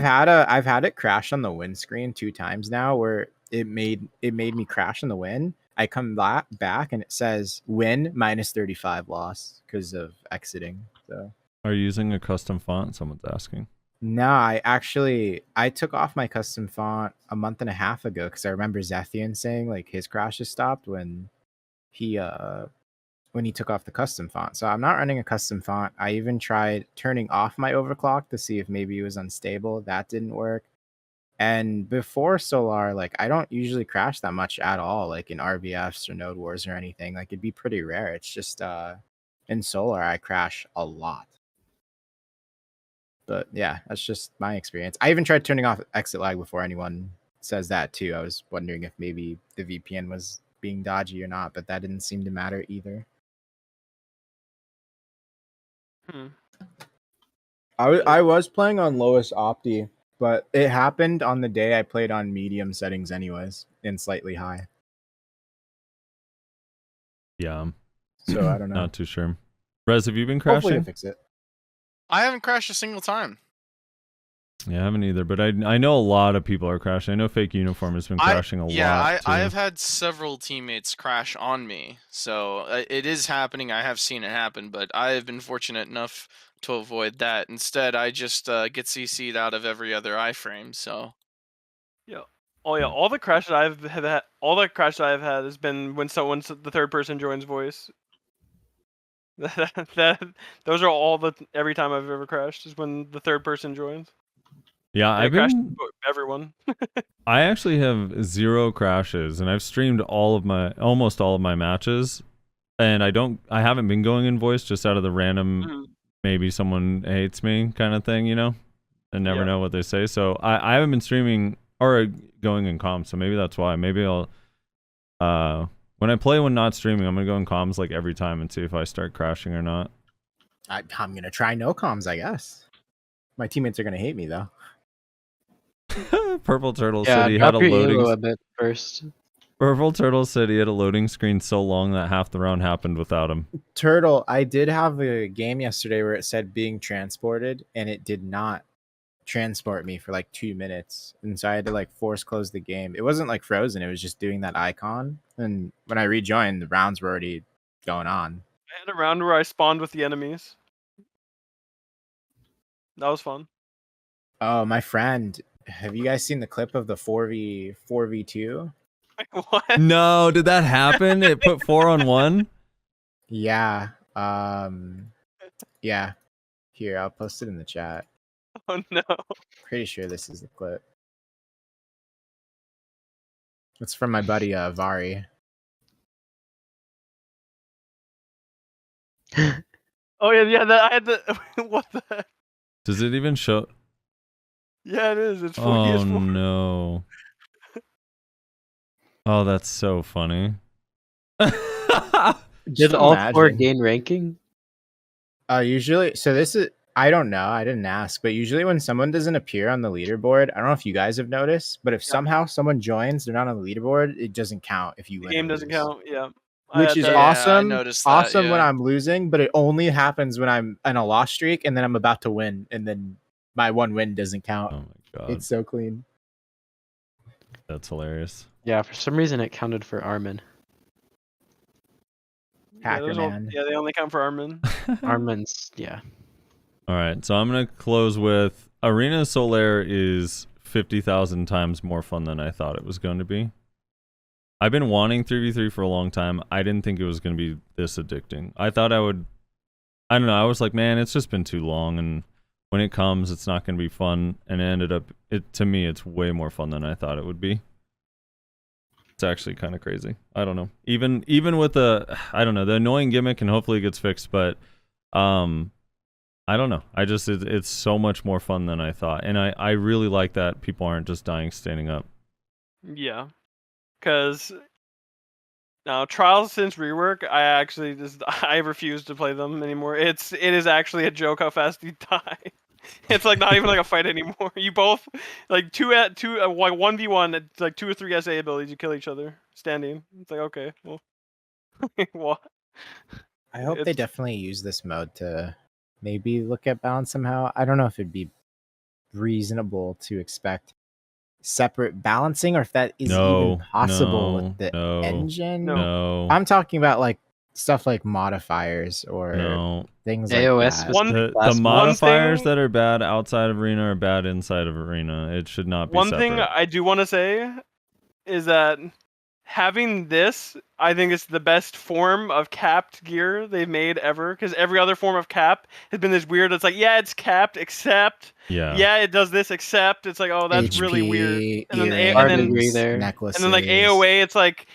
had it crash on the win screen 2 times now, where it made me crash in the win. I come back and it says win -35 loss because of exiting. So Are you using a custom font? Someone's asking. no, I took off my custom font a month and a half ago because I remember Zethian saying like his crashes stopped when he took off the custom font. So I'm not running a custom font. I even tried turning off my overclock to see if maybe it was unstable. That didn't work. And before Solare, like I don't usually crash that much at all, like in RBFs or Node Wars or anything. Like it'd be pretty rare. It's just in Solare I crash a lot. But yeah, that's just my experience. I even tried turning off exit lag before anyone says that too. I was wondering if maybe the VPN was being dodgy or not, but that didn't seem to matter either. I was playing on lowest opti, but it happened on the day I played on medium settings anyways, and slightly high. Yeah. So I don't know. Not too sure. Rez, have you been Hopefully crashing? they fix it. I haven't crashed a single time. Yeah, I haven't either, but I know a lot of people are crashing. I know Fake Uniform has been crashing a lot. I have had several teammates crash on me, so it is happening. I have seen it happen, but I have been fortunate enough to avoid that. Instead, I just get CC'd out of every other iframe. So Yeah. Oh yeah. All the crashes I've had has been when the third person joins voice. Those are all every time I've ever crashed is when the third person joins. Yeah, I crashed everyone. I actually have 0 crashes, and I've streamed almost all of my matches, and I haven't been going in voice just out of the random maybe someone hates me kind of thing, you know, and never know what they say. So I haven't been streaming or going in comms, so maybe that's why. Maybe I'll when I play when not streaming, I'm gonna go in comms like every time and see if I start crashing or not. I'm gonna try no comms, I guess. My teammates are gonna hate me though. Purple Turtle City had a bit first. Purple Turtle City had a loading screen so long that half the round happened without him. Turtle, I did have a game yesterday where it said being transported, and it did not transport me for like 2 minutes, and so I had to like force close the game. It wasn't like frozen; it was just doing that icon. And when I rejoined, the rounds were already going on. I had a round where I spawned with the enemies. That was fun. Oh, my friend, have you guys seen the clip of the 4v2? What? No, did that happen? It put 4 on 1? Yeah. Yeah. Here, I'll post it in the chat. Oh no. Pretty sure this is the clip. It's from my buddy Vari. Oh yeah, I had the what the heck? Does it even show? Yeah, it is. It's 4 Oh no. Oh, that's so funny. Did all 4 gain ranking? Usually, so this is, I don't know, I didn't ask, but usually when someone doesn't appear on the leaderboard, I don't know if you guys have noticed, but if somehow someone joins, they're not on the leaderboard, it doesn't count if you win. The game doesn't count, yeah. Which is that. awesome. Yeah, I noticed that, awesome yeah. when I'm losing, but it only happens when I'm in a loss streak and then I'm about to win, and then my one win doesn't count. Oh my god. It's so clean. That's hilarious. Yeah, for some reason it counted for Armin. Hacker man. Yeah, they only count for Armin. Armin's, yeah. All right, so I'm going to close with Arena Solare is 50,000 times more fun than I thought it was going to be. I've been wanting 3v3 for a long time. I didn't think it was going to be this addicting. I thought I don't know. I was like, man, it's just been too long, and when it comes, it's not going to be fun. And it ended up, to me, it's way more fun than I thought it would be. It's actually kind of crazy. I don't know. Even with the annoying gimmick, and hopefully it gets fixed, but I don't know. It's so much more fun than I thought, and I really like that people aren't just dying standing up. Yeah, because now trials since rework, I refuse to play them anymore. It is actually a joke how fast you die. It's like not even like a fight anymore. You both like 1v1. It's like 2 or 3 SA abilities. You kill each other standing. It's like okay, well, what? I hope they definitely use this mode to maybe look at balance somehow. I don't know if it'd be reasonable to expect separate balancing, or if that is even possible with the engine. No. I'm talking about like stuff like modifiers or things AOS like that. The modifiers that are bad outside of arena are bad inside of arena. It should not be separate. Thing I do want to say is that having this, I think, is the best form of capped gear they've made ever. Because every other form of cap has been this weird. It's like, yeah, it's capped, except yeah, it does this, except it's like, oh, that's HP, really weird. And then necklaces, and then like AOA, it's like,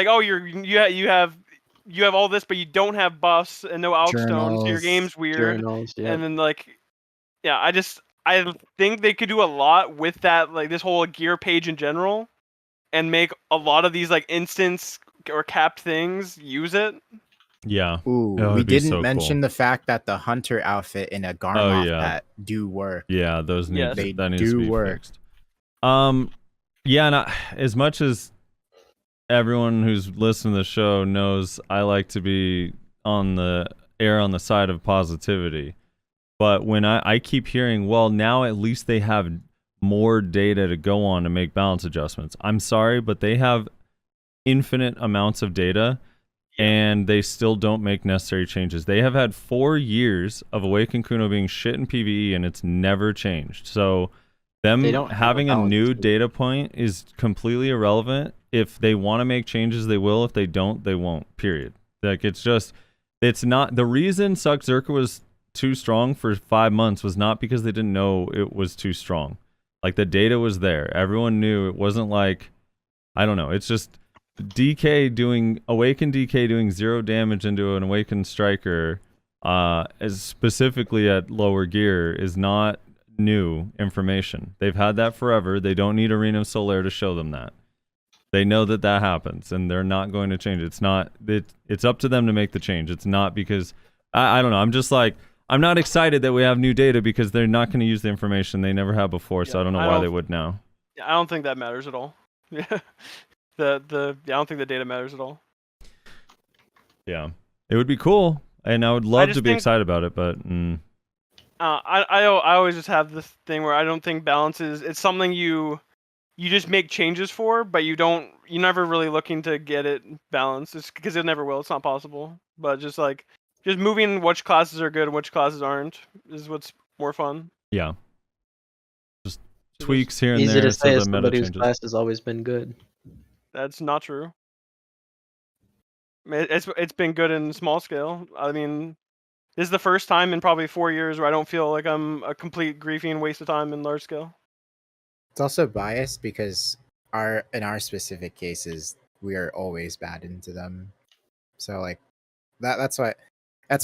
oh, you have all this, but you don't have buffs and no outstones, so your game's weird. And then like, yeah, I think they could do a lot with that, like this whole gear page in general, and make a lot of these like instance or capped things use it. Yeah. Ooh, we didn't mention the fact that the hunter outfit and a Garmoth hat do work. Yeah, those need they that needs do to be work. fixed. Yeah, and as much as everyone who's listening to the show knows, I like to be on the side of positivity. But when I keep hearing, well, now at least they have more data to go on to make balance adjustments. I'm sorry, but they have infinite amounts of data, and they still don't make necessary changes. They have had 4 years of Awakened Kuno being shit in PvE, and it's never changed. So them having a new data point is completely irrelevant. If they want to make changes, they will. If they don't, they won't. Period. Like, it's not the reason Suck Zerka was too strong for 5 months was not because they didn't know it was too strong. Like, the data was there. Everyone knew. It wasn't like, I don't know. It's just Awakened DK doing 0 damage into an Awakened Striker, as specifically at lower gear, is not new information. They've had that forever. They don't need Arena of Solare to show them that. They know that happens, and they're not going to change it. It's up to them to make the change. It's not because I don't know. I'm just like, I'm not excited that we have new data because they're not going to use the information they never have before. So I don't know why they would now. I don't think that matters at all. Yeah, I don't think the data matters at all. Yeah, it would be cool, and I would love to be excited about it, but. I always just have this thing where I don't think balance it's something you just make changes for, but you're never really looking to get it balanced. It's because it never will. It's not possible. But just moving which classes are good and which classes aren't is what's more fun. Yeah. Just tweaks here and there. Easy to say as the somebody whose class has always been good. That's not true. It's been good in small scale. I mean, this is the first time in probably 4 years where I don't feel like I'm a complete griefing waste of time in large scale. It's also biased because in our specific cases, we are always bad into them. So like that's why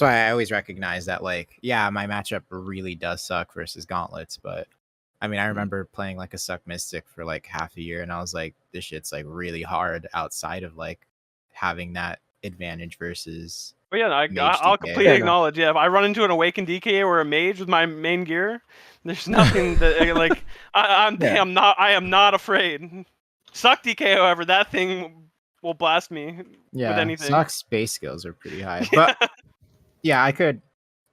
I always recognize that, like, yeah, my matchup really does suck versus gauntlets, but I mean, I remember playing like a Suck Mystic for like half a year, and I was like, this shit's like really hard outside of like having that advantage versus. But yeah, I'll completely acknowledge. Yeah, if I run into an Awakened DK or a Mage with my main gear, there's nothing that like I am not afraid. Suck DK, however, that thing will blast me with anything. Suck's base skills are pretty high, but yeah, I could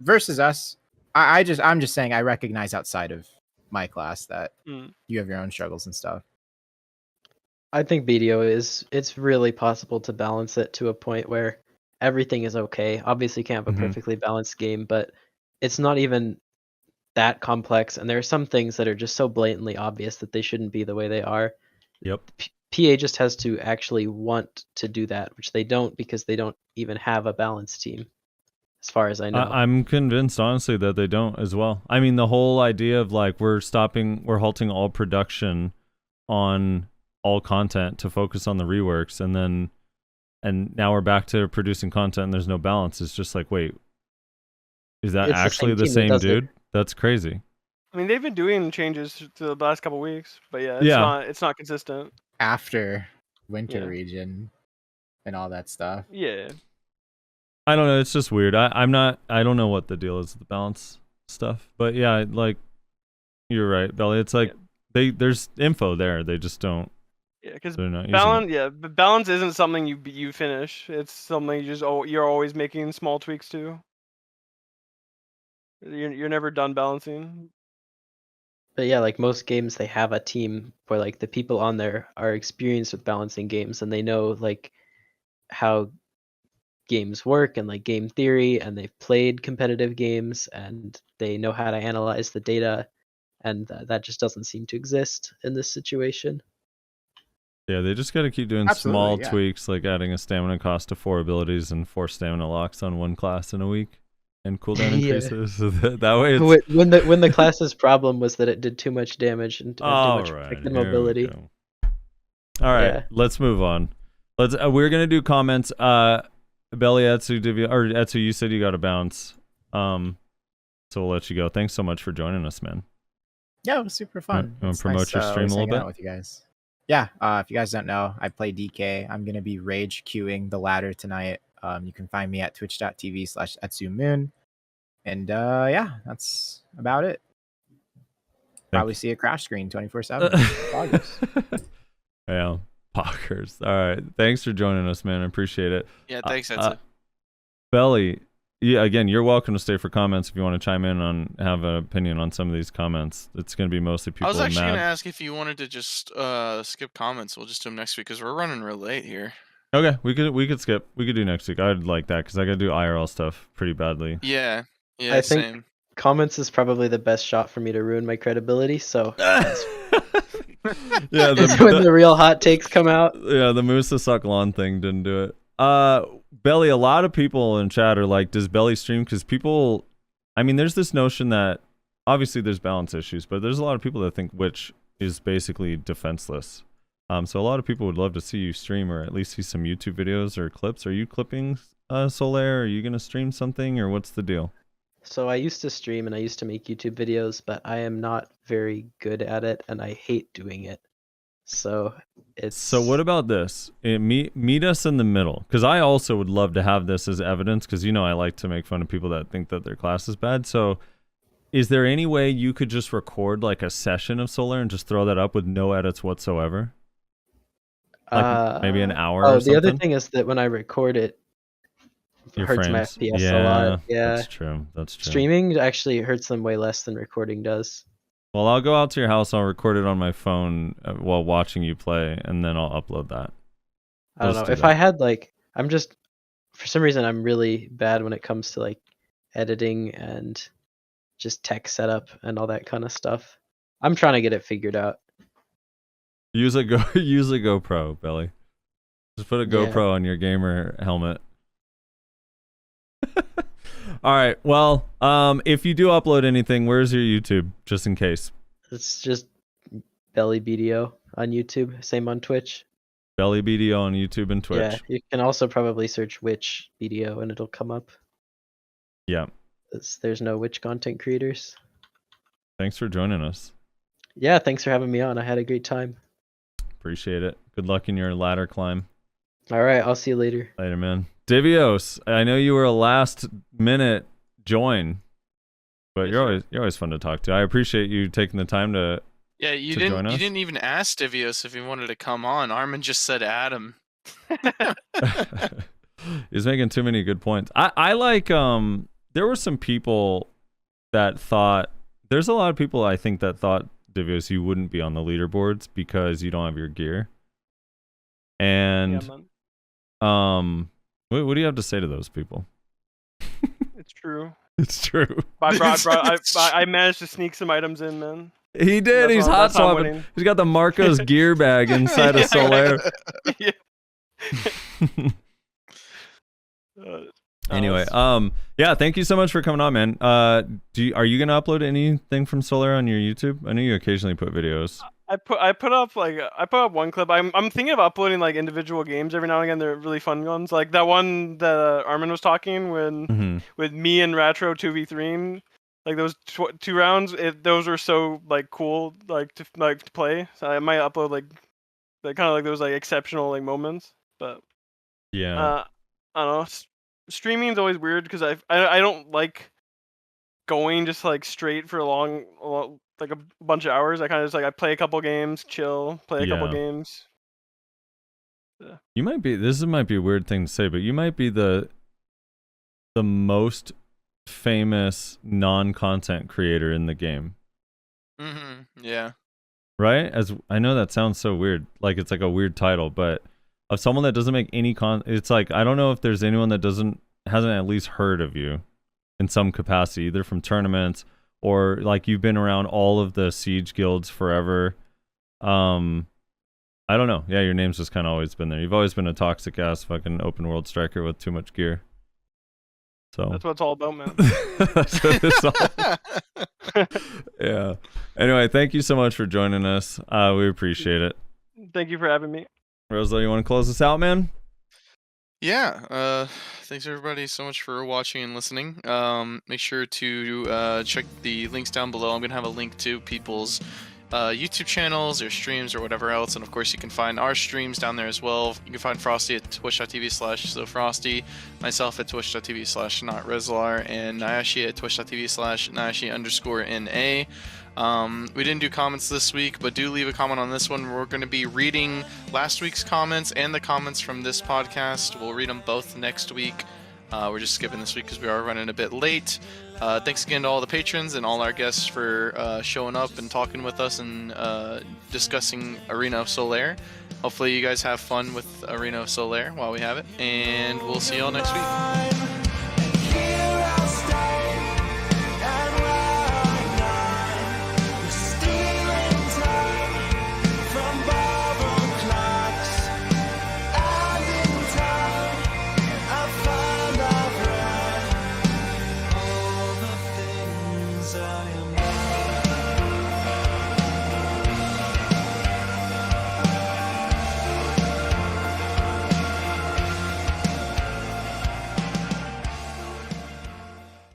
versus us. I'm just saying I recognize outside of my class that you have your own struggles and stuff. I think BDO it's really possible to balance it to a point where everything is okay. Obviously, you can't have a perfectly balanced game, but it's not even that complex. And there are some things that are just so blatantly obvious that they shouldn't be the way they are. Yep. PA just has to actually want to do that, which they don't because they don't even have a balance team, as far as I know. I'm convinced, honestly, that they don't as well. I mean, the whole idea of like we're halting all production on all content to focus on the reworks, and now we're back to producing content and there's no balance. It's just like, wait, is that It's actually the team that same does it. dude? That's crazy. I mean, they've been doing changes to the last couple weeks, but yeah, it's not consistent. After winter Yeah. region and all that stuff. Yeah. I don't know. It's just weird. I don't know what the deal is with the balance stuff. But yeah, like you're right, Belly. It's like there's info there. They just don't. Yeah, because They're not balance. using it. Yeah, but balance isn't something you finish. It's something you're always making small tweaks to. You're never done balancing. But yeah, like most games, they have a team where like the people on there are experienced with balancing games and they know like how games work and like game theory, and they've played competitive games and they know how to analyze the data, and that just doesn't seem to exist in this situation. Yeah, they just got to keep doing Absolutely, small yeah. tweaks, like adding a stamina cost to 4 abilities and 4 stamina locks on one class in a week, and cooldown Yeah. increases. So that way, it's When the class's problem was that it did too much damage and had too much protected mobility. All right, Yeah. let's move on. We're gonna do comments. Belly, Etsu, Divios, or Etsu, you said you got to bounce. So we'll let you go. Thanks so much for joining us, man. Yeah, it was super fun. wanna It's promote your stream always a little hanging bit? out with you guys. Yeah, if you guys don't know, I play DK. I'm gonna be rage queuing the ladder tonight. You can find me at twitch.tv/EtsuMoon. And yeah, that's about it. Probably see a crash screen 24/7. Poggers. Yeah, poggers. All right, thanks for joining us, man. I appreciate it. Yeah, thanks, Etsu. Belly, yeah, again, you're welcome to stay for comments if you want to chime in on, have an opinion on some of these comments. It's going to be mostly people I was actually mad. going to ask if you wanted to just skip comments. We'll just do them next week because we're running real late here. Okay, we could skip. We could do next week. I'd like that because I got to do IRL stuff pretty badly. Yeah, I think same. comments is probably the best shot for me to ruin my credibility, so Yeah, it's when the real hot takes come out. Yeah, the Musa suck lawn thing didn't do it. Belly, a lot of people in chat are like, does Belly stream? Because people, I mean, there's this notion that obviously there's balance issues, but there's a lot of people that think Witch is basically defenseless. So a lot of people would love to see you stream or at least see some YouTube videos or clips. Are you clipping Solare? Are you going to stream something or what's the deal? So I used to stream and I used to make YouTube videos, but I am not very good at it and I hate doing it. So it's So what about this? Meet us in the middle, because I also would love to have this as evidence, because I like to make fun of people that think that their class is bad. So is there any way you could just record like a session of Solare and just throw that up with no edits whatsoever? Like maybe an hour or something? The other thing is that when I record it, Your hurts my frames. FPS a lot. Yeah, That's true. streaming actually hurts them way less than recording does. Well, I'll go out to your house. I'll record it on my phone while watching you play, and then I'll upload that. I don't know. If I had I'm just, for some reason, I'm really bad when it comes to like editing and just tech setup and all that kind of stuff. I'm trying to get it figured out. Use a GoPro, Belly. Just put a GoPro on your gamer helmet. All right. Well, if you do upload anything, where's your YouTube? Just in case. It's just Belly BDO on YouTube. Same on Twitch. Belly BDO on YouTube and Twitch. Yeah, you can also probably search Witch BDO and it'll come up. Yeah. There's no Witch content creators. Thanks for joining us. Yeah, thanks for having me on. I had a great time. Appreciate it. Good luck in your ladder climb. All right, I'll see you later. Later, man. Divios, I know you were a last minute join, but you're always fun to talk to. I appreciate you taking the time to You didn't even ask Divios if he wanted to come on. Armin just said Adam. He's making too many good points. I like there were some people that thought, there's a lot of people I think that thought, Divios, you wouldn't be on the leaderboards because you don't have your gear. And what do you have to say to those people? It's true. It's true. I managed to sneak some items in, man. He did. He's hot That's why I'm swapping. winning. He's got the Marco's gear bag inside of Solare. Yeah. Uh, Anyway, that's- yeah, thank you so much for coming on, man. Are you gonna upload anything from Solare on your YouTube? I know you occasionally put videos. I put up one clip. I'm thinking of uploading like individual games every now and again. They're really fun ones. Like that one that Armin was talking when Mhm. with me and Ratro 2v3. Like those two rounds, those were so like cool, like to play. So I might upload like kind of like those like exceptional like moments. But Yeah. I don't know. Streaming is always weird because I don't like going just like straight for a long like a bunch of hours. I kind of just like I play a couple games, chill, play a couple Yeah. games. You might be. This might be a weird thing to say, but you might be the most famous non-content creator in the game, Yeah. right? As I know that sounds so weird, like it's like a weird title, but of someone that doesn't make any it's like I don't know if there's anyone that hasn't at least heard of you in some capacity, either from tournaments or like you've been around all of the Siege guilds forever. I don't know. Yeah, your name's just kind of always been there. You've always been a toxic ass fucking open world striker with too much gear. So That's what it's all about, man. that's what it's all. Yeah. Anyway, thank you so much for joining us. We appreciate it. Thank you for having me. Roslo, you want to close us out, man? Yeah. Thanks everybody so much for watching and listening. Make sure to check the links down below. I'm gonna have a link to people's YouTube channels or streams or whatever else, and of course you can find our streams down there as well. You can find Frosty at twitch.tv/SoFrosty, myself at twitch.tv/NotReslar, and Nyashi at twitch.tv/Nyashi_NA. We didn't do comments this week, but do leave a comment on this one. We're going to be reading last week's comments and the comments from this podcast. We'll read them both next week. We're just skipping this week because we are running a bit late. Thanks again to all the patrons and all our guests for showing up and talking with us and discussing Arena of Solare. Hopefully you guys have fun with Arena of Solare while we have it, and we'll see y'all next week.